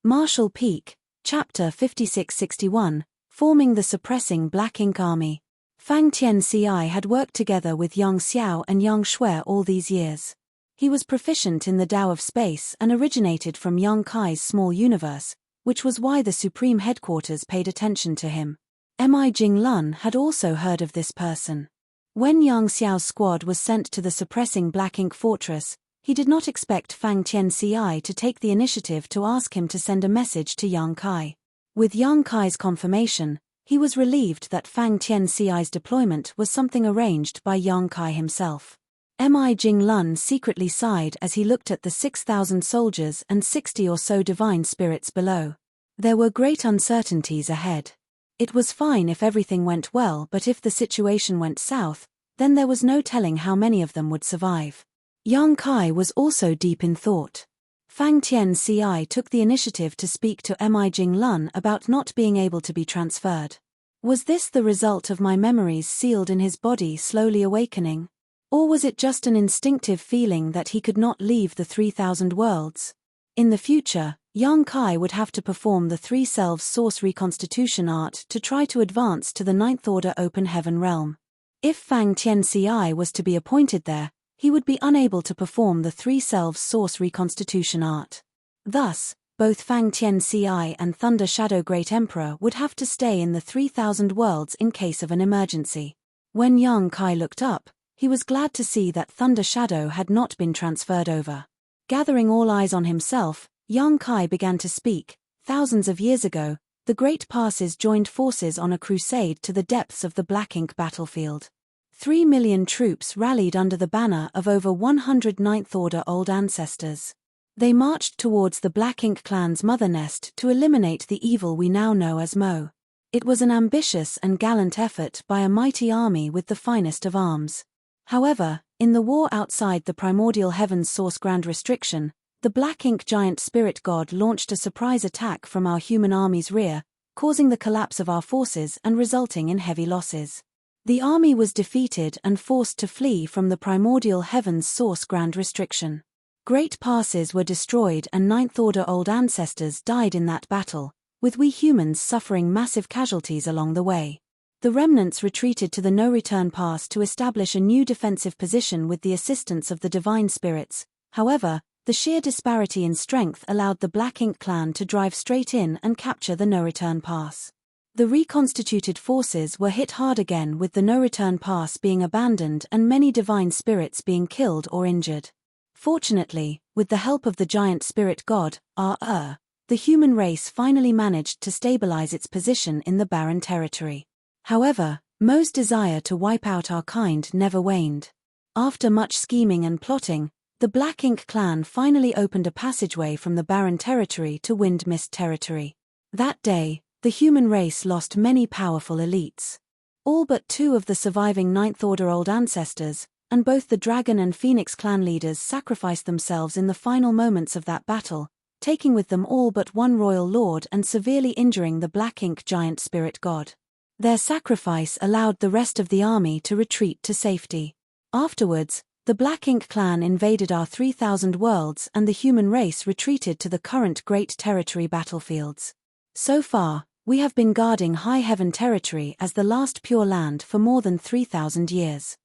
Marshall Peak, Chapter 5661, Forming the Suppressing Black Ink Army. Fang Tianci had worked together with Yang Xiao and Yang Shui all these years. He was proficient in the Tao of space and originated from Yang Kai's small universe, which was why the Supreme Headquarters paid attention to him. Mi Jinglun had also heard of this person. When Yang Xiao's squad was sent to the suppressing Black Ink Fortress, he did not expect Fang Tianci to take the initiative to ask him to send a message to Yang Kai. With Yang Kai's confirmation, he was relieved that Fang Tianci's deployment was something arranged by Yang Kai himself. Mi Jinglun secretly sighed as he looked at the 6,000 soldiers and 60 or so divine spirits below. There were great uncertainties ahead. It was fine if everything went well, but if the situation went south, then there was no telling how many of them would survive. Yang Kai was also deep in thought. Fang Tianci took the initiative to speak to Mi Jinglun about not being able to be transferred. Was this the result of my memories sealed in his body slowly awakening? Or was it just an instinctive feeling that he could not leave the 3,000 worlds? In the future, Yang Kai would have to perform the Three Selves Source Reconstitution art to try to advance to the Ninth Order Open Heaven realm. If Fang Tianci was to be appointed there, he would be unable to perform the Three Selves Source Reconstitution art. Thus, both Fang Tianci and Thunder Shadow Great Emperor would have to stay in the 3,000 worlds in case of an emergency. When Yang Kai looked up, he was glad to see that Thunder Shadow had not been transferred over. Gathering all eyes on himself, Yang Kai began to speak. Thousands of years ago, the Great Passes joined forces on a crusade to the depths of the Black Ink battlefield. 3 million troops rallied under the banner of over 100 Ninth Order old ancestors. They marched towards the Black Ink clan's mother nest to eliminate the evil we now know as Mo. It was an ambitious and gallant effort by a mighty army with the finest of arms. However, in the war outside the primordial heaven's source grand restriction, the Black Ink giant spirit god launched a surprise attack from our human army's rear, causing the collapse of our forces and resulting in heavy losses. The army was defeated and forced to flee from the primordial heaven's source grand restriction. Great passes were destroyed and Ninth Order old ancestors died in that battle, with we humans suffering massive casualties along the way. The remnants retreated to the no-return pass to establish a new defensive position with the assistance of the divine spirits. However, the sheer disparity in strength allowed the Black Ink clan to drive straight in and capture the no-return pass. The reconstituted forces were hit hard again, with the no-return pass being abandoned and many divine spirits being killed or injured. Fortunately, with the help of the giant spirit god, the human race finally managed to stabilize its position in the barren territory. However, Mo's desire to wipe out our kind never waned. After much scheming and plotting, the Black Ink clan finally opened a passageway from the barren territory to Wind Mist territory. That day, the human race lost many powerful elites. All but 2 of the surviving Ninth Order old ancestors, and both the Dragon and Phoenix clan leaders sacrificed themselves in the final moments of that battle, taking with them all but 1 royal lord and severely injuring the Black Ink giant spirit god. Their sacrifice allowed the rest of the army to retreat to safety. Afterwards, the Black Ink clan invaded our 3,000 worlds and the human race retreated to the current Great Territory battlefields. So far, we have been guarding High Heaven territory as the last pure land for more than 3,000 years.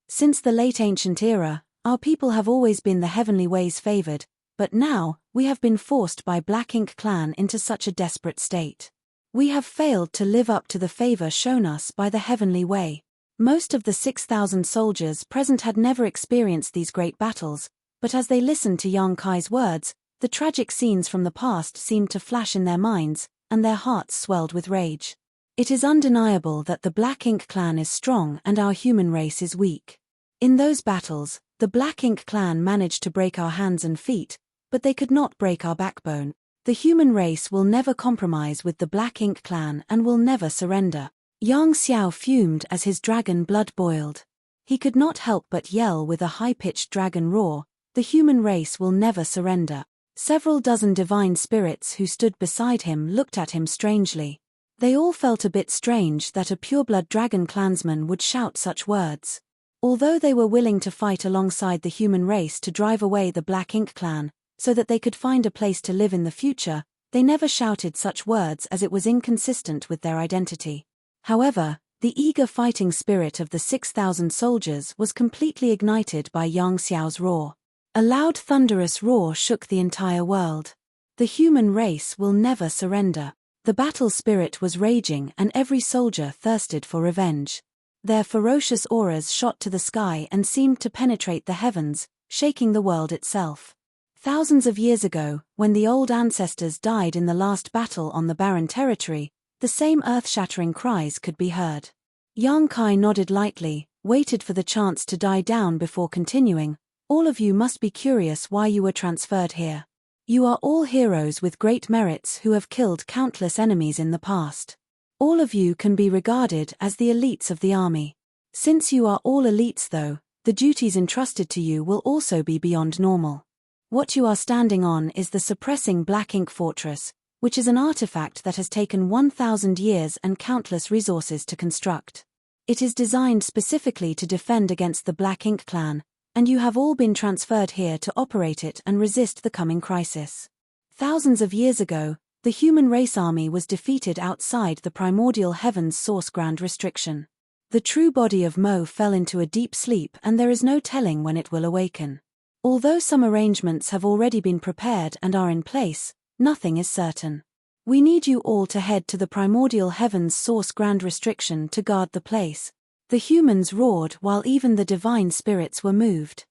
Since the late ancient era, our people have always been the heavenly ways favored, but now, we have been forced by Black Ink clan into such a desperate state. We have failed to live up to the favor shown us by the heavenly way. Most of the 6,000 soldiers present had never experienced these great battles, but as they listened to Yang Kai's words, the tragic scenes from the past seemed to flash in their minds, and their hearts swelled with rage. It is undeniable that the Black Ink clan is strong and our human race is weak. In those battles, the Black Ink clan managed to break our hands and feet, but they could not break our backbone. The human race will never compromise with the Black Ink clan and will never surrender. Yang Xiao fumed as his dragon blood boiled. He could not help but yell with a high-pitched dragon roar, "The human race will never surrender." Several dozen divine spirits who stood beside him looked at him strangely. They all felt a bit strange that a pureblood dragon clansman would shout such words. Although they were willing to fight alongside the human race to drive away the Black Ink clan, so that they could find a place to live in the future, They never shouted such words as it was inconsistent with their identity. However, the eager fighting spirit of the 6,000 soldiers was completely ignited by Yang Xiao's roar. A loud thunderous roar shook the entire world. The human race will never surrender. The battle spirit was raging and every soldier thirsted for revenge. Their ferocious auras shot to the sky and seemed to penetrate the heavens, shaking the world itself. Thousands of years ago, when the old ancestors died in the last battle on the barren territory, the same earth-shattering cries could be heard. Yang Kai nodded lightly, waited for the chance to die down before continuing. All of you must be curious why you were transferred here. You are all heroes with great merits who have killed countless enemies in the past. All of you can be regarded as the elites of the army. Since you are all elites though, the duties entrusted to you will also be beyond normal. What you are standing on is the suppressing black ink fortress, which is an artifact that has taken 1,000 years and countless resources to construct. It is designed specifically to defend against the Black Ink clan, and you have all been transferred here to operate it and resist the coming crisis. Thousands of years ago, the human race army was defeated outside the primordial heaven's source grand restriction. The true body of Mo fell into a deep sleep and there is no telling when it will awaken. Although some arrangements have already been prepared and are in place, nothing is certain. We need you all to head to the primordial heaven's source grand restriction to guard the place. The humans roared while even the divine spirits were moved.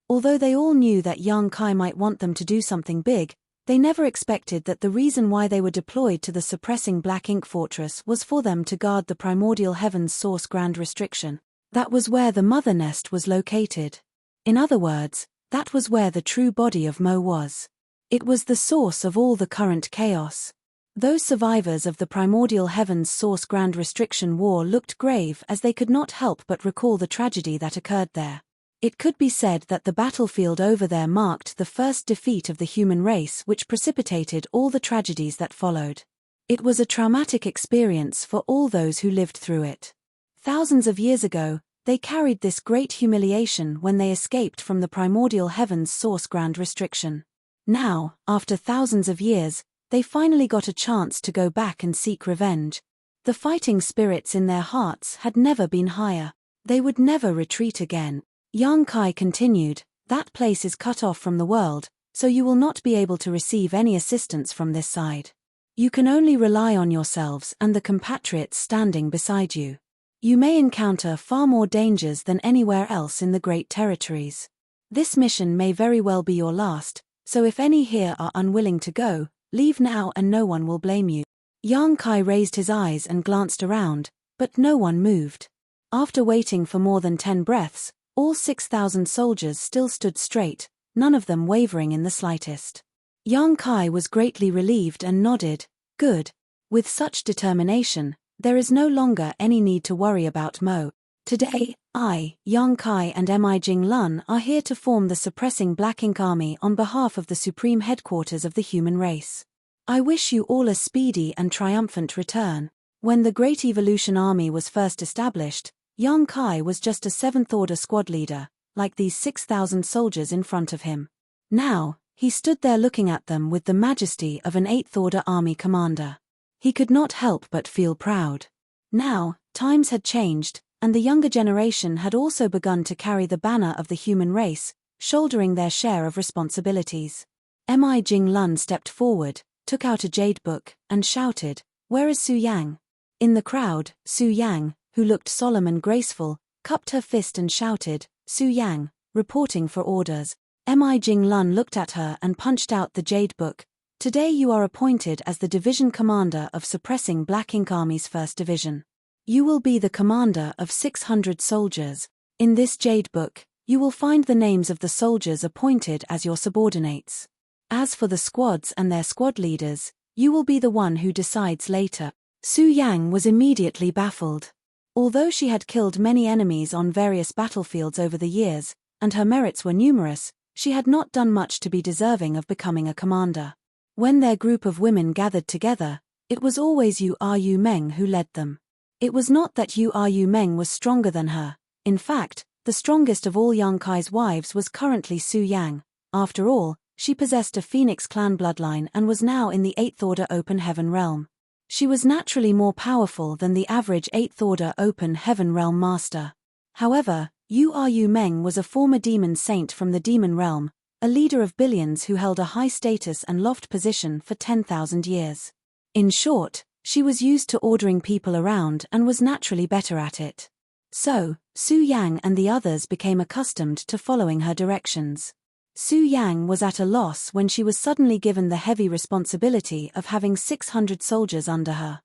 Although they all knew that Yang Kai might want them to do something big, they never expected that the reason why they were deployed to the suppressing Black Ink fortress was for them to guard the primordial heaven's source grand restriction. That was where the mother nest was located. In other words, that was where the true body of Mo was. It was the source of all the current chaos. Those survivors of the primordial heaven's source grand restriction war looked grave as they could not help but recall the tragedy that occurred there. It could be said that the battlefield over there marked the first defeat of the human race, which precipitated all the tragedies that followed. It was a traumatic experience for all those who lived through it. Thousands of years ago, they carried this great humiliation when they escaped from the primordial heaven's source grand restriction. Now, after thousands of years, they finally got a chance to go back and seek revenge. The fighting spirits in their hearts had never been higher. They would never retreat again. Yang Kai continued, that place is cut off from the world, so you will not be able to receive any assistance from this side. You can only rely on yourselves and the compatriots standing beside you. You may encounter far more dangers than anywhere else in the Great Territories. This mission may very well be your last, so if any here are unwilling to go, leave now and no one will blame you. Yang Kai raised his eyes and glanced around, but no one moved. After waiting for more than 10 breaths, all 6,000 soldiers still stood straight, none of them wavering in the slightest. Yang Kai was greatly relieved and nodded, good. With such determination, there is no longer any need to worry about Mo. Today, I, Yang Kai and Mi Jing Lun are here to form the suppressing Black Ink Army on behalf of the supreme headquarters of the human race. I wish you all a speedy and triumphant return. When the Great Evolution Army was first established, Yang Kai was just a 7th-order squad leader, like these 6,000 soldiers in front of him. Now, he stood there looking at them with the majesty of an 8th-order army commander. He could not help but feel proud. Now, times had changed, and the younger generation had also begun to carry the banner of the human race, shouldering their share of responsibilities. Mi Jing Lun stepped forward, took out a jade book, and shouted, "Where is Su Yang?" In the crowd, Su Yang, who looked solemn and graceful, cupped her fist and shouted, "Su Yang, reporting for orders." Mi Jing Lun looked at her and punched out the jade book. "Today you are appointed as the division commander of suppressing Black Ink Army's 1st Division. You will be the commander of 600 soldiers. In this jade book, you will find the names of the soldiers appointed as your subordinates. As for the squads and their squad leaders, you will be the one who decides later." Su Yang was immediately baffled. Although she had killed many enemies on various battlefields over the years, and her merits were numerous, she had not done much to be deserving of becoming a commander. When their group of women gathered together, it was always Yu Meng who led them. It was not that Yu Meng was stronger than her. In fact, the strongest of all Yang Kai's wives was currently Su Yang. After all, She possessed a Phoenix clan bloodline and was now in the 8th Order Open Heaven realm. She was naturally more powerful than the average 8th Order Open Heaven realm master. However, Yu Meng was a former demon saint from the demon realm, a leader of billions who held a high status and loft position for 10,000 years. In short, she was used to ordering people around and was naturally better at it. So, Su Yang and the others became accustomed to following her directions. Su Yang was at a loss when she was suddenly given the heavy responsibility of having 600 soldiers under her.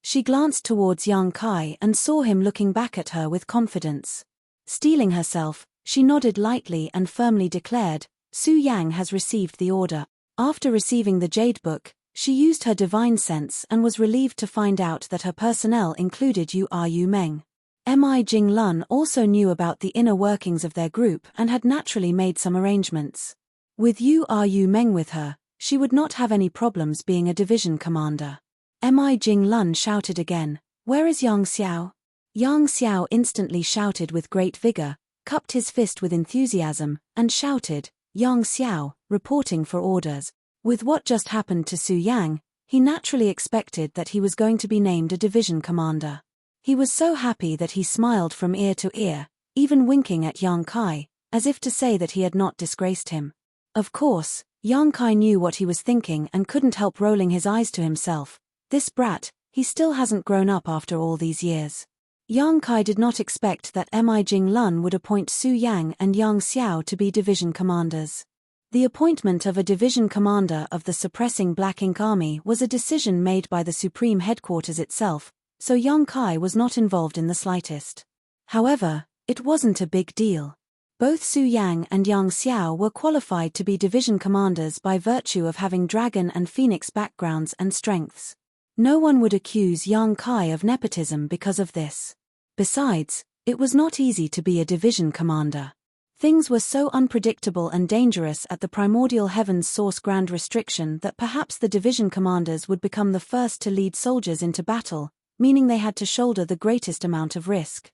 She glanced towards Yang Kai and saw him looking back at her with confidence. Steeling herself, she nodded lightly and firmly declared, "Su Yang has received the order." After receiving the Jade Book, she used her divine sense and was relieved to find out that her personnel included Yu Meng. Jing Lun also knew about the inner workings of their group and had naturally made some arrangements. With Yu Meng with her, she would not have any problems being a division commander. Jing Lun shouted again, "Where is Yang Xiao?" Yang Xiao instantly shouted with great vigor, cupped his fist with enthusiasm, and shouted, "Yang Xiao, reporting for orders." With what just happened to Su Yang, he naturally expected that he was going to be named a division commander. He was so happy that he smiled from ear to ear, even winking at Yang Kai, as if to say that he had not disgraced him. Of course, Yang Kai knew what he was thinking and couldn't help rolling his eyes to himself. This brat, he still hasn't grown up after all these years. Yang Kai did not expect that Jing Lun would appoint Su Yang and Yang Xiao to be division commanders. The appointment of a division commander of the suppressing Black Ink Army was a decision made by the Supreme Headquarters itself, so Yang Kai was not involved in the slightest. However, it wasn't a big deal. Both Su Yang and Yang Xiao were qualified to be division commanders by virtue of having dragon and phoenix backgrounds and strengths. No one would accuse Yang Kai of nepotism because of this. Besides, it was not easy to be a division commander. Things were so unpredictable and dangerous at the primordial heavens source grand restriction that perhaps the division commanders would become the first to lead soldiers into battle, meaning they had to shoulder the greatest amount of risk.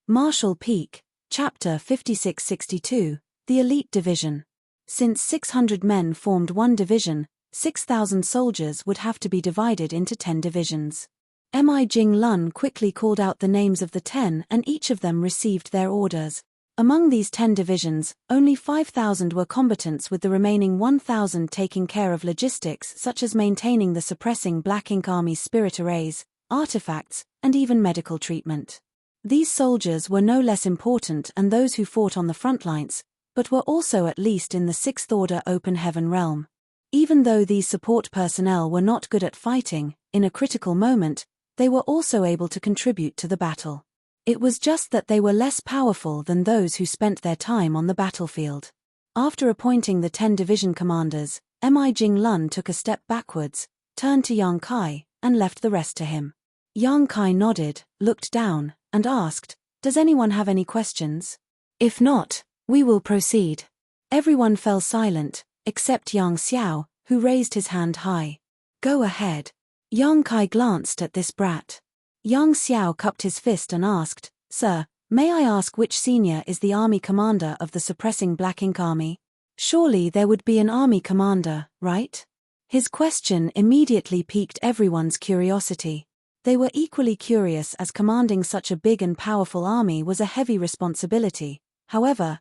Marshall Peak, Chapter 5662, The Elite Division. Since 600 men formed one division, 6,000 soldiers would have to be divided into 10 divisions. Jing Lun quickly called out the names of the 10 and each of them received their orders. Among these 10 divisions, only 5,000 were combatants, with the remaining 1,000 taking care of logistics such as maintaining the suppressing Black Ink Army's spirit arrays, artifacts, and even medical treatment. These soldiers were no less important than those who fought on the front lines, but were also at least in the 6th Order Open Heaven realm. Even though these support personnel were not good at fighting, in a critical moment, they were also able to contribute to the battle. It was just that they were less powerful than those who spent their time on the battlefield. After appointing the 10 division commanders, Jing Lun took a step backwards, turned to Yang Kai, and left the rest to him. Yang Kai nodded, looked down, and asked, "Does anyone have any questions? If not, we will proceed." Everyone fell silent, except Yang Xiao, who raised his hand high. "Go ahead." Yang Kai glanced at this brat. Yang Xiao cupped his fist and asked, "Sir, may I ask which senior is the army commander of the suppressing Black Ink Army? Surely there would be an army commander, right?" His question immediately piqued everyone's curiosity. They were equally curious, as commanding such a big and powerful army was a heavy responsibility. However,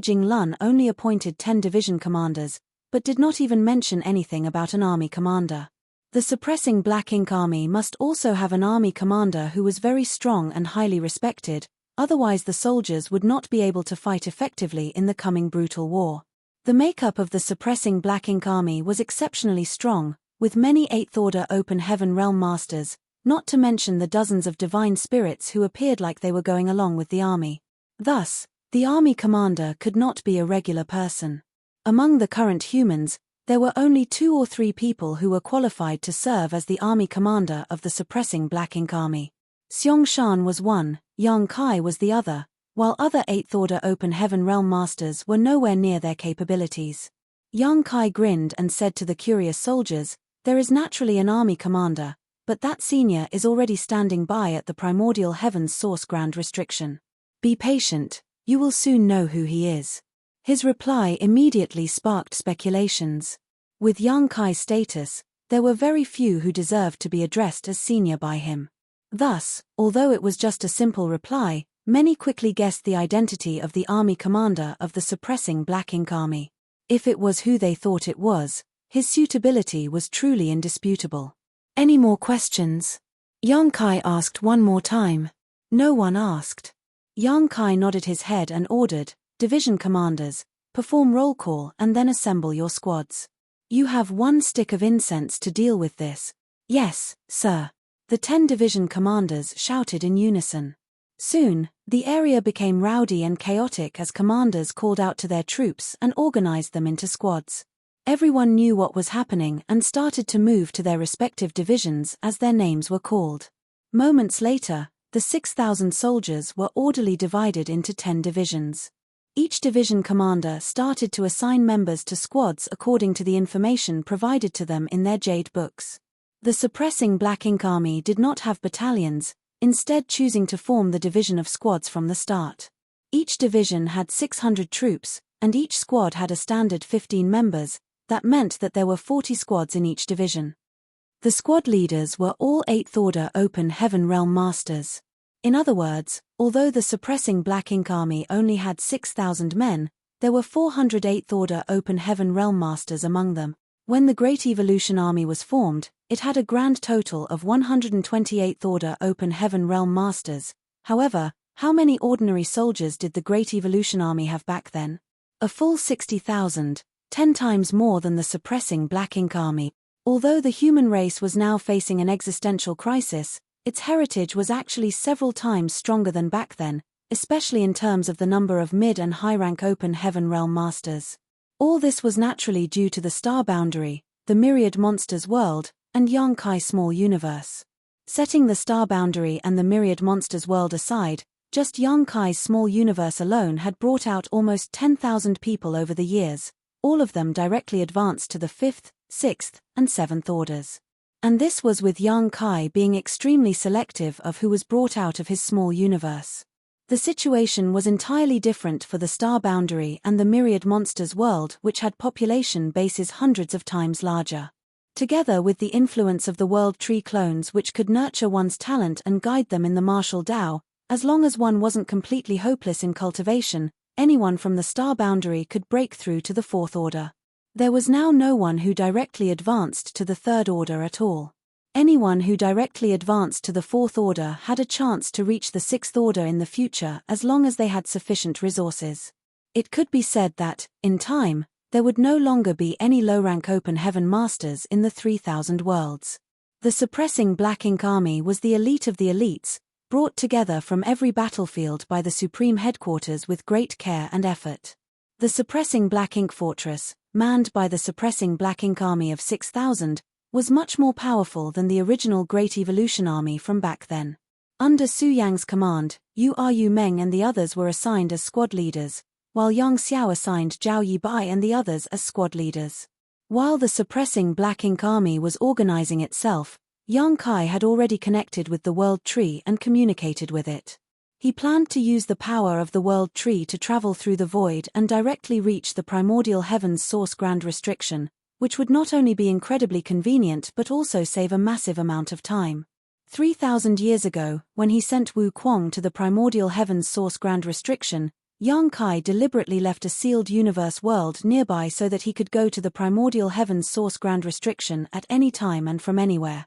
Jing Lun only appointed 10 division commanders, but did not even mention anything about an army commander. The suppressing Black Ink Army must also have an army commander who was very strong and highly respected, otherwise the soldiers would not be able to fight effectively in the coming brutal war. The makeup of the suppressing Black Ink Army was exceptionally strong, with many 8th Order Open Heaven realm masters, not to mention the dozens of divine spirits who appeared like they were going along with the army. Thus, the army commander could not be a regular person. Among the current humans, there were only 2 or 3 people who were qualified to serve as the army commander of the suppressing Black Ink Army. Xiong Shan was one, Yang Kai was the other, while other 8th Order Open Heaven realm masters were nowhere near their capabilities. Yang Kai grinned and said to the curious soldiers, "There is naturally an army commander, but that senior is already standing by at the primordial heavens source grand restriction. Be patient, you will soon know who he is." His reply immediately sparked speculations. With Yang Kai's status, there were very few who deserved to be addressed as senior by him. Thus, although it was just a simple reply, many quickly guessed the identity of the army commander of the suppressing Black Ink Army. If it was who they thought it was, his suitability was truly indisputable. Any more questions? Yang Kai asked one more time. No one asked. Yang Kai nodded his head and ordered, "Division commanders, perform roll call and then assemble your squads. You have 1 stick of incense to deal with this." "Yes, sir." The 10 division commanders shouted in unison. Soon, the area became rowdy and chaotic as commanders called out to their troops and organized them into squads. Everyone knew what was happening and started to move to their respective divisions as their names were called. Moments later, the 6,000 soldiers were orderly divided into 10 divisions. Each division commander started to assign members to squads according to the information provided to them in their jade books. The suppressing Black Ink Army did not have battalions, instead choosing to form the division of squads from the start. Each division had 600 troops, and each squad had a standard 15 members. That meant that there were 40 squads in each division. The squad leaders were all 8th Order Open Heaven Realm Masters. In other words, although the suppressing Black Ink Army only had 6,000 men, there were 400 8th Order Open Heaven Realm Masters among them. When the Great Evolution Army was formed, it had a grand total of 128th Order Open Heaven Realm Masters. However, how many ordinary soldiers did the Great Evolution Army have back then? A full 60,000, 10 times more than the suppressing Black Ink Army. Although the human race was now facing an existential crisis, its heritage was actually several times stronger than back then, especially in terms of the number of mid- and high-rank Open Heaven Realm Masters. All this was naturally due to the Star Boundary, the Myriad Monsters world, and Yang Kai Small Universe. Setting the Star Boundary and the Myriad Monsters world aside, just Yang Kai's Small Universe alone had brought out almost 10,000 people over the years, all of them directly advanced to the 5th, 6th, and 7th orders. And this was with Yang Kai being extremely selective of who was brought out of his small universe. The situation was entirely different for the Star Boundary and the Myriad Monsters world, which had population bases hundreds of times larger. Together with the influence of the World Tree clones which could nurture one's talent and guide them in the martial Tao, as long as one wasn't completely hopeless in cultivation, anyone from the Star Boundary could break through to the 4th Order. There was now no one who directly advanced to the 3rd Order at all. Anyone who directly advanced to the 4th Order had a chance to reach the 6th Order in the future as long as they had sufficient resources. It could be said that, in time, there would no longer be any low-rank Open Heaven Masters in the 3,000 worlds. The suppressing Black Ink Army was the elite of the elites, brought together from every battlefield by the Supreme Headquarters with great care and effort. The suppressing Black Ink Fortress, manned by the suppressing Black Ink Army of 6,000, was much more powerful than the original Great Evolution Army from back then. Under Su Yang's command, Yu Meng and the others were assigned as squad leaders, while Yang Xiao assigned Zhao Yibai and the others as squad leaders. While the suppressing Black Ink Army was organizing itself, Yang Kai had already connected with the World Tree and communicated with it. He planned to use the power of the World Tree to travel through the void and directly reach the primordial heaven's source grand restriction, which would not only be incredibly convenient but also save a massive amount of time. 3,000 years ago, when he sent Wu Kuang to the primordial heaven's source grand restriction, Yang Kai deliberately left a sealed universe world nearby so that he could go to the primordial heaven's source grand restriction at any time and from anywhere.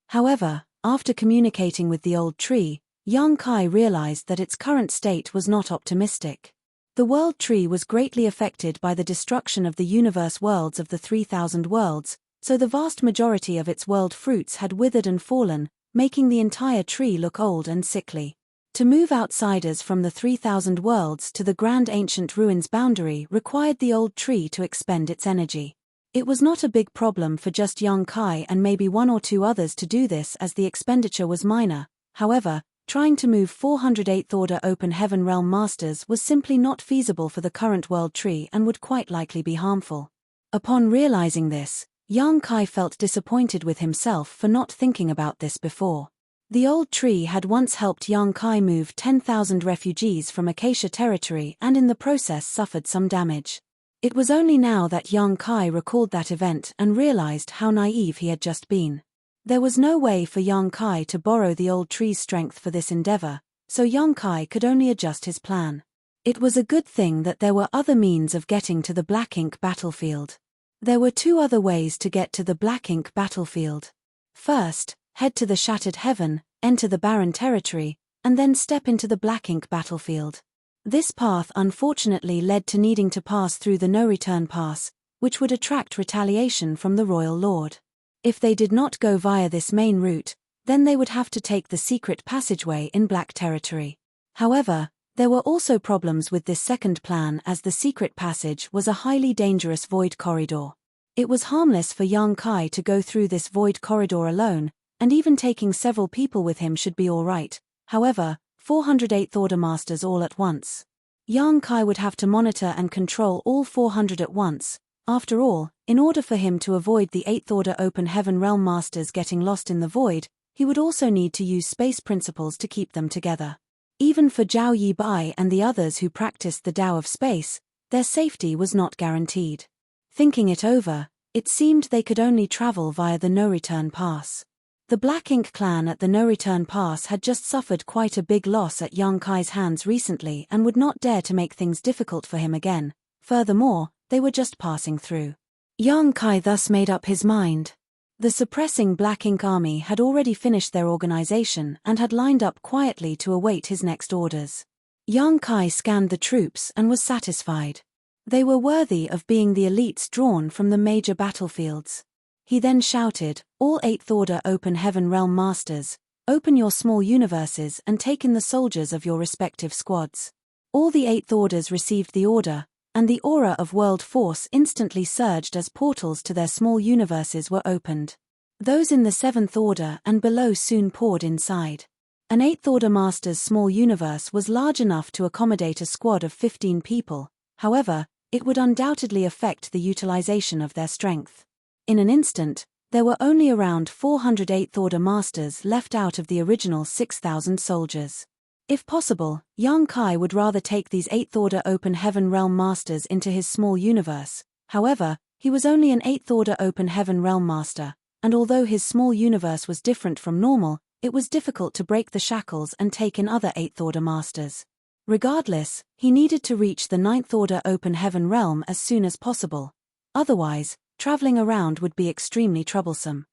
However, after communicating with the old tree, Yang Kai realized that its current state was not optimistic. The World Tree was greatly affected by the destruction of the universe worlds of the 3,000 worlds, so the vast majority of its world fruits had withered and fallen, making the entire tree look old and sickly. To move outsiders from the 3,000 worlds to the Grand Ancient Ruins boundary required the old tree to expend its energy. It was not a big problem for just Yang Kai and maybe 1 or 2 others to do this as the expenditure was minor. However, trying to move 408th Order Open Heaven Realm Masters was simply not feasible for the current World Tree and would quite likely be harmful. Upon realizing this, Yang Kai felt disappointed with himself for not thinking about this before. The old tree had once helped Yang Kai move 10,000 refugees from Acacia territory and in the process suffered some damage. It was only now that Yang Kai recalled that event and realized how naive he had just been. There was no way for Yang Kai to borrow the old tree's strength for this endeavor, so Yang Kai could only adjust his plan. It was a good thing that there were other means of getting to the Black Ink battlefield. There were two other ways to get to the Black Ink battlefield. First, head to the Shattered Heaven, enter the Barren Territory, and then step into the Black Ink battlefield. This path unfortunately led to needing to pass through the No-Return Pass, which would attract retaliation from the Royal Lord. If they did not go via this main route, then they would have to take the secret passageway in Black Territory. However, there were also problems with this second plan as the secret passage was a highly dangerous void corridor. It was harmless for Yang Kai to go through this void corridor alone, and even taking several people with him should be alright. However, 400 8th Order Masters all at once. Yang Kai would have to monitor and control all 400 at once. After all, in order for him to avoid the 8th Order Open Heaven Realm Masters getting lost in the void, he would also need to use space principles to keep them together. Even for Zhao Yibai and the others who practiced the Tao of Space, their safety was not guaranteed. Thinking it over, it seemed they could only travel via the No-Return Pass. The Black Ink clan at the No-Return Pass had just suffered quite a big loss at Yang Kai's hands recently and would not dare to make things difficult for him again. Furthermore, they were just passing through. Yang Kai thus made up his mind. The suppressing Black Ink army had already finished their organization and had lined up quietly to await his next orders. Yang Kai scanned the troops and was satisfied. They were worthy of being the elites drawn from the major battlefields. He then shouted, "All 8th Order Open Heaven Realm Masters, open your small universes and take in the soldiers of your respective squads." All the 8th Orders received the order, and the aura of world force instantly surged as portals to their small universes were opened. Those in the 7th Order and below soon poured inside. An 8th Order Master's small universe was large enough to accommodate a squad of 15 people, however, it would undoubtedly affect the utilization of their strength. In an instant, there were only around 400 8th Order Masters left out of the original 6,000 soldiers. If possible, Yang Kai would rather take these 8th Order Open Heaven Realm Masters into his small universe. However, he was only an 8th Order Open Heaven Realm Master, and although his small universe was different from normal, it was difficult to break the shackles and take in other 8th Order Masters. Regardless, he needed to reach the 9th Order Open Heaven Realm as soon as possible. Otherwise, traveling around would be extremely troublesome.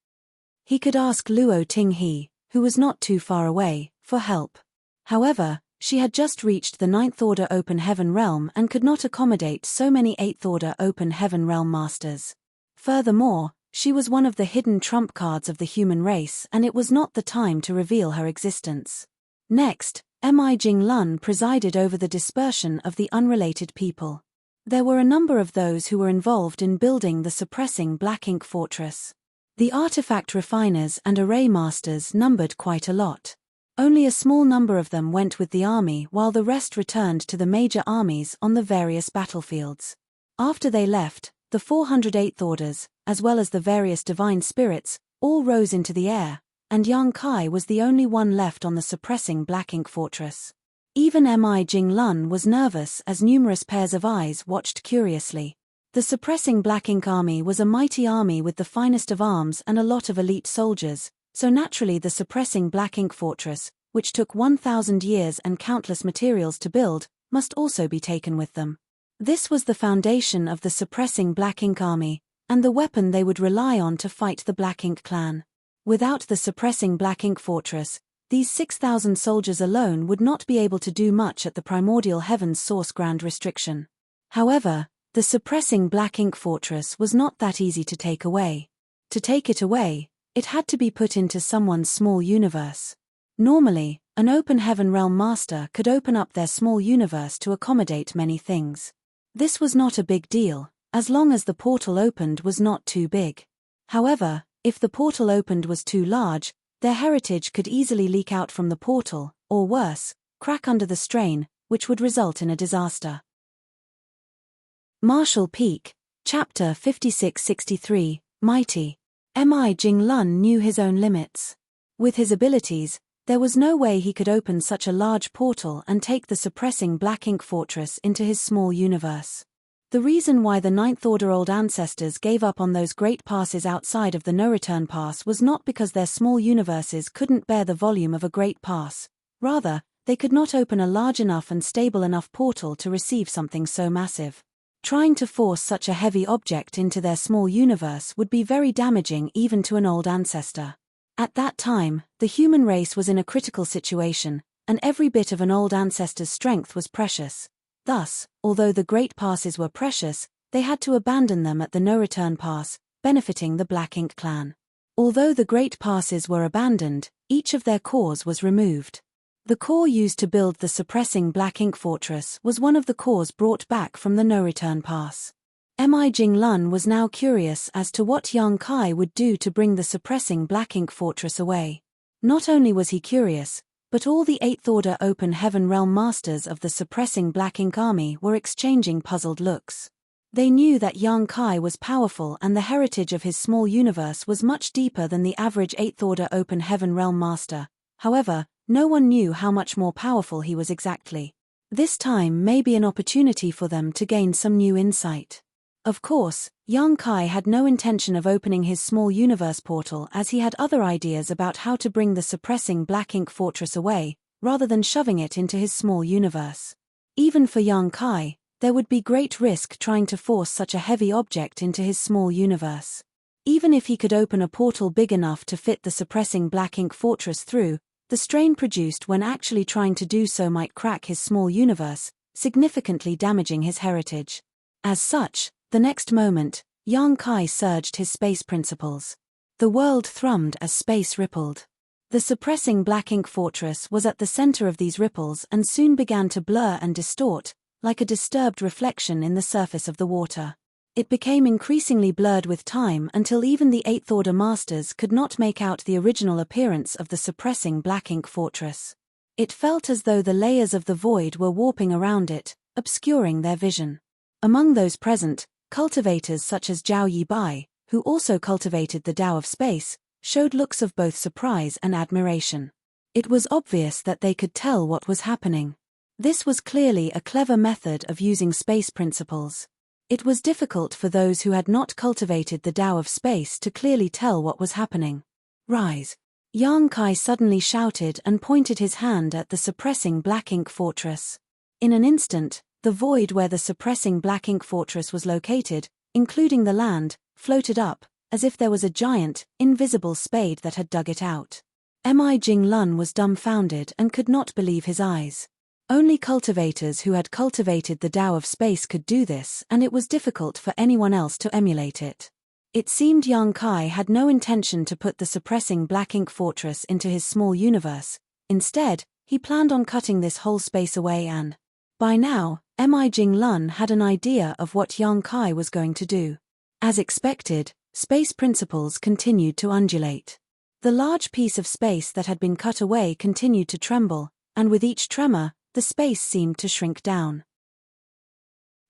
He could ask Luo Tinghe, who was not too far away, for help. However, she had just reached the 9th Order Open Heaven Realm and could not accommodate so many 8th Order Open Heaven Realm Masters. Furthermore, she was one of the hidden trump cards of the human race and it was not the time to reveal her existence. Next, Mi Jinglun presided over the dispersion of the unrelated people. There were a number of those who were involved in building the suppressing Black Ink fortress. The artifact refiners and array masters numbered quite a lot. Only a small number of them went with the army while the rest returned to the major armies on the various battlefields. After they left, the 408th Orders, as well as the various divine spirits, all rose into the air, and Yang Kai was the only one left on the suppressing Black Ink fortress. Even Mi Jinglun was nervous as numerous pairs of eyes watched curiously. The suppressing Black Ink army was a mighty army with the finest of arms and a lot of elite soldiers, so naturally the suppressing Black Ink fortress, which took 1,000 years and countless materials to build, must also be taken with them. This was the foundation of the suppressing Black Ink army, and the weapon they would rely on to fight the Black Ink clan. Without the suppressing Black Ink fortress, these 6,000 soldiers alone would not be able to do much at the primordial heaven's source grand restriction. However, the suppressing Black Ink fortress was not that easy to take away. To take it away, it had to be put into someone's small universe. Normally, an Open Heaven Realm Master could open up their small universe to accommodate many things. This was not a big deal, as long as the portal opened was not too big. However, if the portal opened was too large, their heritage could easily leak out from the portal, or worse, crack under the strain, which would result in a disaster. Martial Peak, Chapter 5663, Mighty. Mi Jinglun knew his own limits. With his abilities, There was no way he could open such a large portal and take the suppressing black ink fortress into his small universe. The reason why the Ninth Order old ancestors gave up on those great passes outside of the no-return pass was not because their small universes couldn't bear the volume of a great pass. Rather, they could not open a large enough and stable enough portal to receive something so massive. Trying to force such a heavy object into their small universe would be very damaging even to an old ancestor. At that time, the human race was in a critical situation, and every bit of an old ancestor's strength was precious. Thus, although the great passes were precious, they had to abandon them at the no-return pass, benefiting the Black Ink clan. Although the great passes were abandoned, each of their cores was removed. The core used to build the suppressing Black Ink fortress was one of the cores brought back from the no-return pass. Mi Jinglun was now curious as to what Yang Kai would do to bring the suppressing Black Ink fortress away. Not only was he curious, but all the Eighth Order Open Heaven Realm masters of the suppressing Black Ink army were exchanging puzzled looks. They knew that Yang Kai was powerful and the heritage of his small universe was much deeper than the average Eighth Order Open Heaven Realm master. However, no one knew how much more powerful he was exactly. This time may be an opportunity for them to gain some new insight. Of course, Yang Kai had no intention of opening his small universe portal as he had other ideas about how to bring the suppressing Black Ink fortress away, rather than shoving it into his small universe. Even for Yang Kai, there would be great risk trying to force such a heavy object into his small universe. Even if he could open a portal big enough to fit the suppressing Black Ink fortress through, the strain produced when actually trying to do so might crack his small universe, significantly damaging his heritage. As such, the next moment, Yang Kai surged his space principles. The world thrummed as space rippled. The suppressing Black Ink fortress was at the center of these ripples and soon began to blur and distort, like a disturbed reflection in the surface of the water. It became increasingly blurred with time until even the Eighth Order masters could not make out the original appearance of the suppressing Black Ink fortress. It felt as though the layers of the void were warping around it, obscuring their vision. Among those present, cultivators such as Zhao Yibai, who also cultivated the Tao of Space, showed looks of both surprise and admiration. It was obvious that they could tell what was happening. This was clearly a clever method of using space principles. It was difficult for those who had not cultivated the Tao of Space to clearly tell what was happening. Rise! Yang Kai suddenly shouted and pointed his hand at the suppressing Black Ink fortress. In an instant, the void where the suppressing Black Ink fortress was located, including the land, floated up, as if there was a giant, invisible spade that had dug it out. Mi Jinglun was dumbfounded and could not believe his eyes. Only cultivators who had cultivated the Tao of Space could do this, and it was difficult for anyone else to emulate it. It seemed Yang Kai had no intention to put the suppressing Black Ink fortress into his small universe. Instead, he planned on cutting this whole space away and, by now, Mi Jinglun had an idea of what Yang Kai was going to do. As expected, space principles continued to undulate. The large piece of space that had been cut away continued to tremble, and with each tremor, the space seemed to shrink down.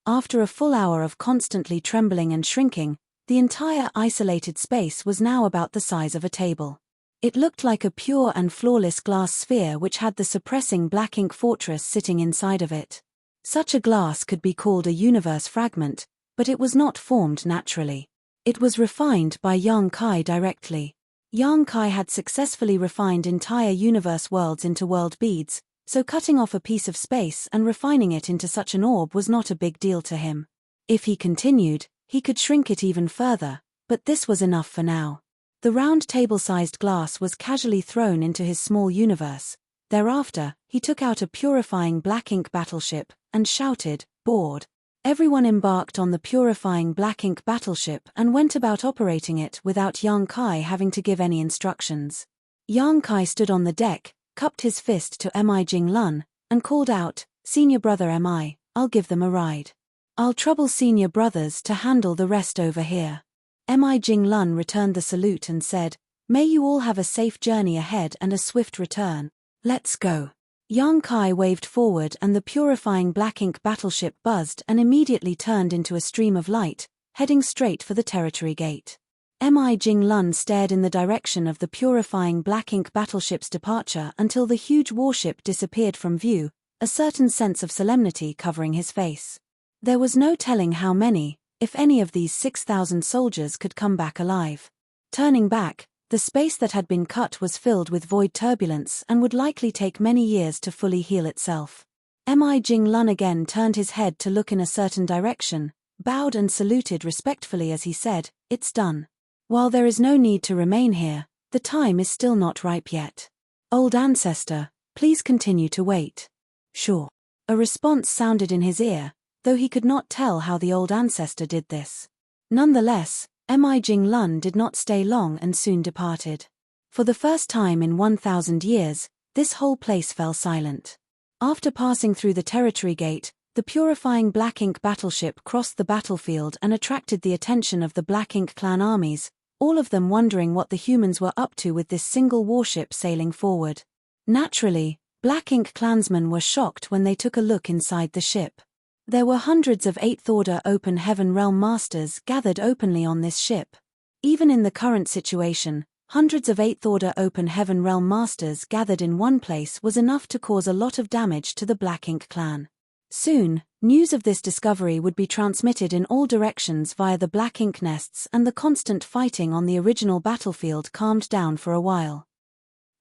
After a full hour of constantly trembling and shrinking, the entire isolated space was now about the size of a table. It looked like a pure and flawless glass sphere which had the suppressing Black Ink fortress sitting inside of it. Such a glass could be called a universe fragment, but it was not formed naturally. It was refined by Yang Kai directly. Yang Kai had successfully refined entire universe worlds into world beads, so cutting off a piece of space and refining it into such an orb was not a big deal to him. If he continued, he could shrink it even further, but this was enough for now. The round table-sized glass was casually thrown into his small universe. Thereafter, he took out a purifying Black Ink battleship and shouted, "Board!" Everyone embarked on the purifying Black Ink battleship and went about operating it without Yang Kai having to give any instructions. Yang Kai stood on the deck, cupped his fist to Mi Jinglun, and called out, "Senior brother Mi, I'll give them a ride. I'll trouble senior brothers to handle the rest over here." Mi Jinglun returned the salute and said, "May you all have a safe journey ahead and a swift return. Let's go." Yang Kai waved forward and the purifying Black Ink battleship buzzed and immediately turned into a stream of light, heading straight for the territory gate. Mi Jinglun stared in the direction of the purifying black ink battleship's departure until the huge warship disappeared from view, a certain sense of solemnity covering his face. There was no telling how many, if any of these 6,000 soldiers could come back alive. Turning back, the space that had been cut was filled with void turbulence and would likely take many years to fully heal itself. Mi Jinglun again turned his head to look in a certain direction, bowed and saluted respectfully as he said, "It's done. While there is no need to remain here, the time is still not ripe yet. Old ancestor, please continue to wait." "Sure." A response sounded in his ear, though he could not tell how the old ancestor did this. Nonetheless, Mi Jinglun did not stay long and soon departed. For the first time in 1,000 years, this whole place fell silent. After passing through the territory gate, the purifying black ink battleship crossed the battlefield and attracted the attention of the Black Ink clan armies, all of them wondering what the humans were up to with this single warship sailing forward. Naturally, Black Ink clansmen were shocked when they took a look inside the ship. There were hundreds of 8th Order Open Heaven Realm Masters gathered openly on this ship. Even in the current situation, hundreds of 8th Order Open Heaven Realm Masters gathered in one place was enough to cause a lot of damage to the Black Ink clan. Soon, news of this discovery would be transmitted in all directions via the Black Ink nests, and the constant fighting on the original battlefield calmed down for a while.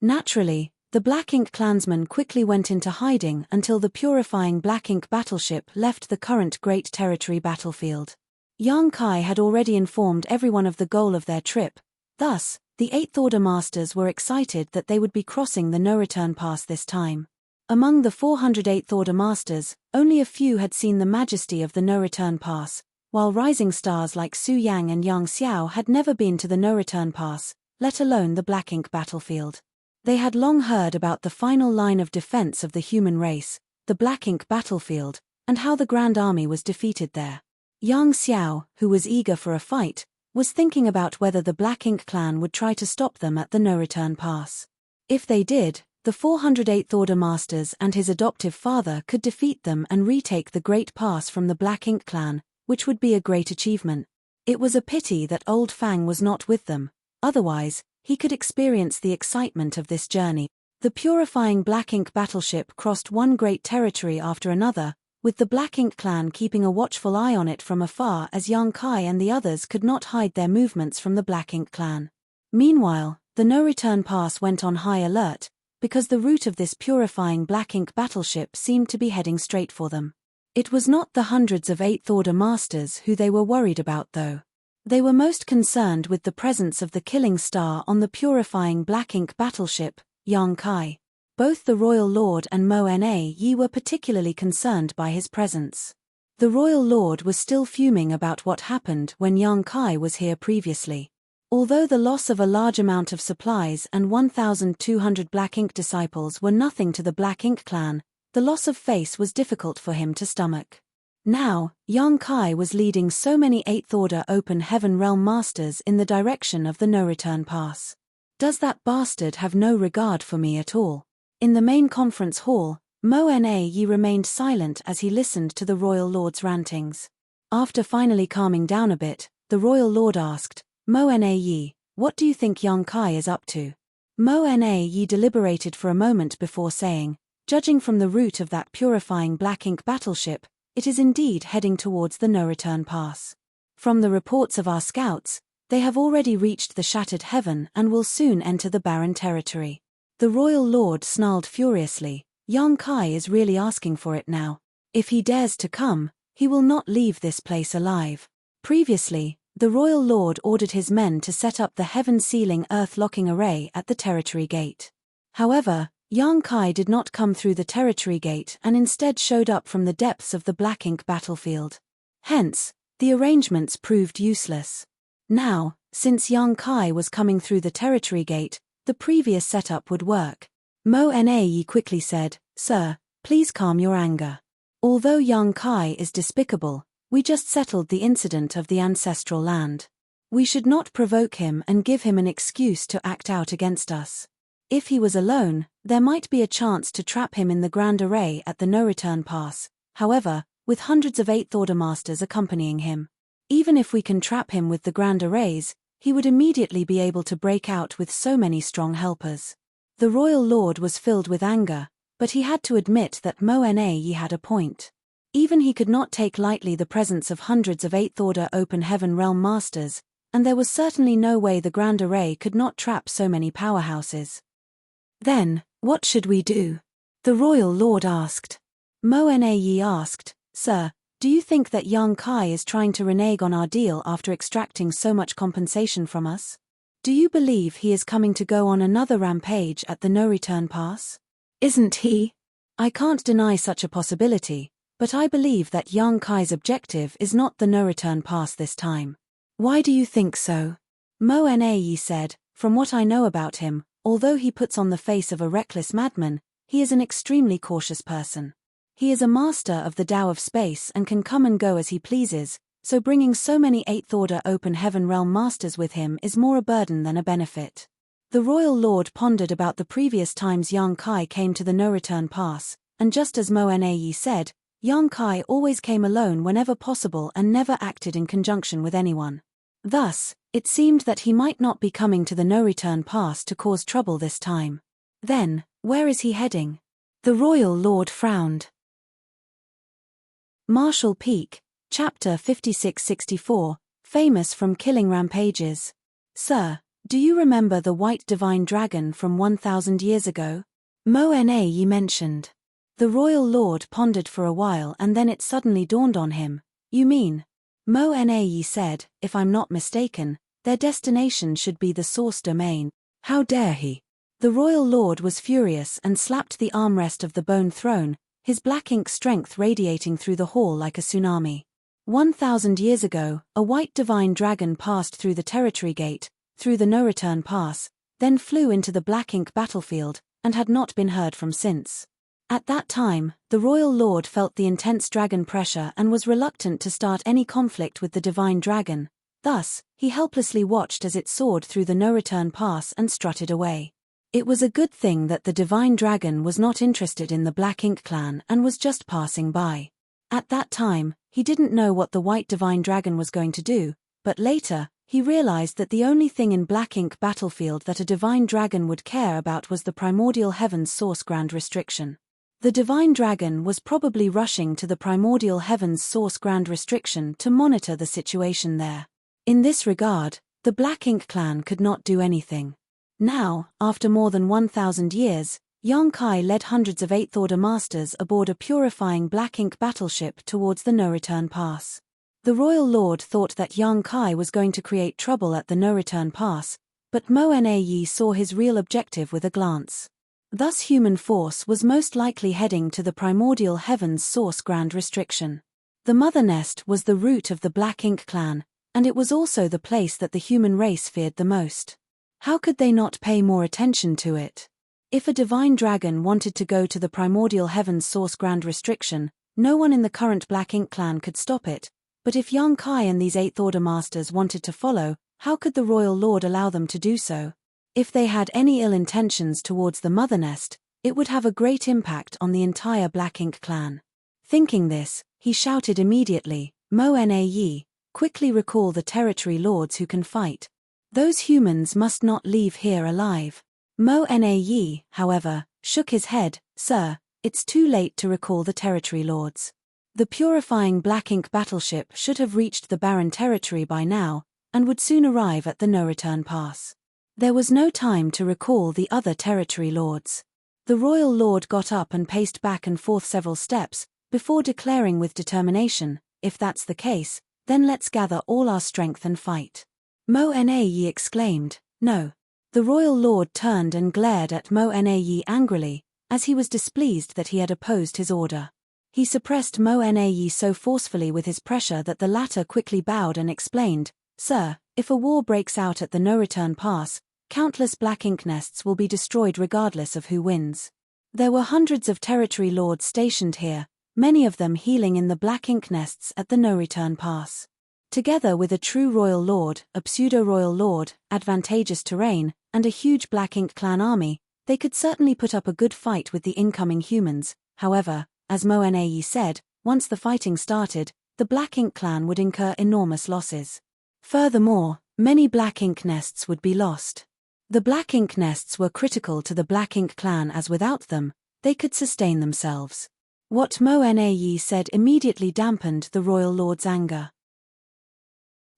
Naturally, the Black Ink clansmen quickly went into hiding until the purifying Black Ink battleship left the current Great Territory battlefield. Yang Kai had already informed everyone of the goal of their trip, thus, the 8th Order Masters were excited that they would be crossing the no-return pass this time. Among the 408th Order Masters, only a few had seen the majesty of the no-return pass, while rising stars like Su Yang and Yang Xiao had never been to the no-return pass, let alone the Black Ink battlefield. They had long heard about the final line of defense of the human race, the Black Ink battlefield, and how the Grand Army was defeated there. Yang Xiao, who was eager for a fight, was thinking about whether the Black Ink clan would try to stop them at the no-return pass. If they did, the 408th Order Masters and his adoptive father could defeat them and retake the Great Pass from the Black Ink clan, which would be a great achievement. It was a pity that Old Fang was not with them, otherwise, he could experience the excitement of this journey. The purifying Black Ink battleship crossed one great territory after another, with the Black Ink clan keeping a watchful eye on it from afar as Yang Kai and the others could not hide their movements from the Black Ink clan. Meanwhile, the no-return pass went on high alert, because the route of this purifying Black Ink battleship seemed to be heading straight for them. It was not the hundreds of 8th Order Masters who they were worried about though. They were most concerned with the presence of the killing star on the purifying Black Ink battleship, Yang Kai. Both the Royal Lord and Mo Na Yi were particularly concerned by his presence. The Royal Lord was still fuming about what happened when Yang Kai was here previously. Although the loss of a large amount of supplies and 1,200 Black Ink disciples were nothing to the Black Ink clan, the loss of face was difficult for him to stomach. Now, Yang Kai was leading so many 8th Order Open Heaven Realm Masters in the direction of the no-return pass. Does that bastard have no regard for me at all? In the main conference hall, Mo Na Yi remained silent as he listened to the Royal Lord's rantings. After finally calming down a bit, the Royal Lord asked, "Mo Na Yi, what do you think Yang Kai is up to?" Mo Na Yi deliberated for a moment before saying, "Judging from the route of that purifying Black Ink battleship, it is indeed heading towards the no-return pass. From the reports of our scouts, they have already reached the Shattered Heaven and will soon enter the Barren Territory." The Royal Lord snarled furiously, "Yang Kai is really asking for it now. If he dares to come, he will not leave this place alive." Previously, the Royal Lord ordered his men to set up the heaven-sealing earth-locking array at the Territory Gate. However, Yang Kai did not come through the Territory Gate and instead showed up from the depths of the Black Ink battlefield. Hence, the arrangements proved useless. Now, since Yang Kai was coming through the Territory Gate, the previous setup would work. Mo Na Yi quickly said, "Sir, please calm your anger. Although Yang Kai is despicable, we just settled the incident of the ancestral land. We should not provoke him and give him an excuse to act out against us. If he was alone, there might be a chance to trap him in the Grand Array at the no-return pass, however, with hundreds of 8th Order Masters accompanying him. Even if we can trap him with the Grand Arrays, he would immediately be able to break out with so many strong helpers. The royal lord was filled with anger, but he had to admit that Mo'ne had a point. Even he could not take lightly the presence of hundreds of 8th Order Open Heaven Realm Masters, and there was certainly no way the Grand Array could not trap so many powerhouses. Then, what should we do? The royal lord asked. Mo'ne asked, Sir, do you think that Yang Kai is trying to renege on our deal after extracting so much compensation from us? Do you believe he is coming to go on another rampage at the no-return pass? Isn't he? I can't deny such a possibility, but I believe that Yang Kai's objective is not the no-return pass this time. Why do you think so? Mo'ne said, From what I know about him, although he puts on the face of a reckless madman, he is an extremely cautious person. He is a master of the Tao of space and can come and go as he pleases, so bringing so many 8th Order Open Heaven Realm Masters with him is more a burden than a benefit. The royal lord pondered about the previous times Yang Kai came to the no-return pass, and just as Mo'ne said, Yang Kai always came alone whenever possible and never acted in conjunction with anyone. Thus, it seemed that he might not be coming to the no-return pass to cause trouble this time. Then, where is he heading? The royal lord frowned. Marshall Peak, Chapter 5664, famous from killing rampages. Sir, do you remember the white divine dragon from 1,000 years ago? Mo'ne mentioned. The royal lord pondered for a while and then it suddenly dawned on him. You mean? Mo'ne said, if I'm not mistaken, their destination should be the source domain. How dare he? The royal lord was furious and slapped the armrest of the bone throne, his black ink strength radiating through the hall like a tsunami. 1,000 years ago, a white divine dragon passed through the territory gate, through the no-return pass, then flew into the black ink battlefield, and had not been heard from since. At that time, the royal lord felt the intense dragon pressure and was reluctant to start any conflict with the divine dragon. Thus, he helplessly watched as it soared through the no-return pass and strutted away. It was a good thing that the divine dragon was not interested in the Black Ink clan and was just passing by. At that time, he didn't know what the white divine dragon was going to do, but later, he realized that the only thing in Black Ink battlefield that a divine dragon would care about was the primordial heavens source grand restriction. The divine dragon was probably rushing to the primordial heavens source grand restriction to monitor the situation there. In this regard, the Black Ink clan could not do anything. Now, after more than 1,000 years, Yang Kai led hundreds of 8th Order Masters aboard a purifying Black Ink battleship towards the no-return pass. The royal lord thought that Yang Kai was going to create trouble at the no-return pass, but Mo'ne saw his real objective with a glance. Thus human force was most likely heading to the primordial heavens source grand restriction. The mother nest was the root of the Black Ink clan, and it was also the place that the human race feared the most. How could they not pay more attention to it? If a divine dragon wanted to go to the primordial heavens source grand restriction, no one in the current Black Ink clan could stop it, but if Yang Kai and these 8th Order Masters wanted to follow, how could the royal lord allow them to do so? If they had any ill intentions towards the mother nest, it would have a great impact on the entire Black Ink clan. Thinking this, he shouted immediately, Mo'ne, quickly recall the territory lords who can fight. Those humans must not leave here alive. Mo'ne, however, shook his head, Sir, it's too late to recall the territory lords. The purifying Black Ink battleship should have reached the barren territory by now, and would soon arrive at the no-return pass. There was no time to recall the other territory lords. The royal lord got up and paced back and forth several steps, before declaring with determination, if that's the case, then let's gather all our strength and fight. Mo'ne exclaimed, No. The royal lord turned and glared at Mo'ne angrily, as he was displeased that he had opposed his order. He suppressed Mo'ne so forcefully with his pressure that the latter quickly bowed and explained, Sir, if a war breaks out at the no-return pass, countless Black Ink nests will be destroyed regardless of who wins. There were hundreds of territory lords stationed here, many of them healing in the Black Ink nests at the no-return pass. Together with a true royal lord, a pseudo-royal lord, advantageous terrain, and a huge Black Ink clan army, they could certainly put up a good fight with the incoming humans. However, as Mo'ne said, once the fighting started, the Black Ink clan would incur enormous losses. Furthermore, Many black ink nests would be lost. The black ink nests were critical to the Black Ink clan, as without them, they could sustain themselves. What Mo Na said immediately dampened the royal lord's anger.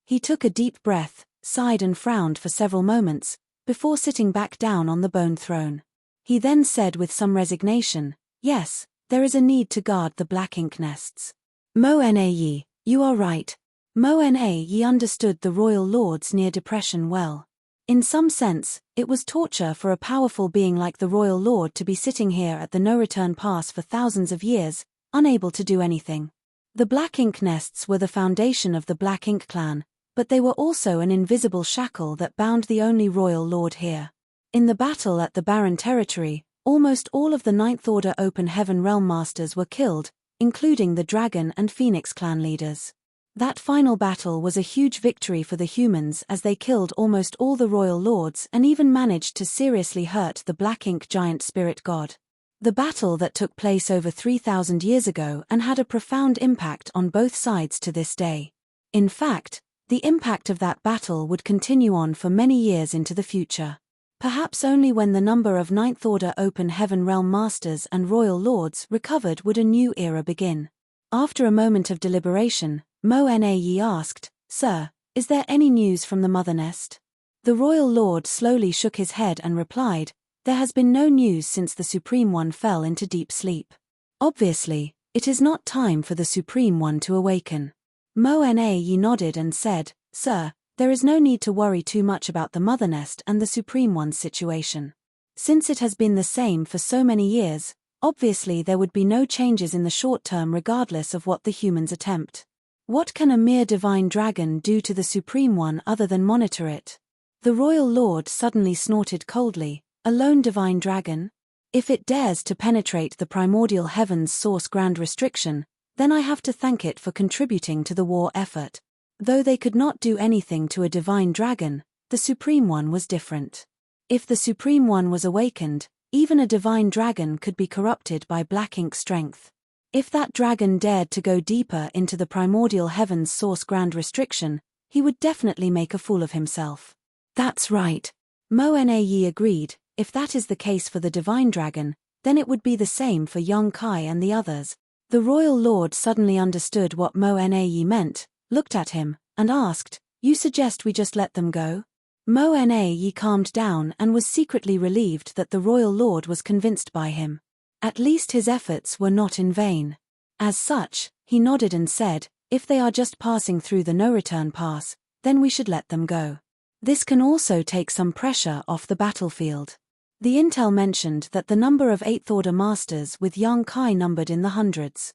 He took a deep breath, sighed and frowned for several moments, before sitting back down on the bone throne. He then said with some resignation, "Yes, there is a need to guard the black ink nests." Mo Na, you are right. Mo Na understood the royal lord's near depression well. In some sense, it was torture for a powerful being like the royal lord to be sitting here at the no-return pass for thousands of years, unable to do anything. The black ink nests were the foundation of the Black Ink clan, but they were also an invisible shackle that bound the only royal lord here. In the battle at the Barren Territory, almost all of the Ninth Order Open Heaven Realm Masters were killed, including the Dragon and Phoenix clan leaders. That final battle was a huge victory for the humans, as they killed almost all the royal lords and even managed to seriously hurt the Black Ink giant spirit god. The battle that took place over 3,000 years ago and had a profound impact on both sides to this day. In fact, the impact of that battle would continue on for many years into the future. Perhaps only when the number of Ninth Order Open Heaven Realm Masters and Royal Lords recovered would a new era begin. After a moment of deliberation, Mo Na asked, "Sir, is there any news from the Mother Nest?" The Royal Lord slowly shook his head and replied, "There has been no news since the Supreme One fell into deep sleep. Obviously, it is not time for the Supreme One to awaken." Mo Na nodded and said, "Sir, there is no need to worry too much about the Mother Nest and the Supreme One's situation. Since it has been the same for so many years, obviously there would be no changes in the short term regardless of what the humans attempt. What can a mere divine dragon do to the Supreme One other than monitor it?" The Royal Lord suddenly snorted coldly, "A lone divine dragon? If it dares to penetrate the primordial heaven's source grand restriction, then I have to thank it for contributing to the war effort." Though they could not do anything to a divine dragon, the Supreme One was different. If the Supreme One was awakened, even a divine dragon could be corrupted by Black Ink strength. If that dragon dared to go deeper into the primordial heaven's source grand restriction, he would definitely make a fool of himself. "That's right." Mo Na agreed. "If that is the case for the divine dragon, then it would be the same for Yong Kai and the others." The Royal Lord suddenly understood what Mo Na meant, looked at him, and asked, "You suggest we just let them go?" Mo Na calmed down and was secretly relieved that the Royal Lord was convinced by him. At least his efforts were not in vain. As such, he nodded and said, "If they are just passing through the no-return pass, then we should let them go. This can also take some pressure off the battlefield." The intel mentioned that the number of Eighth Order Masters with Yong Kai numbered in the hundreds.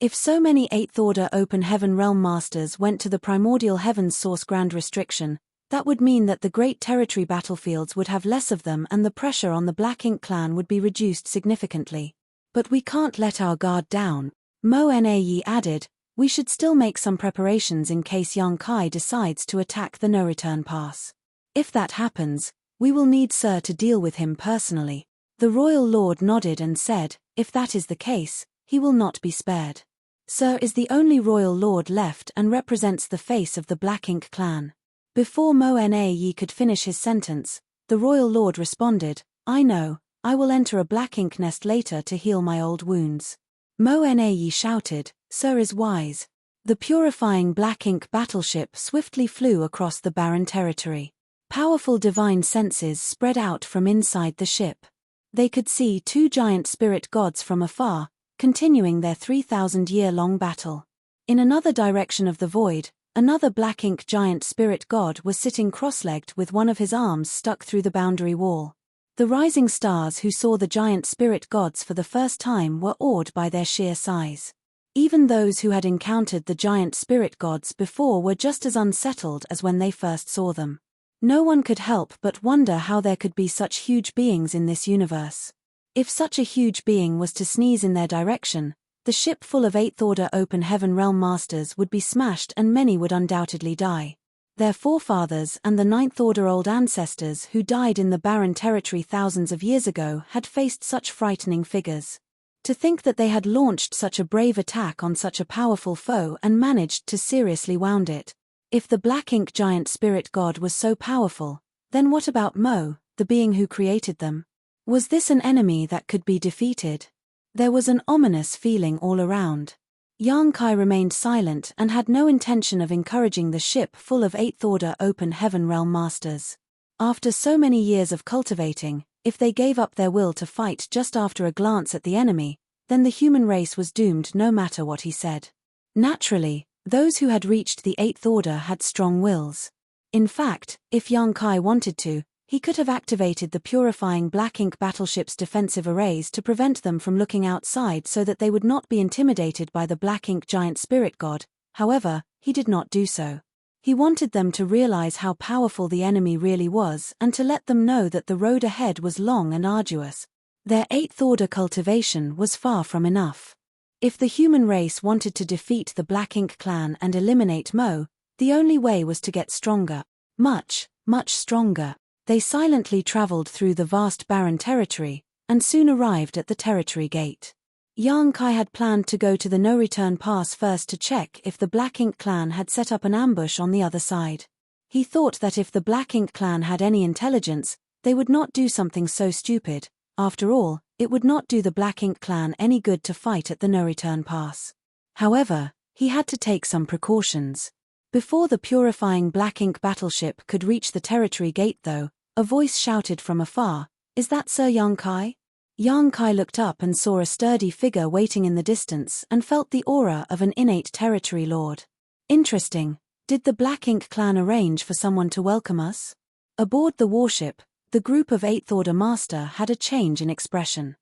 If so many Eighth Order Open Heaven Realm Masters went to the primordial heaven's source grand restriction, that would mean that the Great Territory battlefields would have less of them and the pressure on the Black Ink clan would be reduced significantly. "But we can't let our guard down," Mo Na added. "We should still make some preparations in case Yong Kai decides to attack the no-return pass. If that happens, we will need Sir to deal with him personally." The Royal Lord nodded and said, "If that is the case, he will not be spared. Sir is the only Royal Lord left and represents the face of the Black Ink clan." Before Mo Na could finish his sentence, the Royal Lord responded, "I know, I will enter a Black Ink nest later to heal my old wounds." Mo Na shouted, "Sir is wise." The purifying Black Ink battleship swiftly flew across the barren territory. Powerful divine senses spread out from inside the ship. They could see two giant spirit gods from afar, continuing their 3,000-year-long battle. In another direction of the void, another Black Ink giant spirit god was sitting cross-legged with one of his arms stuck through the boundary wall. The rising stars who saw the giant spirit gods for the first time were awed by their sheer size. Even those who had encountered the giant spirit gods before were just as unsettled as when they first saw them. No one could help but wonder how there could be such huge beings in this universe. If such a huge being was to sneeze in their direction, the ship full of Eighth Order Open Heaven Realm Masters would be smashed and many would undoubtedly die. Their forefathers and the Ninth Order old ancestors who died in the Barren Territory thousands of years ago had faced such frightening figures. To think that they had launched such a brave attack on such a powerful foe and managed to seriously wound it. If the black ink giant spirit god was so powerful, then what about Mo, the being who created them? Was this an enemy that could be defeated? There was an ominous feeling all around. Yang Kai remained silent and had no intention of encouraging the ship full of Eighth Order Open Heaven Realm Masters. After so many years of cultivating, if they gave up their will to fight just after a glance at the enemy, then the human race was doomed no matter what he said. Naturally, those who had reached the Eighth Order had strong wills. In fact, if Yang Kai wanted to, he could have activated the purifying black ink battleship's defensive arrays to prevent them from looking outside so that they would not be intimidated by the black ink giant spirit god. However, he did not do so. He wanted them to realize how powerful the enemy really was and to let them know that the road ahead was long and arduous. Their Eighth Order cultivation was far from enough. If the human race wanted to defeat the Black Ink clan and eliminate Mo, the only way was to get stronger. Much, much stronger. They silently traveled through the vast barren territory, and soon arrived at the territory gate. Yang Kai had planned to go to the no-return pass first to check if the Black Ink clan had set up an ambush on the other side. He thought that if the Black Ink clan had any intelligence, they would not do something so stupid. After all, it would not do the Black Ink clan any good to fight at the no-return pass. However, he had to take some precautions. Before the purifying black ink battleship could reach the territory gate though, a voice shouted from afar, "Is that Sir Yang Kai?" Yang Kai looked up and saw a sturdy figure waiting in the distance and felt the aura of an innate territory lord. Interesting, did the Black Ink clan arrange for someone to welcome us? Aboard the warship, the group of Eighth Order Master had a change in expression.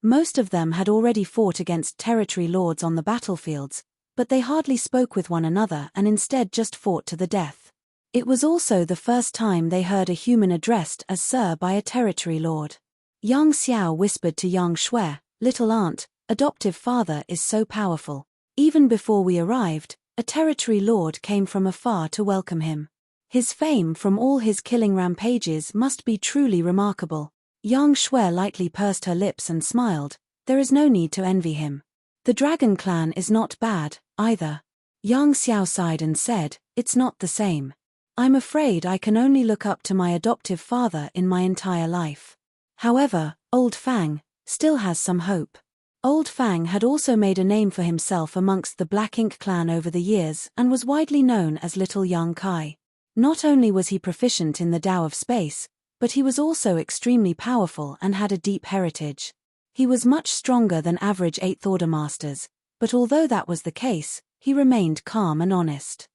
Most of them had already fought against territory lords on the battlefields, but they hardly spoke with one another and instead just fought to the death. It was also the first time they heard a human addressed as Sir by a territory lord. Yang Xiao whispered to Yang Shui, "Little aunt, adoptive father is so powerful. Even before we arrived, a territory lord came from afar to welcome him. His fame from all his killing rampages must be truly remarkable." Yang Shui lightly pursed her lips and smiled. "There is no need to envy him. The Dragon Clan is not bad, either." Yang Xiao sighed and said, "It's not the same. I'm afraid I can only look up to my adoptive father in my entire life. However, Old Fang still has some hope." Old Fang had also made a name for himself amongst the Black Ink clan over the years and was widely known as Little Yang Kai. Not only was he proficient in the Tao of Space, but he was also extremely powerful and had a deep heritage. He was much stronger than average Eighth Order Masters, but although that was the case, he remained calm and honest.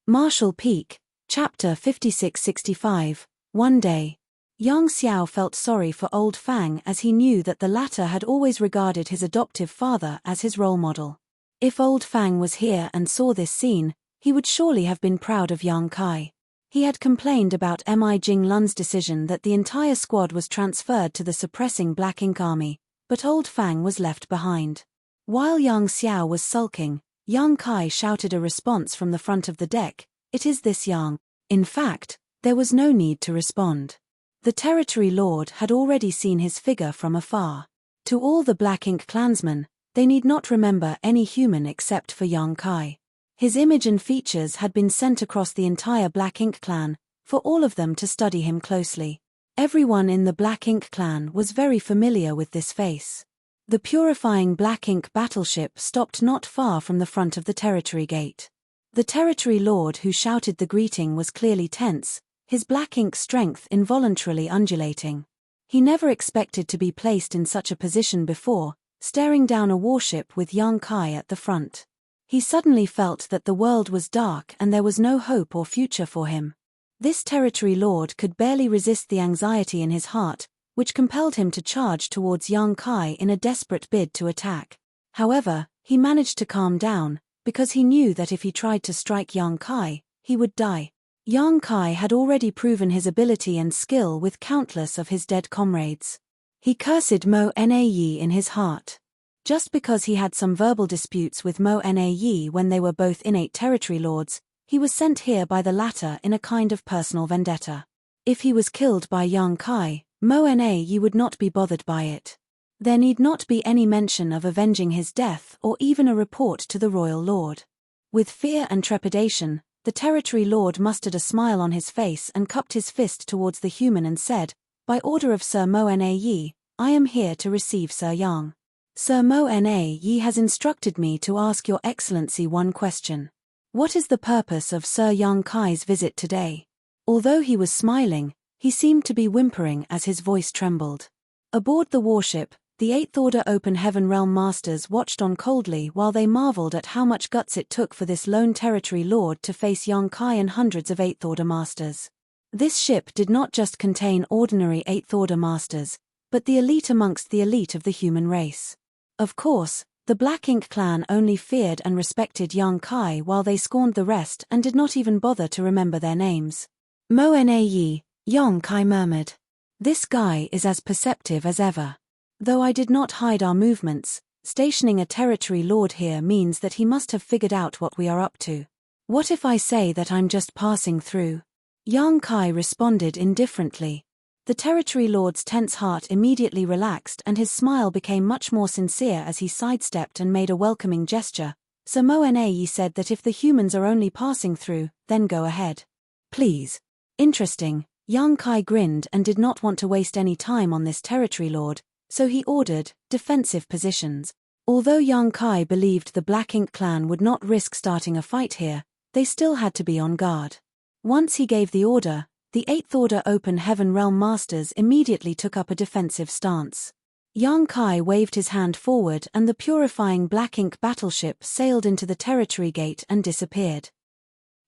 Marshall Peak, Chapter 5665, One day. Yang Xiao felt sorry for Old Fang as he knew that the latter had always regarded his adoptive father as his role model. If Old Fang was here and saw this scene, he would surely have been proud of Yang Kai. He had complained about Mi Jing Lun's decision that the entire squad was transferred to the suppressing Black Ink army, but Old Fang was left behind. While Yang Xiao was sulking, Yang Kai shouted a response from the front of the deck, "It is this Yang." In fact, there was no need to respond. The territory lord had already seen his figure from afar. To all the Black Ink clansmen, they need not remember any human except for Yang Kai. His image and features had been sent across the entire Black Ink clan, for all of them to study him closely. Everyone in the Black Ink clan was very familiar with this face. The purifying Black Ink battleship stopped not far from the front of the territory gate. The territory lord who shouted the greeting was clearly tense, his Black Ink strength involuntarily undulating. He never expected to be placed in such a position before, staring down a warship with Yang Kai at the front. He suddenly felt that the world was dark and there was no hope or future for him. This territory lord could barely resist the anxiety in his heart, which compelled him to charge towards Yang Kai in a desperate bid to attack. However, he managed to calm down, because he knew that if he tried to strike Yang Kai, he would die. Yang Kai had already proven his ability and skill with countless of his dead comrades. He cursed Mo Nayi in his heart. Just because he had some verbal disputes with Mo Nayi when they were both innate territory lords, he was sent here by the latter in a kind of personal vendetta. If he was killed by Yang Kai, Mo Nayi would not be bothered by it. There need not be any mention of avenging his death or even a report to the royal lord. With fear and trepidation, the territory lord mustered a smile on his face and cupped his fist towards the human and said, "By order of Sir Mo-na Yi, I am here to receive Sir Yang. Sir Mo-na Yi has instructed me to ask your excellency one question. What is the purpose of Sir Yang Kai's visit today?" Although he was smiling, he seemed to be whimpering as his voice trembled. Aboard the warship, the Eighth Order Open Heaven Realm Masters watched on coldly while they marveled at how much guts it took for this lone territory lord to face Yang Kai and hundreds of Eighth Order Masters. This ship did not just contain ordinary Eighth Order Masters, but the elite amongst the elite of the human race. Of course, the Black Ink clan only feared and respected Yang Kai while they scorned the rest and did not even bother to remember their names. "Mo-na Yi," Yang Kai murmured. "This guy is as perceptive as ever. Though I did not hide our movements, stationing a territory lord here means that he must have figured out what we are up to. What if I say that I'm just passing through?" Yang Kai responded indifferently. The territory lord's tense heart immediately relaxed and his smile became much more sincere as he sidestepped and made a welcoming gesture. "Sir Mo-na Yi said that if the humans are only passing through, then go ahead. Please." Interesting, Yang Kai grinned and did not want to waste any time on this territory lord, so he ordered defensive positions. Although Yang Kai believed the Black Ink clan would not risk starting a fight here, they still had to be on guard. Once he gave the order, the Eighth Order Open Heaven Realm Masters immediately took up a defensive stance. Yang Kai waved his hand forward and the purifying Black Ink battleship sailed into the territory gate and disappeared.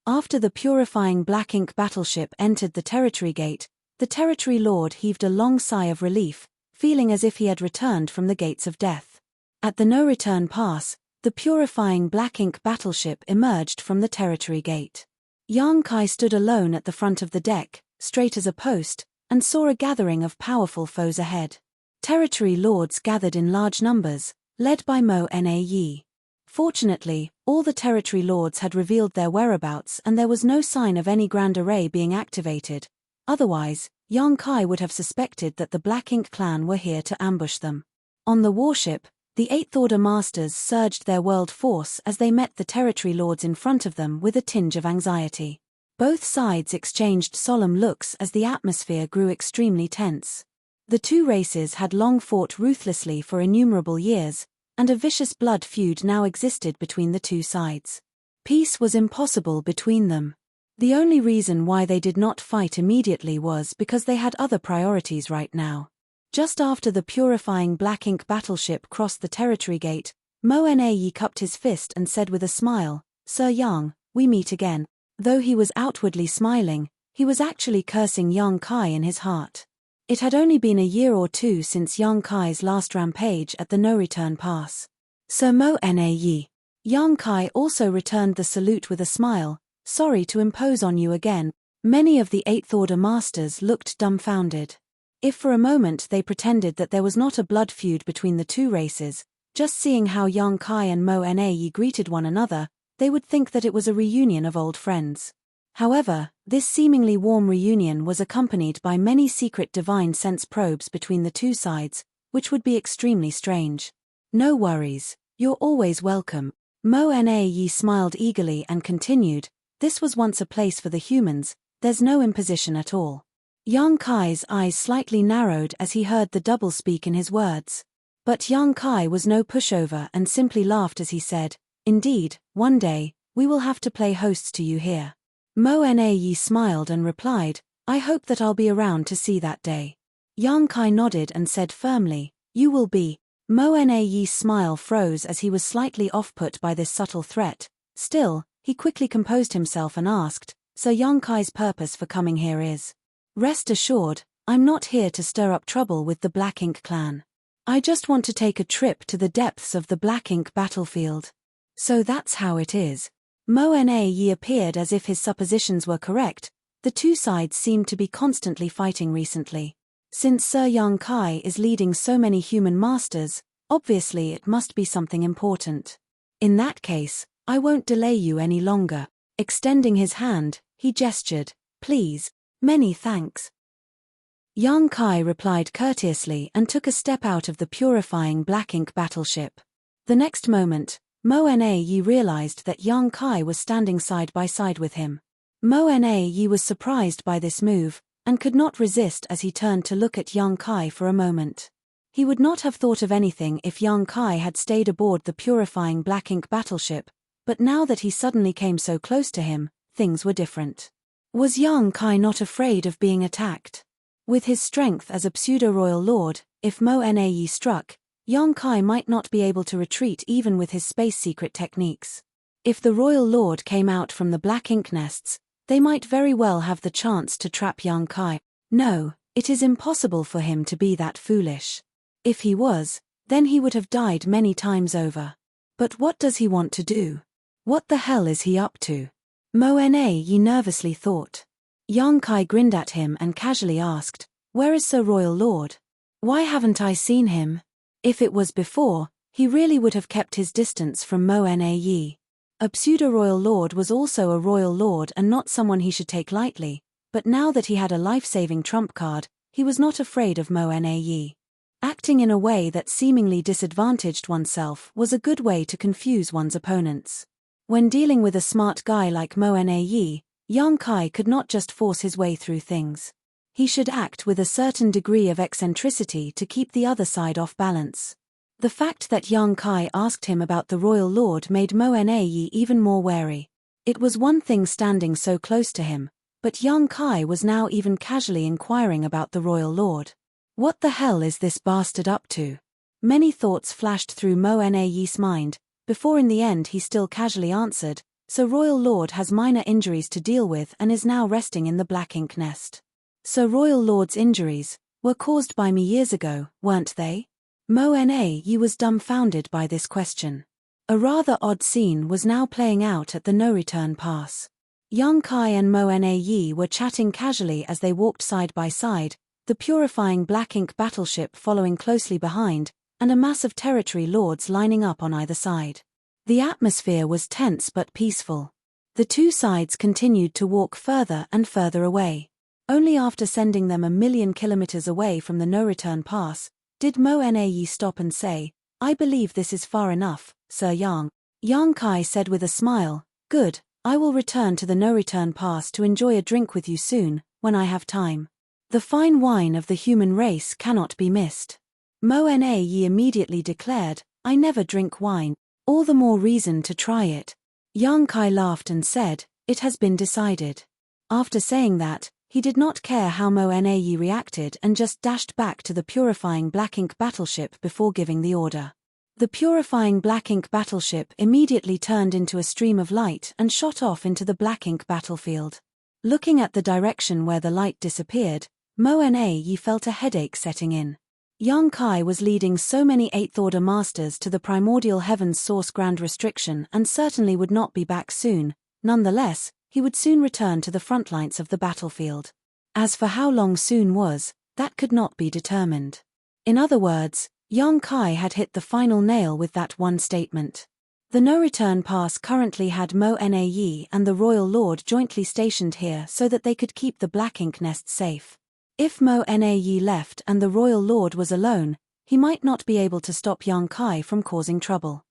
After the purifying Black Ink battleship entered the territory gate, the territory lord heaved a long sigh of relief, feeling as if he had returned from the gates of death. At the no-return pass, the purifying Black Ink battleship emerged from the territory gate. Yang Kai stood alone at the front of the deck, straight as a post, and saw a gathering of powerful foes ahead. Territory lords gathered in large numbers, led by Mo-na Yi. Fortunately, all the territory lords had revealed their whereabouts and there was no sign of any grand array being activated. Otherwise, Yang Kai would have suspected that the Black Ink clan were here to ambush them. On the warship, the Eighth Order Masters surged their world force as they met the territory lords in front of them with a tinge of anxiety. Both sides exchanged solemn looks as the atmosphere grew extremely tense. The two races had long fought ruthlessly for innumerable years, and a vicious blood feud now existed between the two sides. Peace was impossible between them. The only reason why they did not fight immediately was because they had other priorities right now. Just after the purifying Black Ink battleship crossed the territory gate, Mo-na Yi cupped his fist and said with a smile, "Sir Yang, we meet again." Though he was outwardly smiling, he was actually cursing Yang Kai in his heart. It had only been a year or two since Yang Kai's last rampage at the no-return pass. "Sir Mo-na Yi." Yang Kai also returned the salute with a smile. "Sorry to impose on you again." Many of the Eighth Order Masters looked dumbfounded. If for a moment they pretended that there was not a blood feud between the two races, just seeing how Yang Kai and Mo-na Yi greeted one another, they would think that it was a reunion of old friends. However, this seemingly warm reunion was accompanied by many secret divine sense probes between the two sides, which would be extremely strange. "No worries, you're always welcome." Mo-na Yi smiled eagerly and continued, "This was once a place for the humans, there's no imposition at all." Yang Kai's eyes slightly narrowed as he heard the doublespeak in his words. But Yang Kai was no pushover and simply laughed as he said, "Indeed, one day, we will have to play hosts to you here." Mo-na Yi smiled and replied, "I hope that I'll be around to see that day." Yang Kai nodded and said firmly, "You will be." Mo-na Yi's smile froze as he was slightly off-put by this subtle threat. Still, he quickly composed himself and asked, "So Yang Kai's purpose for coming here is?" "Rest assured, I'm not here to stir up trouble with the Black Ink clan. I just want to take a trip to the depths of the Black Ink battlefield." "So that's how it is." Mo-na Yi appeared as if his suppositions were correct. The two sides seemed to be constantly fighting recently. Since Sir Yang Kai is leading so many human masters, obviously it must be something important. "In that case, I won't delay you any longer." Extending his hand, he gestured, "Please, many thanks." Yang Kai replied courteously and took a step out of the purifying black ink battleship. The next moment, Mo Na Yi realized that Yang Kai was standing side by side with him. Mo Na Yi was surprised by this move, and could not resist as he turned to look at Yang Kai for a moment. He would not have thought of anything if Yang Kai had stayed aboard the purifying black ink battleship, but now that he suddenly came so close to him, things were different. Was Yang Kai not afraid of being attacked? With his strength as a pseudo-royal lord, if Mo Na Yi struck, Yang Kai might not be able to retreat even with his space secret techniques. If the royal lord came out from the black ink nests, they might very well have the chance to trap Yang Kai. No, it is impossible for him to be that foolish. If he was, then he would have died many times over. But what does he want to do? What the hell is he up to? Mo Na Yi nervously thought. Yang Kai grinned at him and casually asked, "Where is Sir Royal Lord? Why haven't I seen him?" If it was before, he really would have kept his distance from Mo Na Yi. A pseudo-royal lord was also a royal lord and not someone he should take lightly, but now that he had a life-saving trump card, he was not afraid of Mo Na Yi. Acting in a way that seemingly disadvantaged oneself was a good way to confuse one's opponents. When dealing with a smart guy like Mo Na Yi, Yang Kai could not just force his way through things. He should act with a certain degree of eccentricity to keep the other side off balance. The fact that Yang Kai asked him about the royal lord made Mo Na Yi even more wary. It was one thing standing so close to him, but Yang Kai was now even casually inquiring about the royal lord. What the hell is this bastard up to? Many thoughts flashed through Mo Na Yi's mind, before in the end he still casually answered, "Sir Royal Lord has minor injuries to deal with and is now resting in the black ink nest." Sir Royal Lord's injuries were caused by me years ago, weren't they? Mo Na Yi was dumbfounded by this question. A rather odd scene was now playing out at the no-return pass. Yang Kai and Mo Na Yi were chatting casually as they walked side by side, the purifying black ink battleship following closely behind, and a mass of territory lords lining up on either side. The atmosphere was tense but peaceful. The two sides continued to walk further and further away. Only after sending them 1,000,000 kilometers away from the no-return pass, did Mo Na Yi stop and say, "I believe this is far enough, Sir Yang." Yang Kai said with a smile, "Good, I will return to the no-return pass to enjoy a drink with you soon, when I have time. The fine wine of the human race cannot be missed." Mo Na Yi immediately declared, "I never drink wine, all the more reason to try it." Yang Kai laughed and said, "It has been decided." After saying that, he did not care how Mo Na Yi reacted and just dashed back to the purifying black ink battleship before giving the order. The purifying black ink battleship immediately turned into a stream of light and shot off into the black ink battlefield. Looking at the direction where the light disappeared, Mo Na Yi felt a headache setting in. Yang Kai was leading so many 8th Order Masters to the primordial heavens source grand restriction and certainly would not be back soon. Nonetheless, he would soon return to the front lines of the battlefield. As for how long soon was, that could not be determined. In other words, Yang Kai had hit the final nail with that one statement. The no-return pass currently had Mo Na Yi and the Royal Lord jointly stationed here so that they could keep the black ink nest safe. If Mo Na Yi left and the Royal Lord was alone, he might not be able to stop Yang Kai from causing trouble.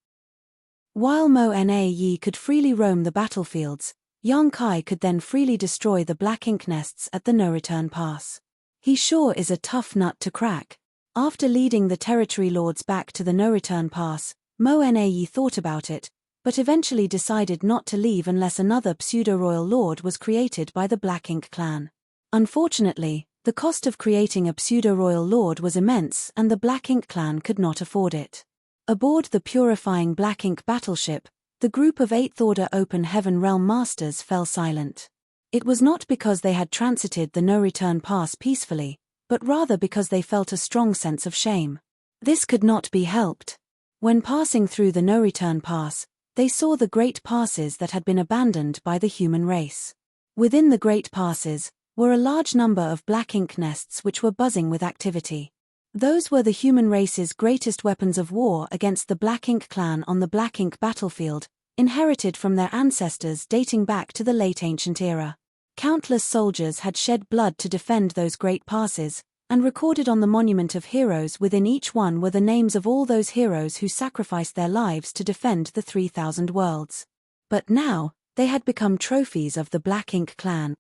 While Mo Na Yi could freely roam the battlefields, Yang Kai could then freely destroy the black ink nests at the no-return pass. He sure is a tough nut to crack. After leading the territory lords back to the no-return pass, Mo Na Yi thought about it, but eventually decided not to leave unless another pseudo-royal lord was created by the Black Ink clan. Unfortunately, the cost of creating a pseudo-royal lord was immense and the Black Ink clan could not afford it. Aboard the purifying Black Ink battleship, the group of 8th Order Open Heaven Realm Masters fell silent. It was not because they had transited the no-return pass peacefully, but rather because they felt a strong sense of shame. This could not be helped. When passing through the no-return pass, they saw the great passes that had been abandoned by the human race. Within the great passes were a large number of black ink nests which were buzzing with activity. Those were the human race's greatest weapons of war against the Black Ink clan on the Black Ink battlefield, inherited from their ancestors dating back to the late ancient era. Countless soldiers had shed blood to defend those great passes, and recorded on the monument of heroes within each one were the names of all those heroes who sacrificed their lives to defend the 3,000 worlds. But now, they had become trophies of the Black Ink clan.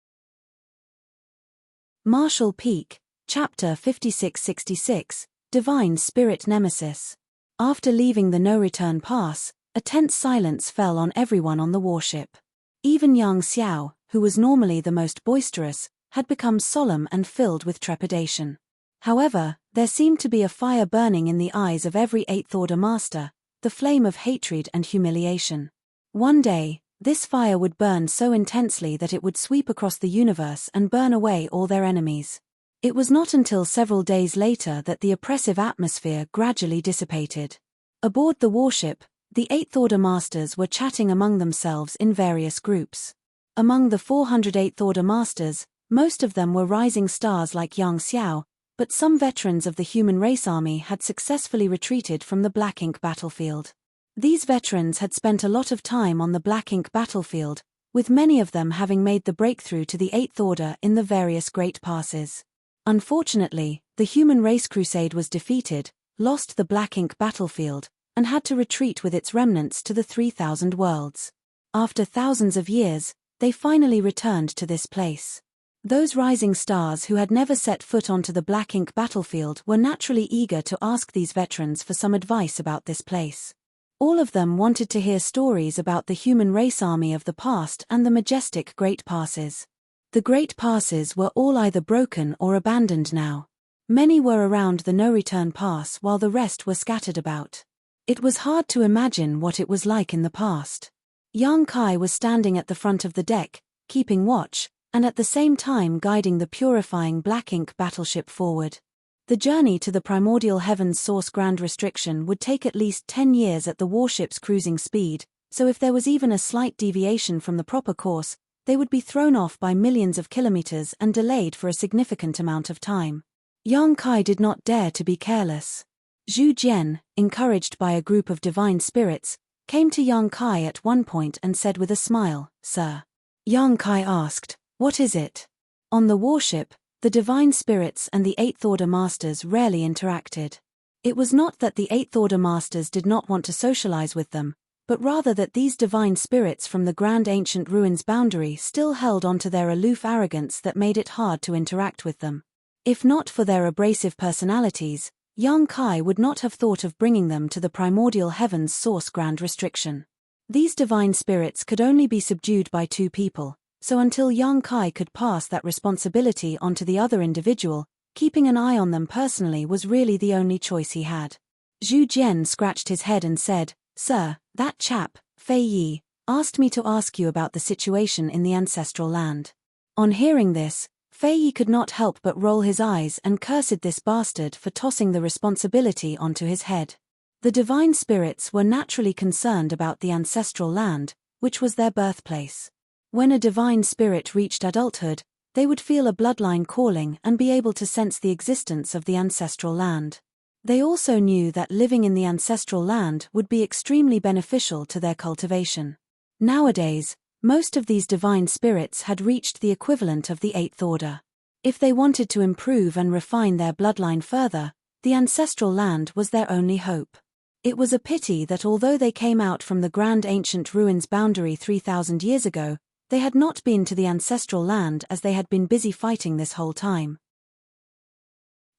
Marshall Peak, Chapter 5666, Divine Spirit Nemesis. After leaving the no-return pass, a tense silence fell on everyone on the warship. Even Yang Xiao, who was normally the most boisterous, had become solemn and filled with trepidation. However, there seemed to be a fire burning in the eyes of every Eighth Order master, the flame of hatred and humiliation. One day, this fire would burn so intensely that it would sweep across the universe and burn away all their enemies. It was not until several days later that the oppressive atmosphere gradually dissipated. Aboard the warship, the Eighth Order masters were chatting among themselves in various groups. Among the 400 Eighth Order masters, most of them were rising stars like Yang Xiao, but some veterans of the human race army had successfully retreated from the Black Ink battlefield. These veterans had spent a lot of time on the Black Ink battlefield, with many of them having made the breakthrough to the Eighth Order in the various Great Passes. Unfortunately, the human race crusade was defeated, lost the Black Ink battlefield, and had to retreat with its remnants to the 3,000 worlds. After thousands of years, they finally returned to this place. Those rising stars who had never set foot onto the Black Ink battlefield were naturally eager to ask these veterans for some advice about this place. All of them wanted to hear stories about the human race army of the past and the majestic Great Passes. The Great Passes were all either broken or abandoned now. Many were around the no-return pass while the rest were scattered about. It was hard to imagine what it was like in the past. Yang Kai was standing at the front of the deck, keeping watch, and at the same time guiding the purifying Black Ink battleship forward. The journey to the primordial heaven's source grand restriction would take at least 10 years at the warship's cruising speed, so if there was even a slight deviation from the proper course, they would be thrown off by millions of kilometers and delayed for a significant amount of time. Yang Kai did not dare to be careless. Zhu Jian, encouraged by a group of divine spirits, came to Yang Kai at one point and said with a smile, "Sir." Yang Kai asked, "What is it?" On the warship, the divine spirits and the Eighth Order masters rarely interacted. It was not that the Eighth Order masters did not want to socialize with them, but rather that these divine spirits from the grand ancient ruins boundary still held onto their aloof arrogance that made it hard to interact with them. If not for their abrasive personalities, Yang Kai would not have thought of bringing them to the primordial heaven's source grand restriction. These divine spirits could only be subdued by two people, so until Yang Kai could pass that responsibility onto the other individual, keeping an eye on them personally was really the only choice he had. Zhu Jian scratched his head and said, "Sir, that chap, Fei Yi, asked me to ask you about the situation in the ancestral land." On hearing this, Fei Yi could not help but roll his eyes and cursed this bastard for tossing the responsibility onto his head. The divine spirits were naturally concerned about the ancestral land, which was their birthplace. When a divine spirit reached adulthood, they would feel a bloodline calling and be able to sense the existence of the ancestral land. They also knew that living in the ancestral land would be extremely beneficial to their cultivation. Nowadays, most of these divine spirits had reached the equivalent of the Eighth Order. If they wanted to improve and refine their bloodline further, the ancestral land was their only hope. It was a pity that although they came out from the grand ancient ruins boundary 3,000 years ago, they had not been to the ancestral land as they had been busy fighting this whole time.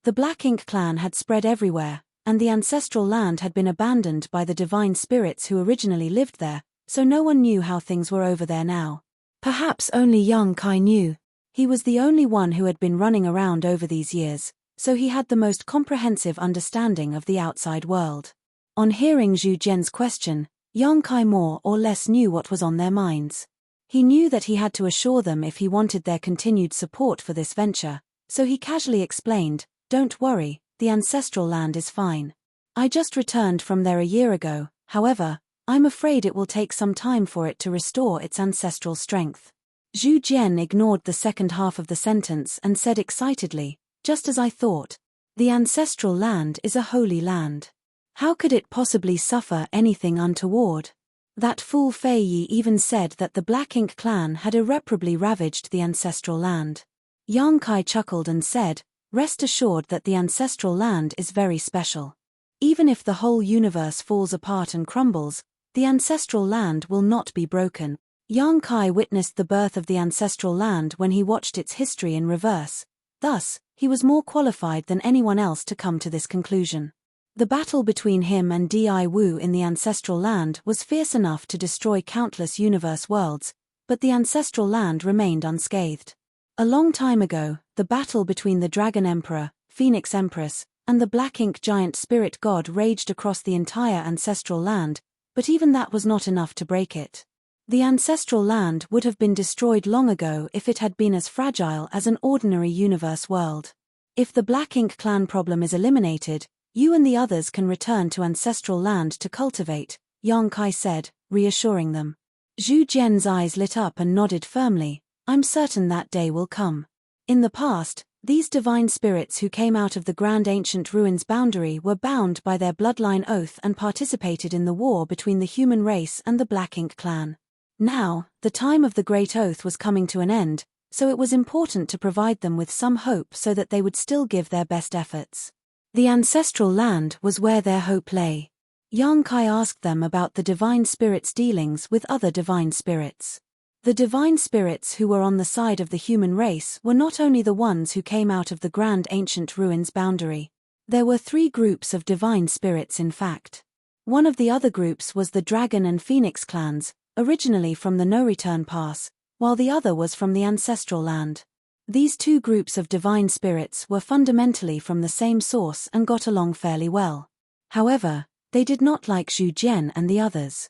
The Black Ink clan had spread everywhere, and the ancestral land had been abandoned by the divine spirits who originally lived there, so no one knew how things were over there now. Perhaps only Yang Kai knew. He was the only one who had been running around over these years, so he had the most comprehensive understanding of the outside world. On hearing Zhu Jian's question, Yang Kai more or less knew what was on their minds. He knew that he had to assure them if he wanted their continued support for this venture, so he casually explained, "Don't worry, the ancestral land is fine. I just returned from there a year ago, however, I'm afraid it will take some time for it to restore its ancestral strength." Zhu Jian ignored the second half of the sentence and said excitedly, "Just as I thought. The ancestral land is a holy land. How could it possibly suffer anything untoward? That fool Fei Yi even said that the Black Ink clan had irreparably ravaged the ancestral land." Yang Kai chuckled and said, Rest assured that the ancestral land is very special. Even if the whole universe falls apart and crumbles, the ancestral land will not be broken. Yang Kai witnessed the birth of the ancestral land when he watched its history in reverse. Thus, he was more qualified than anyone else to come to this conclusion. The battle between him and Di Wu in the ancestral land was fierce enough to destroy countless universe worlds, but the ancestral land remained unscathed. A long time ago, the battle between the Dragon Emperor, Phoenix Empress, and the Black Ink Giant Spirit God raged across the entire ancestral land, but even that was not enough to break it. The ancestral land would have been destroyed long ago if it had been as fragile as an ordinary universe world. If the Black Ink clan problem is eliminated, you and the others can return to ancestral land to cultivate, Yang Kai said, reassuring them. Zhu Jian's eyes lit up and nodded firmly. I'm certain that day will come. In the past, these divine spirits who came out of the Grand Ancient Ruins boundary were bound by their bloodline oath and participated in the war between the human race and the Black Ink clan. Now, the time of the Great Oath was coming to an end, so it was important to provide them with some hope so that they would still give their best efforts. The ancestral land was where their hope lay. Yang Kai asked them about the divine spirits' dealings with other divine spirits. The divine spirits who were on the side of the human race were not only the ones who came out of the Grand Ancient Ruins boundary. There were 3 groups of divine spirits in fact. One of the other groups was the Dragon and Phoenix clans, originally from the No Return Pass, while the other was from the ancestral land. These 2 groups of divine spirits were fundamentally from the same source and got along fairly well. However, they did not like Zhu Jian and the others.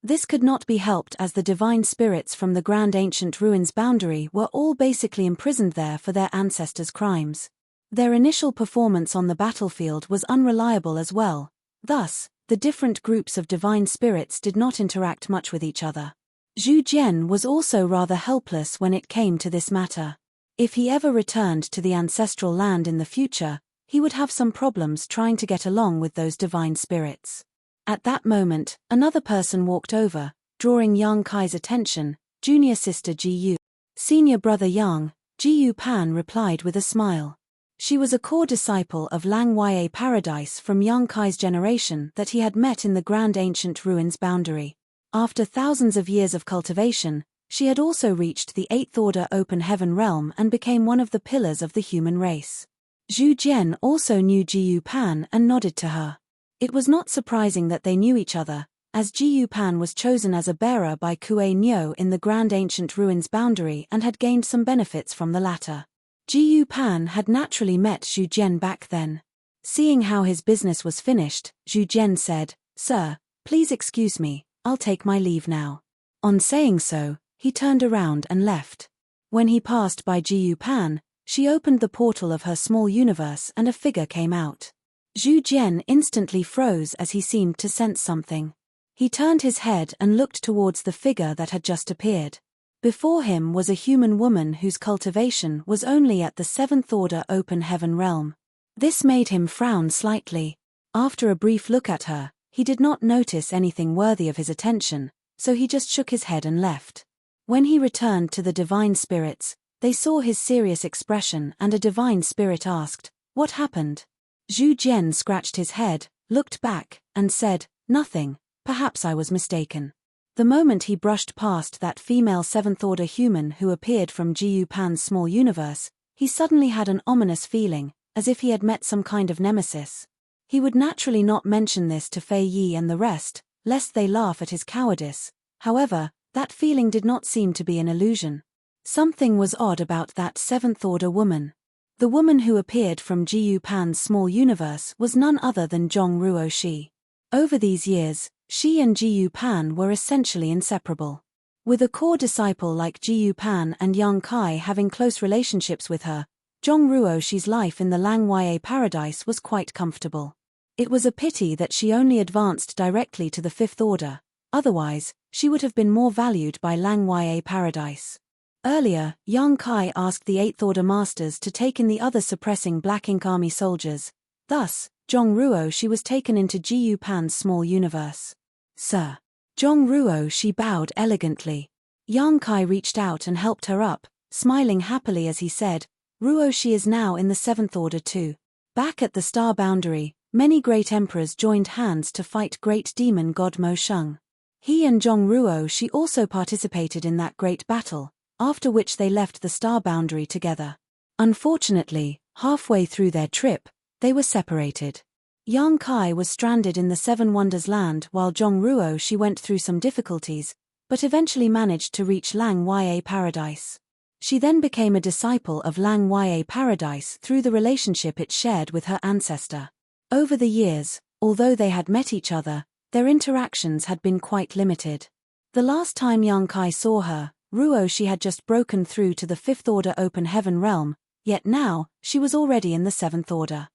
This could not be helped as the divine spirits from the Grand Ancient Ruins boundary were all basically imprisoned there for their ancestors' crimes. Their initial performance on the battlefield was unreliable as well. Thus, the different groups of divine spirits did not interact much with each other. Zhu Jian was also rather helpless when it came to this matter. If he ever returned to the ancestral land in the future, he would have some problems trying to get along with those divine spirits. At that moment, another person walked over, drawing Yang Kai's attention, junior sister Ji Yu. Senior brother Yang, Ji Yu Pan replied with a smile. She was a core disciple of Lang Yue Paradise from Yang Kai's generation that he had met in the Grand Ancient Ruins boundary. After thousands of years of cultivation, she had also reached the 8th Order Open Heaven realm and became one of the pillars of the human race. Zhu Jian also knew Ji Yu Pan and nodded to her. It was not surprising that they knew each other, as Ji Yu Pan was chosen as a bearer by Kue Nyo in the Grand Ancient Ruins boundary and had gained some benefits from the latter. Ji Yu Pan had naturally met Zhu Jian back then. Seeing how his business was finished, Zhu Jian said, "Sir, please excuse me, I'll take my leave now." On saying so, he turned around and left. When he passed by Ji Yu Pan, she opened the portal of her small universe and a figure came out. Zhu Jian instantly froze as he seemed to sense something. He turned his head and looked towards the figure that had just appeared. Before him was a human woman whose cultivation was only at the 7th Order Open Heaven realm. This made him frown slightly. After a brief look at her, he did not notice anything worthy of his attention, so he just shook his head and left. When he returned to the divine spirits, they saw his serious expression and a divine spirit asked, "What happened?" Zhu Jian scratched his head, looked back, and said, "Nothing, perhaps I was mistaken." The moment he brushed past that female 7th Order human who appeared from Ji Yu Pan's small universe, he suddenly had an ominous feeling, as if he had met some kind of nemesis. He would naturally not mention this to Fei Yi and the rest, lest they laugh at his cowardice. However, that feeling did not seem to be an illusion. Something was odd about that 7th Order woman. The woman who appeared from Ji Yu Pan's small universe was none other than Zhong Ruo Shi. Over these years, she and Ji Yu Pan were essentially inseparable. With a core disciple like Ji Yu Pan and Yang Kai having close relationships with her, Zhong Ruo Shi's life in the Lang Yue Paradise was quite comfortable. It was a pity that she only advanced directly to the 5th Order, otherwise, she would have been more valued by Lang Yue Paradise. Earlier, Yang Kai asked the 8th Order Masters to take in the other suppressing Black Ink Army soldiers. Thus, Zhong Ruo Shi was taken into Ji Yu Pan's small universe. "Sir." Zhong Ruo Shi bowed elegantly. Yang Kai reached out and helped her up, smiling happily as he said, Ruoshi is now in the 7th Order too. Back at the star boundary, many great emperors joined hands to fight great demon god Mo Sheng. He and Zhong Ruoshi also participated in that great battle, after which they left the star boundary together. Unfortunately, halfway through their trip, they were separated. Yang Kai was stranded in the Seven Wonders land while Zhong Ruoshi went through some difficulties, but eventually managed to reach Lang Ya Paradise. She then became a disciple of Lang Ya Paradise through the relationship it shared with her ancestor. Over the years, although they had met each other, their interactions had been quite limited. The last time Yang Kai saw her, Ruoshi had just broken through to the 5th Order Open Heaven realm, yet now, she was already in the 7th Order.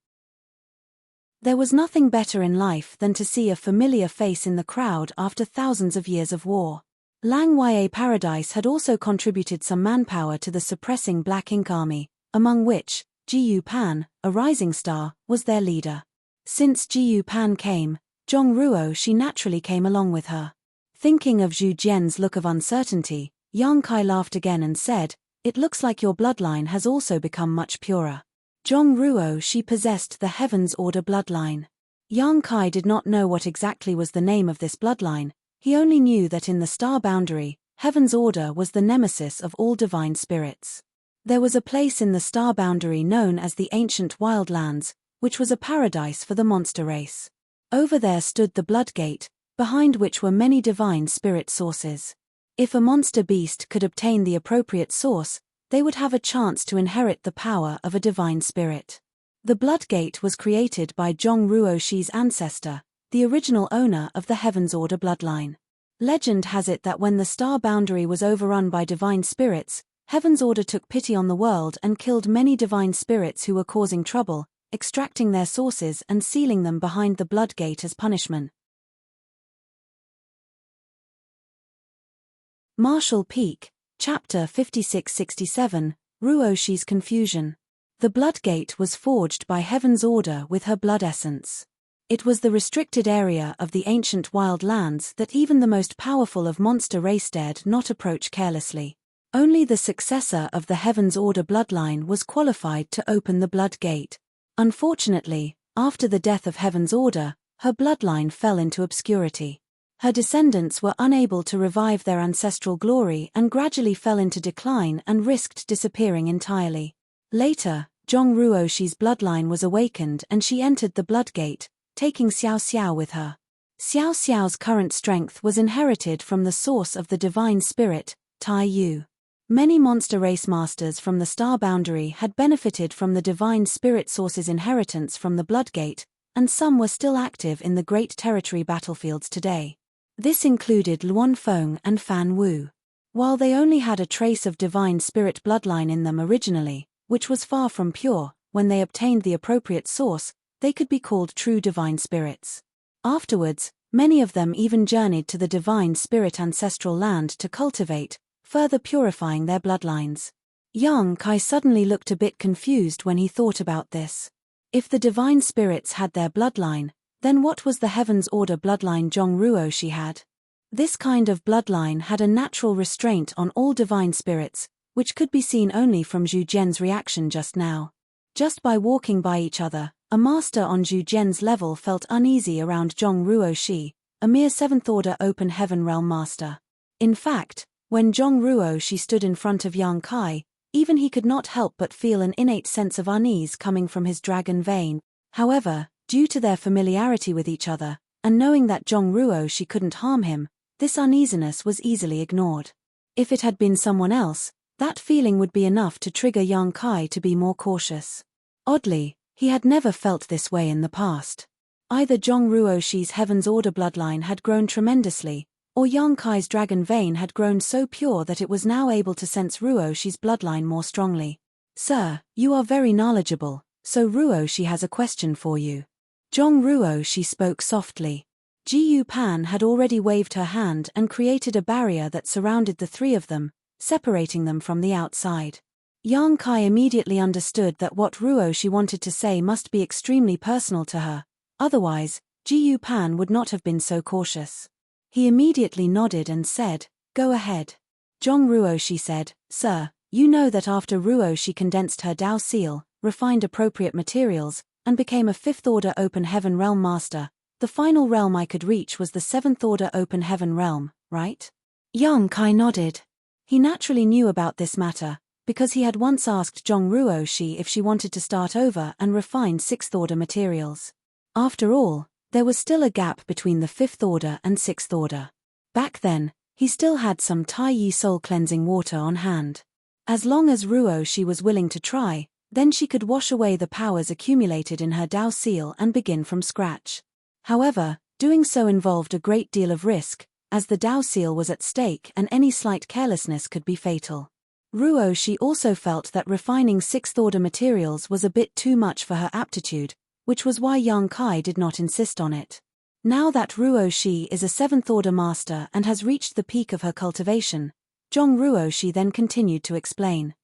There was nothing better in life than to see a familiar face in the crowd after thousands of years of war. Lang Ya Paradise had also contributed some manpower to the suppressing Black Ink Army, among which, Jiyu Pan, a rising star, was their leader. Since Jiyu Pan came, Zhong Ruoshi naturally came along with her. Thinking of Zhu Jian's look of uncertainty, Yang Kai laughed again and said, "It looks like your bloodline has also become much purer." Zhong Ruoshi possessed the Heaven's Order bloodline. Yang Kai did not know what exactly was the name of this bloodline. He only knew that in the star boundary, Heaven's Order was the nemesis of all divine spirits. There was a place in the star boundary known as the Ancient Wildlands, which was a paradise for the monster race. Over there stood the Blood Gate, behind which were many divine spirit sources. If a monster beast could obtain the appropriate source, they would have a chance to inherit the power of a divine spirit. The Blood Gate was created by Zhong Ruoshi's ancestor, the original owner of the Heaven's Order bloodline. Legend has it that when the star boundary was overrun by divine spirits, Heaven's Order took pity on the world and killed many divine spirits who were causing trouble, extracting their sources and sealing them behind the Blood Gate as punishment. Marshall Peak, Chapter 5667, Ruoshi's Confusion. The Blood Gate was forged by Heaven's Order with her blood essence. It was the restricted area of the ancient wild lands that even the most powerful of monster race dared not approach carelessly. Only the successor of the Heaven's Order bloodline was qualified to open the Blood Gate. Unfortunately, after the death of Heaven's Order, her bloodline fell into obscurity. Her descendants were unable to revive their ancestral glory and gradually fell into decline and risked disappearing entirely. Later, Zhong Ruoshi's bloodline was awakened and she entered the Blood Gate, taking Xiao Xiao with her. Xiao Xiao's current strength was inherited from the source of the divine spirit, Tai Yu. Many monster race masters from the star boundary had benefited from the divine spirit source's inheritance from the Blood Gate, and some were still active in the Great Territory battlefields today. This included Luan Feng and Fan Wu. While they only had a trace of divine spirit bloodline in them originally, which was far from pure, when they obtained the appropriate source, they could be called true divine spirits. Afterwards, many of them even journeyed to the divine spirit ancestral land to cultivate, further purifying their bloodlines. Yang Kai suddenly looked a bit confused when he thought about this. If the divine spirits had their bloodline, then what was the Heaven's Order bloodline Zhong Ruoshi had? This kind of bloodline had a natural restraint on all divine spirits, which could be seen only from Zhu Jian's reaction just now. Just by walking by each other, a master on Zhu Jian's level felt uneasy around Zhong Ruoshi, a mere 7th Order Open Heaven realm master. In fact, when Zhong Ruoshi stood in front of Yang Kai, even he could not help but feel an innate sense of unease coming from his dragon vein. However, due to their familiarity with each other, and knowing that Zhong Ruoshi couldn't harm him, this uneasiness was easily ignored. If it had been someone else, that feeling would be enough to trigger Yang Kai to be more cautious. Oddly, he had never felt this way in the past. Either Zhong Ruoshi's Heaven's Order bloodline had grown tremendously, or Yang Kai's dragon vein had grown so pure that it was now able to sense Ruoshi's bloodline more strongly. "Sir, you are very knowledgeable, so Ruoshi has a question for you." Zhong Ruoshi spoke softly. Jiyu Pan had already waved her hand and created a barrier that surrounded the three of them, separating them from the outside. Yang Kai immediately understood that what Ruoshi wanted to say must be extremely personal to her, otherwise, Jiyu Pan would not have been so cautious. He immediately nodded and said, "Go ahead." Zhong Ruoshi said, "Sir, You know that after Ruo she condensed her Dao seal, refined appropriate materials, and became a 5th Order Open Heaven Realm Master. The final realm I could reach was the 7th Order Open Heaven Realm, right? Yang Kai nodded. He naturally knew about this matter, because he had once asked Zhong Ruoshi if she wanted to start over and refine 6th Order materials. After all, there was still a gap between the 5th Order and 6th Order. Back then, he still had some Tai Yi soul cleansing water on hand. As long as Ruoshi was willing to try, then she could wash away the powers accumulated in her Dao seal and begin from scratch. However, doing so involved a great deal of risk, as the Dao seal was at stake and any slight carelessness could be fatal. Ruoshi also felt that refining 6th Order materials was a bit too much for her aptitude, which was why Yang Kai did not insist on it. Now that Ruoshi is a 7th Order Master and has reached the peak of her cultivation, Zhong Ruoshi then continued to explain.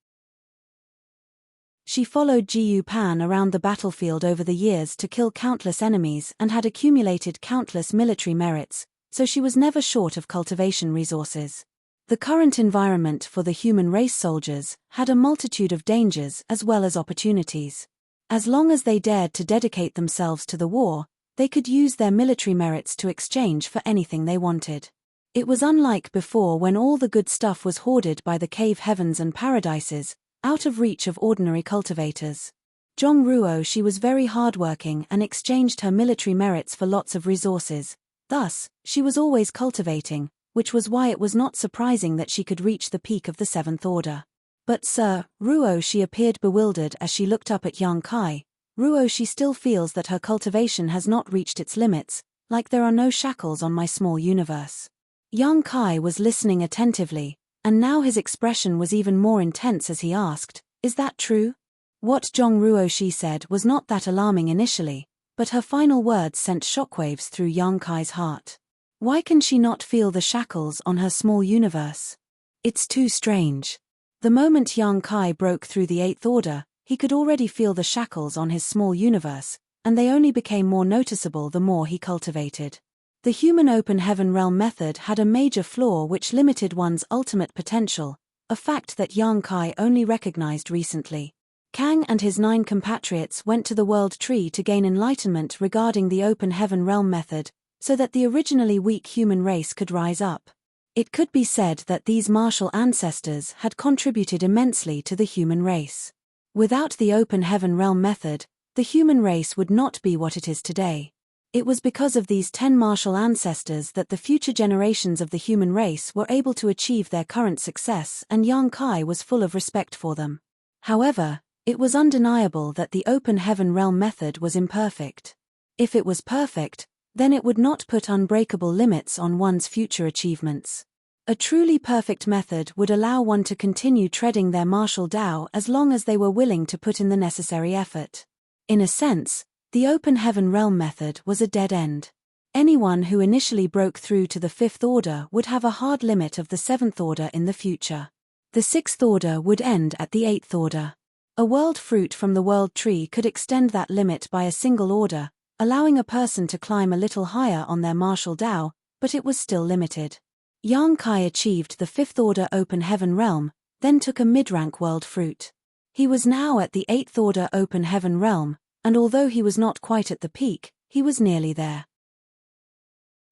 She followed Jiyu Pan around the battlefield over the years to kill countless enemies and had accumulated countless military merits, so she was never short of cultivation resources. The current environment for the human race soldiers had a multitude of dangers as well as opportunities. As long as they dared to dedicate themselves to the war, they could use their military merits to exchange for anything they wanted. It was unlike before when all the good stuff was hoarded by the cave heavens and paradises, out of reach of ordinary cultivators. Zhong Ruoshi was very hardworking and exchanged her military merits for lots of resources. Thus, she was always cultivating, which was why it was not surprising that she could reach the peak of the 7th Order. But Sir, Ruoshi appeared bewildered as she looked up at Yang Kai. Ruoshi still feels that her cultivation has not reached its limits, like there are no shackles on my small universe. Yang Kai was listening attentively, and now his expression was even more intense as he asked, "Is that true?" What Zhong Ruoshi said was not that alarming initially, but her final words sent shockwaves through Yang Kai's heart. Why can she not feel the shackles on her small universe? It's too strange. The moment Yang Kai broke through the 8th Order, he could already feel the shackles on his small universe, and they only became more noticeable the more he cultivated. The human open heaven realm method had a major flaw which limited one's ultimate potential, a fact that Yang Kai only recognized recently. Kang and his 9 compatriots went to the World Tree to gain enlightenment regarding the open heaven realm method, so that the originally weak human race could rise up. It could be said that these martial ancestors had contributed immensely to the human race. Without the open heaven realm method, the human race would not be what it is today. It was because of these 10 martial ancestors that the future generations of the human race were able to achieve their current success, and Yang Kai was full of respect for them. However, it was undeniable that the open heaven realm method was imperfect. If it was perfect, then it would not put unbreakable limits on one's future achievements. A truly perfect method would allow one to continue treading their martial Tao as long as they were willing to put in the necessary effort. In a sense, the open heaven realm method was a dead end. Anyone who initially broke through to the 5th Order would have a hard limit of the 7th Order in the future. The 6th Order would end at the 8th Order. A world fruit from the World Tree could extend that limit by a single order, allowing a person to climb a little higher on their martial Tao, but it was still limited. Yang Kai achieved the 5th Order open heaven realm, then took a mid-rank world fruit. He was now at the 8th Order open heaven realm, and although he was not quite at the peak, he was nearly there.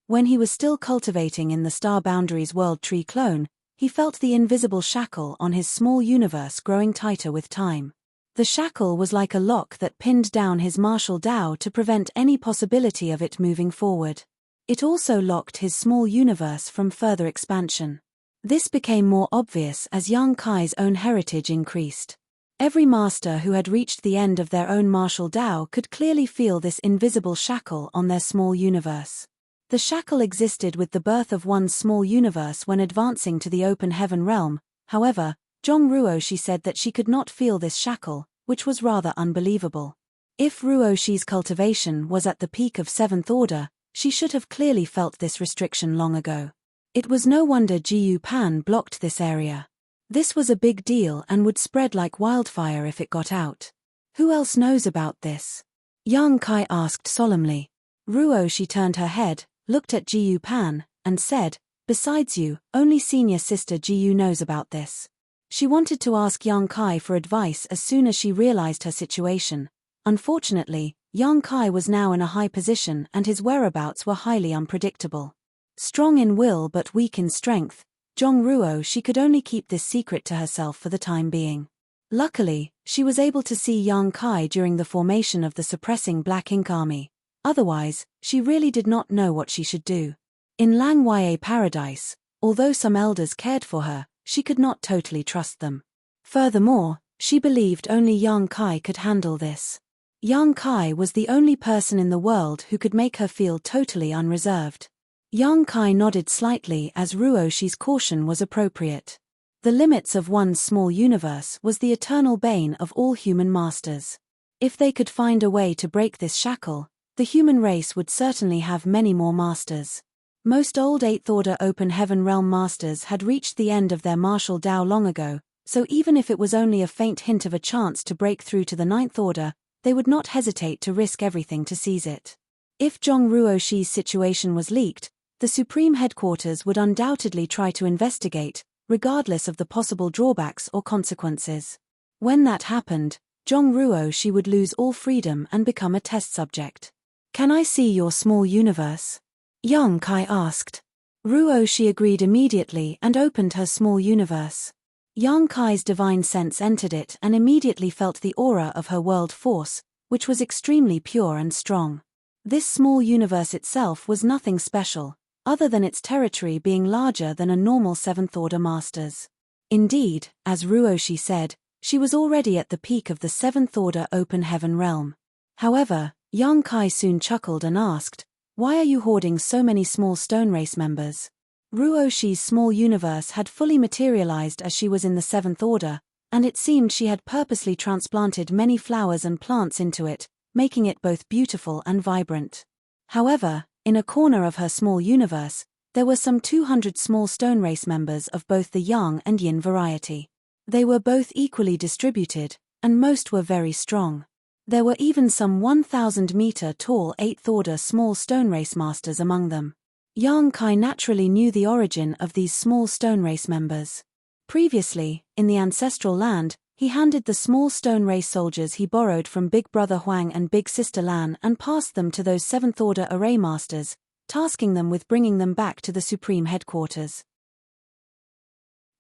When he was still cultivating in the Star Boundaries World Tree clone, he felt the invisible shackle on his small universe growing tighter with time. The shackle was like a lock that pinned down his martial Tao to prevent any possibility of it moving forward. It also locked his small universe from further expansion. This became more obvious as Yang Kai's own heritage increased. Every master who had reached the end of their own martial Tao could clearly feel this invisible shackle on their small universe. The shackle existed with the birth of one's small universe when advancing to the open heaven realm. However, Zhong Ruoshi said that she could not feel this shackle, which was rather unbelievable. If Ruoshi's cultivation was at the peak of 7th Order, she should have clearly felt this restriction long ago. It was no wonder Jiyu Pan blocked this area. This was a big deal and would spread like wildfire if it got out. Who else knows about this? Yang Kai asked solemnly. Ruoshi turned her head, looked at Jiyu Pan, and said, "Besides you, only senior sister Jiyu knows about this. She wanted to ask Yang Kai for advice as soon as she realized her situation. Unfortunately, Yang Kai was now in a high position and his whereabouts were highly unpredictable. Strong in will but weak in strength, Zhong Ruo she could only keep this secret to herself for the time being. Luckily, she was able to see Yang Kai during the formation of the suppressing Black Ink Army. Otherwise, she really did not know what she should do. In Lang Wei Paradise, although some elders cared for her, she could not totally trust them. Furthermore, she believed only Yang Kai could handle this. Yang Kai was the only person in the world who could make her feel totally unreserved. Yang Kai nodded slightly as Ruoshi's caution was appropriate. The limits of one's small universe was the eternal bane of all human masters. If they could find a way to break this shackle, the human race would certainly have many more masters. Most old 8th Order Open Heaven Realm masters had reached the end of their martial Dao long ago, so even if it was only a faint hint of a chance to break through to the 9th Order, they would not hesitate to risk everything to seize it. If Zhong Ruoshi's situation was leaked, the Supreme Headquarters would undoubtedly try to investigate, regardless of the possible drawbacks or consequences. When that happened, Zhong Ruoshi would lose all freedom and become a test subject. "Can I see your small universe?" Yang Kai asked. Ruoshi agreed immediately and opened her small universe. Yang Kai's divine sense entered it and immediately felt the aura of her world force, which was extremely pure and strong. This small universe itself was nothing special, other than its territory being larger than a normal 7th Order master's. Indeed, as Ruoshi said, she was already at the peak of the 7th Order Open Heaven realm. However, Yang Kai soon chuckled and asked, "Why are you hoarding so many small stone race members?" Ruoshi's small universe had fully materialized as she was in the 7th Order, and it seemed she had purposely transplanted many flowers and plants into it, making it both beautiful and vibrant. However, in a corner of her small universe, there were some 200 small stone race members of both the Yang and Yin variety. They were both equally distributed, and most were very strong. There were even some 1,000-meter-tall 8th Order small stone race masters among them. Yang Kai naturally knew the origin of these small stone race members. Previously, in the ancestral land, he handed the small stone race soldiers he borrowed from Big Brother Huang and Big Sister Lan and passed them to those 7th Order array masters, tasking them with bringing them back to the Supreme Headquarters.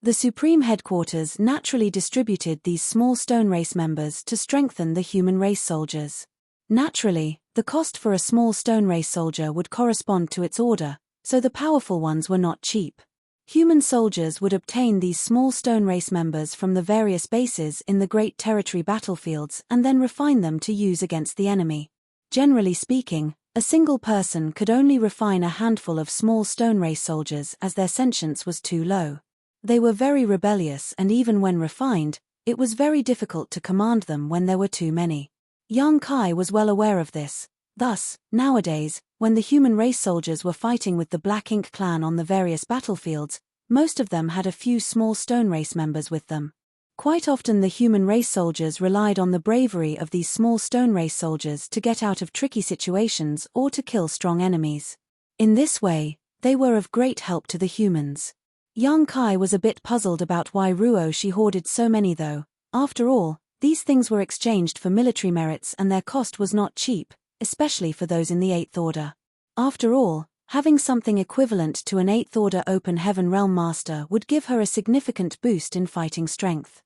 The Supreme Headquarters naturally distributed these small stone race members to strengthen the human race soldiers. Naturally, the cost for a small stone race soldier would correspond to its order, so the powerful ones were not cheap. Human soldiers would obtain these small stone race members from the various bases in the Great Territory battlefields and then refine them to use against the enemy. Generally speaking, a single person could only refine a handful of small stone race soldiers as their sentience was too low. They were very rebellious and even when refined, it was very difficult to command them when there were too many. Yang Kai was well aware of this. Thus, nowadays, when the human race soldiers were fighting with the Black Ink clan on the various battlefields, most of them had a few small stone race members with them. Quite often the human race soldiers relied on the bravery of these small stone race soldiers to get out of tricky situations or to kill strong enemies. In this way, they were of great help to the humans. Yang Kai was a bit puzzled about why Ruoshi hoarded so many though. After all, these things were exchanged for military merits and their cost was not cheap, especially for those in the 8th Order. After all, having something equivalent to an 8th Order Open Heaven Realm Master would give her a significant boost in fighting strength.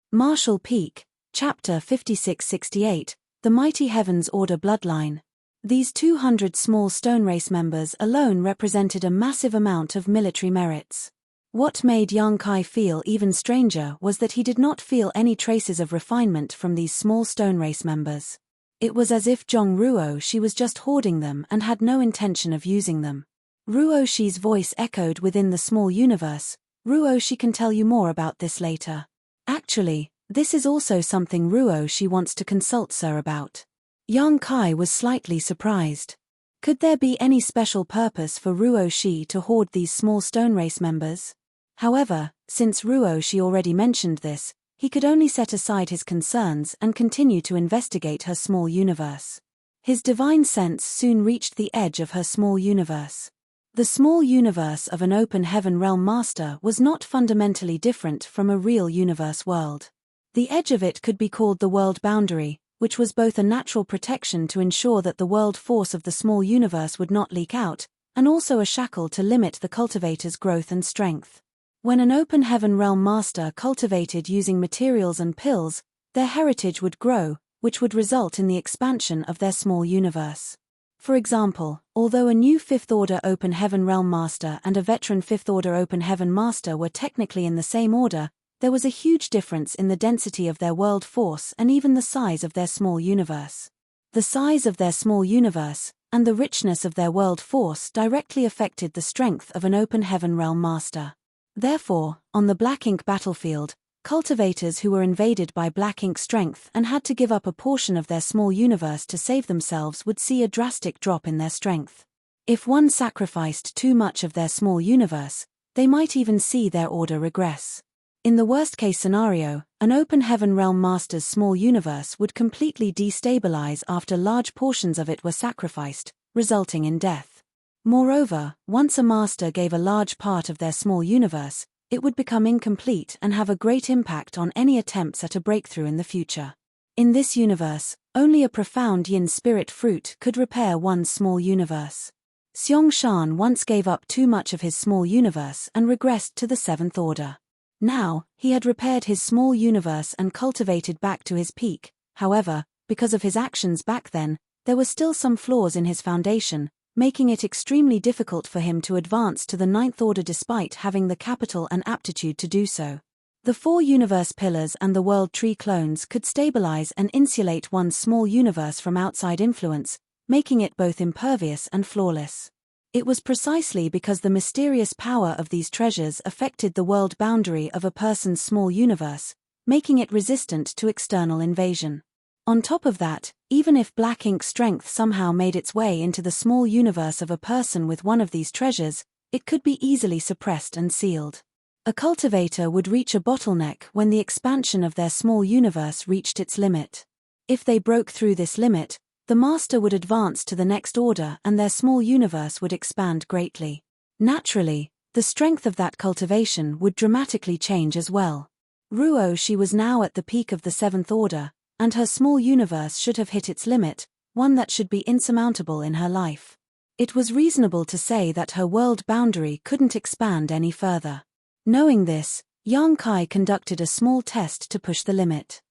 Martial Peak, Chapter 5668, The Mighty Heavens Order Bloodline. These 200 small stone race members alone represented a massive amount of military merits. What made Yang Kai feel even stranger was that he did not feel any traces of refinement from these small stone race members. It was as if Zhong Ruoshi was just hoarding them and had no intention of using them. Ruoshi's voice echoed within the small universe. Ruoshi can tell you more about this later. Actually, this is also something Ruoshi wants to consult Sir about. Yang Kai was slightly surprised. Could there be any special purpose for Ruoshi to hoard these small stone race members? However, since Ruoshi already mentioned this, he could only set aside his concerns and continue to investigate her small universe. His divine sense soon reached the edge of her small universe. The small universe of an open heaven realm master was not fundamentally different from a real universe world. The edge of it could be called the world boundary, which was both a natural protection to ensure that the world force of the small universe would not leak out, and also a shackle to limit the cultivator's growth and strength. When an open heaven realm master cultivated using materials and pills, their heritage would grow, which would result in the expansion of their small universe. For example, although a new 5th Order Open Heaven Realm Master and a veteran 5th Order Open Heaven Master were technically in the same order, there was a huge difference in the density of their world force and even the size of their small universe. The size of their small universe, and the richness of their world force directly affected the strength of an Open Heaven Realm Master. Therefore, on the Black Ink battlefield, cultivators who were invaded by Black Ink strength and had to give up a portion of their small universe to save themselves would see a drastic drop in their strength. If one sacrificed too much of their small universe, they might even see their order regress. In the worst-case scenario, an Open Heaven Realm Master's small universe would completely destabilize after large portions of it were sacrificed, resulting in death. Moreover, once a master gave a large part of their small universe, it would become incomplete and have a great impact on any attempts at a breakthrough in the future. In this universe, only a profound yin spirit fruit could repair one's small universe. Xiong Shan once gave up too much of his small universe and regressed to the 7th Order. Now, he had repaired his small universe and cultivated back to his peak. However, because of his actions back then, there were still some flaws in his foundation, making it extremely difficult for him to advance to the 9th Order despite having the capital and aptitude to do so. The 4 universe pillars and the world tree clones could stabilize and insulate one's small universe from outside influence, making it both impervious and flawless. It was precisely because the mysterious power of these treasures affected the world boundary of a person's small universe, making it resistant to external invasion. On top of that, even if Black Ink strength somehow made its way into the small universe of a person with one of these treasures, it could be easily suppressed and sealed. A cultivator would reach a bottleneck when the expansion of their small universe reached its limit. If they broke through this limit, the master would advance to the next order and their small universe would expand greatly. Naturally, the strength of that cultivation would dramatically change as well. Ruo Shi was now at the peak of the 7th Order, and her small universe should have hit its limit, one that should be insurmountable in her life. It was reasonable to say that her world boundary couldn't expand any further. Knowing this, Yang Kai conducted a small test to push the limit.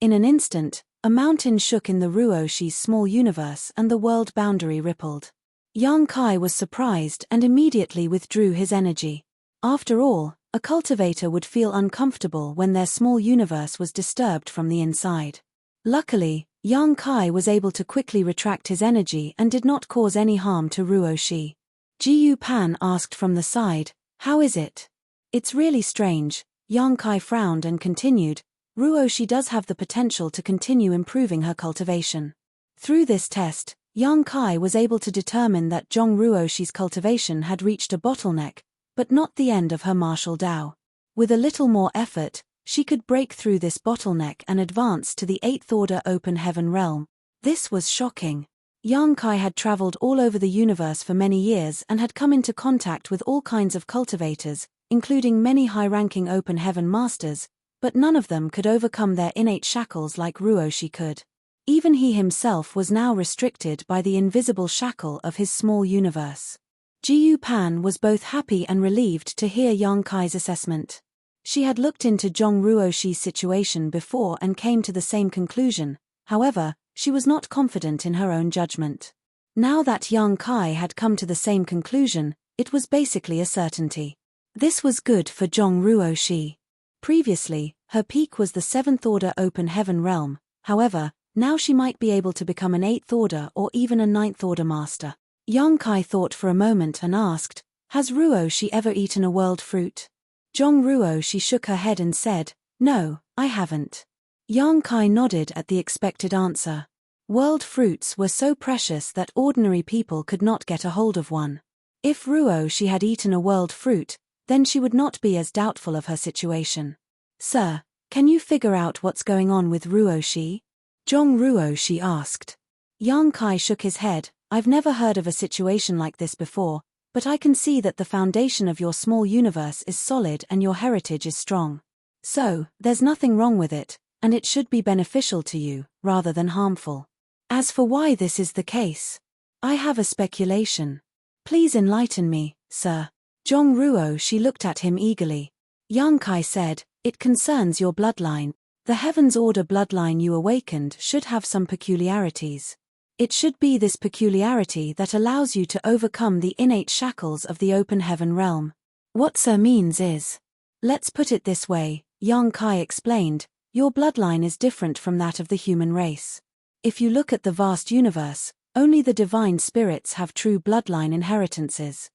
In an instant, a mountain shook in the Ruo Shi's small universe and the world boundary rippled. Yang Kai was surprised and immediately withdrew his energy. After all, a cultivator would feel uncomfortable when their small universe was disturbed from the inside. Luckily, Yang Kai was able to quickly retract his energy and did not cause any harm to Ruo Shi. Jiyu Pan asked from the side, "How is it?" "It's really strange." Yang Kai frowned and continued, "Ruo Shi does have the potential to continue improving her cultivation." Through this test, Yang Kai was able to determine that Zhong Ruo Shi's cultivation had reached a bottleneck, but not the end of her martial Dao. With a little more effort, she could break through this bottleneck and advance to the 8th Order Open Heaven Realm. This was shocking. Yang Kai had traveled all over the universe for many years and had come into contact with all kinds of cultivators, including many high-ranking Open Heaven Masters, but none of them could overcome their innate shackles like Ruo Shi could. Even he himself was now restricted by the invisible shackle of his small universe. Jiyu Pan was both happy and relieved to hear Yang Kai's assessment. She had looked into Zhong Ruo Shi's situation before and came to the same conclusion. However, she was not confident in her own judgment. Now that Yang Kai had come to the same conclusion, it was basically a certainty. This was good for Zhong Ruo Shi. Previously, her peak was the 7th Order Open Heaven Realm. However, now she might be able to become an 8th Order or even a 9th Order Master. Yang Kai thought for a moment and asked, "Has Ruo Shi ever eaten a world fruit?" Zhong Ruo Shi shook her head and said, "No, I haven't." Yang Kai nodded at the expected answer. World fruits were so precious that ordinary people could not get a hold of one. If Ruo Shi had eaten a world fruit, then she would not be as doubtful of her situation. "Sir, can you figure out what's going on with Ruo Shi?" Zhong Ruo Shi asked. Yang Kai shook his head, I've never heard of a situation like this before, but I can see that the foundation of your small universe is solid and your heritage is strong. So, there's nothing wrong with it, and it should be beneficial to you, rather than harmful. As for why this is the case, I have a speculation. Please enlighten me, sir. Zhongruo, she looked at him eagerly. Yang Kai said, it concerns your bloodline. The Heaven's Order bloodline you awakened should have some peculiarities. It should be this peculiarity that allows you to overcome the innate shackles of the open heaven realm. What sir means is, let's put it this way, Yang Kai explained, your bloodline is different from that of the human race. If you look at the vast universe, only the divine spirits have true bloodline inheritances.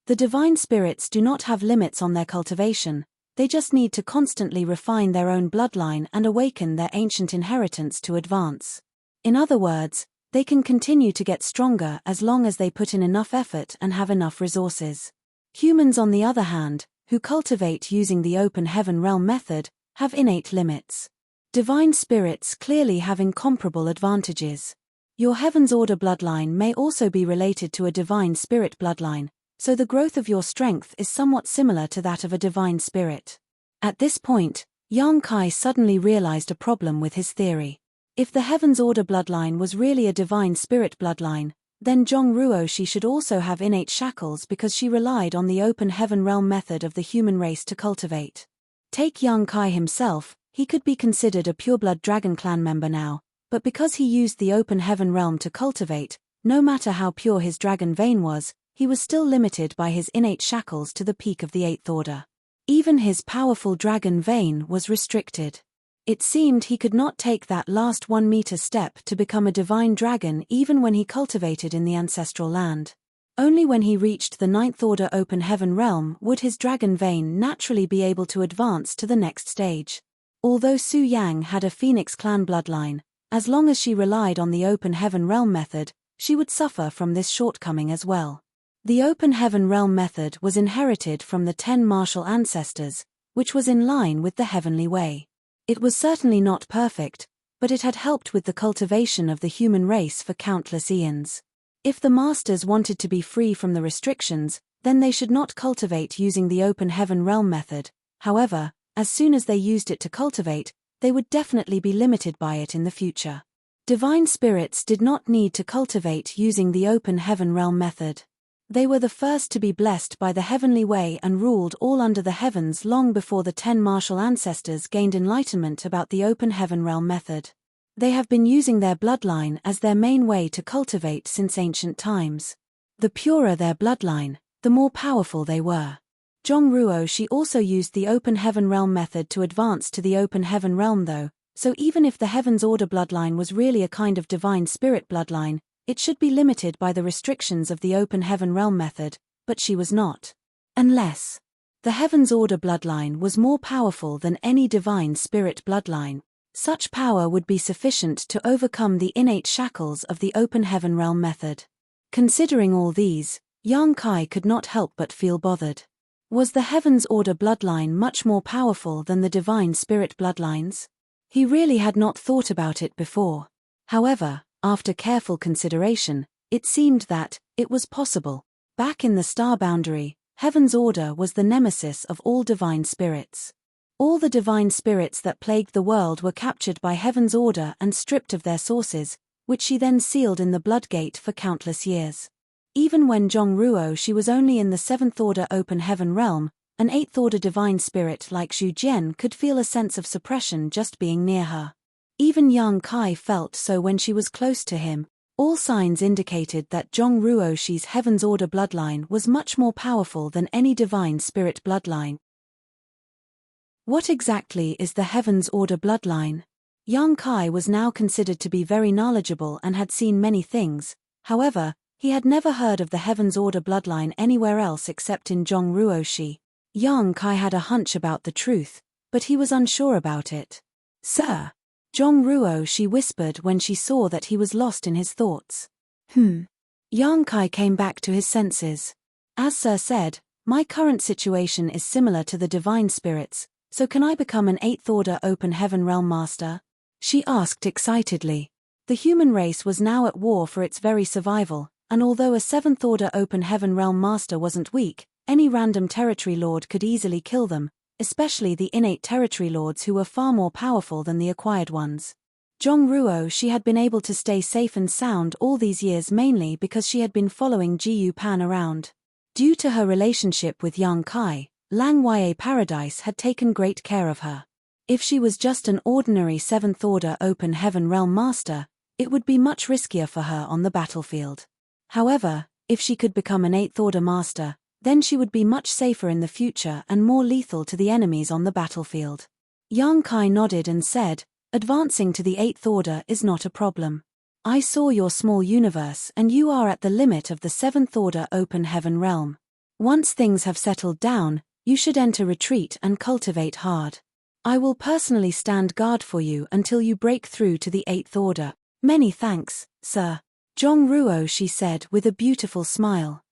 The divine spirits do not have limits on their cultivation, they just need to constantly refine their own bloodline and awaken their ancient inheritance to advance. In other words, they can continue to get stronger as long as they put in enough effort and have enough resources. Humans, on the other hand, who cultivate using the open heaven realm method, have innate limits. Divine spirits clearly have incomparable advantages. Your Heaven's Order bloodline may also be related to a divine spirit bloodline, so the growth of your strength is somewhat similar to that of a divine spirit. At this point, Yang Kai suddenly realized a problem with his theory. If the Heaven's Order bloodline was really a divine spirit bloodline, then Zhongruo she should also have innate shackles because she relied on the open heaven realm method of the human race to cultivate. Take Yang Kai himself, he could be considered a pureblood dragon clan member now, but because he used the open heaven realm to cultivate, no matter how pure his dragon vein was, he was still limited by his innate shackles to the peak of the 8th order. Even his powerful dragon vein was restricted. It seemed he could not take that last 1-meter step to become a divine dragon even when he cultivated in the ancestral land. Only when he reached the 9th order open heaven realm would his dragon vein naturally be able to advance to the next stage. Although Su Yang had a Phoenix clan bloodline, as long as she relied on the open heaven realm method, she would suffer from this shortcoming as well. The open heaven realm method was inherited from the 10 martial ancestors, which was in line with the heavenly way. It was certainly not perfect, but it had helped with the cultivation of the human race for countless eons. If the masters wanted to be free from the restrictions, then they should not cultivate using the open heaven realm method. However, as soon as they used it to cultivate, they would definitely be limited by it in the future. Divine spirits did not need to cultivate using the open heaven realm method. They were the first to be blessed by the heavenly way and ruled all under the heavens long before the 10 martial ancestors gained enlightenment about the open heaven realm method. They have been using their bloodline as their main way to cultivate since ancient times. The purer their bloodline, the more powerful they were. Zhongruo she also used the open heaven realm method to advance to the open heaven realm though, so even if the Heaven's Order bloodline was really a kind of divine spirit bloodline, it should be limited by the restrictions of the open heaven realm method, but she was not. Unless the Heaven's Order bloodline was more powerful than any divine spirit bloodline, such power would be sufficient to overcome the innate shackles of the open heaven realm method. Considering all these, Yang Kai could not help but feel bothered. Was the Heaven's Order bloodline much more powerful than the divine spirit bloodlines? He really had not thought about it before. However, after careful consideration, it seemed that it was possible. Back in the star boundary, Heaven's Order was the nemesis of all divine spirits. All the divine spirits that plagued the world were captured by Heaven's Order and stripped of their sources, which she then sealed in the blood gate for countless years. Even when Zhongruo she was only in the 7th order open heaven realm, an 8th order divine spirit like Zhu Jian could feel a sense of suppression just being near her. Even Yang Kai felt so when she was close to him. All signs indicated that Zhongruo she's Heaven's Order bloodline was much more powerful than any divine spirit bloodline. What exactly is the Heaven's Order bloodline? Yang Kai was now considered to be very knowledgeable and had seen many things. However, he had never heard of the Heaven's Order bloodline anywhere else except in Zhongruo shi. Yang Kai had a hunch about the truth, but he was unsure about it. "Sir," Zhongruo she whispered when she saw that he was lost in his thoughts. Yang Kai came back to his senses. "As Sir said, my current situation is similar to the divine spirits, so can I become an 8th order open heaven realm master?" she asked excitedly. The human race was now at war for its very survival, and although a 7th Order Open Heaven Realm Master wasn't weak, any random territory lord could easily kill them, especially the innate territory lords who were far more powerful than the acquired ones. Zhongruo, she had been able to stay safe and sound all these years mainly because she had been following Jiyu Pan around. Due to her relationship with Yang Kai, Langye Paradise had taken great care of her. If she was just an ordinary 7th Order Open Heaven Realm Master, it would be much riskier for her on the battlefield. However, if she could become an 8th Order Master, then she would be much safer in the future and more lethal to the enemies on the battlefield. Yang Kai nodded and said, "Advancing to the 8th Order is not a problem. I saw your small universe and you are at the limit of the 7th Order Open Heaven Realm. Once things have settled down, you should enter retreat and cultivate hard. I will personally stand guard for you until you break through to the 8th Order. Many thanks, sir." Zhongruo, she said with a beautiful smile.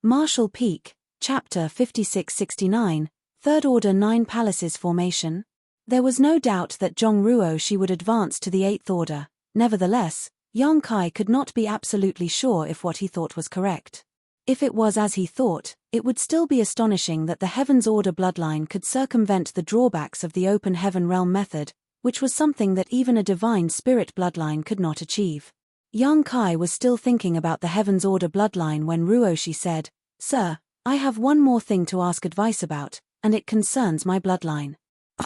Martial Peak, Chapter 5669, 3rd Order 9 Palaces Formation. There was no doubt that Zhongruo she would advance to the 8th Order. Nevertheless, Yang Kai could not be absolutely sure if what he thought was correct. If it was as he thought, it would still be astonishing that the Heaven's Order bloodline could circumvent the drawbacks of the Open Heaven Realm method, which was something that even a divine spirit bloodline could not achieve. Yang Kai was still thinking about the Heaven's Order bloodline when Ruoshi said, "Sir, I have one more thing to ask advice about, and it concerns my bloodline."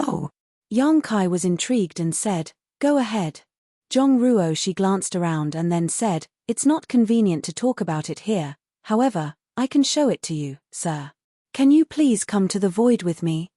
"Oh." Yang Kai was intrigued and said, "Go ahead." Zhongruo glanced around and then said, "It's not convenient to talk about it here, however, I can show it to you, sir. Can you please come to the void with me?"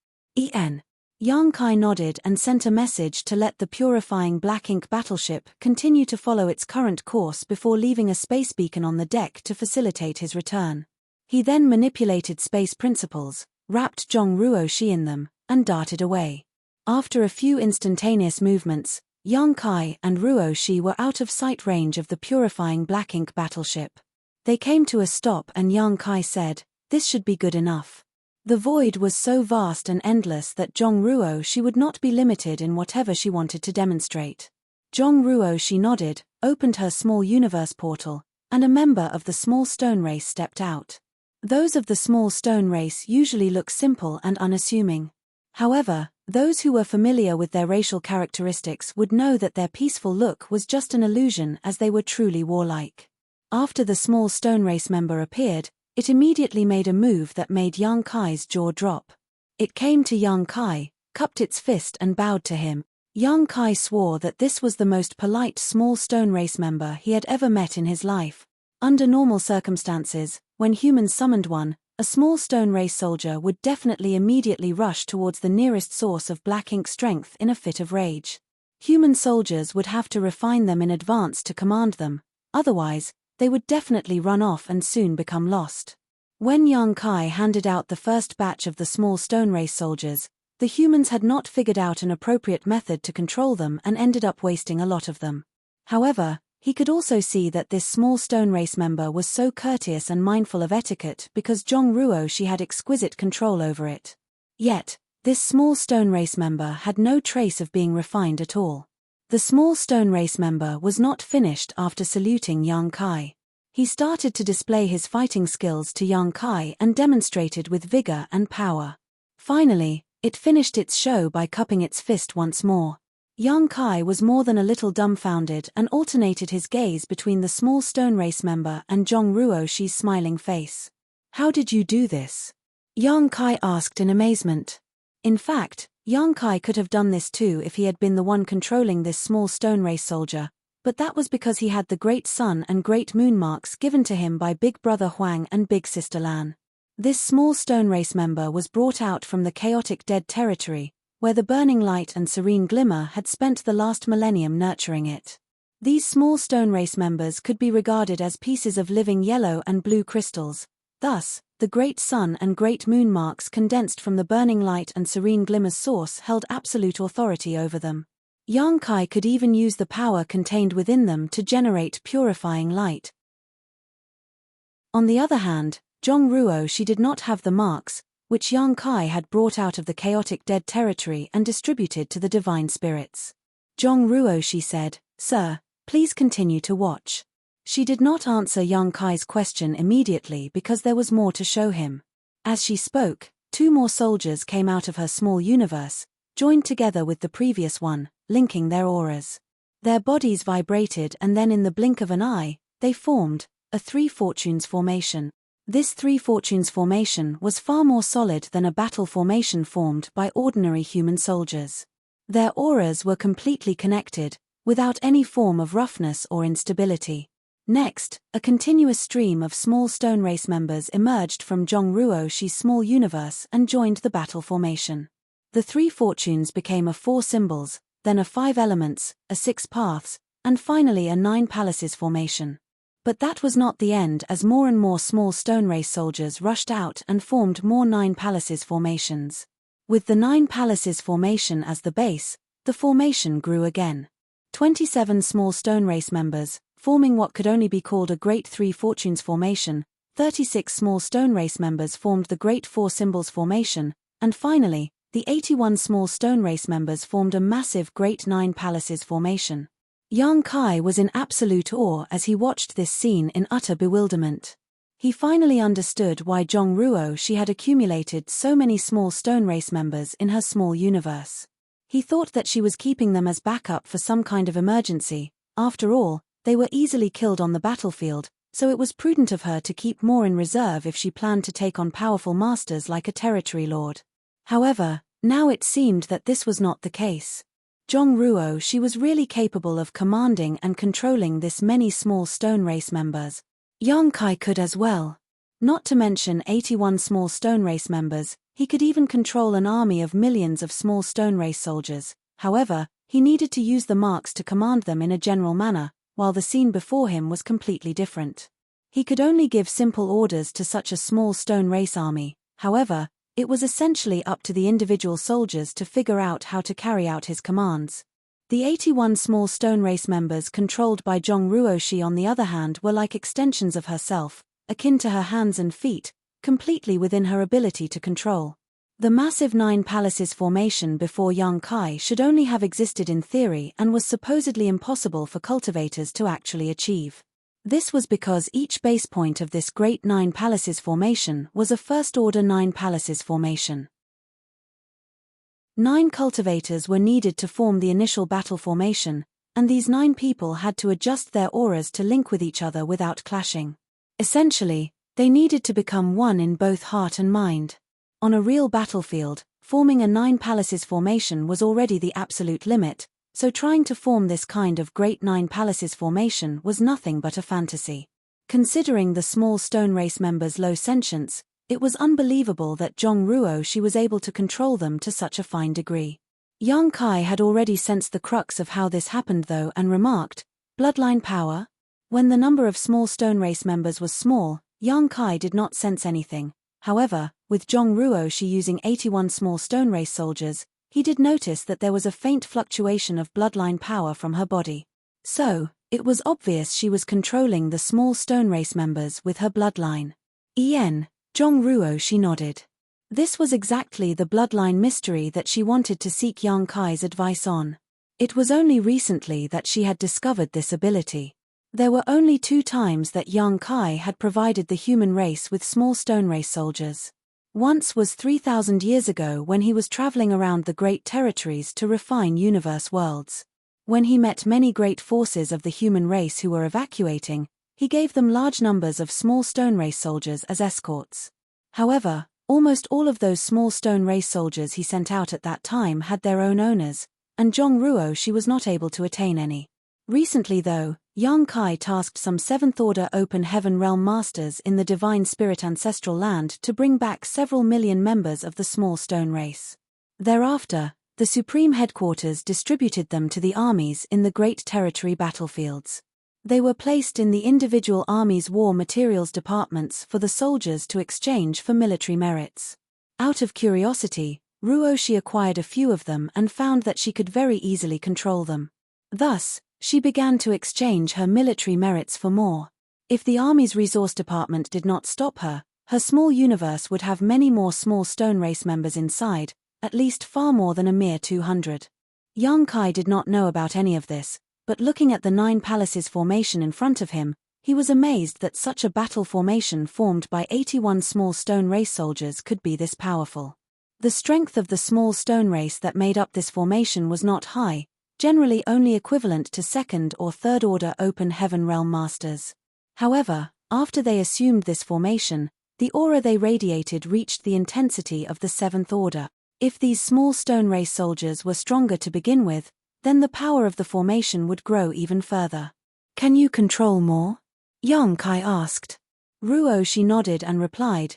Yang Kai nodded and sent a message to let the purifying black ink battleship continue to follow its current course before leaving a space beacon on the deck to facilitate his return. He then manipulated space principles, wrapped Zhongruo in them, and darted away. After a few instantaneous movements, Yang Kai and Ruo were out of sight range of the purifying black ink battleship. They came to a stop and Yang Kai said, "This should be good enough." The void was so vast and endless that Zhongruo would not be limited in whatever she wanted to demonstrate. Zhongruo nodded, opened her small universe portal, and a member of the small stone race stepped out. Those of the small stone race usually look simple and unassuming. However, those who were familiar with their racial characteristics would know that their peaceful look was just an illusion as they were truly warlike. After the small stone race member appeared, it immediately made a move that made Yang Kai's jaw drop. It came to Yang Kai, cupped its fist and bowed to him. Yang Kai swore that this was the most polite small stone race member he had ever met in his life. Under normal circumstances, when humans summoned one, a small stone race soldier would definitely immediately rush towards the nearest source of black ink strength in a fit of rage. Human soldiers would have to refine them in advance to command them, otherwise, they would definitely run off and soon become lost. When Yang Kai handed out the first batch of the small stone race soldiers, the humans had not figured out an appropriate method to control them and ended up wasting a lot of them. However, he could also see that this small stone race member was so courteous and mindful of etiquette because Zhongruo had exquisite control over it. Yet, this small stone race member had no trace of being refined at all. The small stone race member was not finished after saluting Yang Kai. He started to display his fighting skills to Yang Kai and demonstrated with vigor and power. Finally, it finished its show by cupping its fist once more. Yang Kai was more than a little dumbfounded and alternated his gaze between the small stone race member and Zhongruo's smiling face. "How did you do this?" Yang Kai asked in amazement. In fact, Yang Kai could have done this too if he had been the one controlling this small stone race soldier, but that was because he had the Great Sun and Great Moon marks given to him by Big Brother Huang and Big Sister Lan. This small stone race member was brought out from the chaotic dead territory, where the burning light and serene glimmer had spent the last millennium nurturing it. These small stone race members could be regarded as pieces of living yellow and blue crystals. Thus, the Great Sun and Great Moon marks condensed from the burning light and serene glimmer's source held absolute authority over them. Yang Kai could even use the power contained within them to generate purifying light. On the other hand, Zhongruo did not have the marks, which Yang Kai had brought out of the chaotic dead territory and distributed to the divine spirits. Zhongruo, she said, "Sir, please continue to watch." She did not answer Yang Kai's question immediately because there was more to show him. As she spoke, two more soldiers came out of her small universe, joined together with the previous one, linking their auras. Their bodies vibrated, and then in the blink of an eye, they formed a Three Fortunes formation. This Three Fortunes formation was far more solid than a battle formation formed by ordinary human soldiers. Their auras were completely connected, without any form of roughness or instability. Next, a continuous stream of small stone race members emerged from Zhongruo's small universe and joined the battle formation. The Three Fortunes became a Four Symbols, then a Five Elements, a Six Paths, and finally a Nine Palaces formation. But that was not the end, as more and more small stone race soldiers rushed out and formed more Nine Palaces formations. With the Nine Palaces formation as the base, the formation grew again. 27 small stone race members, forming what could only be called a Great Three Fortunes formation, 36 small stone race members formed the Great Four Symbols formation, and finally, the 81 small stone race members formed a massive Great Nine Palaces formation. Yang Kai was in absolute awe as he watched this scene in utter bewilderment. He finally understood why Zhongruo had accumulated so many small stone race members in her small universe. He thought that she was keeping them as backup for some kind of emergency. After all, they were easily killed on the battlefield, so it was prudent of her to keep more in reserve if she planned to take on powerful masters like a territory lord. However, now it seemed that this was not the case. Zhongruo, she was really capable of commanding and controlling this many small stone race members. Yang Kai could as well. Not to mention 81 small stone race members, he could even control an army of millions of small stone race soldiers. However, he needed to use the marks to command them in a general manner, while the scene before him was completely different. He could only give simple orders to such a small stone race army. However, it was essentially up to the individual soldiers to figure out how to carry out his commands. The 81 small stone race members controlled by Zhongruo on the other hand were like extensions of herself, akin to her hands and feet, completely within her ability to control. The massive Nine Palaces formation before Yang Kai should only have existed in theory and was supposedly impossible for cultivators to actually achieve. This was because each base point of this Great Nine Palaces formation was a first-order Nine Palaces formation. 9 cultivators were needed to form the initial battle formation, and these 9 people had to adjust their auras to link with each other without clashing. Essentially, they needed to become one in both heart and mind. On a real battlefield, forming a Nine Palaces formation was already the absolute limit, so trying to form this kind of Great Nine Palaces formation was nothing but a fantasy. Considering the small stone race members' low sentience, it was unbelievable that Zhongruo was able to control them to such a fine degree. Yang Kai had already sensed the crux of how this happened though and remarked, "Bloodline power?" When the number of small stone race members was small, Yang Kai did not sense anything. However, with Zhongruo using 81 small stone race soldiers, he did notice that there was a faint fluctuation of bloodline power from her body. So, it was obvious she was controlling the small stone race members with her bloodline. Zhongruo nodded. This was exactly the bloodline mystery that she wanted to seek Yang Kai's advice on. It was only recently that she had discovered this ability. There were only 2 times that Yang Kai had provided the human race with small stone race soldiers. Once was 3,000 years ago when he was traveling around the great territories to refine universe worlds. When he met many great forces of the human race who were evacuating, he gave them large numbers of small stone race soldiers as escorts. However, almost all of those small stone race soldiers he sent out at that time had their own owners, and Zhongruo was not able to attain any. Recently though, Yang Kai tasked some 7th-order open heaven realm masters in the divine spirit ancestral land to bring back several million members of the small stone race. Thereafter, the supreme headquarters distributed them to the armies in the great territory battlefields. They were placed in the individual armies' war materials departments for the soldiers to exchange for military merits. Out of curiosity, Ruoshi acquired a few of them and found that she could very easily control them. Thus, she began to exchange her military merits for more. If the army's resource department did not stop her, her small universe would have many more small stone race members inside, at least far more than a mere 200. Yang Kai did not know about any of this, but looking at the 9 palaces formation in front of him, he was amazed that such a battle formation formed by 81 small stone race soldiers could be this powerful. The strength of the small stone race that made up this formation was not high, generally only equivalent to 2nd or 3rd order open heaven realm masters. However, after they assumed this formation, the aura they radiated reached the intensity of the 7th order. If these small stone race soldiers were stronger to begin with, then the power of the formation would grow even further. Can you control more? Yang Kai asked. Ruoshi nodded and replied,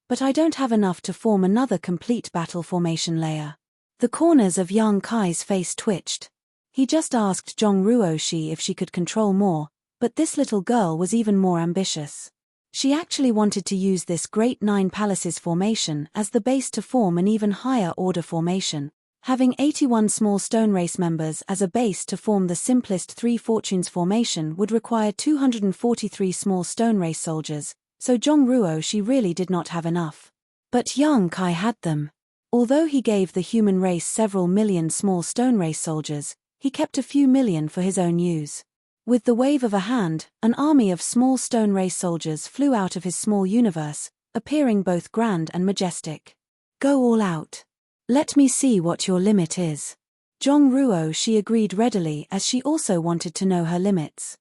but I don't have enough to form another complete battle formation layer. The corners of Yang Kai's face twitched. He just asked Zhong Ruoshi if she could control more, but this little girl was even more ambitious. She actually wanted to use this great 9 palaces formation as the base to form an even higher order formation. Having 81 small stone race members as a base to form the simplest 3 fortunes formation would require 243 small stone race soldiers, so Zhong Ruoshi really did not have enough. But Yang Kai had them. Although he gave the human race several million small stone race soldiers, he kept a few million for his own use. With the wave of a hand, an army of small stone race soldiers flew out of his small universe, appearing both grand and majestic. Go all out. Let me see what your limit is. Zhong Ruoshi agreed readily as she also wanted to know her limits.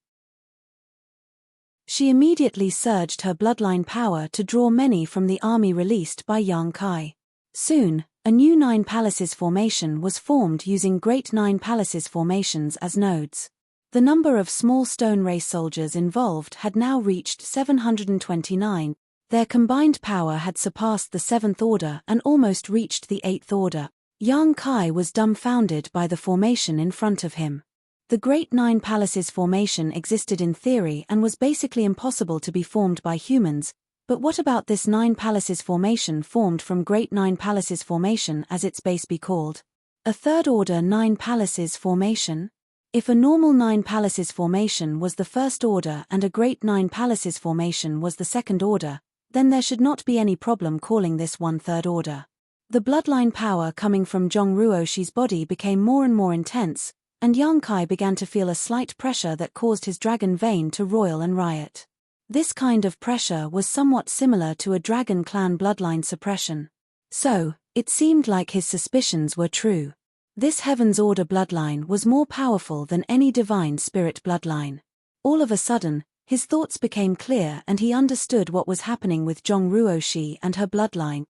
She immediately surged her bloodline power to draw many from the army released by Yang Kai. Soon, a new 9 palaces formation was formed using great 9 palaces formations as nodes. The number of small stone race soldiers involved had now reached 729. Their combined power had surpassed the 7th order and almost reached the 8th order. Yang Kai was dumbfounded by the formation in front of him. The Great 9 Palaces formation existed in theory and was basically impossible to be formed by humans, but what about this 9 Palaces formation formed from Great 9 Palaces formation as its base be called? A 3rd order 9 Palaces formation? If a normal 9 Palaces formation was the 1st order and a Great 9 Palaces formation was the 2nd order, then there should not be any problem calling this one 3rd order. The bloodline power coming from Zhong Ruoshi's body became more and more intense, and Yang Kai began to feel a slight pressure that caused his dragon vein to roil and riot. This kind of pressure was somewhat similar to a dragon clan bloodline suppression. So, it seemed like his suspicions were true. This Heaven's Order bloodline was more powerful than any divine spirit bloodline. All of a sudden, his thoughts became clear and he understood what was happening with Zhong Ruoshi and her bloodline.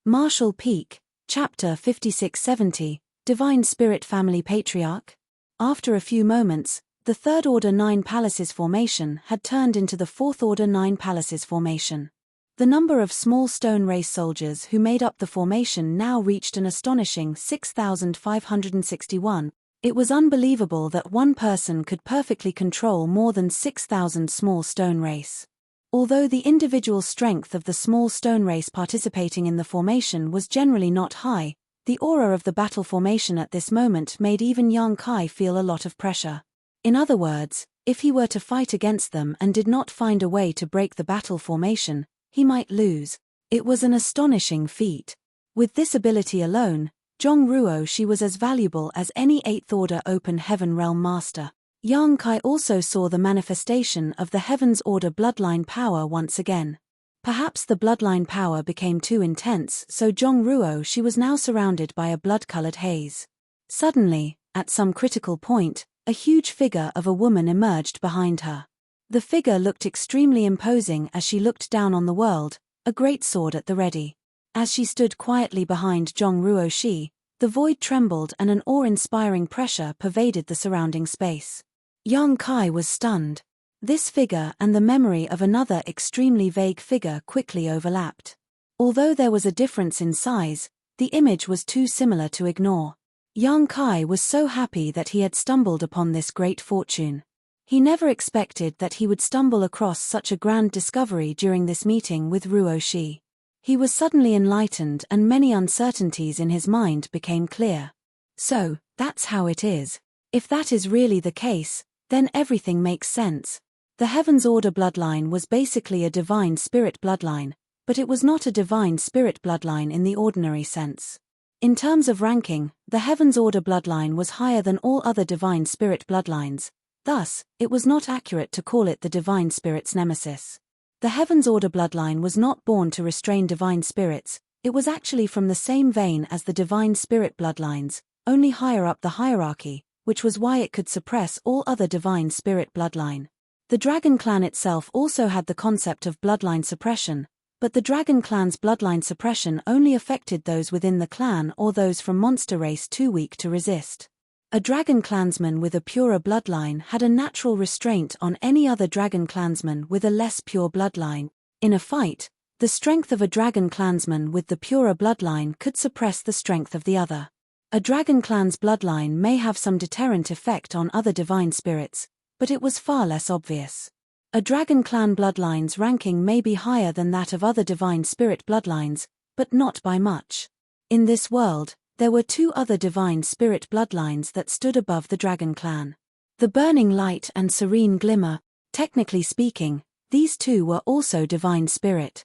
Martial Peak, Chapter 5670, Divine Spirit Family Patriarch. After a few moments, the 3rd Order 9 Palaces formation had turned into the 4th Order 9 Palaces formation. The number of small stone race soldiers who made up the formation now reached an astonishing 6,561. It was unbelievable that one person could perfectly control more than 6,000 small stone race. Although the individual strength of the small stone race participating in the formation was generally not high, the aura of the battle formation at this moment made even Yang Kai feel a lot of pressure. In other words, if he were to fight against them and did not find a way to break the battle formation, he might lose. It was an astonishing feat. With this ability alone, Zhong Ruoshi was as valuable as any 8th Order Open Heaven Realm Master. Yang Kai also saw the manifestation of the Heaven's Order bloodline power once again. Perhaps the bloodline power became too intense, so Zhong Ruoshi was now surrounded by a blood-colored haze. Suddenly, at some critical point, a huge figure of a woman emerged behind her. The figure looked extremely imposing as she looked down on the world, a great sword at the ready. As she stood quietly behind Zhong Ruoshi, the void trembled and an awe-inspiring pressure pervaded the surrounding space. Yang Kai was stunned. This figure and the memory of another extremely vague figure quickly overlapped. Although there was a difference in size, the image was too similar to ignore. Yang Kai was so happy that he had stumbled upon this great fortune. He never expected that he would stumble across such a grand discovery during this meeting with Ruoshi. He was suddenly enlightened and many uncertainties in his mind became clear. So, that's how it is. If that is really the case, then everything makes sense. The Heaven's Order bloodline was basically a divine spirit bloodline, but it was not a divine spirit bloodline in the ordinary sense. In terms of ranking, the Heavens Order bloodline was higher than all other divine spirit bloodlines, thus, it was not accurate to call it the divine spirit's nemesis. The Heavens Order bloodline was not born to restrain divine spirits, it was actually from the same vein as the divine spirit bloodlines, only higher up the hierarchy, which was why it could suppress all other divine spirit bloodline. The Dragon Clan itself also had the concept of bloodline suppression, but the Dragon Clan's bloodline suppression only affected those within the clan or those from monster race too weak to resist. A Dragon Clansman with a purer bloodline had a natural restraint on any other Dragon Clansman with a less pure bloodline. In a fight, the strength of a Dragon Clansman with the purer bloodline could suppress the strength of the other. A Dragon Clan's bloodline may have some deterrent effect on other divine spirits, but it was far less obvious. A Dragon Clan bloodline's ranking may be higher than that of other divine spirit bloodlines, but not by much. In this world, there were two other divine spirit bloodlines that stood above the Dragon Clan. The Burning Light and Serene Glimmer. Technically speaking, these two were also divine spirit.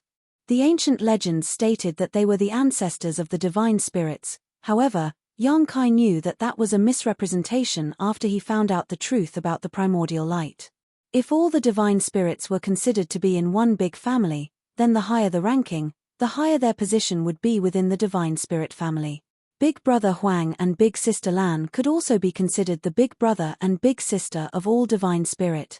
The ancient legends stated that they were the ancestors of the divine spirits, however, Yong-kai knew that that was a misrepresentation after he found out the truth about the primordial light. If all the divine spirits were considered to be in one big family, then the higher the ranking, the higher their position would be within the divine spirit family. Big Brother Huang and Big Sister Lan could also be considered the big brother and big sister of all divine spirit.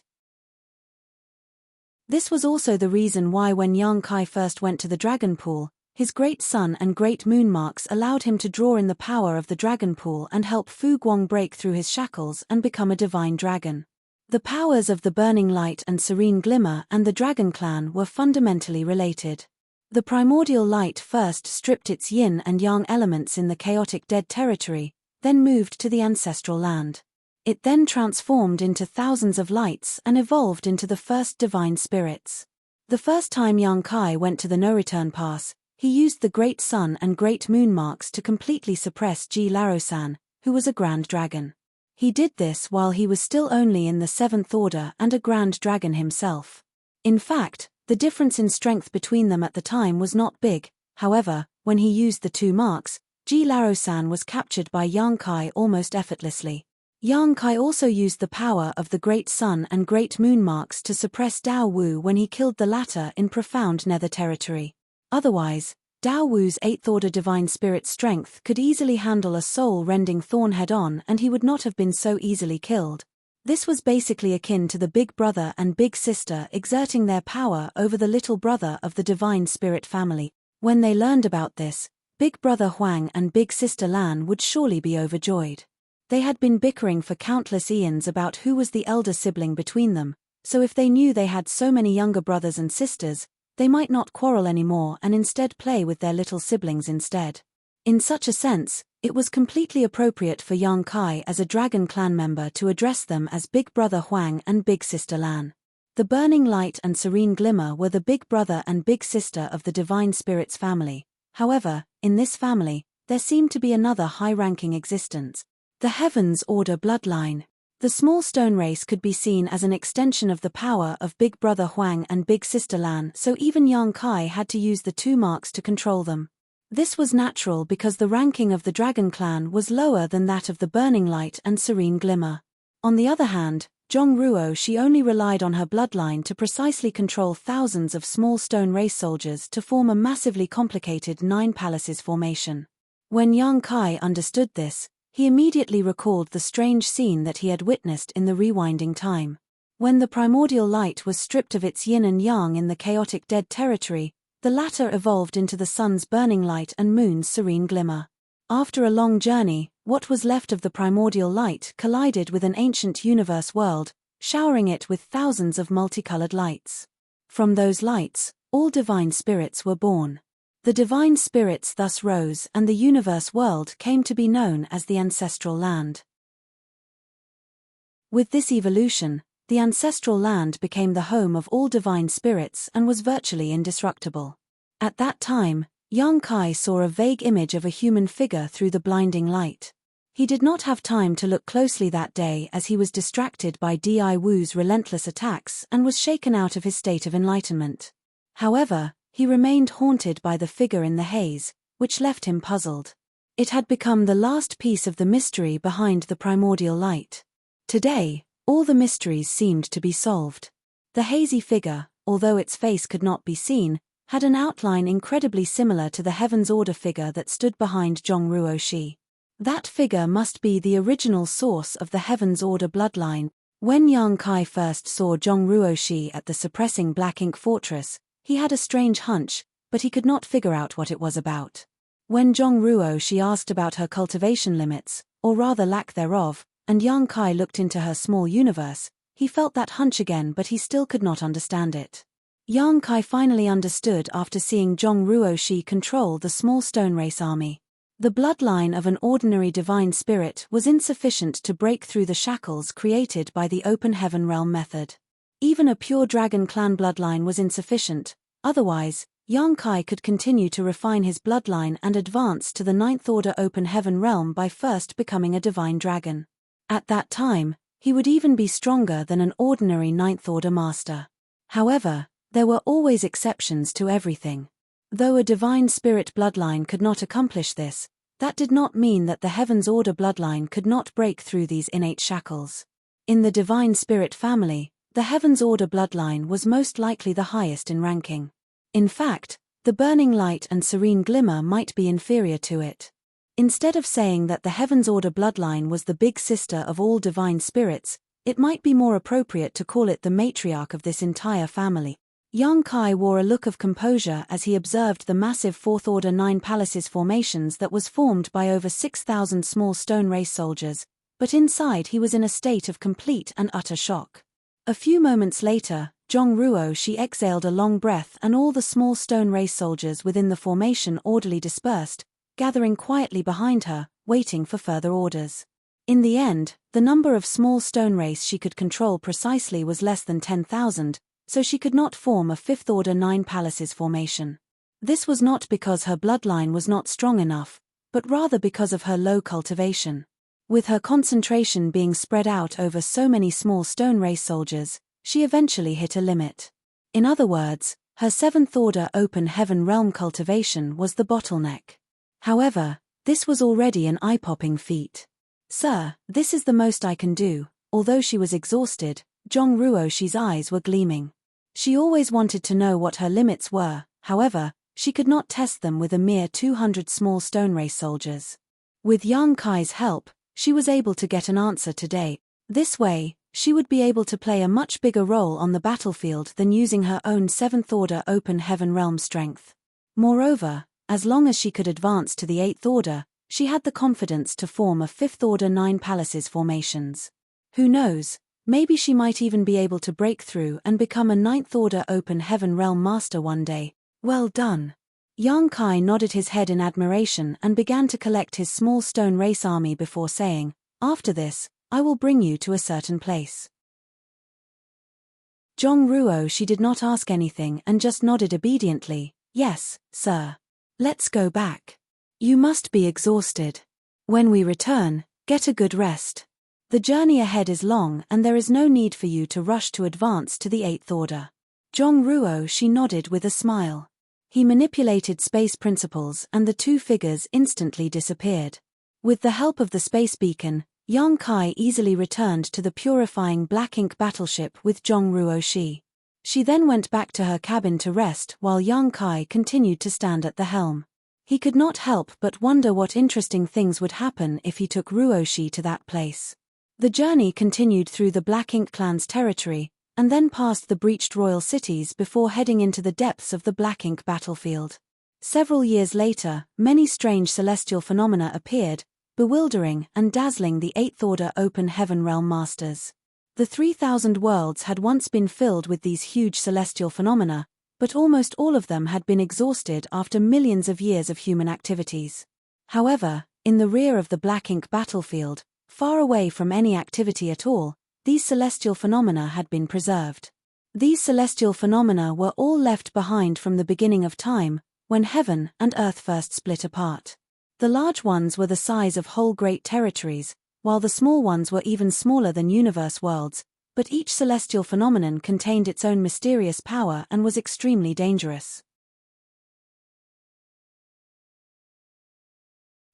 This was also the reason why when Yong-kai first went to the dragon pool, his great sun and great moon marks allowed him to draw in the power of the dragon pool and help Fu Guang break through his shackles and become a divine dragon. The powers of the Burning Light and Serene Glimmer and the Dragon Clan were fundamentally related. The primordial light first stripped its yin and yang elements in the chaotic dead territory, then moved to the ancestral land. It then transformed into thousands of lights and evolved into the first divine spirits. The first time Yong-kai went to the no-return pass, he used the Great Sun and Great Moon marks to completely suppress Ji Laro-san, who was a Grand Dragon. He did this while he was still only in the 7th Order and a Grand Dragon himself. In fact, the difference in strength between them at the time was not big, however, when he used the two marks, Ji Laro-san was captured by Yong-kai almost effortlessly. Yong-kai also used the power of the Great Sun and Great Moon marks to suppress Dao Wu when he killed the latter in profound nether territory. Otherwise, Dao Wu's 8th Order divine spirit strength could easily handle a soul-rending thorn head-on and he would not have been so easily killed. This was basically akin to the big brother and big sister exerting their power over the little brother of the divine spirit family. When they learned about this, Big Brother Huang and Big Sister Lan would surely be overjoyed. They had been bickering for countless eons about who was the elder sibling between them, so if they knew they had so many younger brothers and sisters, they might not quarrel anymore and instead play with their little siblings instead. In such a sense, it was completely appropriate for Yong-kai as a Dragon Clan member to address them as Big Brother Huang and Big Sister Lan. The Burning Light and Serene Glimmer were the big brother and big sister of the Divine Spirits family. However, in this family, there seemed to be another high-ranking existence. The Heavens Order bloodline. The small stone race could be seen as an extension of the power of Big Brother Huang and Big Sister Lan, so even Yong-kai had to use the two marks to control them. This was natural because the ranking of the Dragon Clan was lower than that of the Burning Light and Serene Glimmer. On the other hand, Zhongruo she only relied on her bloodline to precisely control thousands of small stone race soldiers to form a massively complicated 9 palaces formation. When Yong-kai understood this, he immediately recalled the strange scene that he had witnessed in the rewinding time. When the primordial light was stripped of its yin and yang in the chaotic dead territory, the latter evolved into the sun's burning light and moon's serene glimmer. After a long journey, what was left of the primordial light collided with an ancient universe world, showering it with thousands of multicolored lights. From those lights, all divine spirits were born. The divine spirits thus rose and the universe world came to be known as the ancestral land. With this evolution, the ancestral land became the home of all divine spirits and was virtually indestructible. At that time, Yong-kai saw a vague image of a human figure through the blinding light. He did not have time to look closely that day as he was distracted by Di Wu's relentless attacks and was shaken out of his state of enlightenment. However, he remained haunted by the figure in the haze, which left him puzzled. It had become the last piece of the mystery behind the primordial light. Today, all the mysteries seemed to be solved. The hazy figure, although its face could not be seen, had an outline incredibly similar to the Heaven's Order figure that stood behind Zhongruo. That figure must be the original source of the Heaven's Order bloodline. When Yang Kai first saw Zhongruo at the suppressing black ink fortress, he had a strange hunch, but he could not figure out what it was about. When Zhongruo asked about her cultivation limits, or rather lack thereof, and Yang Kai looked into her small universe, he felt that hunch again, but he still could not understand it. Yang Kai finally understood after seeing Zhongruo control the small stone race army. The bloodline of an ordinary divine spirit was insufficient to break through the shackles created by the open heaven realm method. Even a pure dragon clan bloodline was insufficient, otherwise, Yang Kai could continue to refine his bloodline and advance to the ninth order open heaven realm by first becoming a divine dragon. At that time, he would even be stronger than an ordinary ninth order master. However, there were always exceptions to everything. Though a divine spirit bloodline could not accomplish this, that did not mean that the Heaven's Order bloodline could not break through these innate shackles. In the divine spirit family, the Heaven's Order bloodline was most likely the highest in ranking. In fact, the burning light and serene glimmer might be inferior to it. Instead of saying that the Heaven's Order bloodline was the big sister of all divine spirits, it might be more appropriate to call it the matriarch of this entire family. Yang Kai wore a look of composure as he observed the massive Fourth Order 9 Palaces formations that was formed by over 6,000 small stone race soldiers, but inside he was in a state of complete and utter shock. A few moments later, Zhongruo exhaled a long breath and all the small stone race soldiers within the formation orderly dispersed, gathering quietly behind her, waiting for further orders. In the end, the number of small stone race she could control precisely was less than 10,000, so she could not form a Fifth Order 9 Palaces formation. This was not because her bloodline was not strong enough, but rather because of her low cultivation. With her concentration being spread out over so many small stone race soldiers, she eventually hit a limit. In other words, her Seventh Order open heaven realm cultivation was the bottleneck. However, this was already an eye-popping feat. "Sir, this is the most I can do." Although she was exhausted, Zhongruo's eyes were gleaming. She always wanted to know what her limits were, however, she could not test them with a mere 200 small stone race soldiers. With Yang Kai's help, she was able to get an answer today. This way, she would be able to play a much bigger role on the battlefield than using her own Seventh Order open heaven realm strength. Moreover, as long as she could advance to the Eighth Order, she had the confidence to form a Fifth Order 9 Palaces formations. Who knows? Maybe she might even be able to break through and become a Ninth Order open heaven realm master one day. Well done. Yang Kai nodded his head in admiration and began to collect his small stone race army before saying, "After this, I will bring you to a certain place." Zhongruo did not ask anything and just nodded obediently. "Yes, sir. Let's go back. You must be exhausted. When we return, get a good rest. The journey ahead is long and there is no need for you to rush to advance to the Eighth Order." Zhongruo nodded with a smile. He manipulated space principles and the two figures instantly disappeared. With the help of the space beacon, Yang Kai easily returned to the purifying black ink battleship with Zhongruo. She then went back to her cabin to rest while Yang Kai continued to stand at the helm. He could not help but wonder what interesting things would happen if he took Ruoshi to that place. The journey continued through the Black Ink clan's territory, and then past the breached royal cities before heading into the depths of the Black Ink battlefield. Several years later, many strange celestial phenomena appeared, bewildering and dazzling the Eighth Order open heaven realm masters. The 3,000 worlds had once been filled with these huge celestial phenomena, but almost all of them had been exhausted after millions of years of human activities. However, in the rear of the Black Ink battlefield, far away from any activity at all, these celestial phenomena had been preserved. These celestial phenomena were all left behind from the beginning of time, when heaven and earth first split apart. The large ones were the size of whole great territories, while the small ones were even smaller than universe worlds, but each celestial phenomenon contained its own mysterious power and was extremely dangerous.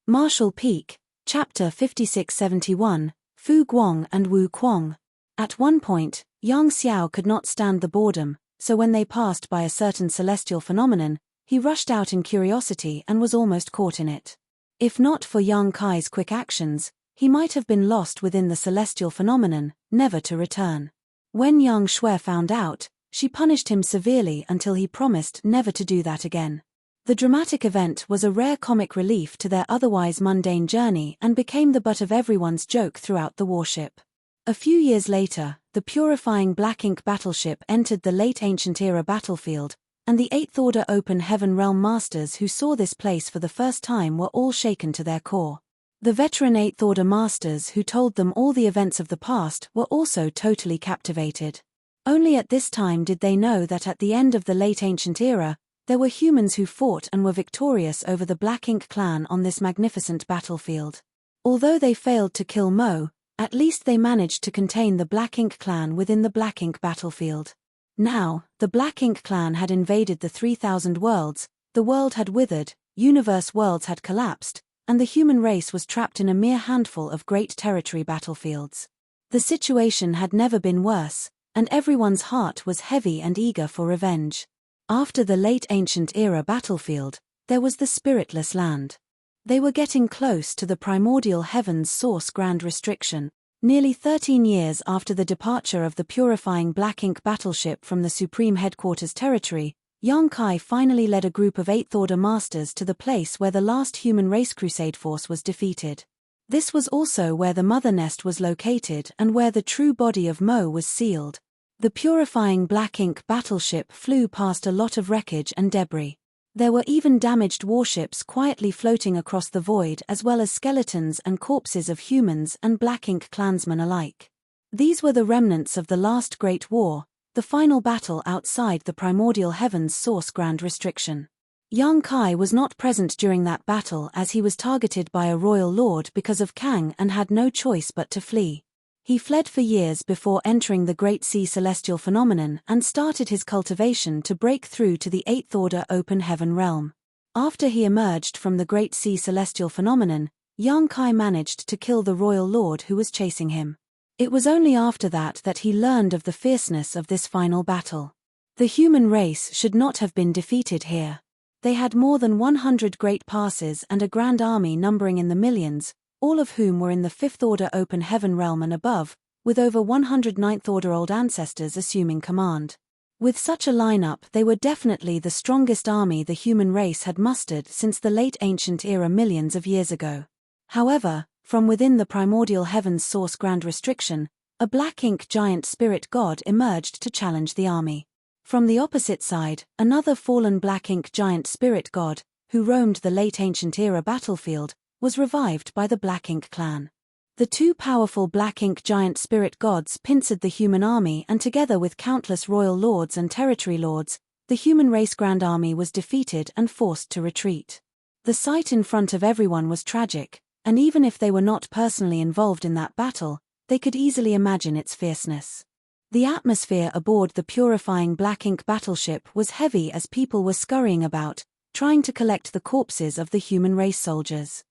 Marshall Peak, Chapter 5671, Fu Guang and Wu Kuang. At one point, Yang Xiao could not stand the boredom, so when they passed by a certain celestial phenomenon, he rushed out in curiosity and was almost caught in it. If not for Yang Kai's quick actions, he might have been lost within the celestial phenomenon, never to return. When Yang Shui found out, she punished him severely until he promised never to do that again. The dramatic event was a rare comic relief to their otherwise mundane journey and became the butt of everyone's joke throughout the warship. A few years later, the purifying Black Ink battleship entered the late ancient era battlefield, and the Eighth Order Open Heaven Realm Masters who saw this place for the first time were all shaken to their core. The veteran Eighth Order Masters who told them all the events of the past were also totally captivated. Only at this time did they know that at the end of the late ancient era, there were humans who fought and were victorious over the Black Ink clan on this magnificent battlefield. Although they failed to kill Mo, at least they managed to contain the Black Ink clan within the Black Ink battlefield. Now, the Black Ink clan had invaded the 3,000 worlds, the world had withered, universe worlds had collapsed, and the human race was trapped in a mere handful of great territory battlefields. The situation had never been worse, and everyone's heart was heavy and eager for revenge. After the late ancient era battlefield, there was the spiritless land. They were getting close to the primordial heaven's source grand restriction. Nearly 13 years after the departure of the purifying Black Ink battleship from the Supreme Headquarters territory, Yang Kai finally led a group of Eighth Order Masters to the place where the last human race crusade force was defeated. This was also where the Mother Nest was located and where the true body of Mo was sealed. The purifying Black Ink battleship flew past a lot of wreckage and debris. There were even damaged warships quietly floating across the void as well as skeletons and corpses of humans and Black Ink clansmen alike. These were the remnants of the last Great War, the final battle outside the primordial heaven's source grand restriction. Yang Kai was not present during that battle as he was targeted by a royal lord because of Kang and had no choice but to flee. He fled for years before entering the Great Sea Celestial Phenomenon and started his cultivation to break through to the Eighth Order Open Heaven realm. After he emerged from the Great Sea Celestial Phenomenon, Yang Kai managed to kill the royal lord who was chasing him. It was only after that he learned of the fierceness of this final battle. The human race should not have been defeated here. They had more than 100 great passes and a grand army numbering in the millions, all of whom were in the Fifth Order Open Heaven realm and above, with over 100 Ninth Order old ancestors assuming command. With such a lineup, they were definitely the strongest army the human race had mustered since the late ancient era millions of years ago. However, from within the primordial heaven's source grand restriction, a Black Ink giant spirit god emerged to challenge the army. From the opposite side, another fallen Black Ink giant spirit god, who roamed the late ancient era battlefield, was revived by the Black Ink clan. The two powerful Black Ink giant spirit gods pincered the human army, and together with countless royal lords and territory lords, the human race grand army was defeated and forced to retreat. The sight in front of everyone was tragic, and even if they were not personally involved in that battle, they could easily imagine its fierceness. The atmosphere aboard the purifying Black Ink battleship was heavy as people were scurrying about, trying to collect the corpses of the human race soldiers.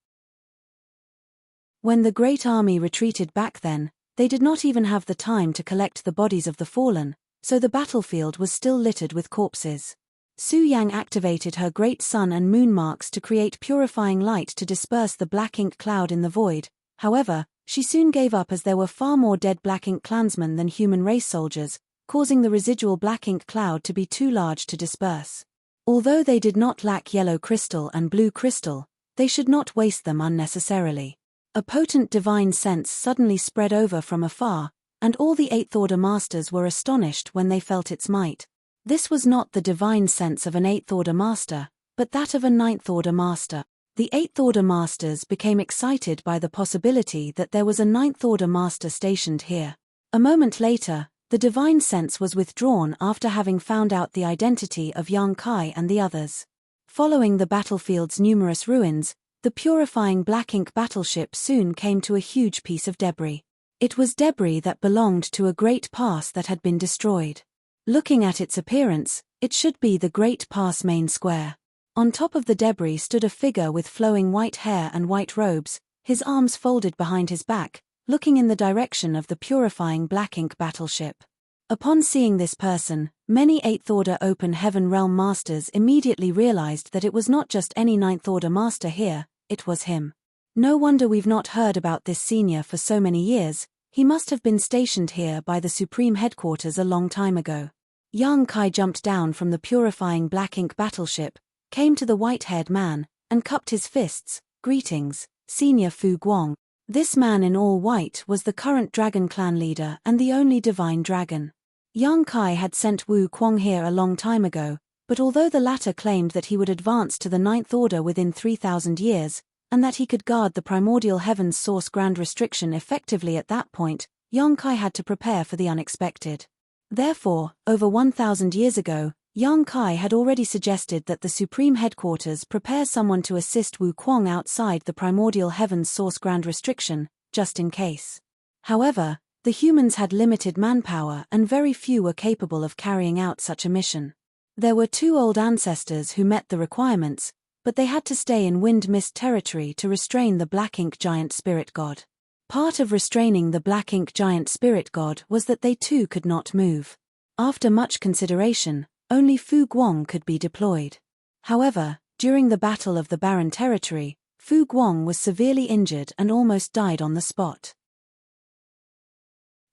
When the great army retreated back then, they did not even have the time to collect the bodies of the fallen, so the battlefield was still littered with corpses. Su Yang activated her great sun and moon marks to create purifying light to disperse the Black Ink cloud in the void. However, she soon gave up as there were far more dead Black Ink clansmen than human race soldiers, causing the residual Black Ink cloud to be too large to disperse. Although they did not lack yellow crystal and blue crystal, they should not waste them unnecessarily. A potent divine sense suddenly spread over from afar, and all the Eighth Order Masters were astonished when they felt its might. This was not the divine sense of an Eighth Order Master, but that of a Ninth Order Master. The Eighth Order Masters became excited by the possibility that there was a Ninth Order Master stationed here. A moment later, the divine sense was withdrawn after having found out the identity of Yang Kai and the others. Following the battlefield's numerous ruins, the purifying Black Ink battleship soon came to a huge piece of debris. It was debris that belonged to a great pass that had been destroyed. Looking at its appearance, it should be the Great Pass main square. On top of the debris stood a figure with flowing white hair and white robes, his arms folded behind his back, looking in the direction of the purifying black ink battleship. Upon seeing this person, many 8th Order Open Heaven Realm Masters immediately realized that it was not just any 9th Order Master here, it was him. No wonder we've not heard about this senior for so many years, he must have been stationed here by the Supreme Headquarters a long time ago. Yang Kai jumped down from the purifying black ink battleship, came to the white-haired man, and cupped his fists. Greetings, Senior Fu Guang. This man in all white was the current Dragon Clan leader and the only divine dragon. Yang Kai had sent Wu Kuang here a long time ago, but although the latter claimed that he would advance to the 9th Order within 3,000 years, and that he could guard the primordial heaven's source grand restriction effectively at that point, Yang Kai had to prepare for the unexpected. Therefore, over 1,000 years ago, Yang Kai had already suggested that the Supreme Headquarters prepare someone to assist Wu Kuang outside the primordial heaven's source grand restriction, just in case. However, the humans had limited manpower and very few were capable of carrying out such a mission. There were 2 old ancestors who met the requirements, but they had to stay in Wind Mist territory to restrain the Black Ink Giant Spirit God. Part of restraining the Black Ink Giant Spirit God was that they too could not move. After much consideration, only Fu Guang could be deployed. However, during the Battle of the Barren Territory, Fu Guang was severely injured and almost died on the spot.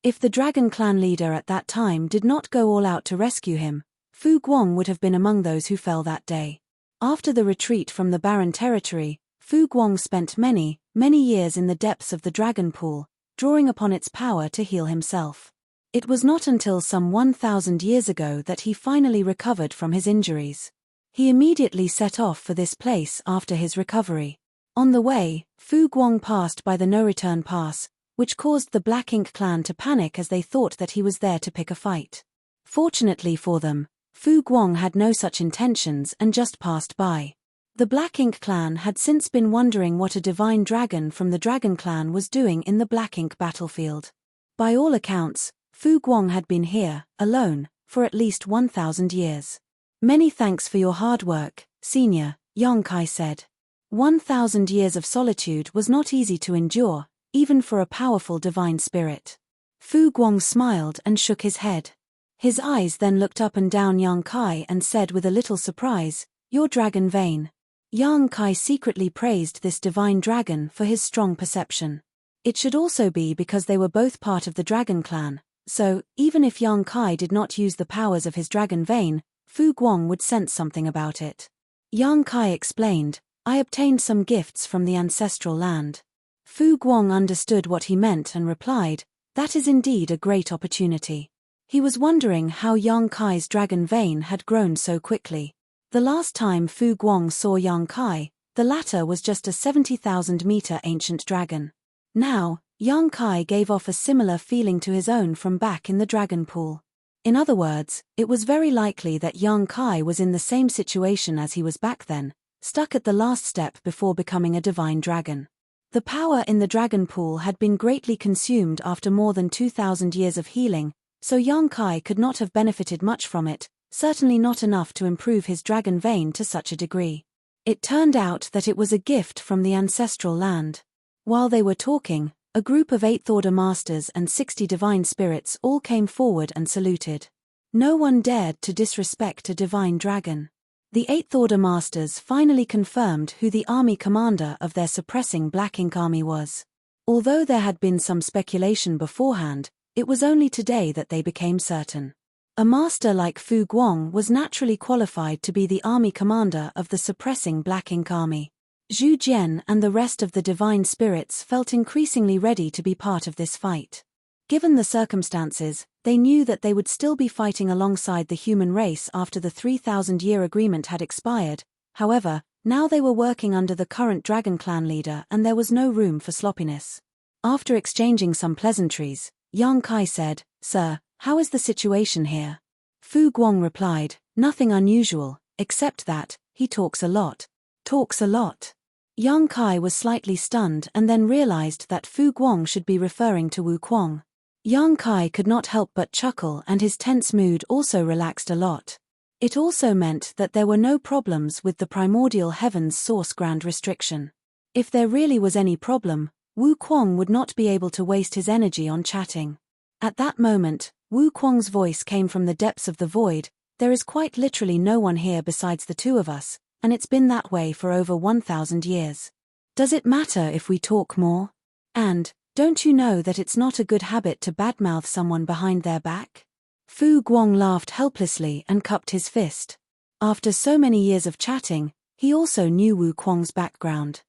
If the Dragon Clan leader at that time did not go all out to rescue him, Fu Guang would have been among those who fell that day. After the retreat from the Barren Territory, Fu Guang spent many years in the depths of the Dragon Pool, drawing upon its power to heal himself. It was not until some 1,000 years ago that he finally recovered from his injuries. He immediately set off for this place after his recovery. On the way, Fu Guang passed by the no-return pass, which caused the Black Ink clan to panic as they thought that he was there to pick a fight. Fortunately for them, Fu Guang had no such intentions and just passed by. The Black Ink clan had since been wondering what a divine dragon from the Dragon Clan was doing in the Black Ink battlefield. By all accounts, Fu Guang had been here, alone, for at least 1,000 years. Many thanks for your hard work, Senior, Yang Kai said. 1,000 years of solitude was not easy to endure, even for a powerful divine spirit. Fu Guang smiled and shook his head. His eyes then looked up and down Yang Kai and said with a little surprise, "Your dragon vein." Yang Kai secretly praised this divine dragon for his strong perception. It should also be because they were both part of the Dragon Clan. So, even if Yang Kai did not use the powers of his dragon vein, Fu Guang would sense something about it. Yang Kai explained, "I obtained some gifts from the ancestral land." Fu Guang understood what he meant and replied, "That is indeed a great opportunity." He was wondering how Yang Kai's dragon vein had grown so quickly. The last time Fu Guang saw Yang Kai, the latter was just a 70,000-meter ancient dragon. Now, Yang Kai gave off a similar feeling to his own from back in the dragon pool. In other words, it was very likely that Yang Kai was in the same situation as he was back then, stuck at the last step before becoming a divine dragon. The power in the dragon pool had been greatly consumed after more than 2,000 years of healing, so Yang Kai could not have benefited much from it, certainly not enough to improve his dragon vein to such a degree. It turned out that it was a gift from the ancestral land. While they were talking, a group of 8th Order Masters and 60 divine spirits all came forward and saluted. No one dared to disrespect a divine dragon. The 8th Order Masters finally confirmed who the army commander of their suppressing Black Ink army was. Although there had been some speculation beforehand, it was only today that they became certain. A master like Fu Guang was naturally qualified to be the army commander of the suppressing Black Ink army. Zhu Jian and the rest of the divine spirits felt increasingly ready to be part of this fight. Given the circumstances, they knew that they would still be fighting alongside the human race after the 3,000-year agreement had expired. However, now they were working under the current Dragon Clan leader and there was no room for sloppiness. After exchanging some pleasantries, Yang Kai said, "Sir, how is the situation here?" Fu Guang replied, "Nothing unusual, except that, he talks a lot." Talks a lot. Yang Kai was slightly stunned and then realized that Fu Guang should be referring to Wu Kuang. Yang Kai could not help but chuckle and his tense mood also relaxed a lot. It also meant that there were no problems with the primordial heaven's source grand restriction. If there really was any problem, Wu Kuang would not be able to waste his energy on chatting. At that moment, Wu Kuang's voice came from the depths of the void. There is quite literally no one here besides the two of us, and it's been that way for over 1,000 years. Does it matter if we talk more? And, don't you know that it's not a good habit to badmouth someone behind their back? Fu Guang laughed helplessly and cupped his fist. After so many years of chatting, he also knew Wu Kuang's background.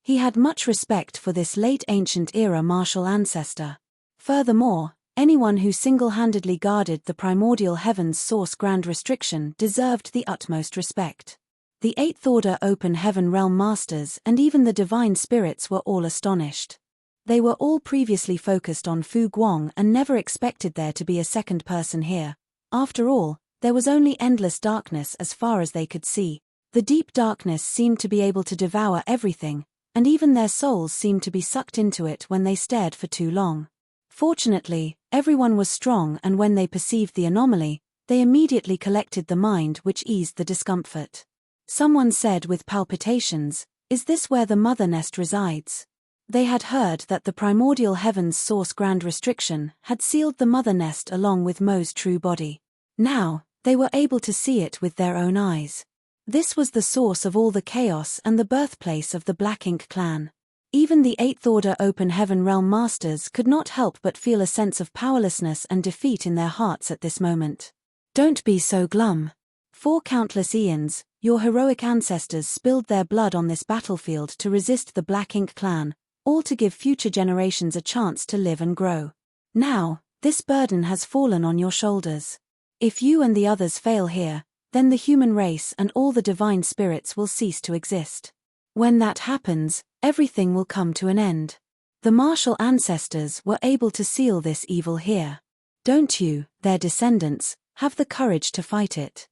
He had much respect for this late ancient era martial ancestor. Furthermore, anyone who single-handedly guarded the primordial heaven's source grand restriction deserved the utmost respect. The Eighth Order Open Heaven Realm Masters and even the Divine Spirits were all astonished. They were all previously focused on Fu Guang and never expected there to be a second person here. After all, there was only endless darkness as far as they could see. The deep darkness seemed to be able to devour everything, and even their souls seemed to be sucked into it when they stared for too long. Fortunately, everyone was strong, and when they perceived the anomaly, they immediately collected the mind, which eased the discomfort. Someone said with palpitations, "Is this where the mother nest resides?" They had heard that the primordial heaven's source grand restriction had sealed the mother nest along with Mo's true body. Now, they were able to see it with their own eyes. This was the source of all the chaos and the birthplace of the Black Ink clan. Even the Eighth Order Open Heaven Realm Masters could not help but feel a sense of powerlessness and defeat in their hearts at this moment. Don't be so glum. For countless eons, your heroic ancestors spilled their blood on this battlefield to resist the Black Ink clan, all to give future generations a chance to live and grow. Now, this burden has fallen on your shoulders. If you and the others fail here, then the human race and all the divine spirits will cease to exist. When that happens, everything will come to an end. The martial ancestors were able to seal this evil here. Don't you, their descendants, have the courage to fight it?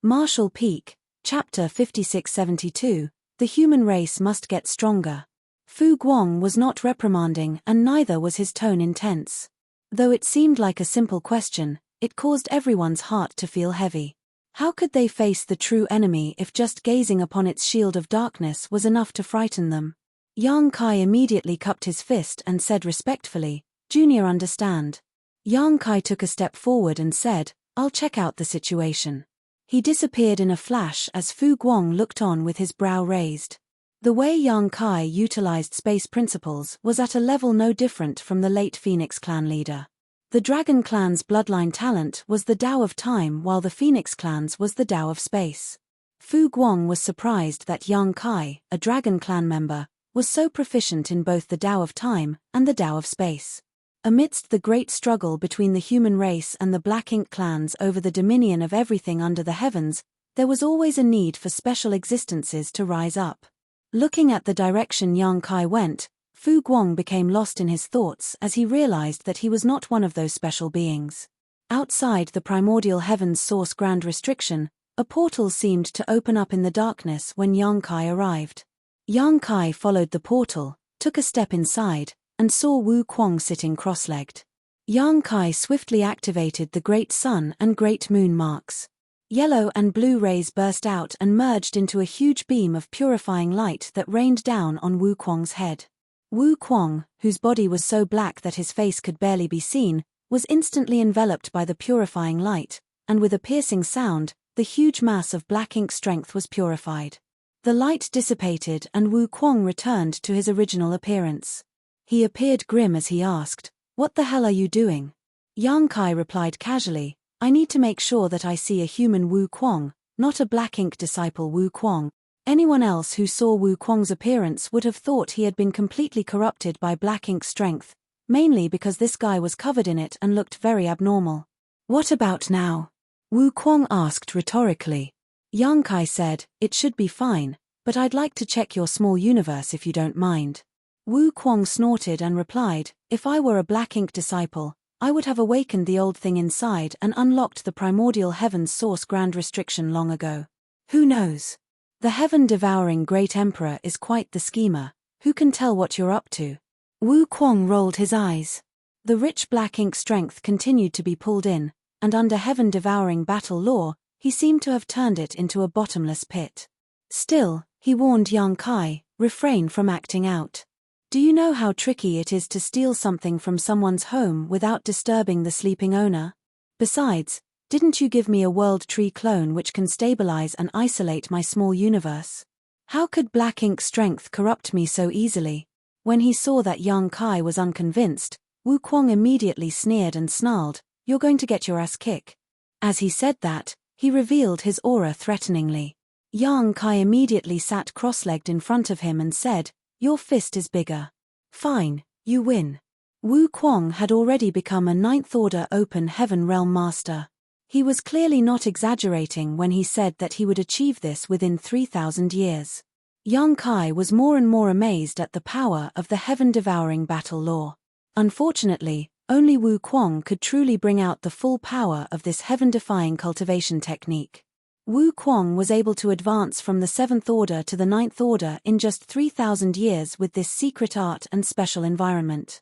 Martial Peak, Chapter 5672, The Human Race Must Get Stronger. Fu Guang was not reprimanding, and neither was his tone intense. Though it seemed like a simple question, it caused everyone's heart to feel heavy. How could they face the true enemy if just gazing upon its shield of darkness was enough to frighten them? Yang Kai immediately cupped his fist and said respectfully, "Junior, understand." Yang Kai took a step forward and said, "I'll check out the situation." He disappeared in a flash as Fu Guang looked on with his brow raised. The way Yang Kai utilized space principles was at a level no different from the late Phoenix clan leader. The Dragon clan's bloodline talent was the Tao of Time, while the Phoenix clan's was the Tao of Space. Fu Guang was surprised that Yang Kai, a Dragon clan member, was so proficient in both the Tao of Time and the Tao of Space. Amidst the great struggle between the human race and the Black Ink clans over the dominion of everything under the heavens, there was always a need for special existences to rise up. Looking at the direction Yang Kai went, Fu Guang became lost in his thoughts as he realized that he was not one of those special beings. Outside the primordial heaven's source grand restriction, a portal seemed to open up in the darkness when Yang Kai arrived. Yang Kai followed the portal, took a step inside, and saw Wu Kuang sitting cross-legged. Yang Kai swiftly activated the Great Sun and Great Moon marks. Yellow and blue rays burst out and merged into a huge beam of purifying light that rained down on Wu Kuang's head. Wu Kuang, whose body was so black that his face could barely be seen, was instantly enveloped by the purifying light, and with a piercing sound, the huge mass of black ink strength was purified. The light dissipated and Wu Kuang returned to his original appearance. He appeared grim as he asked, "What the hell are you doing?" Yang Kai replied casually, "I need to make sure that I see a human Wu Kuang, not a Black Ink disciple Wu Kuang." Anyone else who saw Wu Kuang's appearance would have thought he had been completely corrupted by Black Ink strength, mainly because this guy was covered in it and looked very abnormal. "What about now?" Wu Kuang asked rhetorically. Yang Kai said, "It should be fine, but I'd like to check your small universe if you don't mind." Wu Kuang snorted and replied, "If I were a Black Ink disciple, I would have awakened the old thing inside and unlocked the primordial heaven's source grand restriction long ago. Who knows? The heaven-devouring Great Emperor is quite the schemer. Who can tell what you're up to?" Wu Kuang rolled his eyes. The rich black ink strength continued to be pulled in, and under heaven-devouring battle law, he seemed to have turned it into a bottomless pit. Still, he warned young Kai, refrain from acting out. Do you know how tricky it is to steal something from someone's home without disturbing the sleeping owner? Besides, didn't you give me a world tree clone which can stabilize and isolate my small universe? How could black ink strength corrupt me so easily? When he saw that young Kai was unconvinced, Wukong immediately sneered and snarled, "You're going to get your ass kicked." As he said that, he revealed his aura threateningly. Young Kai immediately sat cross-legged in front of him and said, "Your fist is bigger. Fine, you win." Wukong had already become a ninth-order open heaven realm master. He was clearly not exaggerating when he said that he would achieve this within 3,000 years. Young Kai was more and more amazed at the power of the heaven-devouring battle law. Unfortunately, only Wukong could truly bring out the full power of this heaven-defying cultivation technique. Wukong was able to advance from the 7th order to the 9th order in just 3,000 years with this secret art and special environment.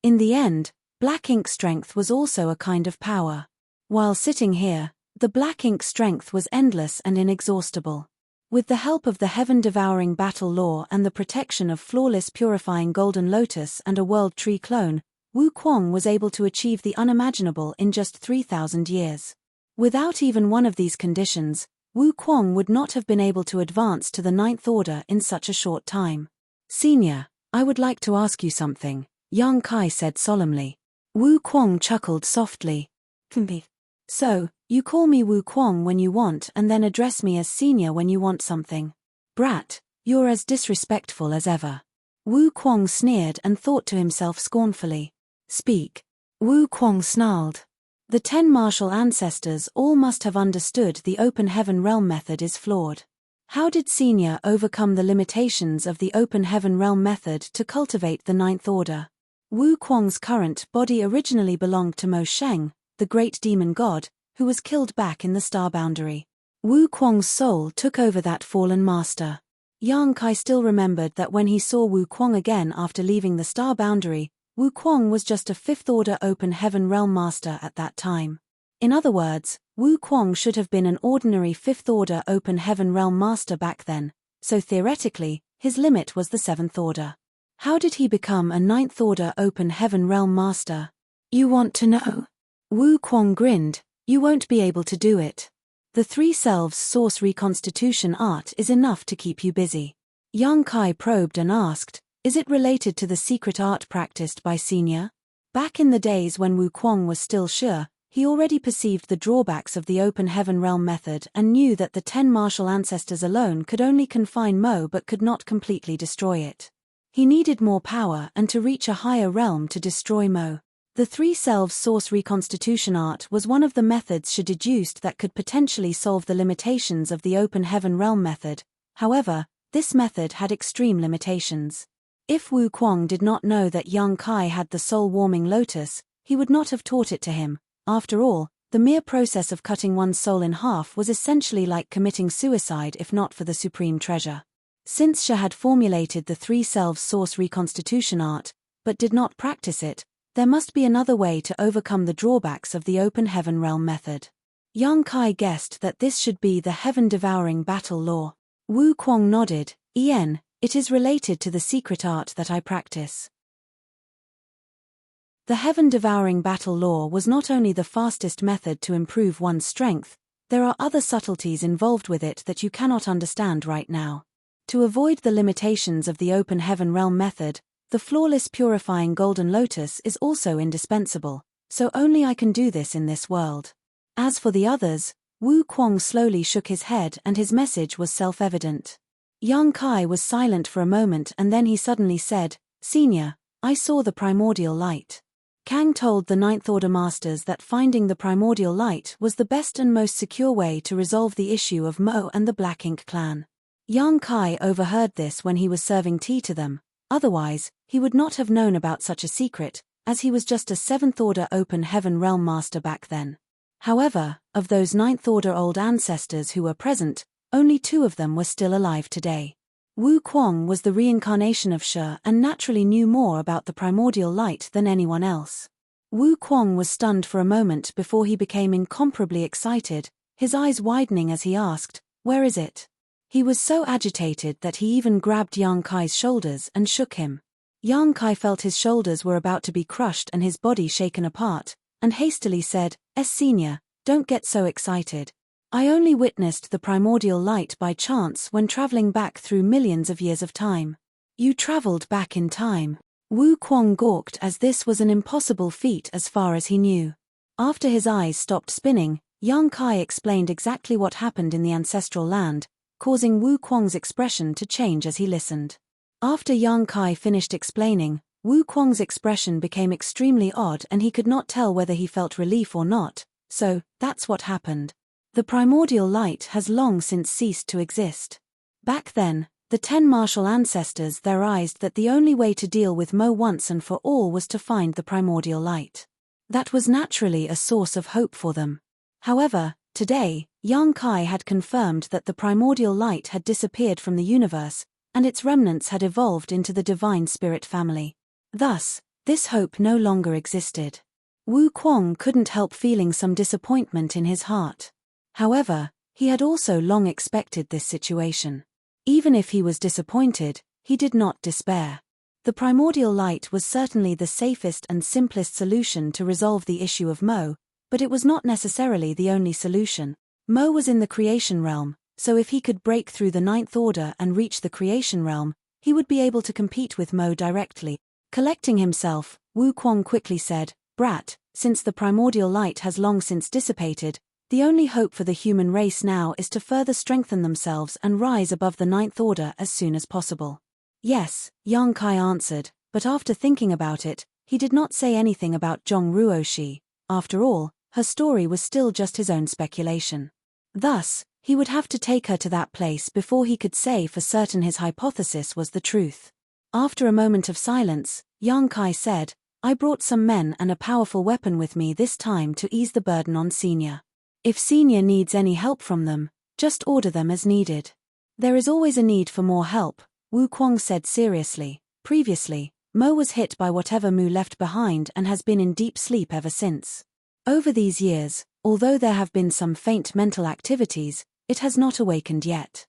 In the end, black ink strength was also a kind of power. While sitting here, the black ink strength was endless and inexhaustible. With the help of the heaven-devouring battle law and the protection of flawless purifying golden lotus and a world tree clone, Wukong was able to achieve the unimaginable in just 3,000 years. Without even one of these conditions, Wukong would not have been able to advance to the 9th order in such a short time. "Senior, I would like to ask you something," young Kai said solemnly. Wukong chuckled softly. "So, you call me Wukong when you want and then address me as senior when you want something. Brat, you're as disrespectful as ever." Wukong sneered and thought to himself scornfully. "Speak." Wukong snarled. The 10 martial ancestors all must have understood the open heaven realm method is flawed. How did Senior overcome the limitations of the open heaven realm method to cultivate the 9th order? Wukong's current body originally belonged to Mo Sheng, the great demon god, who was killed back in the star boundary. Wukong's soul took over that fallen master. Yang Kai still remembered that when he saw Wukong again after leaving the star boundary, Wukong was just a 5th order open heaven realm master at that time. In other words, Wukong should have been an ordinary 5th order open heaven realm master back then, so theoretically, his limit was the 7th order. How did he become a 9th order open heaven realm master? You want to know? Wukong grinned. You won't be able to do it. The 3 selves source reconstitution art is enough to keep you busy. Yang Kai probed and asked, is it related to the secret art practiced by Senior? Back in the days when Wukong was still sure, he already perceived the drawbacks of the open heaven realm method and knew that the 10 martial ancestors alone could only confine Mo but could not completely destroy it. He needed more power and to reach a higher realm to destroy Mo. The 3 selves source reconstitution art was one of the methods she deduced that could potentially solve the limitations of the open heaven realm method. However, this method had extreme limitations. If Wukong did not know that young Kai had the soul-warming lotus, he would not have taught it to him. After all, the mere process of cutting one's soul in half was essentially like committing suicide if not for the supreme treasure. Since she had formulated the 3 selves source reconstitution art, but did not practice it, there must be another way to overcome the drawbacks of the open heaven realm method. Young Kai guessed that this should be the heaven-devouring battle law. Wukong nodded. It is related to the secret art that I practice. The heaven-devouring battle law was not only the fastest method to improve one's strength, there are other subtleties involved with it that you cannot understand right now. To avoid the limitations of the open heaven realm method, the flawless purifying golden lotus is also indispensable, so only I can do this in this world. As for the others, Wukong slowly shook his head and his message was self-evident. Young Kai was silent for a moment and then he suddenly said, Senior, I saw the primordial light. Kang told the 9th Order Masters that finding the primordial light was the best and most secure way to resolve the issue of Mo and the Black Ink clan. Young Kai overheard this when he was serving tea to them, otherwise, he would not have known about such a secret, as he was just a 7th Order Open Heaven Realm Master back then. However, of those 9th Order old ancestors who were present, only 2 of them were still alive today. Wu Kuang was the reincarnation of Shi and naturally knew more about the primordial light than anyone else. Wu Kuang was stunned for a moment before he became incomparably excited, his eyes widening as he asked, "Where is it?" He was so agitated that he even grabbed Yang Kai's shoulders and shook him. Yang Kai felt his shoulders were about to be crushed and his body shaken apart, and hastily said, Senior, don't get so excited. I only witnessed the primordial light by chance when traveling back through millions of years of time." "You traveled back in time." Wu Kuang gawked, as this was an impossible feat as far as he knew. After his eyes stopped spinning, Yang Kai explained exactly what happened in the ancestral land, causing Wu Kuang's expression to change as he listened. After Yang Kai finished explaining, Wu Kuang's expression became extremely odd and he could not tell whether he felt relief or not. "So, that's what happened. The primordial light has long since ceased to exist. Back then, the 10 martial ancestors theorized that the only way to deal with Mo once and for all was to find the primordial light. That was naturally a source of hope for them. However, today, Yang Kai had confirmed that the primordial light had disappeared from the universe, and its remnants had evolved into the divine spirit family. Thus, this hope no longer existed. Wu Kuang couldn't help feeling some disappointment in his heart. However, he had also long expected this situation. Even if he was disappointed, he did not despair. The primordial light was certainly the safest and simplest solution to resolve the issue of Mo, but it was not necessarily the only solution. Mo was in the creation realm, so if he could break through the Ninth Order and reach the creation realm, he would be able to compete with Mo directly. Collecting himself, Wu Kuang quickly said, "Brat, since the primordial light has long since dissipated, the only hope for the human race now is to further strengthen themselves and rise above the Ninth Order as soon as possible." "Yes," Yang Kai answered, but after thinking about it, he did not say anything about Zhong Ruoxi. After all, her story was still just his own speculation. Thus, he would have to take her to that place before he could say for certain his hypothesis was the truth. After a moment of silence, Yang Kai said, "I brought some men and a powerful weapon with me this time to ease the burden on Senior. If Senior needs any help from them, just order them as needed." "There is always a need for more help," Wu Kuang said seriously. "Previously, Mo was hit by whatever Mu left behind and has been in deep sleep ever since. Over these years, although there have been some faint mental activities, it has not awakened yet.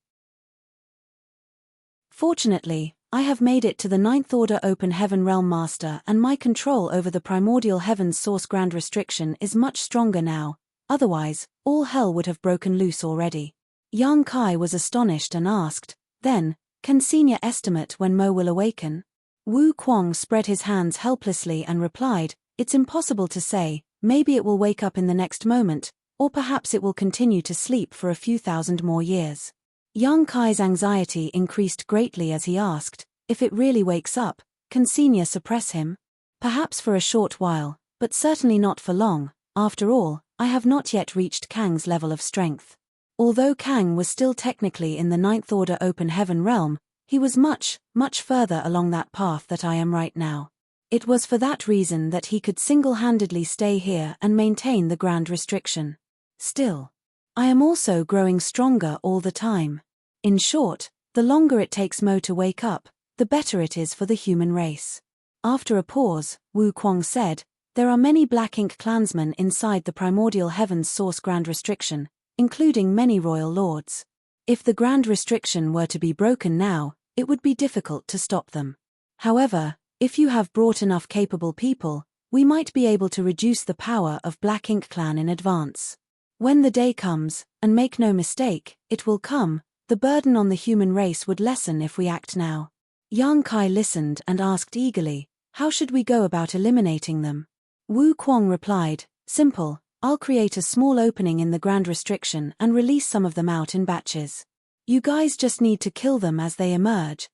Fortunately, I have made it to the Ninth Order Open Heaven Realm Master, and my control over the primordial heaven's source grand restriction is much stronger now. Otherwise, all hell would have broken loose already." Yang Kai was astonished and asked, "Then, can Senior estimate when Mo will awaken?" Wu Kuang spread his hands helplessly and replied, "It's impossible to say. Maybe it will wake up in the next moment, or perhaps it will continue to sleep for a few thousand more years." Yang Kai's anxiety increased greatly as he asked, "If it really wakes up, can Senior suppress him?" "Perhaps for a short while, but certainly not for long. After all, I have not yet reached Kang's level of strength." Although Kang was still technically in the Ninth Order Open Heaven realm, he was much, much further along that path that I am right now. It was for that reason that he could single-handedly stay here and maintain the grand restriction. Still, I am also growing stronger all the time. In short, the longer it takes Mo to wake up, the better it is for the human race. After a pause, Wu Kuang said, "There are many Black Ink clansmen inside the primordial heaven's source grand restriction, including many royal lords. If the grand restriction were to be broken now, it would be difficult to stop them. However, if you have brought enough capable people, we might be able to reduce the power of Black Ink clan in advance. When the day comes, and make no mistake, it will come, the burden on the human race would lessen if we act now." Yang Kai listened and asked eagerly, "How should we go about eliminating them?" Wu Kuang replied, "Simple, I'll create a small opening in the grand restriction and release some of them out in batches. You guys just need to kill them as they emerge."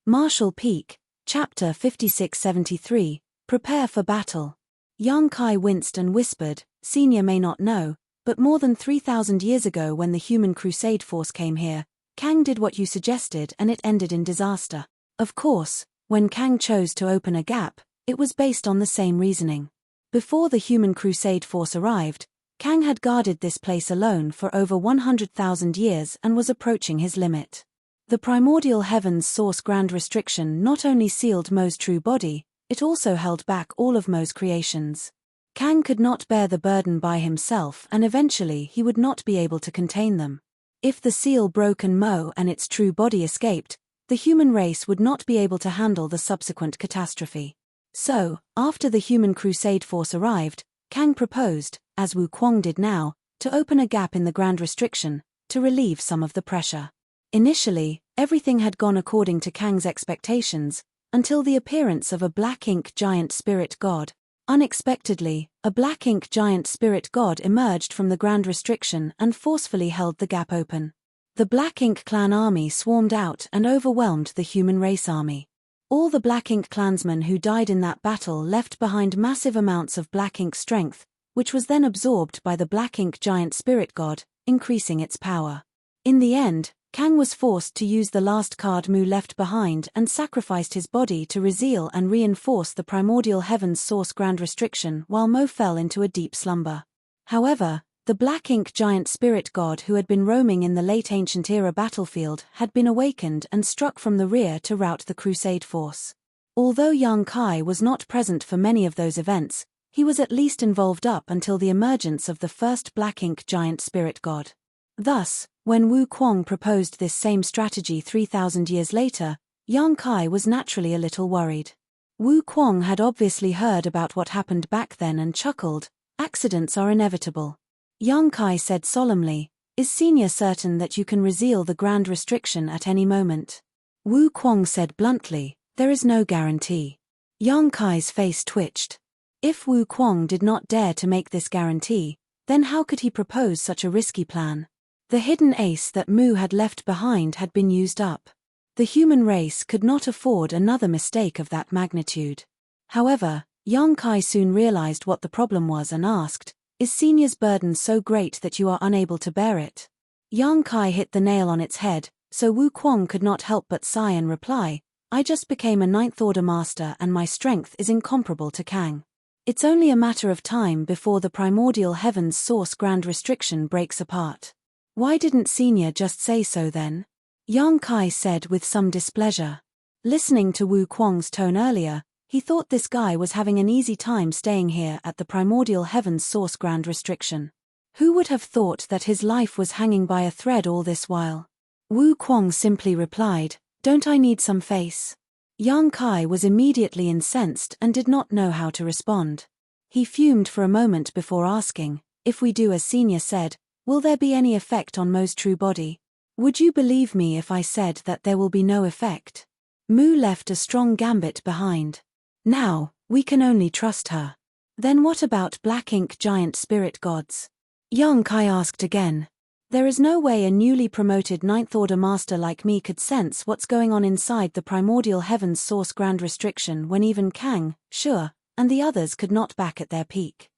Marshall Peak, Chapter 5673, Prepare for Battle. Yang Kai winced and whispered, "Senior may not know, but more than 3,000 years ago when the human crusade force came here, Kang did what you suggested and it ended in disaster. Of course, when Kang chose to open a gap, it was based on the same reasoning. Before the human crusade force arrived, Kang had guarded this place alone for over 100,000 years and was approaching his limit. The primordial heaven's source grand restriction not only sealed Mo's true body, it also held back all of Mo's creations. Kang could not bear the burden by himself, and eventually he would not be able to contain them. If the seal broke and Mo and its true body escaped, the human race would not be able to handle the subsequent catastrophe. So, after the human crusade force arrived, Kang proposed, as Wukong did now, to open a gap in the grand restriction, to relieve some of the pressure. Initially, everything had gone according to Kang's expectations, until the appearance of a black ink giant spirit god. Unexpectedly, a black ink giant spirit god emerged from the grand restriction and forcefully held the gap open. The Black Ink clan army swarmed out and overwhelmed the human race army. All the Black Ink clansmen who died in that battle left behind massive amounts of black ink strength, which was then absorbed by the black ink giant spirit god, increasing its power. In the end, Kang was forced to use the last card Mu left behind and sacrificed his body to reseal and reinforce the primordial heaven's source grand restriction while Mo fell into a deep slumber. However, the black ink giant spirit god who had been roaming in the late ancient era battlefield had been awakened and struck from the rear to rout the crusade force. Although Yang Kai was not present for many of those events, he was at least involved up until the emergence of the first black ink giant spirit god. Thus, when Wukong proposed this same strategy 3,000 years later, Yang Kai was naturally a little worried. Wukong had obviously heard about what happened back then and chuckled, "Accidents are inevitable." Yang Kai said solemnly, "Is Senior certain that you can reseal the grand restriction at any moment?" Wukong said bluntly, "There is no guarantee." Yang Kai's face twitched. If Wukong did not dare to make this guarantee, then how could he propose such a risky plan? The hidden ace that Mu had left behind had been used up. The human race could not afford another mistake of that magnitude. However, Yang Kai soon realized what the problem was and asked, "Is Senior's burden so great that you are unable to bear it?" Yang Kai hit the nail on its head, so Wukong could not help but sigh and reply, "I just became a Ninth Order Master and my strength is incomparable to Kang. It's only a matter of time before the primordial heaven's source grand restriction breaks apart." "Why didn't Senior just say so then?" Yang Kai said with some displeasure. Listening to Wukong's tone earlier, he thought this guy was having an easy time staying here at the primordial heaven's source grand restriction. Who would have thought that his life was hanging by a thread all this while? Wukong simply replied, "Don't I need some face?" Yang Kai was immediately incensed and did not know how to respond. He fumed for a moment before asking, "If we do as Senior said, will there be any effect on Mo's true body? Would you believe me if I said that there will be no effect?" Mu left a strong gambit behind. Now, we can only trust her. Then what about black ink giant spirit gods? Yang Kai asked again. There is no way a newly promoted Ninth Order Master like me could sense what's going on inside the primordial heaven's source grand restriction when even Kang, Sure, and the others could not back at their peak.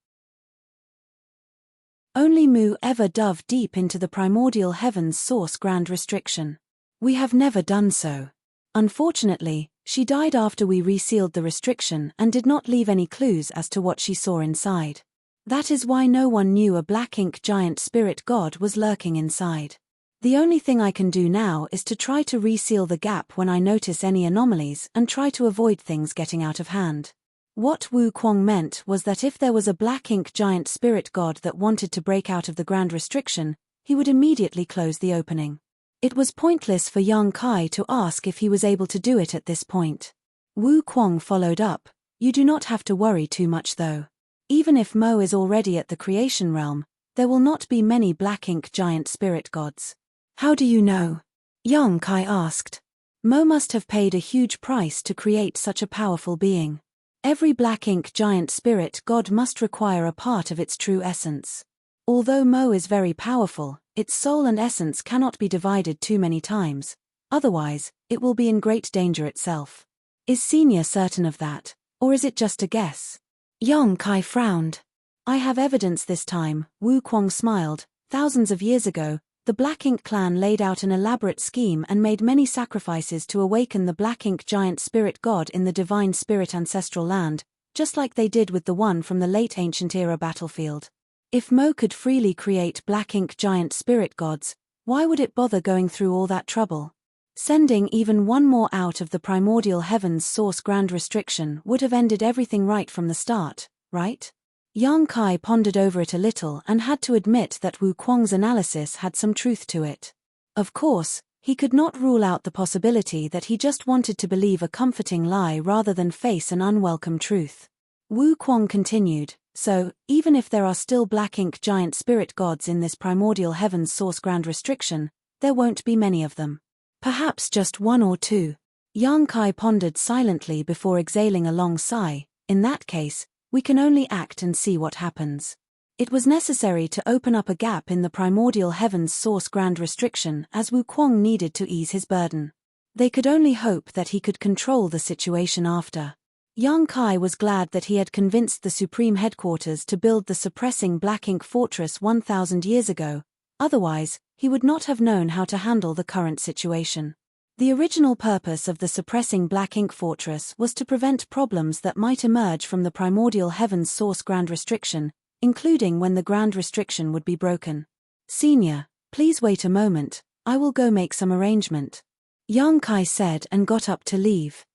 Only Mu ever dove deep into the primordial heaven's source grand restriction. We have never done so. Unfortunately, she died after we resealed the restriction and did not leave any clues as to what she saw inside. That is why no one knew a black ink giant spirit god was lurking inside. The only thing I can do now is to try to reseal the gap when I notice any anomalies and try to avoid things getting out of hand. What Wukong meant was that if there was a black ink giant spirit god that wanted to break out of the grand restriction, he would immediately close the opening. It was pointless for Yang Kai to ask if he was able to do it at this point. Wukong followed up, "You do not have to worry too much though. Even if Mo is already at the creation realm, there will not be many black ink giant spirit gods." "How do you know?" Yang Kai asked. "Mo must have paid a huge price to create such a powerful being. Every black ink giant spirit god must require a part of its true essence. Although Mo is very powerful, its soul and essence cannot be divided too many times, otherwise, it will be in great danger itself. Is Senior certain of that, or is it just a guess?" Yang Kai frowned. "I have evidence this time," Wukong smiled. "Thousands of years ago, the Black Ink clan laid out an elaborate scheme and made many sacrifices to awaken the Black Ink giant spirit god in the divine spirit ancestral land, just like they did with the one from the late ancient era battlefield. If Mo could freely create black ink giant spirit gods, why would it bother going through all that trouble? Sending even one more out of the primordial heaven's source grand restriction would have ended everything right from the start, right? Yang Kai pondered over it a little and had to admit that Wu Kuang's analysis had some truth to it. Of course, he could not rule out the possibility that he just wanted to believe a comforting lie rather than face an unwelcome truth. Wu Kuang continued, so, even if there are still black ink giant spirit gods in this primordial heaven's source grand restriction, there won't be many of them. Perhaps just one or two. Yang Kai pondered silently before exhaling a long sigh. In that case, we can only act and see what happens. It was necessary to open up a gap in the primordial heaven's source grand restriction as Wu Kuang needed to ease his burden. They could only hope that he could control the situation after. Yang Kai was glad that he had convinced the Supreme Headquarters to build the suppressing black ink fortress 1,000 years ago, otherwise, he would not have known how to handle the current situation. The original purpose of the suppressing black ink fortress was to prevent problems that might emerge from the primordial heaven's source grand restriction, including when the grand restriction would be broken. Senior, please wait a moment, I will go make some arrangement. Yang Kai said and got up to leave.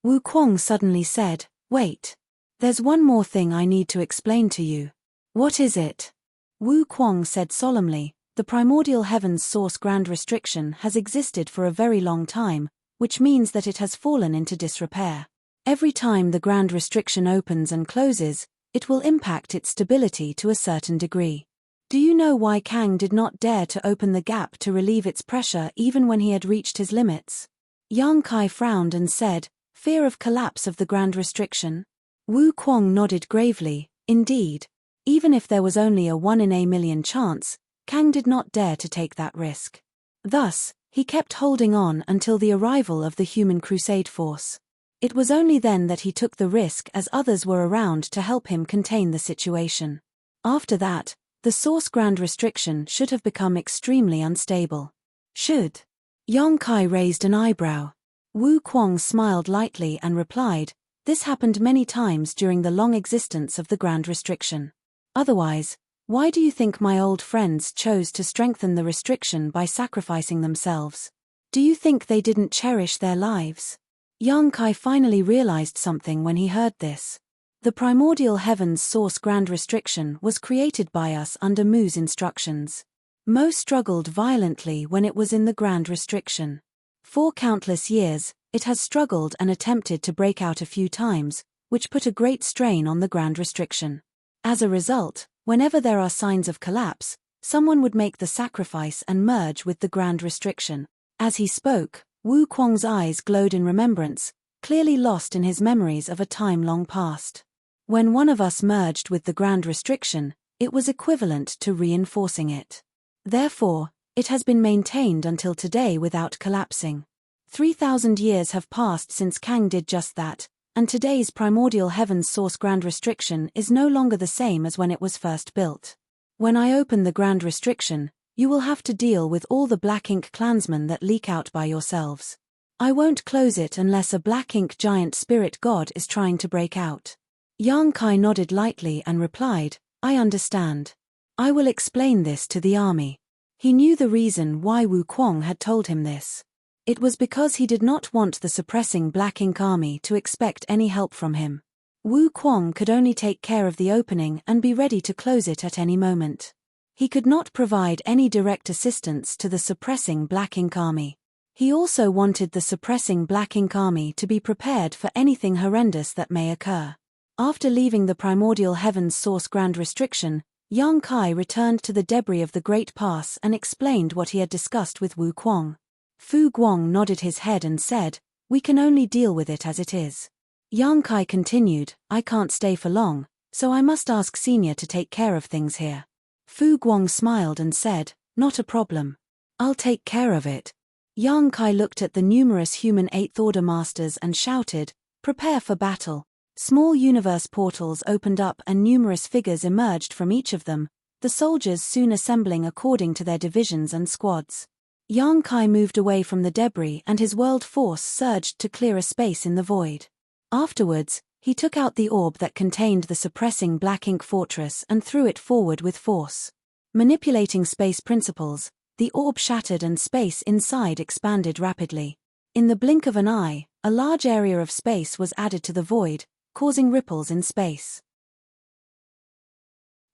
Wu Kuang suddenly said, wait. There's one more thing I need to explain to you. What is it? Wu Kuang said solemnly, the primordial heaven's source grand restriction has existed for a very long time, which means that it has fallen into disrepair. Every time the grand restriction opens and closes, it will impact its stability to a certain degree. Do you know why Kang did not dare to open the gap to relieve its pressure even when he had reached his limits? Yang Kai frowned and said, fear of collapse of the grand restriction? Wu Kuang nodded gravely, indeed. Even if there was only a 1 in a million chance, Kang did not dare to take that risk. Thus, he kept holding on until the arrival of the human crusade force. It was only then that he took the risk as others were around to help him contain the situation. After that, the source grand restriction should have become extremely unstable. Should? Yang Kai raised an eyebrow. Wu Kuang smiled lightly and replied, this happened many times during the long existence of the grand restriction. Otherwise, why do you think my old friends chose to strengthen the restriction by sacrificing themselves? Do you think they didn't cherish their lives? Yang Kai finally realized something when he heard this. The primordial heaven's source grand restriction was created by us under Mu's instructions. Mo struggled violently when it was in the grand restriction. For countless years, it has struggled and attempted to break out a few times, which put a great strain on the grand restriction. As a result, whenever there are signs of collapse, someone would make the sacrifice and merge with the grand restriction. As he spoke, Wu Kuang's eyes glowed in remembrance, clearly lost in his memories of a time long past. When one of us merged with the grand restriction, it was equivalent to reinforcing it. Therefore, it has been maintained until today without collapsing. 3,000 years have passed since Kang did just that, and today's primordial heaven's source grand restriction is no longer the same as when it was first built. When I open the grand restriction, you will have to deal with all the black ink clansmen that leak out by yourselves. I won't close it unless a black ink giant spirit god is trying to break out. Yang Kai nodded lightly and replied, I understand. I will explain this to the army. He knew the reason why Wu Kuang had told him this. It was because he did not want the suppressing black ink army to expect any help from him. Wu Kuang could only take care of the opening and be ready to close it at any moment. He could not provide any direct assistance to the suppressing black ink army. He also wanted the suppressing black ink army to be prepared for anything horrendous that may occur. After leaving the primordial heaven's source grand restriction, Yang Kai returned to the debris of the Great Pass and explained what he had discussed with Wu Kuang. Fu Guang nodded his head and said, we can only deal with it as it is. Yang Kai continued, I can't stay for long, so I must ask Senior to take care of things here. Fu Guang smiled and said, not a problem. I'll take care of it. Yang Kai looked at the numerous human Eighth Order masters and shouted, prepare for battle. Small universe portals opened up and numerous figures emerged from each of them, the soldiers soon assembling according to their divisions and squads. Yang Kai moved away from the debris and his world force surged to clear a space in the void. Afterwards, He took out the orb that contained the suppressing black ink fortress and threw it forward with force. Manipulating space principles, the orb shattered and space inside expanded rapidly. In the blink of an eye, a large area of space was added to the void, causing ripples in space.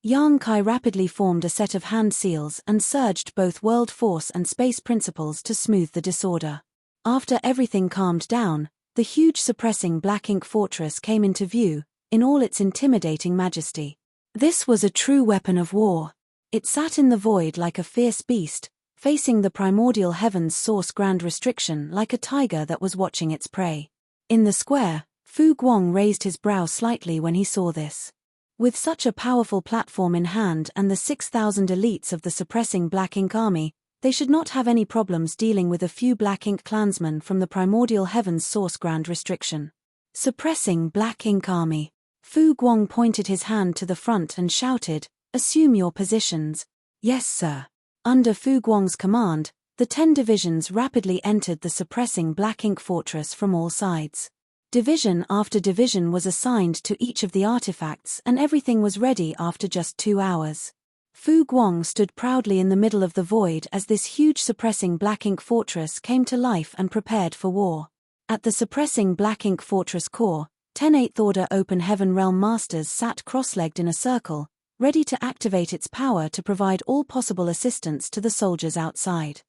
Yang Kai rapidly formed a set of hand seals and surged both world force and space principles to smooth the disorder. After everything calmed down, the huge suppressing black ink fortress came into view, in all its intimidating majesty. This was a true weapon of war. It sat in the void like a fierce beast, facing the primordial heaven's source grand restriction like a tiger that was watching its prey. In the square, Fu Guang raised his brow slightly when he saw this. With such a powerful platform in hand and the 6,000 elites of the suppressing Black Ink army, they should not have any problems dealing with a few Black Ink clansmen from the primordial heaven's source grand restriction. Suppressing Black Ink army. Fu Guang pointed his hand to the front and shouted, "Assume your positions." "Yes, sir." Under Fu Guang's command, the 10 divisions rapidly entered the suppressing Black Ink fortress from all sides. Division after division was assigned to each of the artifacts and everything was ready after just 2 hours. Fu Guang stood proudly in the middle of the void as this huge suppressing Black Ink fortress came to life and prepared for war. At the suppressing Black Ink fortress core, 10 8th Order Open Heaven Realm Masters sat cross-legged in a circle, ready to activate its power to provide all possible assistance to the soldiers outside.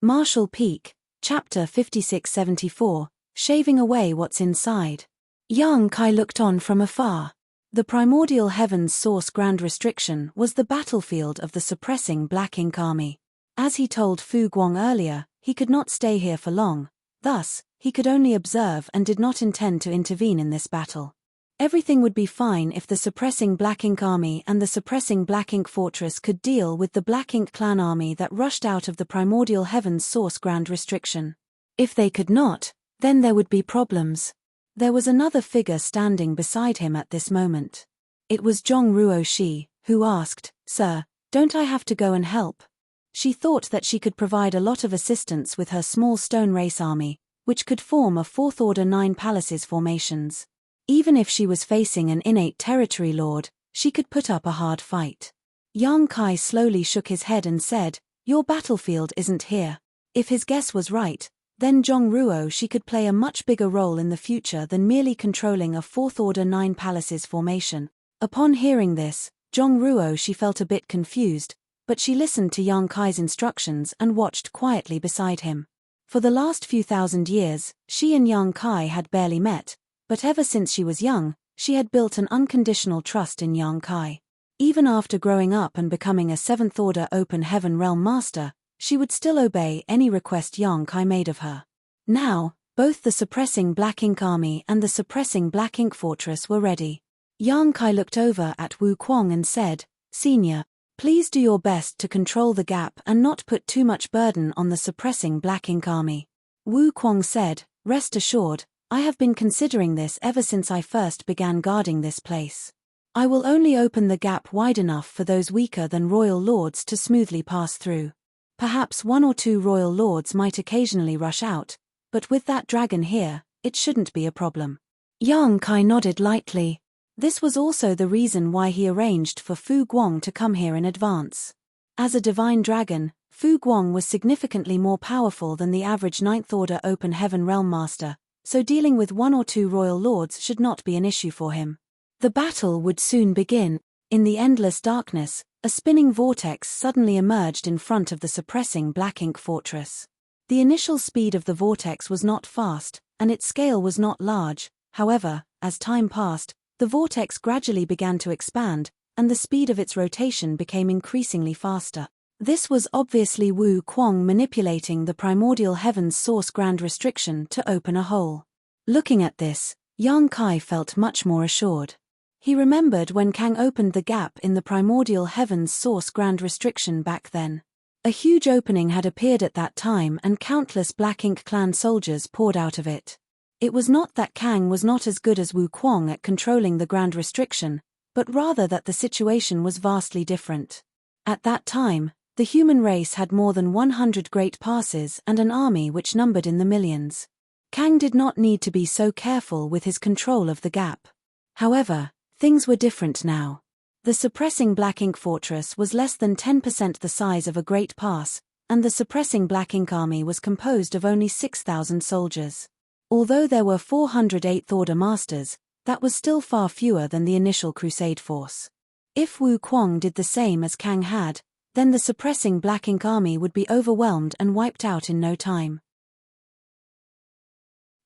Marshall Peak, Chapter 5674, Shaving Away What's Inside. Yang Kai looked on from afar. The primordial heaven's source grand restriction was the battlefield of the suppressing Black Ink army. As he told Fu Guang earlier, he could not stay here for long, thus, he could only observe and did not intend to intervene in this battle. Everything would be fine if the suppressing Black Ink army and the suppressing Black Ink fortress could deal with the Black Ink clan army that rushed out of the primordial heaven's source grand restriction. If they could not, then there would be problems. There was another figure standing beside him at this moment. It was Zhong Ruo Shi, who asked, "Sir, don't I have to go and help?" She thought that she could provide a lot of assistance with her small stone race army, which could form a 4th Order 9 palaces formations. Even if she was facing an innate territory lord, she could put up a hard fight. Yang Kai slowly shook his head and said, "Your battlefield isn't here." If his guess was right, then Zhong Ruo Shi could play a much bigger role in the future than merely controlling a 4th Order 9 palaces formation. Upon hearing this, Zhong Ruo Shi felt a bit confused, but she listened to Yang Kai's instructions and watched quietly beside him. For the last few thousand years, she and Yang Kai had barely met, but ever since she was young, she had built an unconditional trust in Yang Kai. Even after growing up and becoming a 7th Order Open Heaven Realm Master, she would still obey any request Yang Kai made of her. Now, both the suppressing Black Ink army and the suppressing Black Ink fortress were ready. Yang Kai looked over at Wu Kuang and said, "Senior, please do your best to control the gap and not put too much burden on the suppressing Black Ink army." Wu Kuang said, "Rest assured, I have been considering this ever since I first began guarding this place. I will only open the gap wide enough for those weaker than royal lords to smoothly pass through. Perhaps 1 or 2 royal lords might occasionally rush out, but with that dragon here, it shouldn't be a problem." Yang Kai nodded lightly. This was also the reason why he arranged for Fu Guang to come here in advance. As a divine dragon, Fu Guang was significantly more powerful than the average 9th Order Open Heaven Realm Master, so dealing with 1 or 2 royal lords should not be an issue for him. The battle would soon begin. In the endless darkness, a spinning vortex suddenly emerged in front of the suppressing Black Ink fortress. The initial speed of the vortex was not fast, and its scale was not large. However, as time passed, the vortex gradually began to expand, and the speed of its rotation became increasingly faster. This was obviously Wu Kuang manipulating the primordial heaven's source grand restriction to open a hole. Looking at this, Yang Kai felt much more assured. He remembered when Kang opened the gap in the primordial heaven's source grand restriction back then. A huge opening had appeared at that time and countless Black Ink clan soldiers poured out of it. It was not that Kang was not as good as Wu Kuang at controlling the grand restriction, but rather that the situation was vastly different. At that time, The human race had more than 100 great passes and an army which numbered in the millions. Kang did not need to be so careful with his control of the gap. However, things were different now. The suppressing black ink fortress was less than 10% the size of a great pass, and the suppressing black ink army was composed of only 6,000 soldiers. Although there were 400 8th Order masters, that was still far fewer than the initial crusade force. If Wu Kuang did the same as Kang had, then the suppressing black ink army would be overwhelmed and wiped out in no time.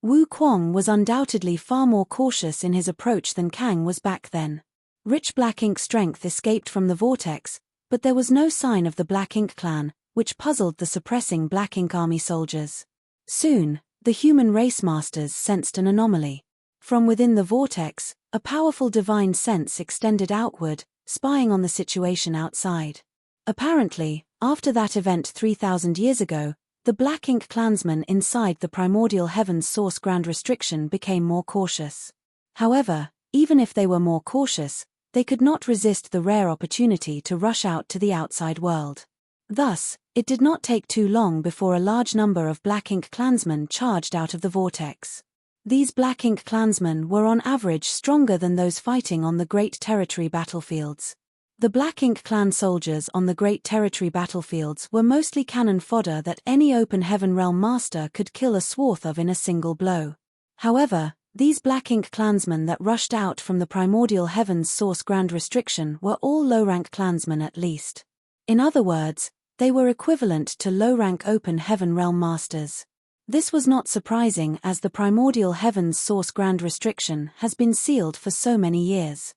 Wu Kuang was undoubtedly far more cautious in his approach than Kang was back then. Rich black ink strength escaped from the vortex, but there was no sign of the Black Ink clan, which puzzled the suppressing black ink army soldiers. Soon, the human race masters sensed an anomaly. From within the vortex, a powerful divine sense extended outward, spying on the situation outside. Apparently, after that event 3,000 years ago, the Black Ink clansmen inside the primordial heaven's source grand restriction became more cautious. However, even if they were more cautious, they could not resist the rare opportunity to rush out to the outside world. Thus, it did not take too long before a large number of Black Ink clansmen charged out of the vortex. These Black Ink clansmen were on average stronger than those fighting on the Great Territory battlefields. The Black Ink clan soldiers on the Great Territory battlefields were mostly cannon fodder that any open heaven realm master could kill a swath of in a single blow. However, these Black Ink clansmen that rushed out from the primordial heaven's source grand restriction were all low-rank clansmen at least. In other words, they were equivalent to low-rank open heaven realm masters. This was not surprising as the primordial heaven's source grand restriction has been sealed for so many years.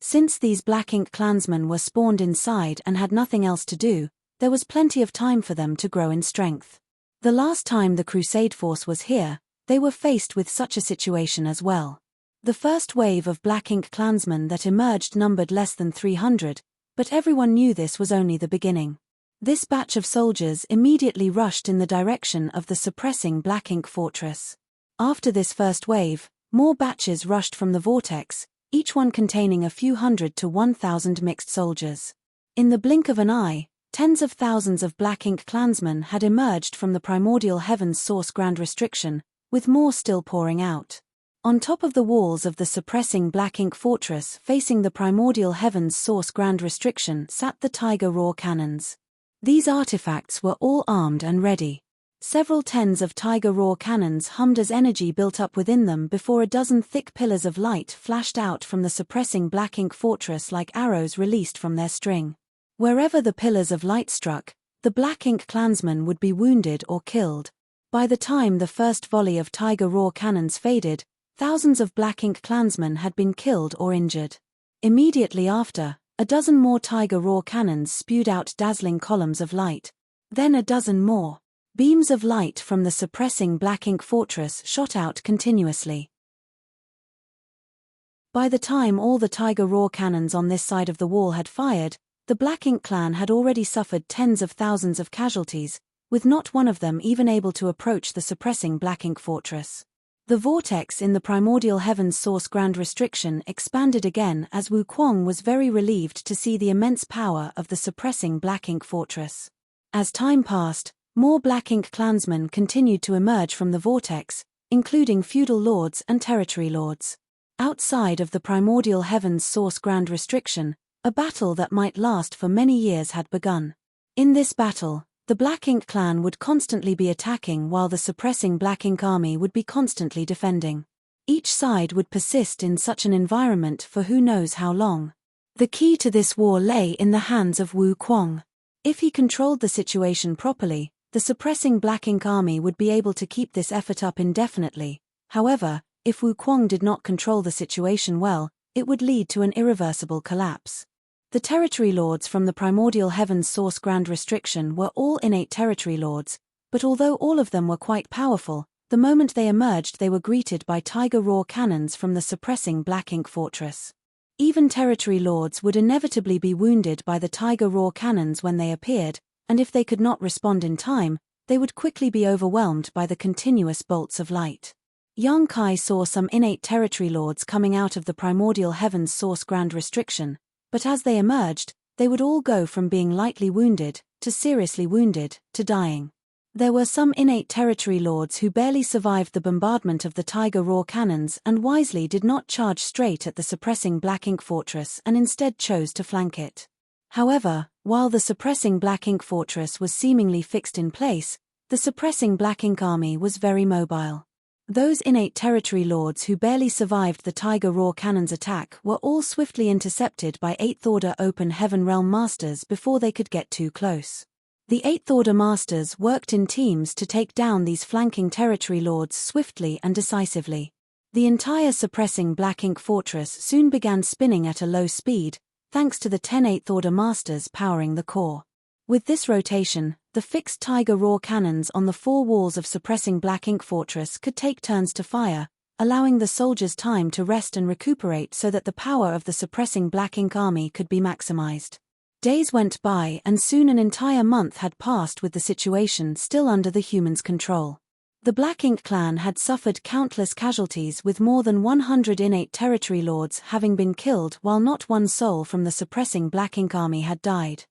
Since these Black Ink clansmen were spawned inside and had nothing else to do, there was plenty of time for them to grow in strength. The last time the Crusade force was here, they were faced with such a situation as well. The first wave of Black Ink clansmen that emerged numbered less than 300, but everyone knew this was only the beginning. This batch of soldiers immediately rushed in the direction of the suppressing Black Ink fortress. After this first wave, more batches rushed from the vortex, each one containing a few hundred to 1,000 mixed soldiers. In the blink of an eye, tens of thousands of Black Ink clansmen had emerged from the primordial heaven's source grand restriction, with more still pouring out. On top of the walls of the suppressing Black Ink fortress facing the primordial heaven's source grand restriction sat the Tiger Roar cannons. These artifacts were all armed and ready. Several tens of Tiger Roar cannons hummed as energy built up within them before a dozen thick pillars of light flashed out from the suppressing Black Ink fortress like arrows released from their string. Wherever the pillars of light struck, the Black Ink clansmen would be wounded or killed. By the time the first volley of Tiger Roar cannons faded, thousands of Black Ink clansmen had been killed or injured. Immediately after, a dozen more Tiger Roar cannons spewed out dazzling columns of light. Then a dozen more. Beams of light from the suppressing Black Ink fortress shot out continuously. By the time all the Tiger Roar cannons on this side of the wall had fired, the Black Ink clan had already suffered tens of thousands of casualties, with not one of them even able to approach the suppressing Black Ink fortress. The vortex in the primordial heaven's source grand restriction expanded again as Wu Kuang was very relieved to see the immense power of the suppressing Black Ink fortress. As time passed, more Black Ink clansmen continued to emerge from the vortex, including feudal lords and territory lords. Outside of the primordial heaven's source grand restriction, a battle that might last for many years had begun. In this battle, the Black Ink clan would constantly be attacking while the suppressing Black Ink army would be constantly defending. Each side would persist in such an environment for who knows how long. The key to this war lay in the hands of Wu Kuang. If he controlled the situation properly, the suppressing Black Ink army would be able to keep this effort up indefinitely. However, if Wu Kuang did not control the situation well, it would lead to an irreversible collapse. The territory lords from the primordial heaven's source grand restriction were all innate territory lords, but although all of them were quite powerful, the moment they emerged they were greeted by Tiger Roar cannons from the suppressing Black Ink fortress. Even territory lords would inevitably be wounded by the Tiger Roar cannons when they appeared, and if they could not respond in time, they would quickly be overwhelmed by the continuous bolts of light. Yang Kai saw some innate territory lords coming out of the primordial heaven's source grand restriction, but as they emerged, they would all go from being lightly wounded, to seriously wounded, to dying. There were some innate territory lords who barely survived the bombardment of the Tiger Raw cannons and wisely did not charge straight at the suppressing Black Ink fortress and instead chose to flank it. However, while the suppressing Black Ink fortress was seemingly fixed in place, the suppressing Black Ink army was very mobile. Those innate territory lords who barely survived the Tiger Raw cannon's attack were all swiftly intercepted by 8th Order Open Heaven Realm Masters before they could get too close. The 8th Order Masters worked in teams to take down these flanking territory lords swiftly and decisively. The entire suppressing Black Ink fortress soon began spinning at a low speed, thanks to the 10 8th Order Masters powering the core. With this rotation, the fixed Tiger Raw cannons on the 4 walls of suppressing Black Ink fortress could take turns to fire, allowing the soldiers time to rest and recuperate so that the power of the suppressing Black Ink army could be maximized. Days went by and soon an entire month had passed with the situation still under the humans' control. The Black Ink clan had suffered countless casualties with more than 100 innate territory lords having been killed while not one soul from the suppressing Black Ink army had died.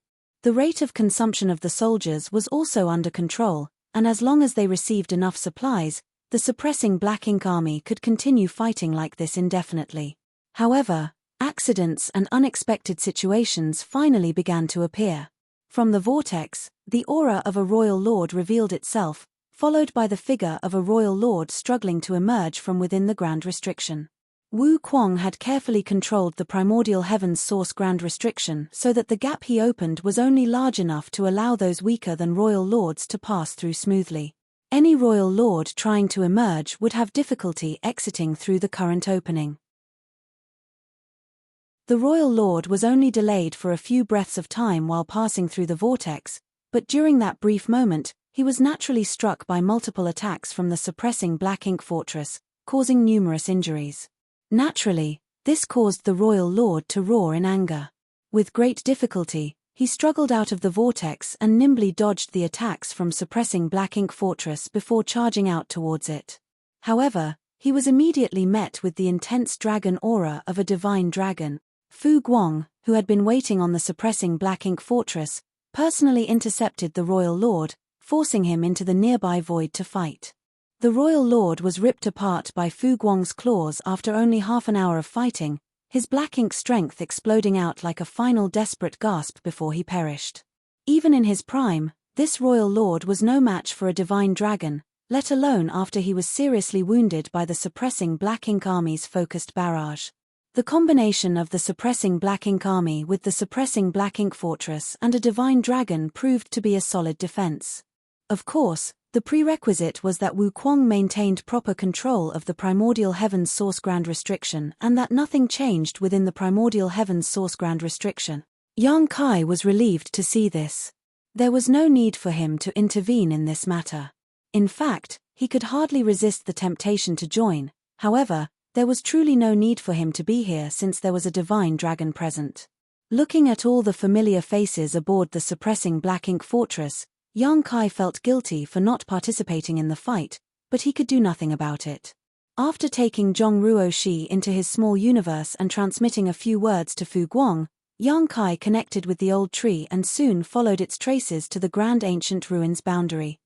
The rate of consumption of the soldiers was also under control, and as long as they received enough supplies, the suppressing Black Ink army could continue fighting like this indefinitely. However, accidents and unexpected situations finally began to appear. From the vortex, the aura of a royal lord revealed itself, followed by the figure of a royal lord struggling to emerge from within the Grand Restriction. Wu Kuang had carefully controlled the primordial heaven's source Grand Restriction so that the gap he opened was only large enough to allow those weaker than royal lords to pass through smoothly. Any royal lord trying to emerge would have difficulty exiting through the current opening. The royal lord was only delayed for a few breaths of time while passing through the vortex, but during that brief moment, he was naturally struck by multiple attacks from the suppressing Black Ink fortress, causing numerous injuries. Naturally, this caused the royal lord to roar in anger. With great difficulty, he struggled out of the vortex and nimbly dodged the attacks from suppressing Black Ink fortress before charging out towards it. However, he was immediately met with the intense dragon aura of a divine dragon. Fu Guang, who had been waiting on the suppressing Black Ink fortress, personally intercepted the royal lord, forcing him into the nearby void to fight. The royal lord was ripped apart by Fu Guang's claws after only half an hour of fighting, his Black Ink strength exploding out like a final desperate gasp before he perished. Even in his prime, this royal lord was no match for a divine dragon, let alone after he was seriously wounded by the suppressing Black Ink army's focused barrage. The combination of the suppressing Black Ink army with the suppressing Black Ink fortress and a divine dragon proved to be a solid defense. Of course, the prerequisite was that Wu Kuang maintained proper control of the primordial heaven's source Grand Restriction and that nothing changed within the primordial heaven's source Grand Restriction. Yang Kai was relieved to see this. There was no need for him to intervene in this matter. In fact, he could hardly resist the temptation to join. However, there was truly no need for him to be here since there was a divine dragon present. Looking at all the familiar faces aboard the suppressing Black Ink fortress, Yang Kai felt guilty for not participating in the fight, but he could do nothing about it. After taking Zhong Ruo Shi into his small universe and transmitting a few words to Fu Guang, Yang Kai connected with the old tree and soon followed its traces to the grand ancient ruins boundary.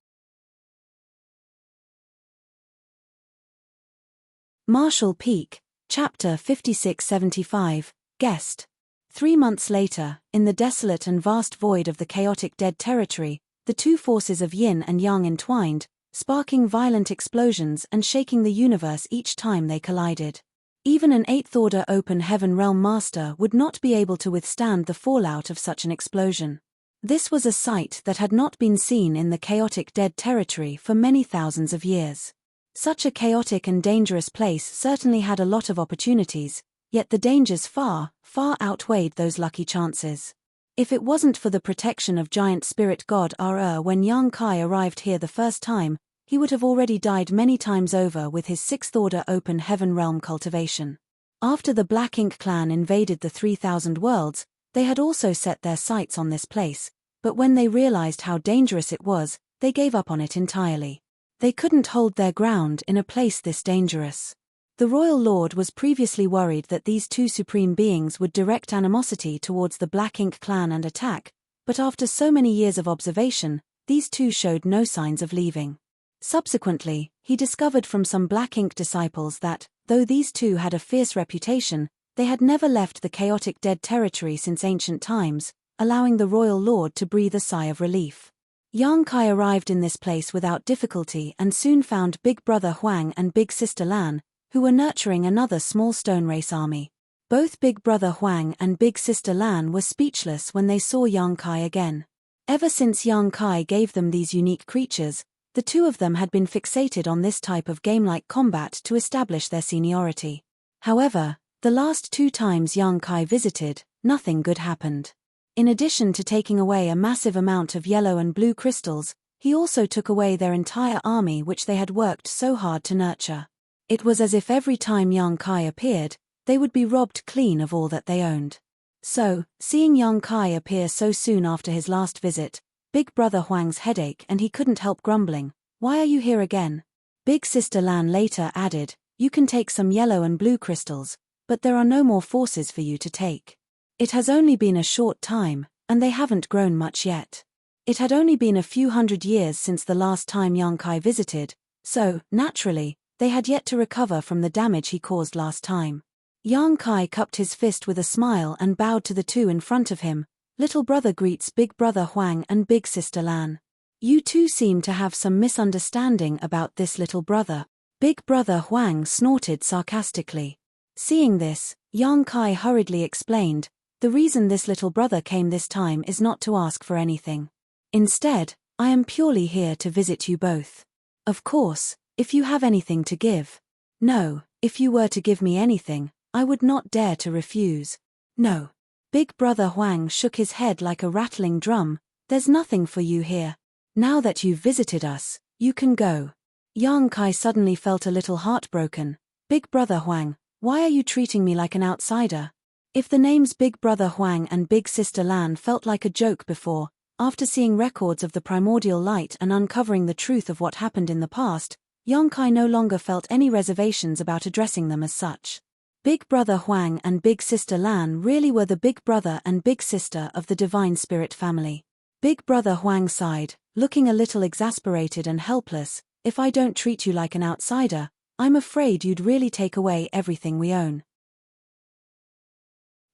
Marshall Peak, Chapter 5675, Guest. 3 months later, in the desolate and vast void of the chaotic dead territory, the two forces of yin and yang entwined, sparking violent explosions and shaking the universe each time they collided. Even an 8th Order Open Heaven Realm Master would not be able to withstand the fallout of such an explosion. This was a sight that had not been seen in the chaotic dead territory for many thousands of years. Such a chaotic and dangerous place certainly had a lot of opportunities, yet the dangers far, far outweighed those lucky chances. If it wasn't for the protection of giant spirit god Ra when Yang Kai arrived here the first time, he would have already died many times over with his 6th Order Open Heaven Realm cultivation. After the Black Ink clan invaded the 3000 worlds, they had also set their sights on this place, but when they realized how dangerous it was, they gave up on it entirely. They couldn't hold their ground in a place this dangerous. The royal lord was previously worried that these two supreme beings would direct animosity towards the Black Ink clan and attack, but after so many years of observation, these two showed no signs of leaving. Subsequently, he discovered from some Black Ink disciples that, though these two had a fierce reputation, they had never left the chaotic dead territory since ancient times, allowing the royal lord to breathe a sigh of relief. Yang Kai arrived in this place without difficulty and soon found Big Brother Huang and Big Sister Lan, who were nurturing another small stone race army. Both Big Brother Huang and Big Sister Lan were speechless when they saw Yang Kai again. Ever since Yang Kai gave them these unique creatures, the two of them had been fixated on this type of game-like combat to establish their seniority. However, the last two times Yang Kai visited, nothing good happened. In addition to taking away a massive amount of yellow and blue crystals, he also took away their entire army which they had worked so hard to nurture. It was as if every time Yang Kai appeared, they would be robbed clean of all that they owned. So, seeing Yang Kai appear so soon after his last visit, Big Brother Huang's headache and he couldn't help grumbling, "Why are you here again?" Big Sister Lan later added, "You can take some yellow and blue crystals, but there are no more forces for you to take. It has only been a short time, and they haven't grown much yet." It had only been a few hundred years since the last time Yang Kai visited, so, naturally, they had yet to recover from the damage he caused last time. Yang Kai cupped his fist with a smile and bowed to the two in front of him. "Little brother greets Big Brother Huang and Big Sister Lan. You two seem to have some misunderstanding about this little brother." Big Brother Huang snorted sarcastically. Seeing this, Yang Kai hurriedly explained, "The reason this little brother came this time is not to ask for anything. Instead, I am purely here to visit you both. Of course, if you have anything to give." "No, if you were to give me anything, I would not dare to refuse." "No." Big Brother Huang shook his head like a rattling drum. "There's nothing for you here. Now that you've visited us, you can go." Yang Kai suddenly felt a little heartbroken. "Big Brother Huang, why are you treating me like an outsider?" If the names Big Brother Huang and Big Sister Lan felt like a joke before, after seeing records of the primordial light and uncovering the truth of what happened in the past, Yang Kai no longer felt any reservations about addressing them as such. Big Brother Huang and Big Sister Lan really were the big brother and big sister of the Divine Spirit family. Big Brother Huang sighed, looking a little exasperated and helpless. "If I don't treat you like an outsider, I'm afraid you'd really take away everything we own."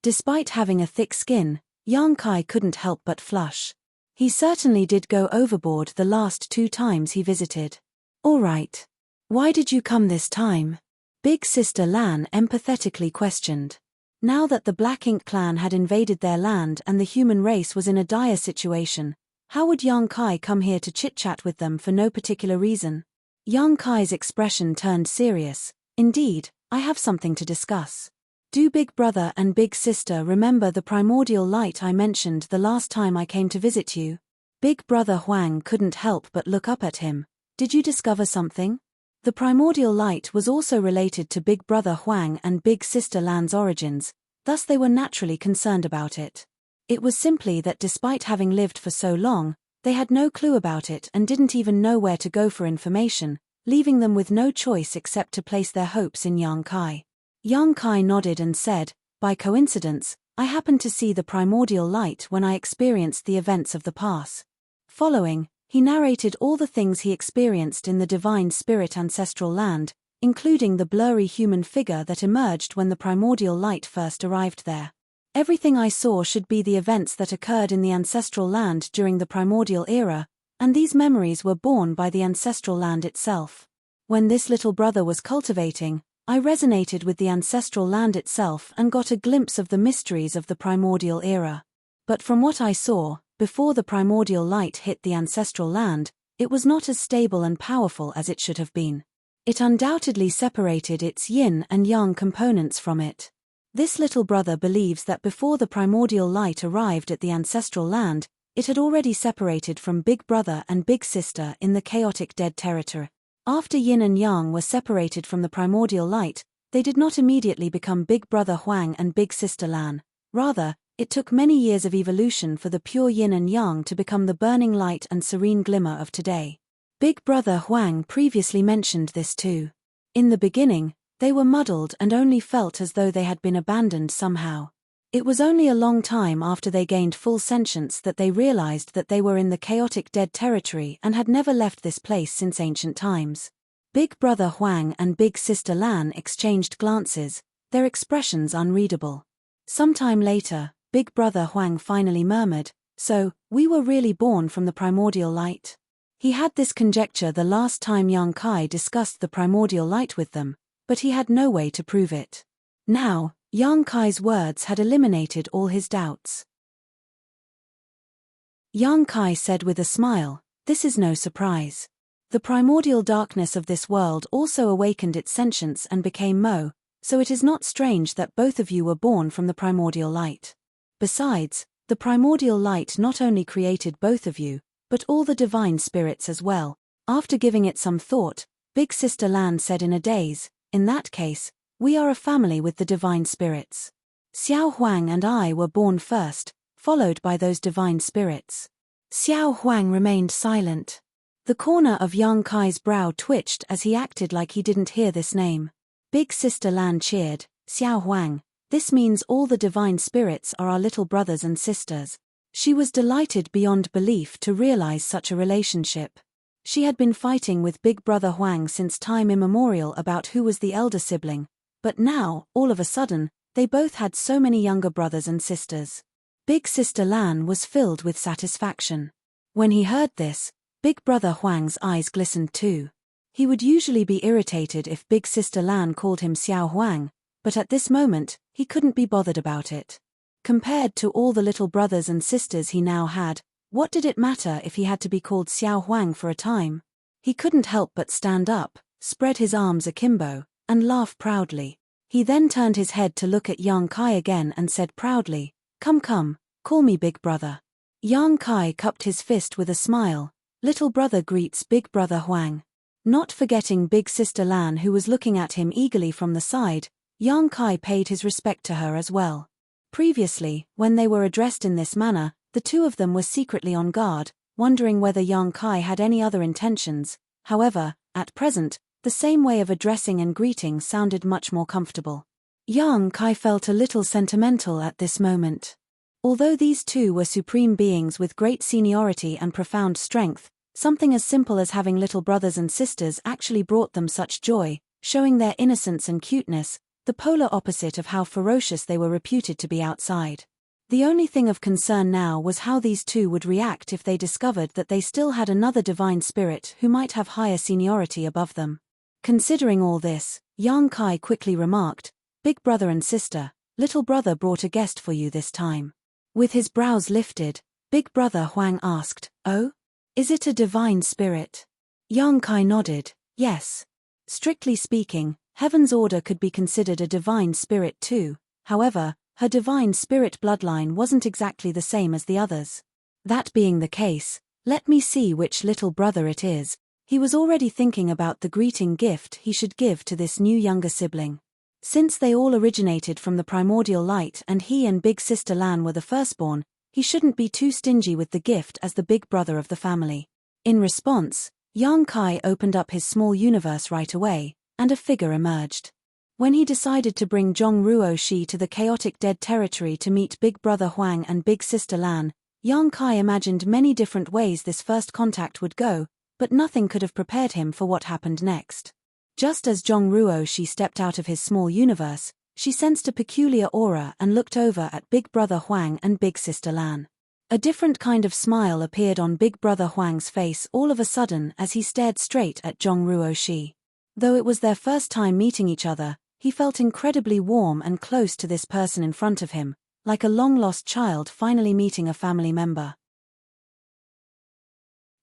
Despite having a thick skin, Yang Kai couldn't help but flush. He certainly did go overboard the last two times he visited. "All right. Why did you come this time?" Big Sister Lan empathetically questioned. Now that the Black Ink clan had invaded their land and the human race was in a dire situation, how would Yang Kai come here to chit-chat with them for no particular reason? Yang Kai's expression turned serious. "Indeed, I have something to discuss. Do Big Brother and Big Sister remember the primordial light I mentioned the last time I came to visit you?" Big Brother Huang couldn't help but look up at him. "Did you discover something?" The primordial light was also related to Big Brother Huang and Big Sister Lan's origins, thus they were naturally concerned about it. It was simply that despite having lived for so long, they had no clue about it and didn't even know where to go for information, leaving them with no choice except to place their hopes in Yang Kai. Yang Kai nodded and said, "By coincidence, I happened to see the primordial light when I experienced the events of the past." Following, he narrated all the things he experienced in the Divine Spirit ancestral land, including the blurry human figure that emerged when the primordial light first arrived there. "Everything I saw should be the events that occurred in the ancestral land during the primordial era, and these memories were born by the ancestral land itself. When this little brother was cultivating, I resonated with the ancestral land itself and got a glimpse of the mysteries of the primordial era. But from what I saw, before the primordial light hit the ancestral land, it was not as stable and powerful as it should have been. It undoubtedly separated its yin and yang components from it. This little brother believes that before the primordial light arrived at the ancestral land, it had already separated from Big Brother and Big Sister in the chaotic dead territory. After yin and yang were separated from the primordial light, they did not immediately become Big Brother Huang and Big Sister Lan. Rather, it took many years of evolution for the pure yin and yang to become the burning light and serene glimmer of today. Big Brother Huang previously mentioned this too. In the beginning, They were muddled and only felt as though they had been abandoned somehow. It was only a long time after they gained full sentience that they realized that they were in the chaotic dead territory and had never left this place since ancient times. Big Brother Huang and Big Sister Lan exchanged glances, their expressions unreadable. Sometime later, Big Brother Huang finally murmured, "So, we were really born from the primordial light?" He had this conjecture the last time Yang Kai discussed the primordial light with them, but he had no way to prove it. Now, Yang Kai's words had eliminated all his doubts. Yang Kai said with a smile, "This is no surprise. The primordial darkness of this world also awakened its sentience and became Mo, so it is not strange that both of you were born from the primordial light. Besides, the primordial light not only created both of you, but all the divine spirits as well." After giving it some thought, Big Sister Lan said in a daze, "In that case, we are a family with the divine spirits. Xiao Huang and I were born first, followed by those divine spirits." Xiao Huang remained silent. The corner of Yang Kai's brow twitched as he acted like he didn't hear this name. Big Sister Lan cheered, "Xiao Huang, this means all the divine spirits are our little brothers and sisters." She was delighted beyond belief to realize such a relationship. She had been fighting with Big Brother Huang since time immemorial about who was the elder sibling, but now, all of a sudden, they both had so many younger brothers and sisters. Big Sister Lan was filled with satisfaction. When he heard this, Big Brother Huang's eyes glistened too. He would usually be irritated if Big Sister Lan called him Xiao Huang, but at this moment, he couldn't be bothered about it. Compared to all the little brothers and sisters he now had, what did it matter if he had to be called Xiao Huang for a time? He couldn't help but stand up, spread his arms akimbo, and laugh proudly. He then turned his head to look at Yang Kai again and said proudly, "Come, call me Big Brother." Yang Kai cupped his fist with a smile. Little brother greets Big Brother Huang. Not forgetting Big Sister Lan, who was looking at him eagerly from the side, Yang Kai paid his respect to her as well. Previously, when they were addressed in this manner, the two of them were secretly on guard, wondering whether Yang Kai had any other intentions. However, at present, the same way of addressing and greeting sounded much more comfortable. Yang Kai felt a little sentimental at this moment. Although these two were supreme beings with great seniority and profound strength, something as simple as having little brothers and sisters actually brought them such joy, showing their innocence and cuteness, the polar opposite of how ferocious they were reputed to be outside. The only thing of concern now was how these two would react if they discovered that they still had another divine spirit who might have higher seniority above them. Considering all this, Yang Kai quickly remarked, "Big brother and sister, little brother brought a guest for you this time." With his brows lifted, Big Brother Huang asked, "Oh? Is it a divine spirit?" Yang Kai nodded, "Yes. Strictly speaking, Heaven's Order could be considered a divine spirit too, however, her divine spirit bloodline wasn't exactly the same as the others. That being the case, let me see which little brother it is." He was already thinking about the greeting gift he should give to this new younger sibling. Since they all originated from the primordial light and he and Big Sister Lan were the firstborn, he shouldn't be too stingy with the gift as the big brother of the family. In response, Yang Kai opened up his small universe right away, and a figure emerged. When he decided to bring Zhong Ruoxi to the chaotic dead territory to meet Big Brother Huang and Big Sister Lan, Yang Kai imagined many different ways this first contact would go, but nothing could have prepared him for what happened next. Just as Zhong Ruoxi stepped out of his small universe, she sensed a peculiar aura and looked over at Big Brother Huang and Big Sister Lan. A different kind of smile appeared on Big Brother Huang's face all of a sudden as he stared straight at Zhong Ruoxi. Though it was their first time meeting each other, he felt incredibly warm and close to this person in front of him, like a long-lost child finally meeting a family member.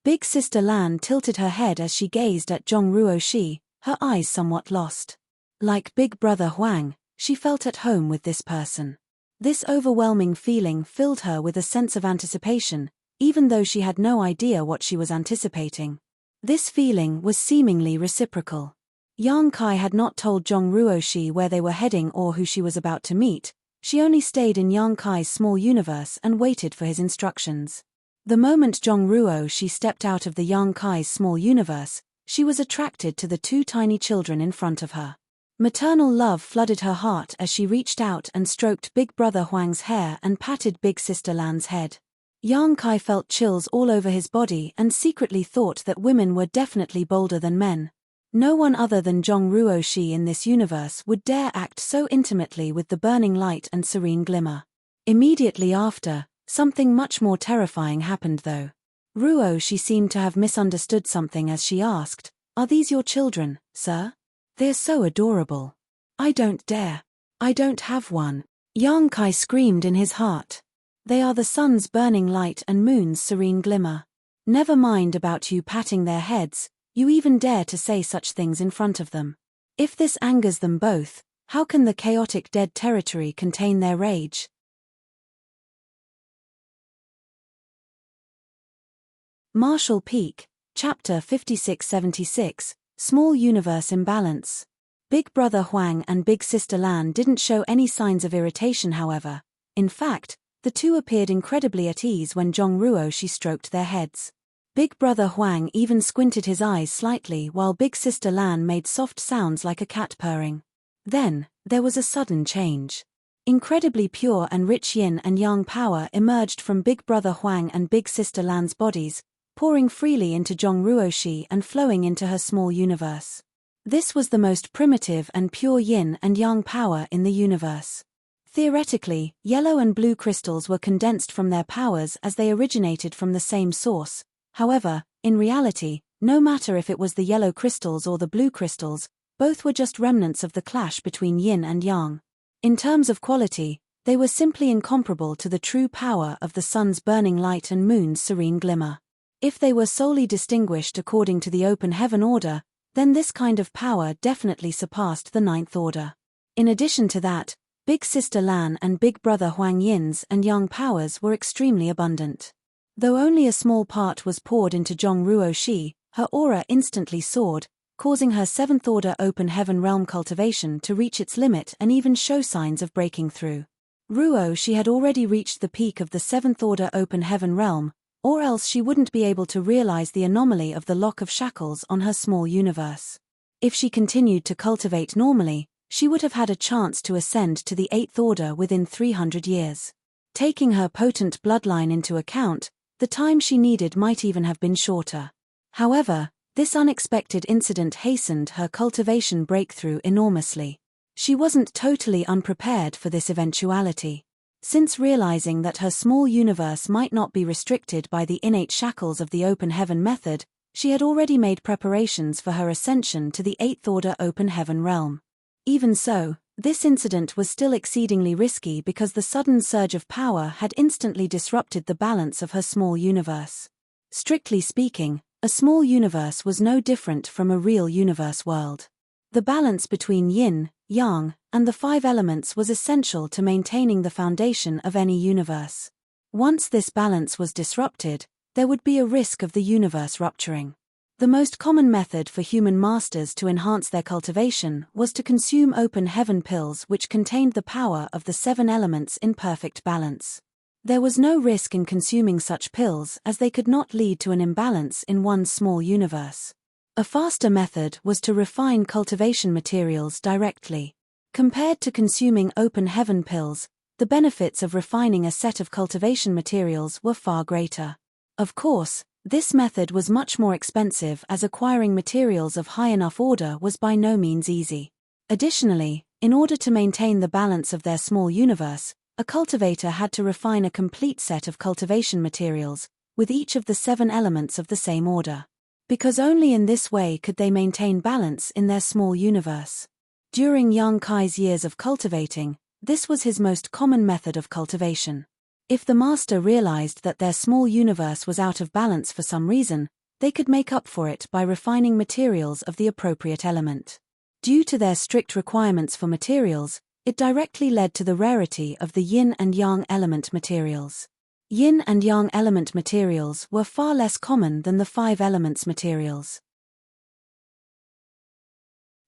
Big Sister Lan tilted her head as she gazed at Zhong Ruoxi, her eyes somewhat lost. Like Big Brother Huang, she felt at home with this person. This overwhelming feeling filled her with a sense of anticipation, even though she had no idea what she was anticipating. This feeling was seemingly reciprocal. Yang Kai had not told Zhong Ruoxi where they were heading or who she was about to meet. She only stayed in Yang Kai's small universe and waited for his instructions. The moment Zhong Ruoxi stepped out of the Yang Kai's small universe, she was attracted to the two tiny children in front of her. Maternal love flooded her heart as she reached out and stroked Big Brother Huang's hair and patted Big Sister Lan's head. Yang Kai felt chills all over his body and secretly thought that women were definitely bolder than men. No one other than Zhong Ruoxi in this universe would dare act so intimately with the burning light and serene glimmer. Immediately after, something much more terrifying happened though. Ruoxi seemed to have misunderstood something as she asked, "Are these your children, sir? They're so adorable." "I don't dare. I don't have one," Yang Kai screamed in his heart. "They are the sun's burning light and moon's serene glimmer. Never mind about you patting their heads, you even dare to say such things in front of them. If this angers them both, how can the chaotic dead territory contain their rage?" Marshall Peak, Chapter 5676, Small Universe Imbalance. Big Brother Huang and Big Sister Lan didn't show any signs of irritation however. In fact, the two appeared incredibly at ease when Zhong Ruoxi stroked their heads. Big Brother Huang even squinted his eyes slightly while Big Sister Lan made soft sounds like a cat purring. Then, there was a sudden change. Incredibly pure and rich yin and yang power emerged from Big Brother Huang and Big Sister Lan's bodies, pouring freely into Zhong Ruoxi and flowing into her small universe. This was the most primitive and pure yin and yang power in the universe. Theoretically, yellow and blue crystals were condensed from their powers as they originated from the same source. However, in reality, no matter if it was the yellow crystals or the blue crystals, both were just remnants of the clash between yin and yang. In terms of quality, they were simply incomparable to the true power of the sun's burning light and moon's serene glimmer. If they were solely distinguished according to the open heaven order, then this kind of power definitely surpassed the ninth order. In addition to that, Big Sister Lan and Big Brother Huang Yin's and yang powers were extremely abundant. Though only a small part was poured into Zhong Ruoxi, her aura instantly soared, causing her seventh order open heaven realm cultivation to reach its limit and even show signs of breaking through. Ruoxi had already reached the peak of the seventh order open heaven realm, or else she wouldn't be able to realize the anomaly of the lock of shackles on her small universe. If she continued to cultivate normally, she would have had a chance to ascend to the eighth order within 300 years. Taking her potent bloodline into account, the time she needed might even have been shorter. However, this unexpected incident hastened her cultivation breakthrough enormously. She wasn't totally unprepared for this eventuality. Since realizing that her small universe might not be restricted by the innate shackles of the open heaven method, she had already made preparations for her ascension to the eighth order open heaven realm. Even so, this incident was still exceedingly risky because the sudden surge of power had instantly disrupted the balance of her small universe. Strictly speaking, a small universe was no different from a real universe world. The balance between yin, yang, and the five elements was essential to maintaining the foundation of any universe. Once this balance was disrupted, there would be a risk of the universe rupturing. The most common method for human masters to enhance their cultivation was to consume open heaven pills which contained the power of the seven elements in perfect balance. There was no risk in consuming such pills as they could not lead to an imbalance in one's small universe. A faster method was to refine cultivation materials directly. Compared to consuming open heaven pills, the benefits of refining a set of cultivation materials were far greater. Of course, this method was much more expensive as acquiring materials of high enough order was by no means easy. Additionally, in order to maintain the balance of their small universe, a cultivator had to refine a complete set of cultivation materials, with each of the seven elements of the same order. Because only in this way could they maintain balance in their small universe. During Yang Kai's years of cultivating, this was his most common method of cultivation. If the master realized that their small universe was out of balance for some reason, they could make up for it by refining materials of the appropriate element. Due to their strict requirements for materials, it directly led to the rarity of the yin and yang element materials. Yin and yang element materials were far less common than the five elements materials.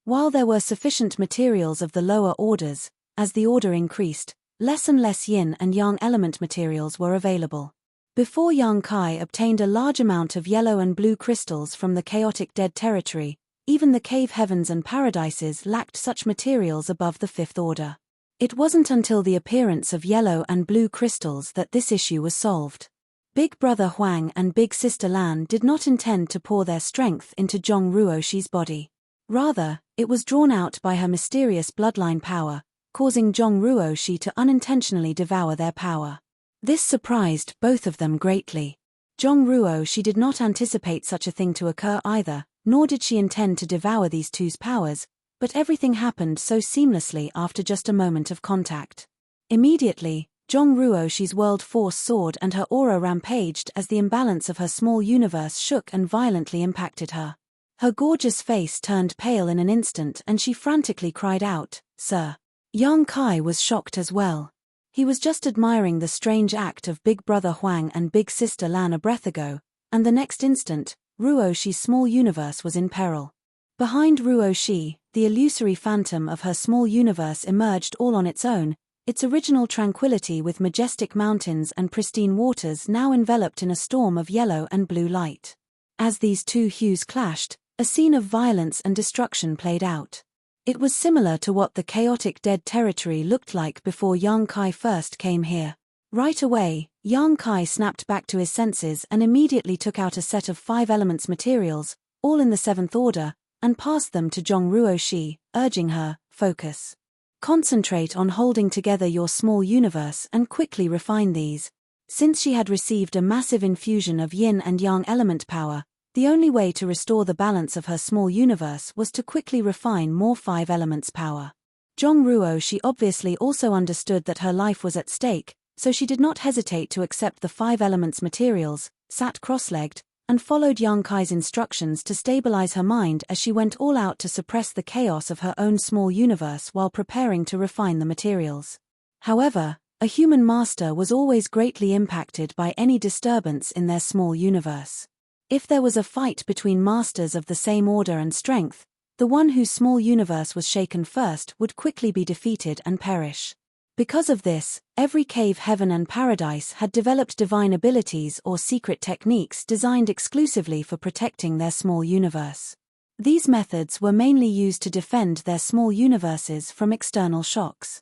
While there were sufficient materials of the lower orders, as the order increased, less and less yin and yang element materials were available. Before Yang Kai obtained a large amount of yellow and blue crystals from the chaotic dead territory, Even the cave heavens and paradises lacked such materials above the fifth order. It wasn't until the appearance of yellow and blue crystals that this issue was solved. Big Brother Huang and Big Sister Lan did not intend to pour their strength into Zhong Ruoxi's body. Rather, it was drawn out by her mysterious bloodline power, causing Zhong Ruoxi to unintentionally devour their power. This surprised both of them greatly. Zhong Ruoxi did not anticipate such a thing to occur either, nor did she intend to devour these two's powers, but everything happened so seamlessly after just a moment of contact. Immediately, Zhong Ruoxi's world force soared and her aura rampaged as the imbalance of her small universe shook and violently impacted her. Her gorgeous face turned pale in an instant and she frantically cried out, "Sir!" Yang Kai was shocked as well. He was just admiring the strange act of Big Brother Huang and Big Sister Lan a breath ago, and the next instant, Ruoxi's small universe was in peril. Behind Ruoxi, the illusory phantom of her small universe emerged all on its own, its original tranquility with majestic mountains and pristine waters now enveloped in a storm of yellow and blue light. As these two hues clashed, a scene of violence and destruction played out. It was similar to what the chaotic dead territory looked like before Yang Kai first came here. Right away, Yang Kai snapped back to his senses and immediately took out a set of 5 elements materials, all in the 7th order, and passed them to Zhong Ruoxi, urging her, "Focus. Concentrate on holding together your small universe and quickly refine these." Since she had received a massive infusion of yin and yang element power, the only way to restore the balance of her small universe was to quickly refine more 5 elements power. Zhong Ruoxi obviously also understood that her life was at stake, so she did not hesitate to accept the 5 elements materials, sat cross-legged, and followed Yang Kai's instructions to stabilize her mind as she went all out to suppress the chaos of her own small universe while preparing to refine the materials. However, a human master was always greatly impacted by any disturbance in their small universe. If there was a fight between masters of the same order and strength, the one whose small universe was shaken first would quickly be defeated and perish. Because of this, every cave heaven and paradise had developed divine abilities or secret techniques designed exclusively for protecting their small universe. These methods were mainly used to defend their small universes from external shocks.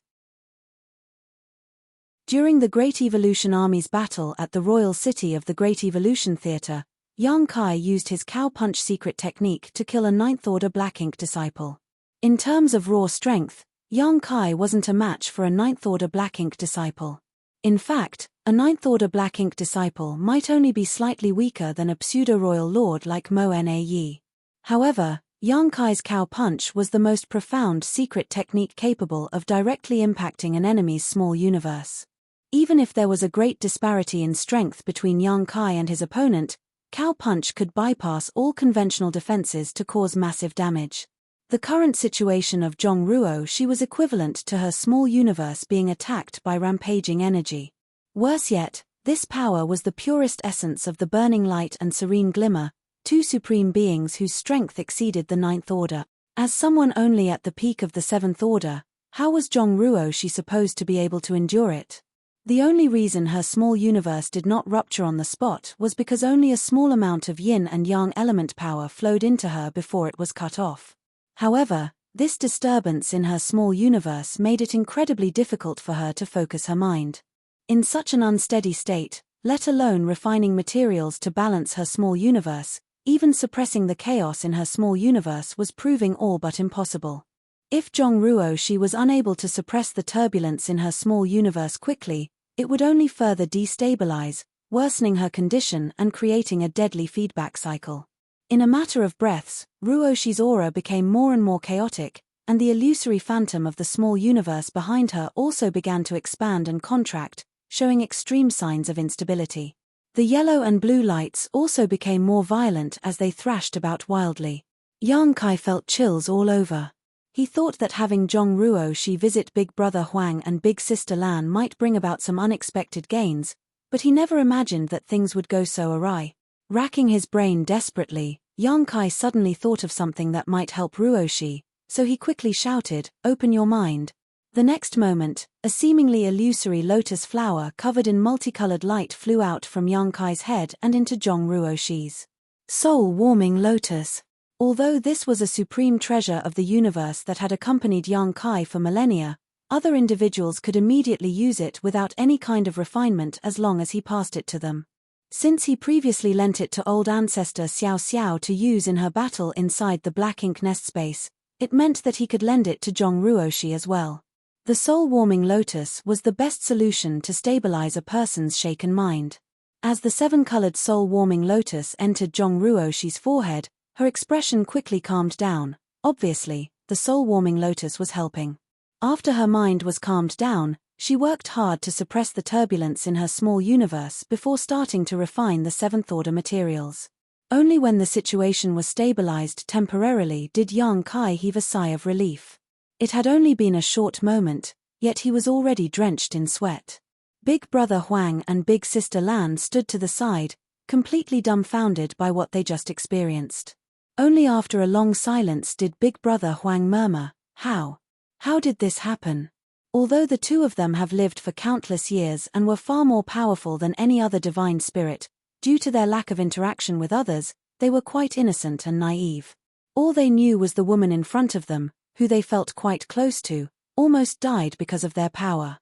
During the Great Evolution Army's battle at the Royal City of the Great Evolution Theatre, Yang Kai used his cow punch secret technique to kill a 9th order Black Ink disciple. In terms of raw strength, Yang Kai wasn't a match for a 9th order Black Ink disciple. In fact, a 9th order Black Ink disciple might only be slightly weaker than a pseudo-royal lord like Mo Na Yi. However, Yang Kai's cow punch was the most profound secret technique capable of directly impacting an enemy's small universe. Even if there was a great disparity in strength between Yang Kai and his opponent, cow punch could bypass all conventional defenses to cause massive damage. The current situation of Zhong Ruoxi was equivalent to her small universe being attacked by rampaging energy. Worse yet, this power was the purest essence of the burning light and serene glimmer, 2 supreme beings whose strength exceeded the 9th order. As someone only at the peak of the 7th order, how was Zhong Ruoxi supposed to be able to endure it? The only reason her small universe did not rupture on the spot was because only a small amount of yin and yang element power flowed into her before it was cut off. However, this disturbance in her small universe made it incredibly difficult for her to focus her mind. In such an unsteady state, let alone refining materials to balance her small universe, even suppressing the chaos in her small universe was proving all but impossible. If Zhong Ruoxi was unable to suppress the turbulence in her small universe quickly, it would only further destabilize, worsening her condition and creating a deadly feedback cycle. In a matter of breaths, Ruoxi's aura became more and more chaotic, and the illusory phantom of the small universe behind her also began to expand and contract, showing extreme signs of instability. The yellow and blue lights also became more violent as they thrashed about wildly. Yang Kai felt chills all over. He thought that having Zhong Ruoxi visit Big Brother Huang and Big Sister Lan might bring about some unexpected gains, but he never imagined that things would go so awry. Racking his brain desperately, Yang Kai suddenly thought of something that might help Ruoxi, so he quickly shouted, "Open your mind." The next moment, a seemingly illusory lotus flower covered in multicolored light flew out from Yang Kai's head and into Zhong Ruoxi's. Soul-warming lotus. Although this was a supreme treasure of the universe that had accompanied Yang Kai for millennia, other individuals could immediately use it without any kind of refinement as long as he passed it to them. Since he previously lent it to old ancestor Xiao Xiao to use in her battle inside the black ink nest space, it meant that he could lend it to Zhong Ruoshi as well. The soul-warming lotus was the best solution to stabilize a person's shaken mind. As the seven-colored soul-warming lotus entered Zhong Ruoshi's forehead, her expression quickly calmed down. Obviously, the soul-warming lotus was helping. After her mind was calmed down, she worked hard to suppress the turbulence in her small universe before starting to refine the seventh-order materials. Only when the situation was stabilized temporarily did Yang Kai heave a sigh of relief. It had only been a short moment, yet he was already drenched in sweat. Big Brother Huang and Big Sister Lan stood to the side, completely dumbfounded by what they just experienced. Only after a long silence did Big Brother Huang murmur, "How? How did this happen?" Although the two of them have lived for countless years and were far more powerful than any other divine spirit, due to their lack of interaction with others, they were quite innocent and naive. All they knew was the woman in front of them, who they felt quite close to, almost died because of their power.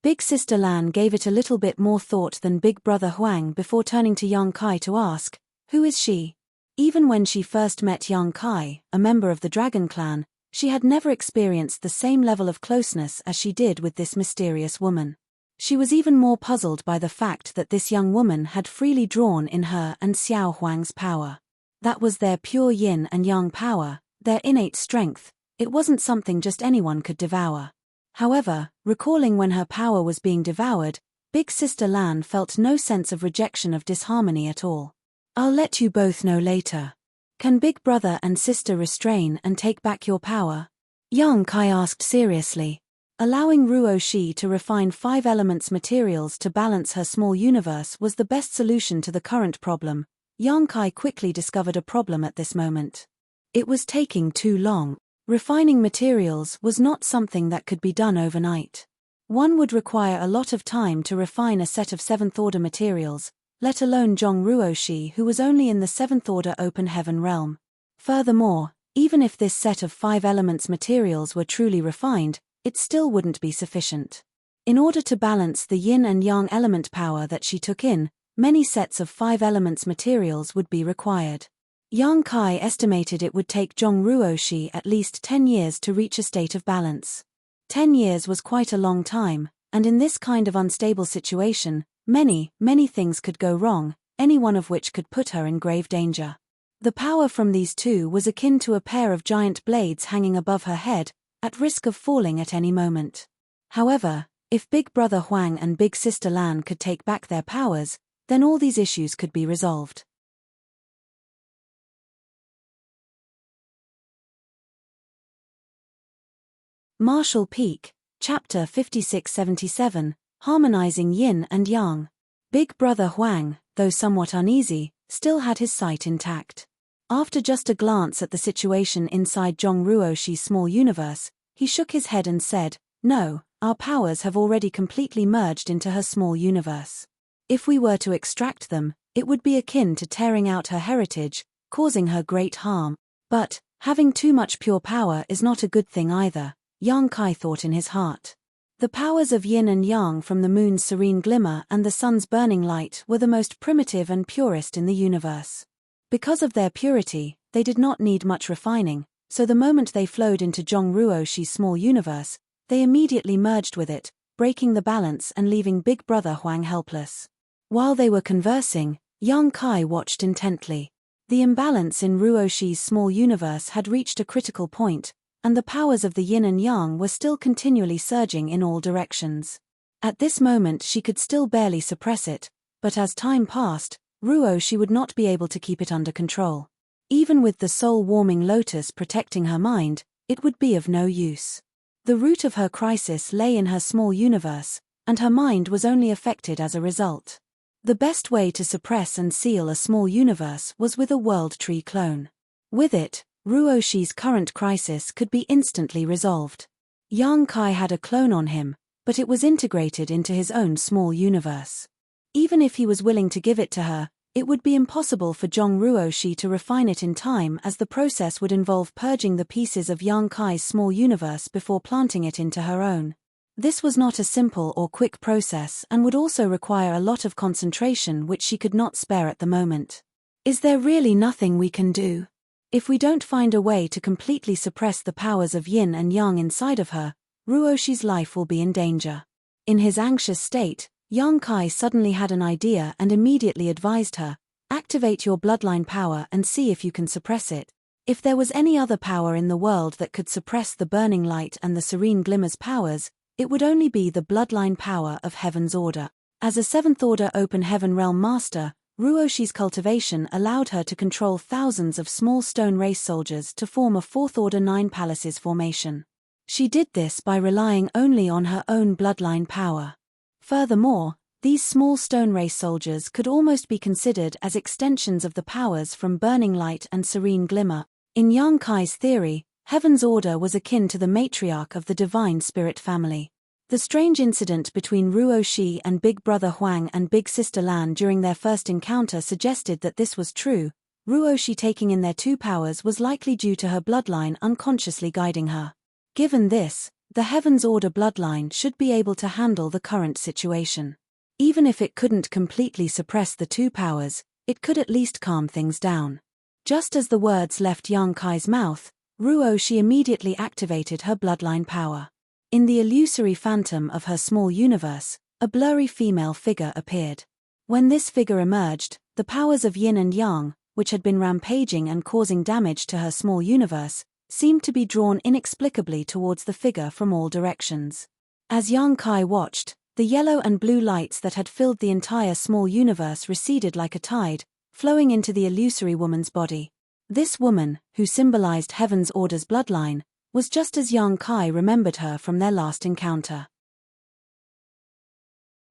Big Sister Lan gave it a little bit more thought than Big Brother Huang before turning to Yang Kai to ask, "Who is she?" Even when she first met Yang Kai, a member of the Dragon Clan, she had never experienced the same level of closeness as she did with this mysterious woman. She was even more puzzled by the fact that this young woman had freely drawn in her and Xiao Huang's power. That was their pure yin and yang power, their innate strength. It wasn't something just anyone could devour. However, recalling when her power was being devoured, Big Sister Lan felt no sense of rejection of disharmony at all. "I'll let you both know later. Can Big Brother and Sister restrain and take back your power?" Yang Kai asked seriously. Allowing Ruoshi to refine 5 elements materials to balance her small universe was the best solution to the current problem. Yang Kai quickly discovered a problem at this moment. It was taking too long. Refining materials was not something that could be done overnight. One would require a lot of time to refine a set of 7th-order materials, let alone Zhong Ruoshi, who was only in the 7th-order open heaven realm. Furthermore, even if this set of 5 elements materials were truly refined, it still wouldn't be sufficient. In order to balance the yin and yang element power that she took in, many sets of 5 elements materials would be required. Yang Kai estimated it would take Zhong Ruoshi at least 10 years to reach a state of balance. 10 years was quite a long time, and in this kind of unstable situation, many things could go wrong, any one of which could put her in grave danger. The power from these two was akin to a pair of giant blades hanging above her head, at risk of falling at any moment. However, if Big Brother Huang and Big Sister Lan could take back their powers, then all these issues could be resolved. Martial Peak, Chapter 5677, Harmonizing Yin and Yang. Big Brother Huang, though somewhat uneasy, still had his sight intact. After just a glance at the situation inside Zhong Ruoshi's small universe, he shook his head and said, "No, our powers have already completely merged into her small universe. If we were to extract them, it would be akin to tearing out her heritage, causing her great harm. But, having too much pure power is not a good thing either," Yang Kai thought in his heart. The powers of yin and yang from the moon's serene glimmer and the sun's burning light were the most primitive and purest in the universe. Because of their purity, they did not need much refining, so the moment they flowed into Zhong Ruoshi's small universe, they immediately merged with it, breaking the balance and leaving Big Brother Huang helpless. While they were conversing, Yang Kai watched intently. The imbalance in Ruoshi's small universe had reached a critical point, and the powers of the yin and yang were still continually surging in all directions. At this moment she could still barely suppress it, but as time passed, Ruoshi would not be able to keep it under control. Even with the soul-warming lotus protecting her mind, it would be of no use. The root of her crisis lay in her small universe, and her mind was only affected as a result. The best way to suppress and seal a small universe was with a World Tree clone. With it, Ruoshi's current crisis could be instantly resolved. Yang Kai had a clone on him, but it was integrated into his own small universe. Even if he was willing to give it to her, It would be impossible for Zhong Ruoxi to refine it in time, as the process would involve purging the pieces of Yang Kai's small universe before planting it into her own. This was not a simple or quick process and would also require a lot of concentration, which she could not spare at the moment. Is there really nothing we can do? If we don't find a way to completely suppress the powers of yin and yang inside of her, Ruoxi's life will be in danger. In his anxious state, Yang Kai suddenly had an idea and immediately advised her, activate your bloodline power and see if you can suppress it. If there was any other power in the world that could suppress the burning light and the serene glimmer's powers, it would only be the bloodline power of Heaven's Order. As a seventh-order open heaven realm master, Ruoxi's cultivation allowed her to control thousands of small stone race soldiers to form a fourth-order 9 palaces formation. She did this by relying only on her own bloodline power. Furthermore, these small stone race soldiers could almost be considered as extensions of the powers from burning light and serene glimmer. In Yang Kai's theory, Heaven's Order was akin to the matriarch of the divine spirit family. The strange incident between Ruoxi and Big Brother Huang and Big Sister Lan during their first encounter suggested that this was true. Ruoxi taking in their 2 powers was likely due to her bloodline unconsciously guiding her. Given this, the Heaven's Order bloodline should be able to handle the current situation. Even if it couldn't completely suppress the 2 powers, it could at least calm things down. Just as the words left Yang Kai's mouth, Ruoxi immediately activated her bloodline power. In the illusory phantom of her small universe, a blurry female figure appeared. When this figure emerged, the powers of yin and yang, which had been rampaging and causing damage to her small universe, seemed to be drawn inexplicably towards the figure from all directions. As Yang Kai watched, the yellow and blue lights that had filled the entire small universe receded like a tide, flowing into the illusory woman's body. This woman, who symbolized Heaven's Order's bloodline, was just as Yang Kai remembered her from their last encounter.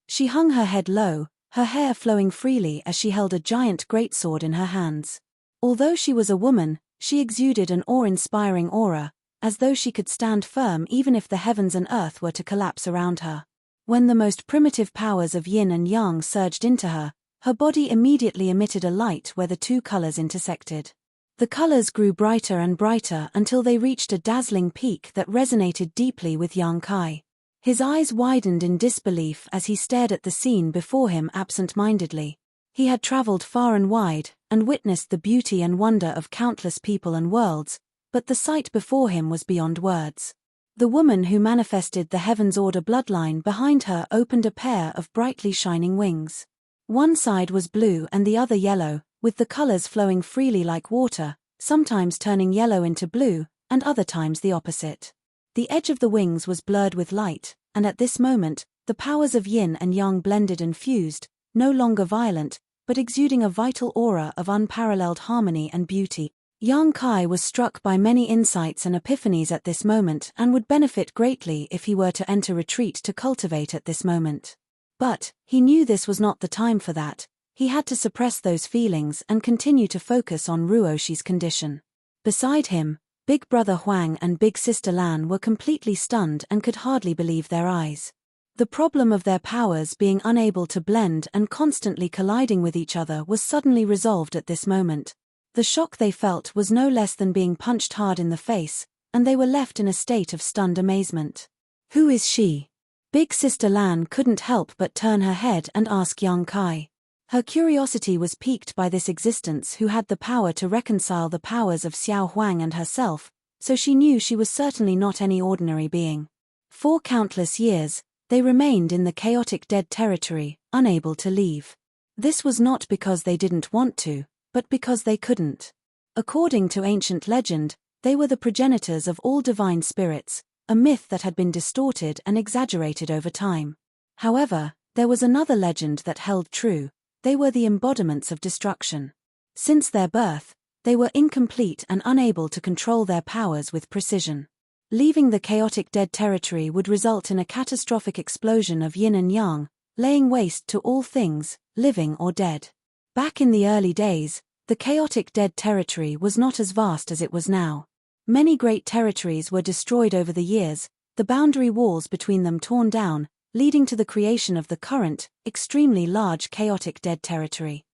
She hung her head low, her hair flowing freely as she held a giant greatsword in her hands. Although she was a woman, she exuded an awe-inspiring aura, as though she could stand firm even if the heavens and earth were to collapse around her. When the most primitive powers of yin and yang surged into her, her body immediately emitted a light where the 2 colors intersected. The colors grew brighter and brighter until they reached a dazzling peak that resonated deeply with Yang Kai. His eyes widened in disbelief as he stared at the scene before him absent-mindedly. He had traveled far and wide, and witnessed the beauty and wonder of countless people and worlds, but the sight before him was beyond words. The woman who manifested the Heaven's Order bloodline behind her opened a pair of brightly shining wings. One side was blue and the other yellow, with the colors flowing freely like water, sometimes turning yellow into blue, and other times the opposite. The edge of the wings was blurred with light, and at this moment, the powers of yin and yang blended and fused, no longer violent, but exuding a vital aura of unparalleled harmony and beauty. Yang Kai was struck by many insights and epiphanies at this moment and would benefit greatly if he were to enter retreat to cultivate at this moment. But, he knew this was not the time for that. He had to suppress those feelings and continue to focus on Ruoxi's condition. Beside him, Big Brother Huang and Big Sister Lan were completely stunned and could hardly believe their eyes. The problem of their powers being unable to blend and constantly colliding with each other was suddenly resolved at this moment. The shock they felt was no less than being punched hard in the face, and they were left in a state of stunned amazement. Who is she? Big Sister Lan couldn't help but turn her head and ask Yang Kai. Her curiosity was piqued by this existence who had the power to reconcile the powers of Xiao Huang and herself, so she knew she was certainly not any ordinary being. For countless years, they remained in the chaotic dead territory, unable to leave. This was not because they didn't want to, but because they couldn't. According to ancient legend, they were the progenitors of all divine spirits, a myth that had been distorted and exaggerated over time. However, there was another legend that held true. They were the embodiments of destruction. Since their birth, they were incomplete and unable to control their powers with precision. Leaving the chaotic dead territory would result in a catastrophic explosion of yin and yang, laying waste to all things, living or dead. Back in the early days, the chaotic dead territory was not as vast as it was now. Many great territories were destroyed over the years, the boundary walls between them torn down, leading to the creation of the current, extremely large chaotic dead territory.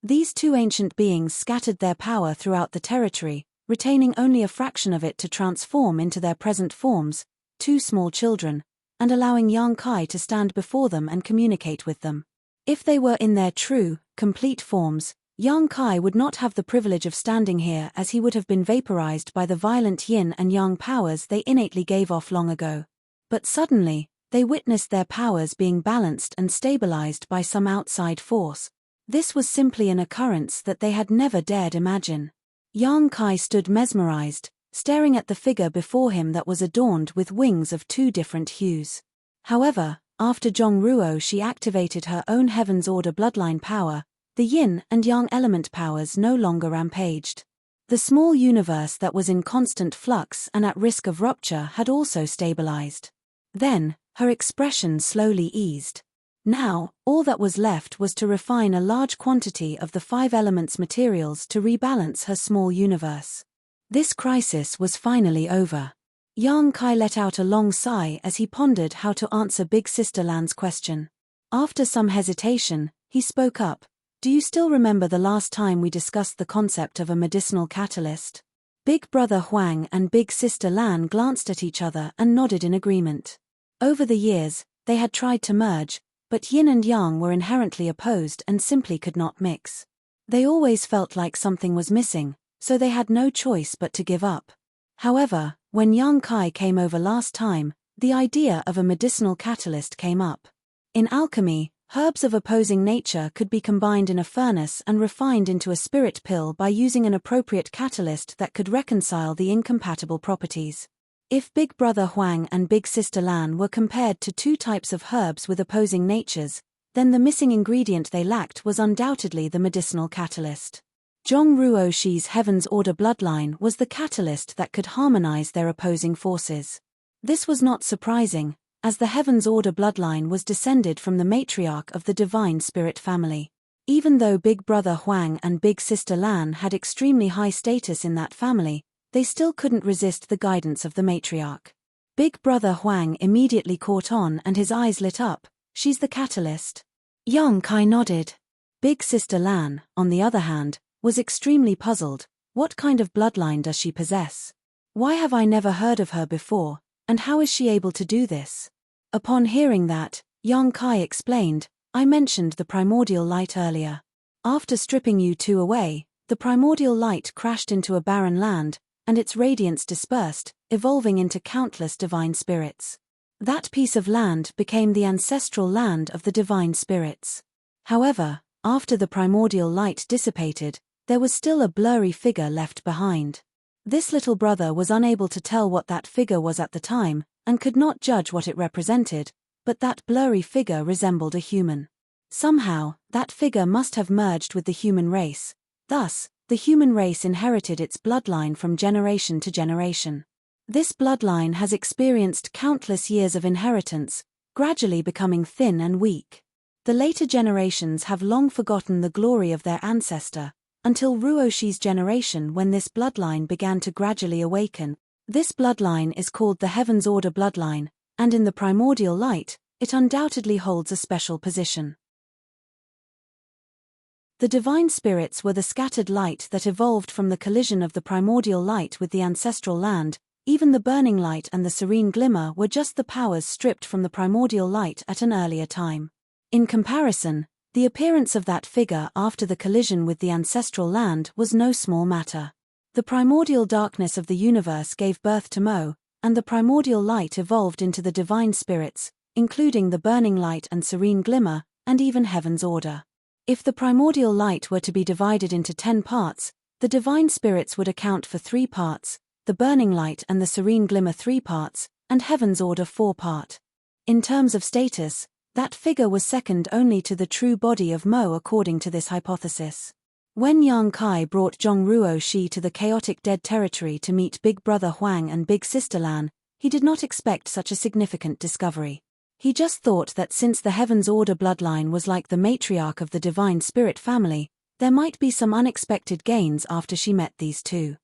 These two ancient beings scattered their power throughout the territory, retaining only a fraction of it to transform into their present forms, two small children, and allowing Yang Kai to stand before them and communicate with them. If they were in their true, complete forms, Yang Kai would not have the privilege of standing here, as he would have been vaporized by the violent yin and yang powers they innately gave off long ago. But suddenly, they witnessed their powers being balanced and stabilized by some outside force. This was simply an occurrence that they had never dared imagine. Yang Kai stood mesmerized, staring at the figure before him that was adorned with wings of two different hues. However, after Zhong Ruo she activated her own Heaven's Order bloodline power, the yin and yang element powers no longer rampaged. The small universe that was in constant flux and at risk of rupture had also stabilized. Then, her expression slowly eased. Now, all that was left was to refine a large quantity of the 5 elements materials to rebalance her small universe. This crisis was finally over. Yang Kai let out a long sigh as he pondered how to answer Big Sister Lan's question. After some hesitation, he spoke up. Do you still remember the last time we discussed the concept of a medicinal catalyst? Big Brother Huang and Big Sister Lan glanced at each other and nodded in agreement. Over the years, they had tried to merge, but yin and yang were inherently opposed and simply could not mix. They always felt like something was missing, so they had no choice but to give up. However, when Yang Kai came over last time, the idea of a medicinal catalyst came up. In alchemy, herbs of opposing nature could be combined in a furnace and refined into a spirit pill by using an appropriate catalyst that could reconcile the incompatible properties. If Big Brother Huang and Big Sister Lan were compared to two types of herbs with opposing natures, then the missing ingredient they lacked was undoubtedly the medicinal catalyst. Zhong Ruoshi's Heaven's Order bloodline was the catalyst that could harmonize their opposing forces. This was not surprising, as the Heaven's Order bloodline was descended from the matriarch of the Divine Spirit family. Even though Big Brother Huang and Big Sister Lan had extremely high status in that family, they still couldn't resist the guidance of the matriarch. Big Brother Huang immediately caught on and his eyes lit up. She's the catalyst. Yang Kai nodded. Big Sister Lan, on the other hand, was extremely puzzled. What kind of bloodline does she possess? Why have I never heard of her before, and how is she able to do this? Upon hearing that, Yang Kai explained, I mentioned the primordial light earlier. After stripping you two away, the primordial light crashed into a barren land, and its radiance dispersed, evolving into countless divine spirits. That piece of land became the ancestral land of the divine spirits. However, after the primordial light dissipated, there was still a blurry figure left behind. This little brother was unable to tell what that figure was at the time, and could not judge what it represented, but that blurry figure resembled a human. Somehow, that figure must have merged with the human race. Thus, the human race inherited its bloodline from generation to generation. This bloodline has experienced countless years of inheritance, gradually becoming thin and weak. The later generations have long forgotten the glory of their ancestor, until Ruoshi's generation when this bloodline began to gradually awaken. This bloodline is called the Heaven's Order bloodline, and in the primordial light, it undoubtedly holds a special position. The divine spirits were the scattered light that evolved from the collision of the primordial light with the ancestral land. Even the burning light and the serene glimmer were just the powers stripped from the primordial light at an earlier time. In comparison, the appearance of that figure after the collision with the ancestral land was no small matter. The primordial darkness of the universe gave birth to Mo, and the primordial light evolved into the divine spirits, including the burning light and serene glimmer, and even Heaven's Order. If the primordial light were to be divided into 10 parts, the divine spirits would account for 3 parts, the burning light and the serene glimmer 3 parts, and Heaven's Order 4 parts. In terms of status, that figure was second only to the true body of Mo according to this hypothesis. When Yang Kai brought Zhong Ruoshi to the chaotic dead territory to meet Big Brother Huang and Big Sister Lan, he did not expect such a significant discovery. He just thought that since the Heaven's Order bloodline was like the matriarch of the Divine Spirit family, there might be some unexpected gains after she met these two.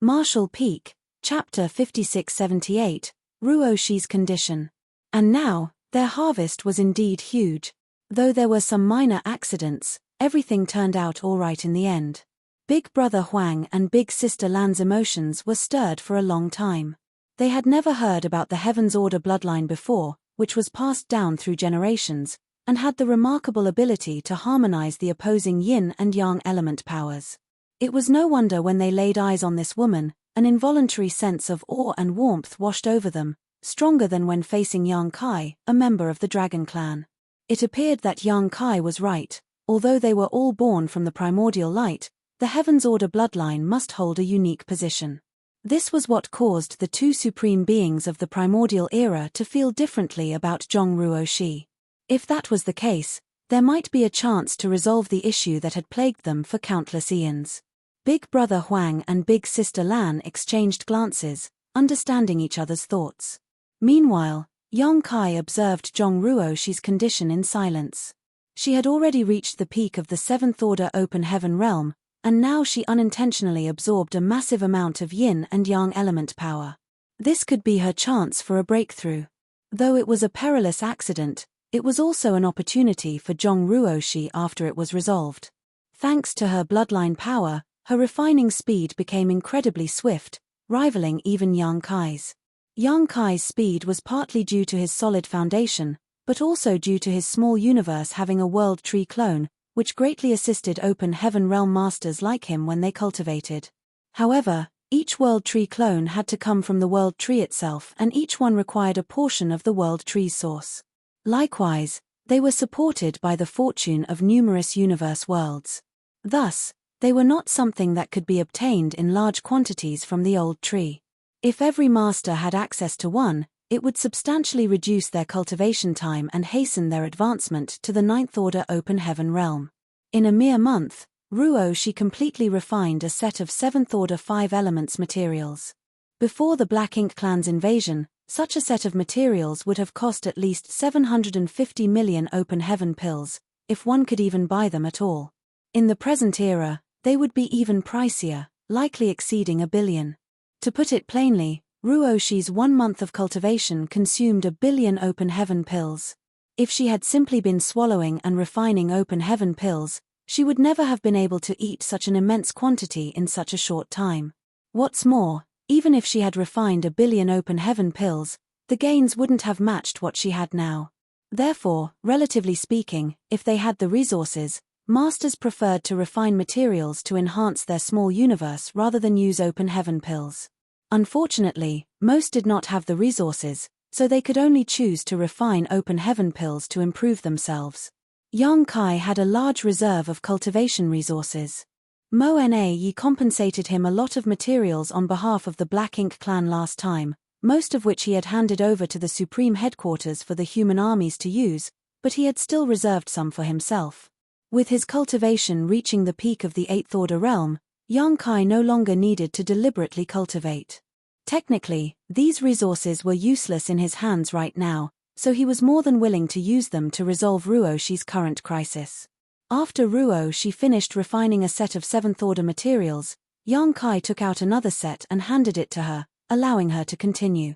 Marshall Peak, Chapter 5678, Ruoshi's Condition. And now, Their harvest was indeed huge. Though there were some minor accidents, everything turned out all right in the end. Big Brother Huang and Big Sister Lan's emotions were stirred for a long time. They had never heard about the Heaven's Order bloodline before, which was passed down through generations, and had the remarkable ability to harmonize the opposing yin and yang element powers. It was no wonder when they laid eyes on this woman, an involuntary sense of awe and warmth washed over them, stronger than when facing Yang Kai, a member of the Dragon Clan. It appeared that Yang Kai was right. Although they were all born from the primordial light, the Heaven's Order bloodline must hold a unique position. This was what caused the two supreme beings of the primordial era to feel differently about Zhongruo Shi. If that was the case, there might be a chance to resolve the issue that had plagued them for countless eons. Big Brother Huang and Big Sister Lan exchanged glances, understanding each other's thoughts. Meanwhile, Yang Kai observed Zhongruo Shi's condition in silence. She had already reached the peak of the Seventh Order Open Heaven realm, and now she unintentionally absorbed a massive amount of yin and yang element power. This could be her chance for a breakthrough. Though it was a perilous accident, it was also an opportunity for Zhongruo Shi after it was resolved. Thanks to her bloodline power, her refining speed became incredibly swift, rivaling even Yang Kai's. Yang Kai's speed was partly due to his solid foundation, but also due to his small universe having a world tree clone, which greatly assisted Open Heaven realm masters like him when they cultivated. However, each world tree clone had to come from the world tree itself, and each one required a portion of the world tree's source. Likewise, they were supported by the fortune of numerous universe worlds. Thus, they were not something that could be obtained in large quantities from the old tree. If every master had access to one, it would substantially reduce their cultivation time and hasten their advancement to the Ninth Order Open Heaven realm. In a mere month, Ruo Shi completely refined a set of Seventh Order 5 elements materials. Before the Black Ink Clan's invasion, such a set of materials would have cost at least 750 million Open Heaven pills, if one could even buy them at all. In the present era, they would be even pricier, likely exceeding 1 billion. To put it plainly, Ruo Shi's 1 month of cultivation consumed 1 billion Open Heaven pills. If she had simply been swallowing and refining Open Heaven pills, she would never have been able to eat such an immense quantity in such a short time. What's more, even if she had refined 1 billion Open Heaven pills, the gains wouldn't have matched what she had now. Therefore, relatively speaking, if they had the resources, masters preferred to refine materials to enhance their small universe rather than use Open Heaven pills. Unfortunately, most did not have the resources, so they could only choose to refine Open Heaven pills to improve themselves. Yang Kai had a large reserve of cultivation resources. Mo Na Yi compensated him a lot of materials on behalf of the Black Ink Clan last time, most of which he had handed over to the Supreme Headquarters for the human armies to use, but he had still reserved some for himself. With his cultivation reaching the peak of the Eighth Order realm, Yang Kai no longer needed to deliberately cultivate. Technically, these resources were useless in his hands right now, so he was more than willing to use them to resolve Ruo Shi's current crisis. After Ruo Shi finished refining a set of Seventh Order materials, Yang Kai took out another set and handed it to her, allowing her to continue.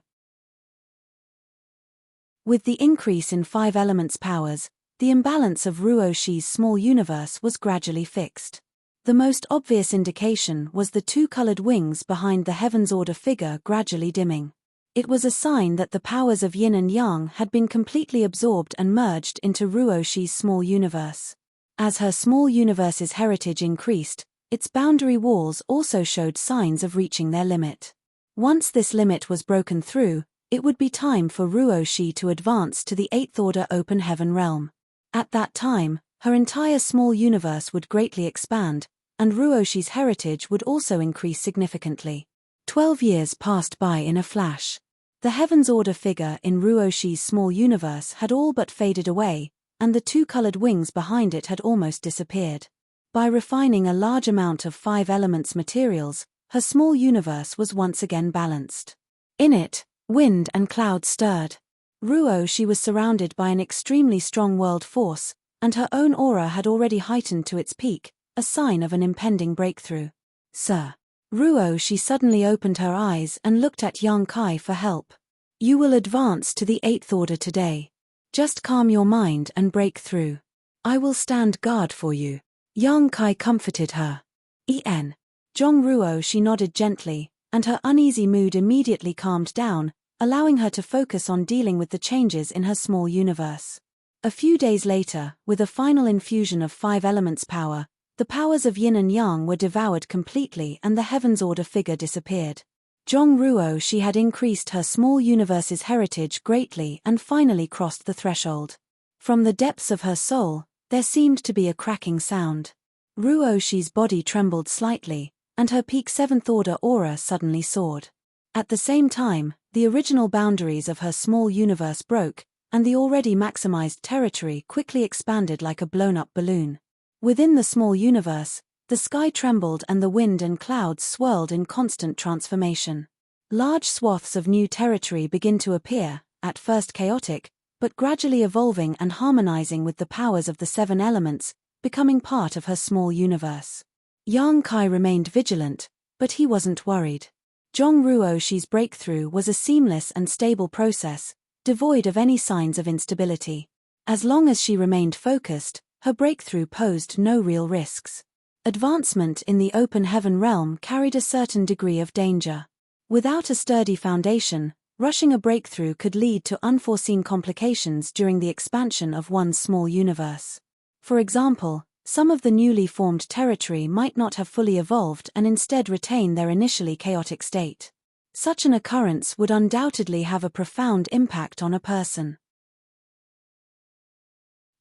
With the increase in 5 elements powers, the imbalance of Ruo Shi's small universe was gradually fixed. The most obvious indication was the 2-colored wings behind the Heaven's Order figure gradually dimming. It was a sign that the powers of yin and yang had been completely absorbed and merged into Ruo Shi's small universe. As her small universe's heritage increased, its boundary walls also showed signs of reaching their limit. Once this limit was broken through, it would be time for Ruo Shi to advance to the Eighth Order Open Heaven realm. At that time, her entire small universe would greatly expand, and Ruo Shi's heritage would also increase significantly. 12 years passed by in a flash. The Heaven's Order figure in Ruo Shi's small universe had all but faded away, and the 2-colored wings behind it had almost disappeared. By refining a large amount of 5 elements materials, her small universe was once again balanced. In it, wind and clouds stirred. Ruo Shi was surrounded by an extremely strong world force, and her own aura had already heightened to its peak, a sign of an impending breakthrough. Sir. Ruo Shi suddenly opened her eyes and looked at Yang Kai for help. You will advance to the Eighth Order today. Just calm your mind and break through. I will stand guard for you. Yang Kai comforted her. Zhong Ruo, she nodded gently, and her uneasy mood immediately calmed down, allowing her to focus on dealing with the changes in her small universe. A few days later, with a final infusion of 5 elements power, the powers of yin and yang were devoured completely and the heavens order figure disappeared. Zhong Ruo, she had increased her small universe's heritage greatly and finally crossed the threshold. From the depths of her soul, there seemed to be a cracking sound. Ruo Shi's body trembled slightly, and her peak 7th order aura suddenly soared. At the same time, the original boundaries of her small universe broke, and the already maximized territory quickly expanded like a blown-up balloon. Within the small universe, the sky trembled and the wind and clouds swirled in constant transformation. Large swaths of new territory begin to appear, at first chaotic, but gradually evolving and harmonizing with the powers of the 7 elements, becoming part of her small universe. Yang Kai remained vigilant, but he wasn't worried. Zhong Ruo Shi's breakthrough was a seamless and stable process, devoid of any signs of instability. As long as she remained focused, her breakthrough posed no real risks. Advancement in the open heaven realm carried a certain degree of danger. Without a sturdy foundation, rushing a breakthrough could lead to unforeseen complications during the expansion of one's small universe. For example, some of the newly formed territory might not have fully evolved and instead retain their initially chaotic state. Such an occurrence would undoubtedly have a profound impact on a person.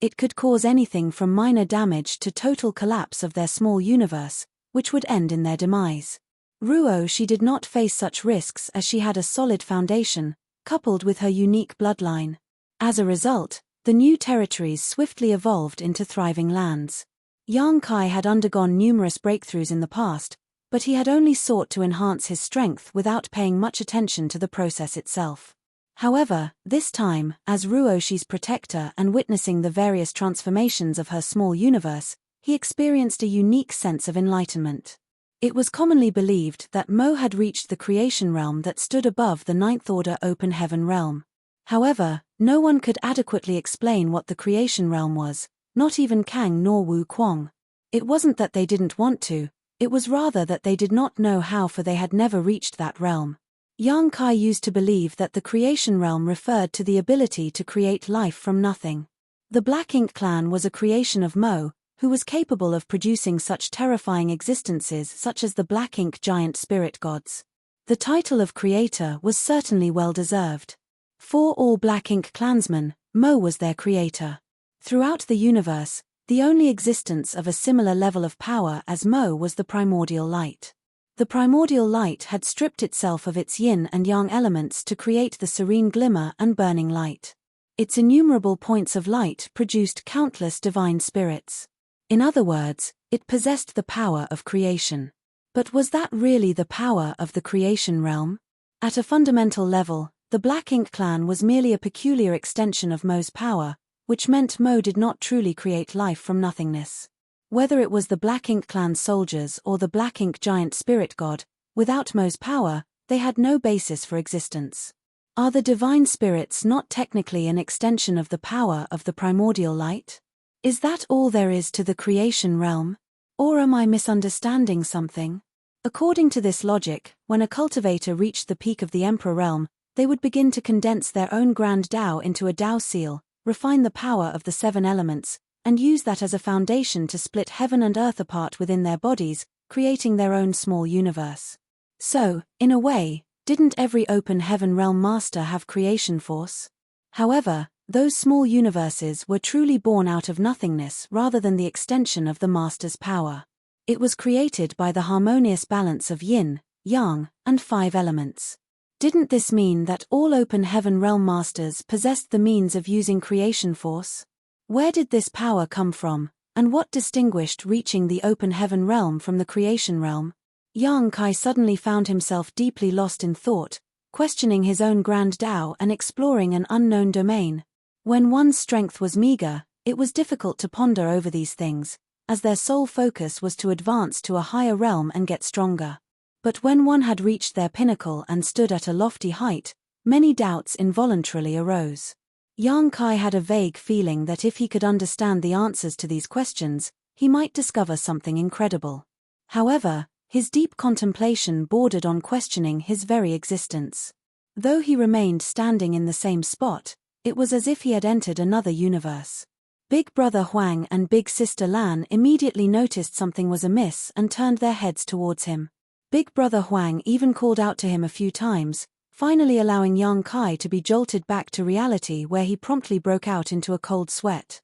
It could cause anything from minor damage to total collapse of their small universe, which would end in their demise. Ruo Shi did not face such risks as she had a solid foundation, coupled with her unique bloodline. As a result, the new territories swiftly evolved into thriving lands. Yang Kai had undergone numerous breakthroughs in the past, but he had only sought to enhance his strength without paying much attention to the process itself. However, this time, as Ruo Shi's protector and witnessing the various transformations of her small universe, he experienced a unique sense of enlightenment. It was commonly believed that Mo had reached the creation realm that stood above the 9th order open heaven realm. However, no one could adequately explain what the creation realm was, not even Kang nor Wu Kuang. It wasn't that they didn't want to, it was rather that they did not know how, for they had never reached that realm. Yang Kai used to believe that the creation realm referred to the ability to create life from nothing. The Black Ink clan was a creation of Mo, who was capable of producing such terrifying existences such as the Black Ink giant spirit gods. The title of creator was certainly well deserved. For all Black Ink clansmen, Mo was their creator. Throughout the universe, the only existence of a similar level of power as Mo was the primordial light. The primordial light had stripped itself of its yin and yang elements to create the serene glimmer and burning light. Its innumerable points of light produced countless divine spirits. In other words, it possessed the power of creation. But was that really the power of the creation realm? At a fundamental level, the Black Ink clan was merely a peculiar extension of Mo's power, which meant Mo did not truly create life from nothingness. Whether it was the Black Ink clan soldiers or the Black Ink giant spirit god, without Mo's power, they had no basis for existence. Are the divine spirits not technically an extension of the power of the primordial light? Is that all there is to the creation realm? Or am I misunderstanding something? According to this logic, when a cultivator reached the peak of the Emperor realm, they would begin to condense their own grand Tao into a Tao seal, refine the power of the 7 elements, and use that as a foundation to split heaven and earth apart within their bodies, creating their own small universe. So, in a way, didn't every open heaven realm master have creation force? However, those small universes were truly born out of nothingness rather than the extension of the master's power. It was created by the harmonious balance of yin, yang, and 5 elements. Didn't this mean that all open heaven realm masters possessed the means of using creation force? Where did this power come from, and what distinguished reaching the open heaven realm from the creation realm? Yang Kai suddenly found himself deeply lost in thought, questioning his own grand Tao and exploring an unknown domain. When one's strength was meager, it was difficult to ponder over these things, as their sole focus was to advance to a higher realm and get stronger. But when one had reached their pinnacle and stood at a lofty height, many doubts involuntarily arose. Yang Kai had a vague feeling that if he could understand the answers to these questions, he might discover something incredible. However, his deep contemplation bordered on questioning his very existence. Though he remained standing in the same spot, it was as if he had entered another universe. Big Brother Huang and Big Sister Lan immediately noticed something was amiss and turned their heads towards him. Big Brother Huang even called out to him a few times, finally allowing Yang Kai to be jolted back to reality, where he promptly broke out into a cold sweat.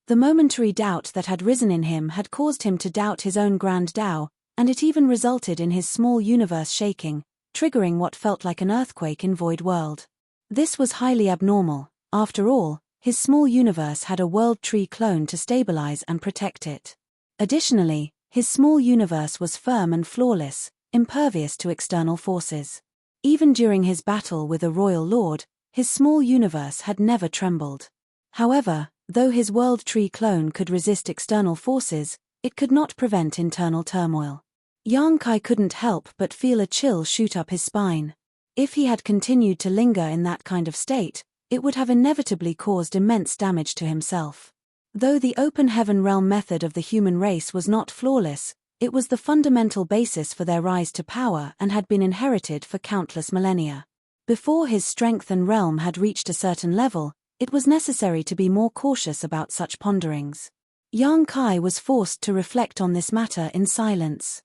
The momentary doubt that had risen in him had caused him to doubt his own grand Tao, and it even resulted in his small universe shaking, triggering what felt like an earthquake in Void World. This was highly abnormal. After all, his small universe had a World Tree clone to stabilize and protect it. Additionally, his small universe was firm and flawless, impervious to external forces. Even during his battle with a royal lord, his small universe had never trembled. However, though his World Tree clone could resist external forces, it could not prevent internal turmoil. Yang Kai couldn't help but feel a chill shoot up his spine. If he had continued to linger in that kind of state, it would have inevitably caused immense damage to himself. Though the open heaven realm method of the human race was not flawless, it was the fundamental basis for their rise to power and had been inherited for countless millennia. Before his strength and realm had reached a certain level, it was necessary to be more cautious about such ponderings. Yang Kai was forced to reflect on this matter in silence.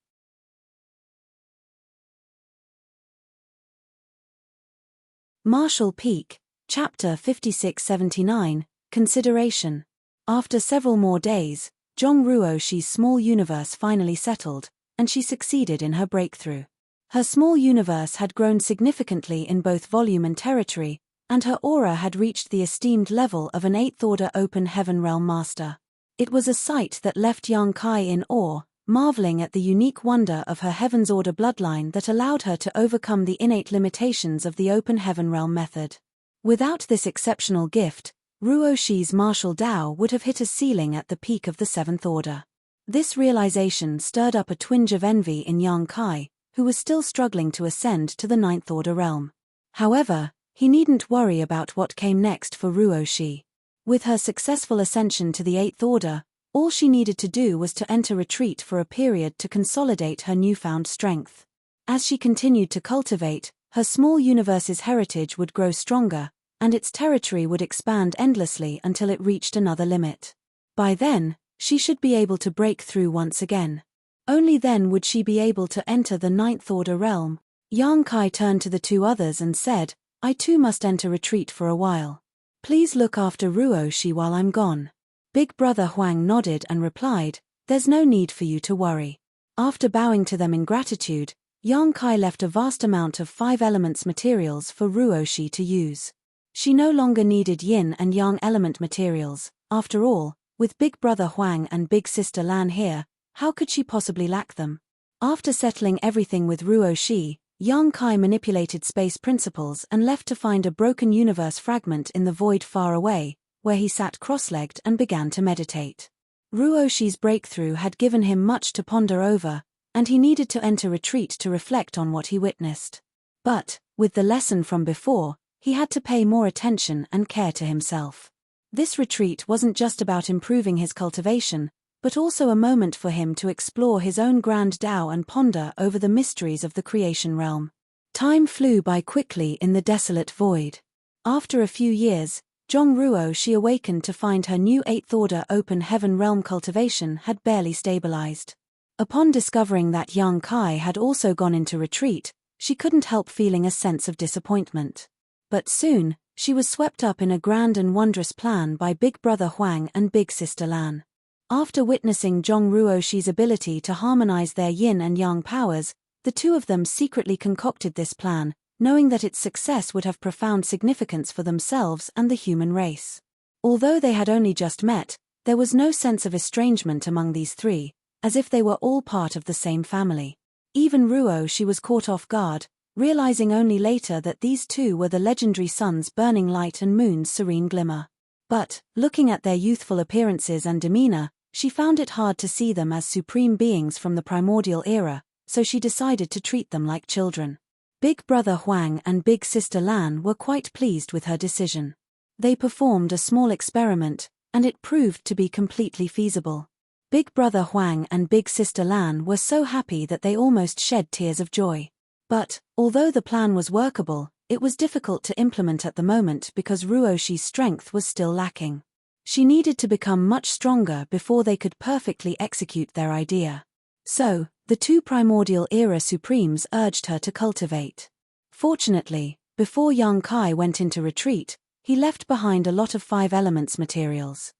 Marshall Peak, Chapter 5679, Consideration. After several more days, Zhong Ruoxi's small universe finally settled, and she succeeded in her breakthrough. Her small universe had grown significantly in both volume and territory, and her aura had reached the esteemed level of an 8th Order Open Heaven Realm Master. It was a sight that left Yang Kai in awe, marveling at the unique wonder of her Heaven's Order bloodline that allowed her to overcome the innate limitations of the Open Heaven Realm method. Without this exceptional gift, Ruoxi's martial Dao would have hit a ceiling at the peak of the 7th Order. This realization stirred up a twinge of envy in Yang Kai, who was still struggling to ascend to the 9th Order realm. However, he needn't worry about what came next for Ruoxi. With her successful ascension to the 8th Order, all she needed to do was to enter retreat for a period to consolidate her newfound strength. As she continued to cultivate, her small universe's heritage would grow stronger, and its territory would expand endlessly until it reached another limit. By then, she should be able to break through once again. Only then would she be able to enter the 9th Order realm. Yang Kai turned to the two others and said, "I too must enter retreat for a while. Please look after Ruoxi while I'm gone." Big Brother Huang nodded and replied, "There's no need for you to worry." After bowing to them in gratitude, Yang Kai left a vast amount of 5 elements materials for Ruoxi to use. She no longer needed yin and yang element materials. After all, with Big Brother Huang and Big Sister Lan here, how could she possibly lack them? After settling everything with Ruoxi, Yang Kai manipulated space principles and left to find a broken universe fragment in the void far away, where he sat cross-legged and began to meditate. Ruoxi's breakthrough had given him much to ponder over, and he needed to enter retreat to reflect on what he witnessed. But, with the lesson from before, he had to pay more attention and care to himself. This retreat wasn't just about improving his cultivation, but also a moment for him to explore his own grand Tao and ponder over the mysteries of the creation realm. Time flew by quickly in the desolate void. After a few years, Zhong Ruoxi awakened to find her new 8th Order Open Heaven realm cultivation had barely stabilized. Upon discovering that Yang Kai had also gone into retreat, she couldn't help feeling a sense of disappointment. But soon, she was swept up in a grand and wondrous plan by Big Brother Huang and Big Sister Lan. After witnessing Zhong Ruoxi's ability to harmonize their yin and yang powers, the two of them secretly concocted this plan, knowing that its success would have profound significance for themselves and the human race. Although they had only just met, there was no sense of estrangement among these three, as if they were all part of the same family. Even Ruoxi was caught off guard, realizing only later that these two were the legendary suns Burning Light and Moon's Serene Glimmer. But, looking at their youthful appearances and demeanor, she found it hard to see them as supreme beings from the primordial era, so she decided to treat them like children. Big Brother Huang and Big Sister Lan were quite pleased with her decision. They performed a small experiment, and it proved to be completely feasible. Big Brother Huang and Big Sister Lan were so happy that they almost shed tears of joy. But, although the plan was workable, it was difficult to implement at the moment because Ruoshi's strength was still lacking. She needed to become much stronger before they could perfectly execute their idea. So, the two primordial era supremes urged her to cultivate. Fortunately, before young Kai went into retreat, he left behind a lot of 5 elements materials.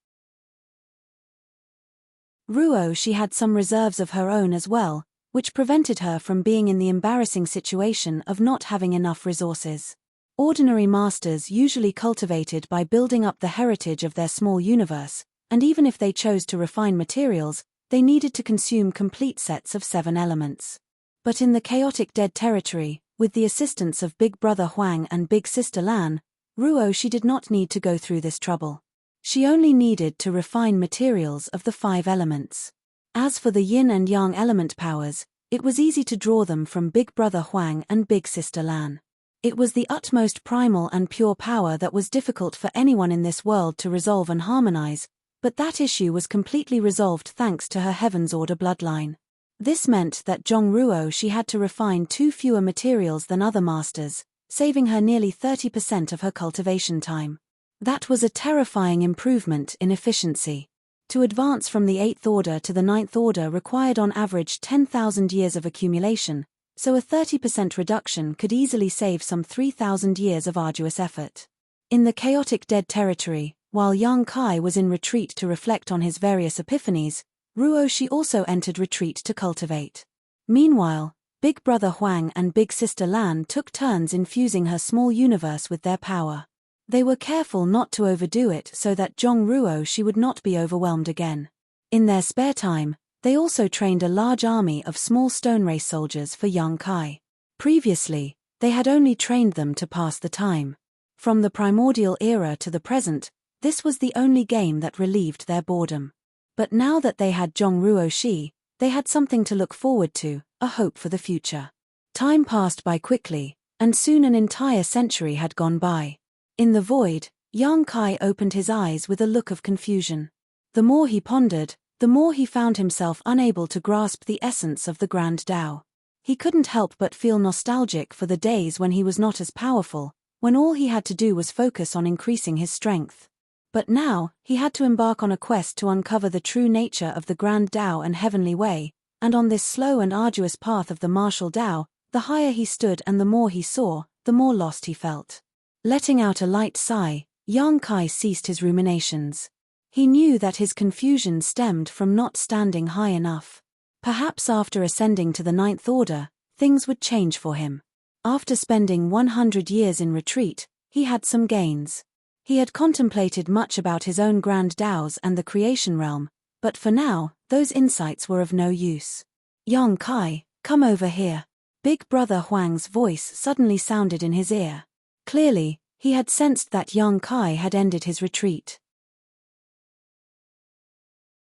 Ruoshi had some reserves of her own as well, which prevented her from being in the embarrassing situation of not having enough resources. Ordinary masters usually cultivated by building up the heritage of their small universe, and even if they chose to refine materials, they needed to consume complete sets of 7 elements. But in the chaotic dead territory, with the assistance of Big Brother Huang and Big Sister Lan, Ruoshi did not need to go through this trouble. She only needed to refine materials of the 5 elements. As for the yin and yang element powers, it was easy to draw them from Big Brother Huang and Big Sister Lan. It was the utmost primal and pure power that was difficult for anyone in this world to resolve and harmonize, but that issue was completely resolved thanks to her Heaven's Order bloodline. This meant that Ruoshi had to refine 2 fewer materials than other masters, saving her nearly 30% of her cultivation time. That was a terrifying improvement in efficiency. To advance from the 8th order to the 9th order required on average 10,000 years of accumulation, so a 30% reduction could easily save some 3,000 years of arduous effort. In the chaotic dead territory, while young Kai was in retreat to reflect on his various epiphanies, Ruoshi also entered retreat to cultivate. Meanwhile, Big Brother Huang and Big Sister Lan took turns infusing her small universe with their power. They were careful not to overdo it so that Ruoshi would not be overwhelmed again. In their spare time, they also trained a large army of small stone race soldiers for young Kai. Previously, they had only trained them to pass the time. From the primordial era to the present, this was the only game that relieved their boredom. But now that they had Ruoshi, they had something to look forward to, a hope for the future. Time passed by quickly, and soon an entire century had gone by. In the void, young Kai opened his eyes with a look of confusion. The more he pondered, the more he found himself unable to grasp the essence of the Grand Tao. He couldn't help but feel nostalgic for the days when he was not as powerful, when all he had to do was focus on increasing his strength. But now, he had to embark on a quest to uncover the true nature of the Grand Tao and Heavenly Way, and on this slow and arduous path of the martial Tao, the higher he stood and the more he saw, the more lost he felt. Letting out a light sigh, young Kai ceased his ruminations. He knew that his confusion stemmed from not standing high enough. Perhaps after ascending to the 9th order, things would change for him. After spending 100 years in retreat, he had some gains. He had contemplated much about his own grand Taos and the creation realm, but for now, those insights were of no use. Young Kai, come over here. Big Brother Huang's voice suddenly sounded in his ear. Clearly, he had sensed that young Kai had ended his retreat.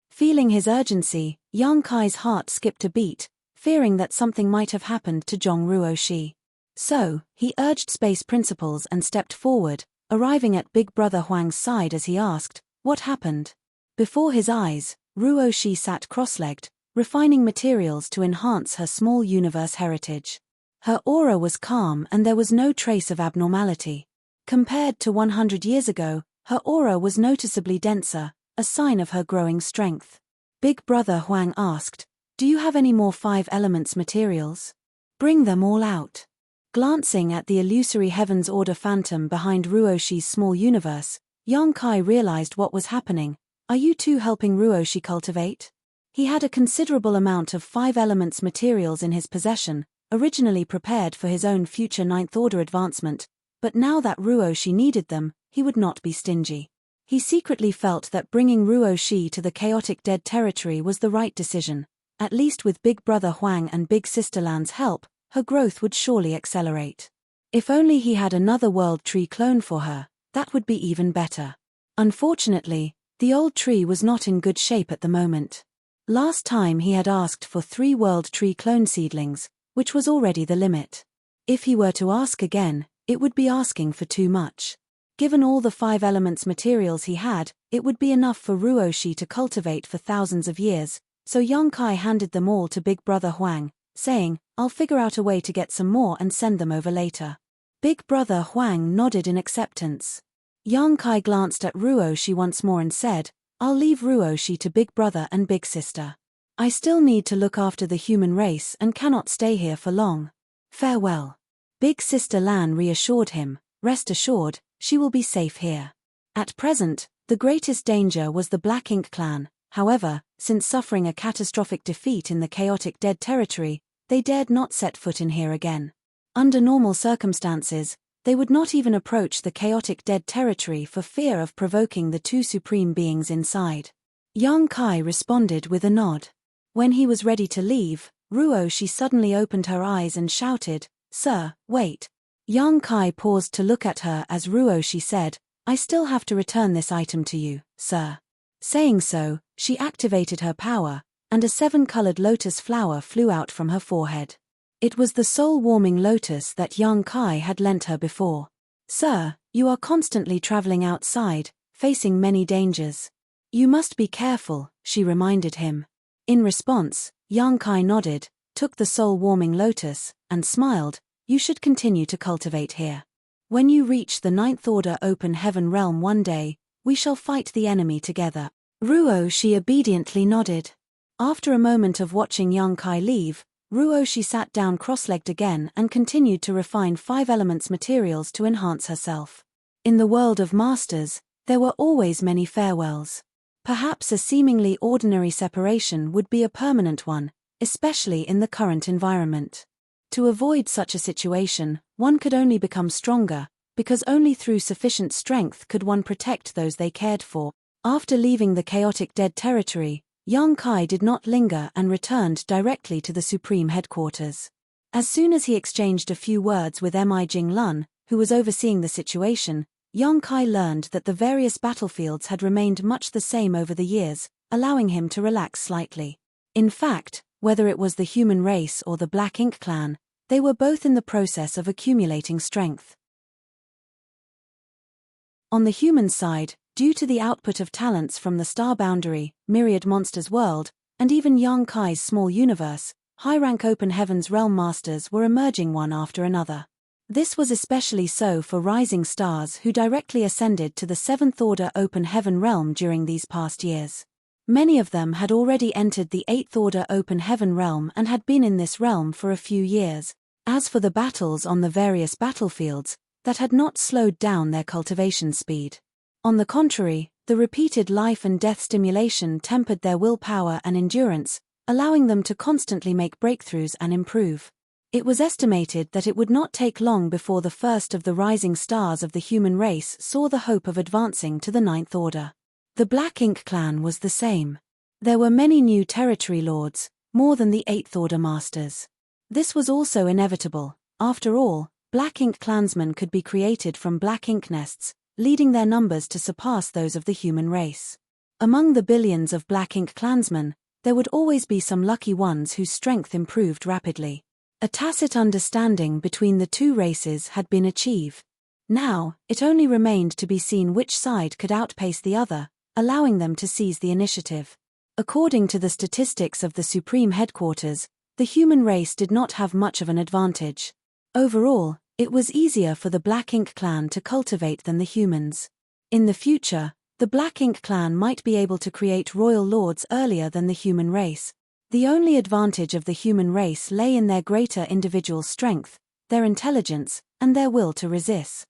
Feeling his urgency, young Kai's heart skipped a beat, fearing that something might have happened to Ruoshi. So, he urged space principles and stepped forward, arriving at Big Brother Huang's side as he asked, "What happened?" Before his eyes, Ruoshi sat cross-legged, refining materials to enhance her small universe heritage. Her aura was calm and there was no trace of abnormality. Compared to 100 years ago, her aura was noticeably denser, a sign of her growing strength. Big Brother Huang asked, "Do you have any more 5 elements materials? Bring them all out." Glancing at the illusory Heaven's Order phantom behind Ruoshi's small universe, young Kai realized what was happening. "Are you two helping Ruoshi cultivate?" He had a considerable amount of 5 elements materials in his possession, originally prepared for his own future 9th order advancement, but now that Ruoshi needed them, he would not be stingy. He secretly felt that bringing Ruoshi to the chaotic dead territory was the right decision. At least with Big Brother Huang and Big Sister Lan's help, her growth would surely accelerate. If only he had another world tree clone for her, that would be even better. Unfortunately, the old tree was not in good shape at the moment. Last time he had asked for 3 world tree clone seedlings, which was already the limit. If he were to ask again, it would be asking for too much. Given all the 5 elements materials he had, it would be enough for Ruoshi to cultivate for thousands of years, so Yang Kai handed them all to Big Brother Huang, saying, "I'll figure out a way to get some more and send them over later." Big Brother Huang nodded in acceptance. Yang Kai glanced at Ruoshi once more and said, "I'll leave Ruoshi to Big Brother and Big Sister. I still need to look after the human race and cannot stay here for long. Farewell." Big Sister Lan reassured him, "Rest assured, she will be safe here." At present, the greatest danger was the Black Ink clan. However, since suffering a catastrophic defeat in the chaotic Dead Territory, they dared not set foot in here again. Under normal circumstances, they would not even approach the chaotic Dead Territory for fear of provoking the 2 supreme beings inside. Yang Kai responded with a nod. When he was ready to leave, Ruoshi suddenly opened her eyes and shouted, "Sir, wait." Yang Kai paused to look at her as Ruoshi said, "I still have to return this item to you, sir." Saying so, she activated her power, and a 7-colored lotus flower flew out from her forehead. It was the soul-warming lotus that Yang Kai had lent her before. "Sir, you are constantly traveling outside, facing many dangers. You must be careful," she reminded him. In response, Yang Kai nodded, took the soul-warming lotus, and smiled, "You should continue to cultivate here. When you reach the 9th Order Open Heaven realm one day, we shall fight the enemy together." Ruoshi obediently nodded. After a moment of watching Yang Kai leave, Ruoshi sat down cross-legged again and continued to refine 5 elements materials to enhance herself. In the world of masters, there were always many farewells. Perhaps a seemingly ordinary separation would be a permanent one, especially in the current environment. To avoid such a situation, one could only become stronger, because only through sufficient strength could one protect those they cared for. After leaving the chaotic Dead Territory, Yang Kai did not linger and returned directly to the Supreme Headquarters. As soon as he exchanged a few words with Mi Lun, who was overseeing the situation, Yang Kai learned that the various battlefields had remained much the same over the years, allowing him to relax slightly. In fact, whether it was the human race or the Black Ink clan, they were both in the process of accumulating strength. On the human side, due to the output of talents from the Star Boundary, Myriad Monsters World, and even Yang Kai's small universe, high-rank Open Heavens realm masters were emerging one after another. This was especially so for rising stars who directly ascended to the 7th Order Open Heaven realm during these past years. Many of them had already entered the 8th Order Open Heaven realm and had been in this realm for a few years. As for the battles on the various battlefields, that had not slowed down their cultivation speed. On the contrary, the repeated life and death stimulation tempered their willpower and endurance, allowing them to constantly make breakthroughs and improve. It was estimated that it would not take long before the first of the rising stars of the human race saw the hope of advancing to the 9th Order. The Black Ink clan was the same. There were many new territory lords, more than the 8th Order masters. This was also inevitable. After all, Black Ink clansmen could be created from Black Ink nests, leading their numbers to surpass those of the human race. Among the billions of Black Ink clansmen, there would always be some lucky ones whose strength improved rapidly. A tacit understanding between the two races had been achieved. Now, it only remained to be seen which side could outpace the other, allowing them to seize the initiative. According to the statistics of the Supreme Headquarters, the human race did not have much of an advantage. Overall, it was easier for the Black Ink clan to cultivate than the humans. In the future, the Black Ink clan might be able to create royal lords earlier than the human race. The only advantage of the human race lay in their greater individual strength, their intelligence, and their will to resist.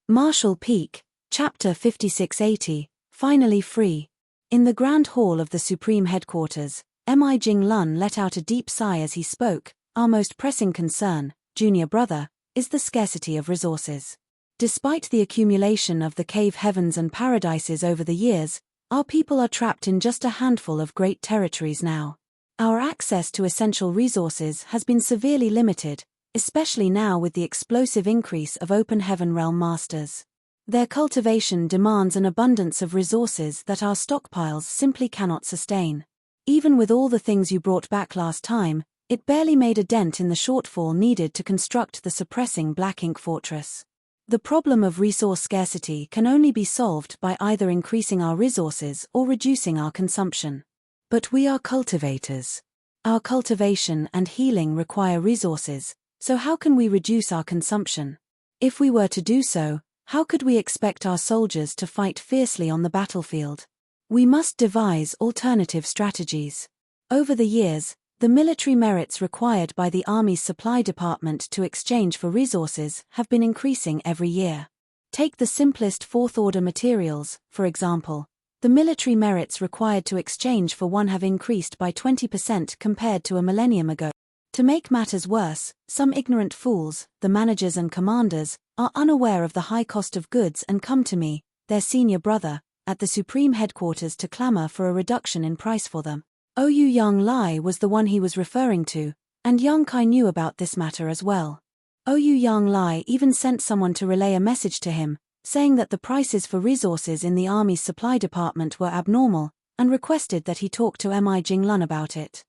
Marshall Peak, Chapter 5680, Finally Free. In the Grand Hall of the Supreme Headquarters, Mi Lun let out a deep sigh as he spoke. Our most pressing concern, junior brother, is the scarcity of resources. Despite the accumulation of the cave heavens and paradises over the years, our people are trapped in just a handful of great territories now. Our access to essential resources has been severely limited, especially now with the explosive increase of Open Heaven realm masters. Their cultivation demands an abundance of resources that our stockpiles simply cannot sustain. Even with all the things you brought back last time, it barely made a dent in the shortfall needed to construct the suppressing black ink fortress. The problem of resource scarcity can only be solved by either increasing our resources or reducing our consumption. But we are cultivators. Our cultivation and healing require resources, so how can we reduce our consumption? If we were to do so, how could we expect our soldiers to fight fiercely on the battlefield? We must devise alternative strategies. Over the years, the military merits required by the Army's supply department to exchange for resources have been increasing every year. Take the simplest fourth-order materials, for example. The military merits required to exchange for one have increased by 20% compared to a millennium ago. To make matters worse, some ignorant fools, the managers and commanders, are unaware of the high cost of goods and come to me, their senior brother, at the Supreme Headquarters to clamor for a reduction in price for them. Oyu Young Lai was the one he was referring to, and Yang Kai knew about this matter as well. Oyu Young Lai even sent someone to relay a message to him, saying that the prices for resources in the Army's supply department were abnormal, and requested that he talk to Mi Jinglun about it.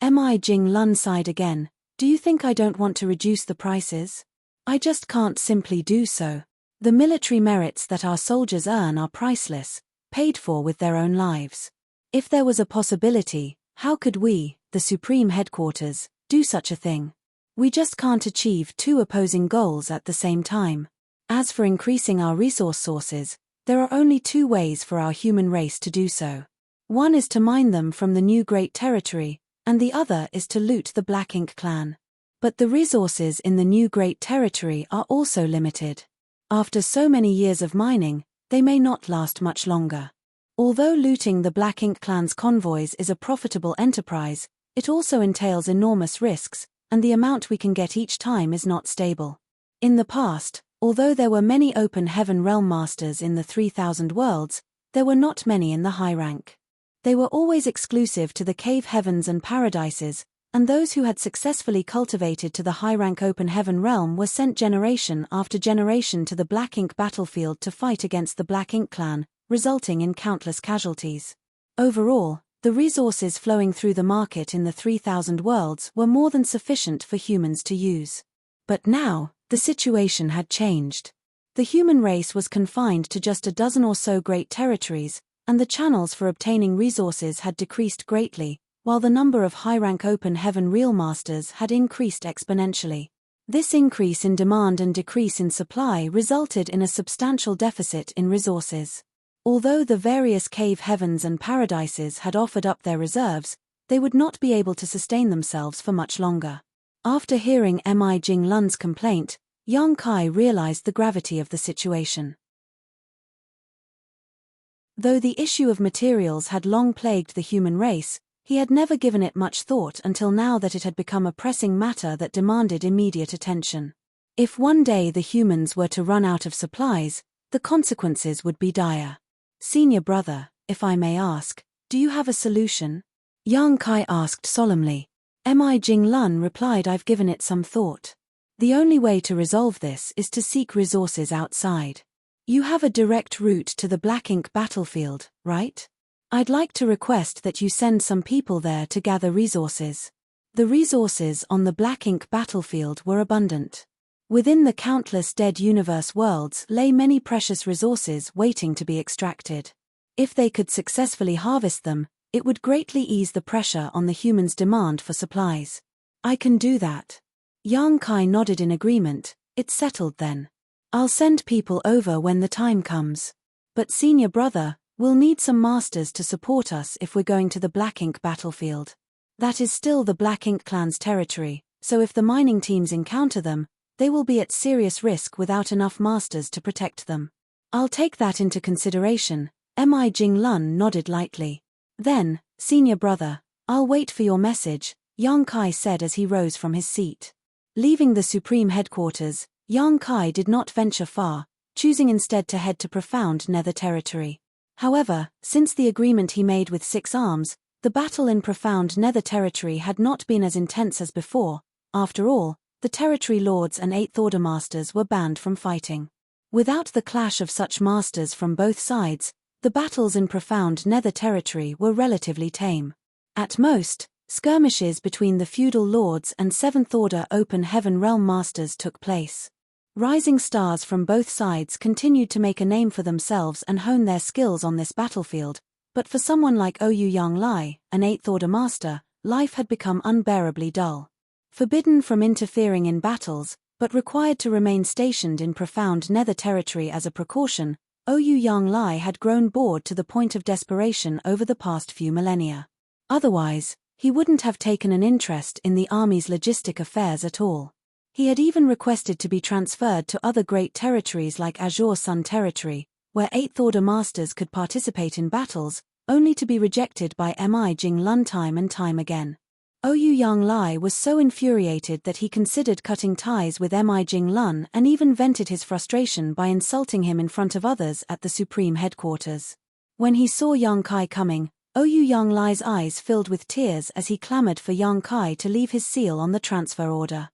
Mi Jinglun sighed again. Do you think I don't want to reduce the prices? I just can't simply do so. The military merits that our soldiers earn are priceless, paid for with their own lives. If there was a possibility, how could we, the Supreme Headquarters, do such a thing? We just can't achieve two opposing goals at the same time. As for increasing our resource sources, there are only two ways for our human race to do so. One is to mine them from the new Great Territory, and the other is to loot the Black Ink clan. But the resources in the new Great Territory are also limited. After so many years of mining, they may not last much longer. Although looting the Black Ink clan's convoys is a profitable enterprise, it also entails enormous risks, and the amount we can get each time is not stable. In the past, although there were many open heaven realm masters in the 3000 worlds, there were not many in the high rank. They were always exclusive to the cave heavens and paradises, and those who had successfully cultivated to the high-rank open heaven realm were sent generation after generation to the Black Ink battlefield to fight against the Black Ink clan, resulting in countless casualties. Overall, the resources flowing through the market in the 3000 worlds were more than sufficient for humans to use. But now, the situation had changed. The human race was confined to just a dozen or so great territories, and the channels for obtaining resources had decreased greatly, while the number of high-rank open heaven real masters had increased exponentially. This increase in demand and decrease in supply resulted in a substantial deficit in resources. Although the various cave heavens and paradises had offered up their reserves, they would not be able to sustain themselves for much longer. After hearing Mi Jinglun's complaint, Yang Kai realized the gravity of the situation. Though the issue of materials had long plagued the human race, he had never given it much thought until now that it had become a pressing matter that demanded immediate attention. If one day the humans were to run out of supplies, the consequences would be dire. Senior brother, if I may ask, do you have a solution? Yang Kai asked solemnly. Mi Jinglun replied, I've given it some thought. The only way to resolve this is to seek resources outside. You have a direct route to the Black Ink battlefield, right? I'd like to request that you send some people there to gather resources. The resources on the Black Ink battlefield were abundant. Within the countless dead universe worlds lay many precious resources waiting to be extracted. If they could successfully harvest them, it would greatly ease the pressure on the humans' demand for supplies. I can do that. Yang Kai nodded in agreement. It's settled then. I'll send people over when the time comes. But senior brother, we'll need some masters to support us if we're going to the Black Ink battlefield. That is still the Black Ink clan's territory, so if the mining teams encounter them, they will be at serious risk without enough masters to protect them. I'll take that into consideration. Mi Jinglun nodded lightly. Then, senior brother, I'll wait for your message, Yang Kai said as he rose from his seat. Leaving the Supreme Headquarters, Yang Kai did not venture far, choosing instead to head to profound Nether territory. However, since the agreement he made with Six Arms, the battle in profound Nether territory had not been as intense as before. After all, the territory lords and Eighth Order masters were banned from fighting. Without the clash of such masters from both sides, The battles in profound Nether territory were relatively tame. At most, skirmishes between the feudal lords and Seventh Order Open Heaven Realm Masters took place. Rising stars from both sides continued to make a name for themselves and hone their skills on this battlefield, but for someone like Ouyang Lai, an Eighth Order Master, life had become unbearably dull. Forbidden from interfering in battles, but required to remain stationed in profound Nether territory as a precaution, Ouyang Lai had grown bored to the point of desperation over the past few millennia. Otherwise, he wouldn't have taken an interest in the army's logistic affairs at all. He had even requested to be transferred to other great territories like Azure Sun territory, where Eighth Order Masters could participate in battles, only to be rejected by Mi Jinglun time and time again. Ouyang Lai was so infuriated that he considered cutting ties with Mi Jinglun and even vented his frustration by insulting him in front of others at the Supreme Headquarters. When he saw Yang Kai coming, Ouyang Lai's eyes filled with tears as he clamored for Yang Kai to leave his seal on the transfer order.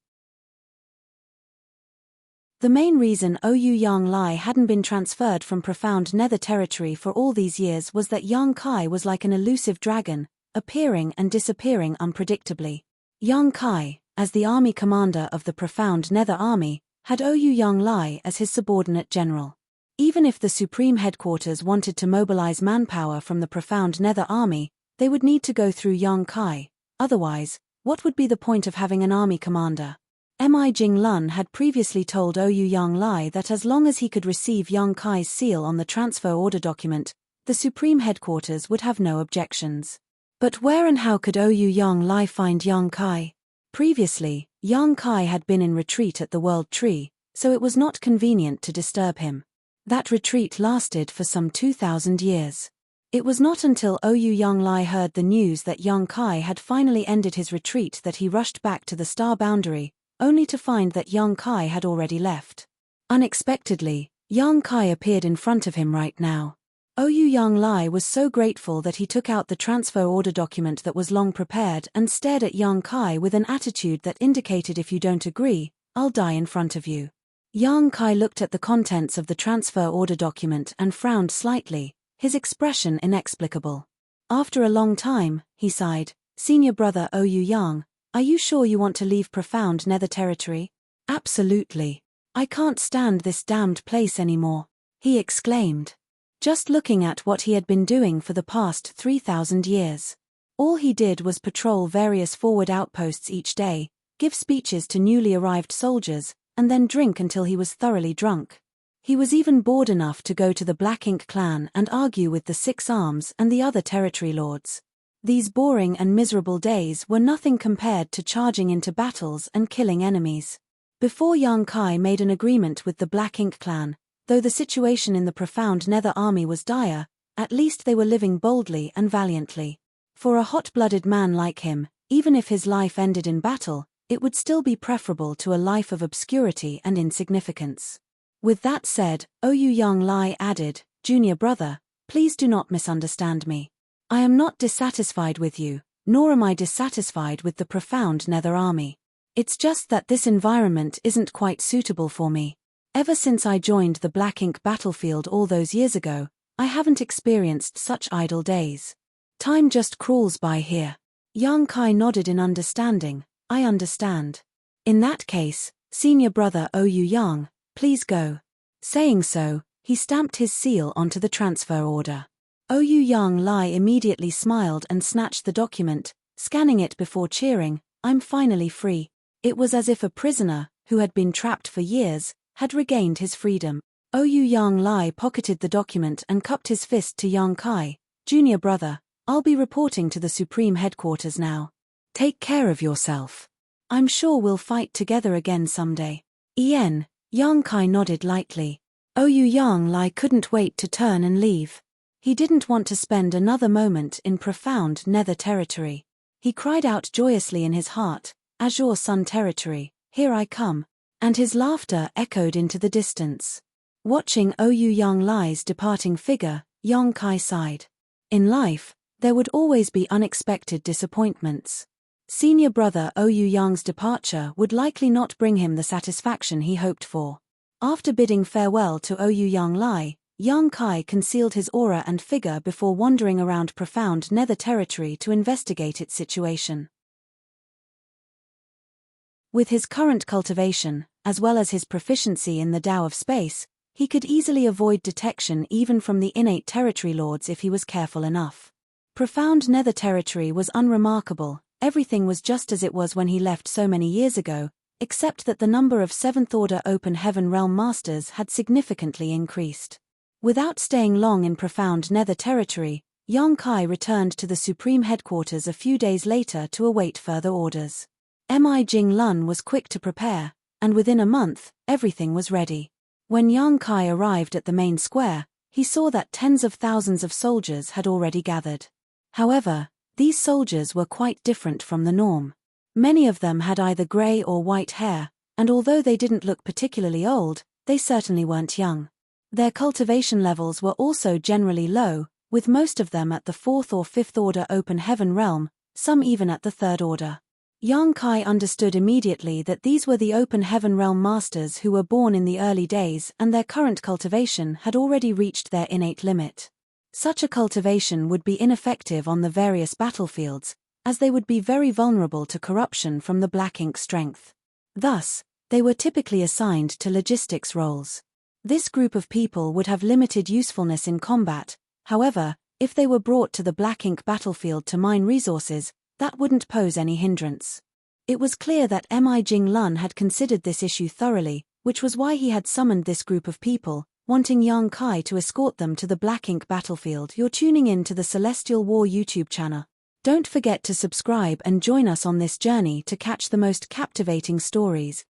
The main reason Ouyang Lai hadn't been transferred from profound Nether territory for all these years was that Yang Kai was like an elusive dragon, appearing and disappearing unpredictably. Yang Kai, as the army commander of the profound Nether army, had Ouyang Lai as his subordinate general. Even if the Supreme Headquarters wanted to mobilize manpower from the profound Nether army, they would need to go through Yang Kai. Otherwise, what would be the point of having an army commander? Mi Jinglun had previously told Ouyang Lai that as long as he could receive Yang Kai's seal on the transfer order document, the Supreme Headquarters would have no objections. But where and how could Ouyang Lai find Yang Kai? Previously, Yang Kai had been in retreat at the World Tree, so it was not convenient to disturb him. That retreat lasted for some 2,000 years. It was not until Ouyang Lai heard the news that Yang Kai had finally ended his retreat that he rushed back to the star boundary, only to find that Yang Kai had already left. Unexpectedly, Yang Kai appeared in front of him right now. Ouyang Lai was so grateful that he took out the transfer order document that was long prepared and stared at Yang Kai with an attitude that indicated, if you don't agree, I'll die in front of you. Yang Kai looked at the contents of the transfer order document and frowned slightly, his expression inexplicable. After a long time, he sighed, "Senior brother Ouyang, are you sure you want to leave profound Nether territory?" "Absolutely. I can't stand this damned place anymore," he exclaimed. Just looking at what he had been doing for the past 3,000 years. All he did was patrol various forward outposts each day, give speeches to newly arrived soldiers, and then drink until he was thoroughly drunk. He was even bored enough to go to the Black Ink clan and argue with the Six Arms and the other territory lords. These boring and miserable days were nothing compared to charging into battles and killing enemies. Before Yang Kai made an agreement with the Black Ink clan, though the situation in the profound Nether army was dire, at least they were living boldly and valiantly. For a hot-blooded man like him, even if his life ended in battle, it would still be preferable to a life of obscurity and insignificance. With that said, Ouyang Lai added, "Junior brother, please do not misunderstand me. I am not dissatisfied with you, nor am I dissatisfied with the profound Nether army. It's just that this environment isn't quite suitable for me. Ever since I joined the Black Ink battlefield all those years ago, I haven't experienced such idle days. Time just crawls by here." Yang Kai nodded in understanding. "I understand. In that case, senior brother Ouyang, please go." Saying so, he stamped his seal onto the transfer order. Ouyang Lai immediately smiled and snatched the document, scanning it before cheering, "I'm finally free." It was as if a prisoner, who had been trapped for years, had regained his freedom. Ouyang Lai pocketed the document and cupped his fist to Yang Kai. "Junior brother, I'll be reporting to the Supreme Headquarters now. Take care of yourself. I'm sure we'll fight together again someday." Yang Kai nodded lightly. Ouyang Lai couldn't wait to turn and leave. He didn't want to spend another moment in profound Nether territory. He cried out joyously in his heart, "Azure Sun territory, here I come," and his laughter echoed into the distance. Watching Ouyang Lai's departing figure, Yang Kai sighed. In life, there would always be unexpected disappointments. Senior brother Ouyang's departure would likely not bring him the satisfaction he hoped for. After bidding farewell to Ouyang Lai, Yang Kai concealed his aura and figure before wandering around profound nether territory to investigate its situation. With his current cultivation, as well as his proficiency in the Tao of space, he could easily avoid detection even from the innate territory lords if he was careful enough. Profound nether territory was unremarkable, everything was just as it was when he left so many years ago, except that the number of 7th Order Open Heaven Realm Masters had significantly increased. Without staying long in profound nether territory, Yang Kai returned to the Supreme Headquarters a few days later to await further orders. Mi Jing Lun was quick to prepare, and within a month, everything was ready. When Yang Kai arrived at the main square, he saw that tens of thousands of soldiers had already gathered. However, these soldiers were quite different from the norm. Many of them had either grey or white hair, and although they didn't look particularly old, they certainly weren't young. Their cultivation levels were also generally low, with most of them at the 4th or 5th Order Open Heaven Realm, some even at the 3rd Order. Yang Kai understood immediately that these were the Open Heaven Realm Masters who were born in the early days and their current cultivation had already reached their innate limit. Such a cultivation would be ineffective on the various battlefields, as they would be very vulnerable to corruption from the black ink strength. Thus, they were typically assigned to logistics roles. This group of people would have limited usefulness in combat, however, if they were brought to the black ink battlefield to mine resources, that wouldn't pose any hindrance. It was clear that Mi Jing Lun had considered this issue thoroughly, which was why he had summoned this group of people, wanting Yang Kai to escort them to the black ink battlefield. You're tuning in to the Celestial War YouTube channel. Don't forget to subscribe and join us on this journey to catch the most captivating stories,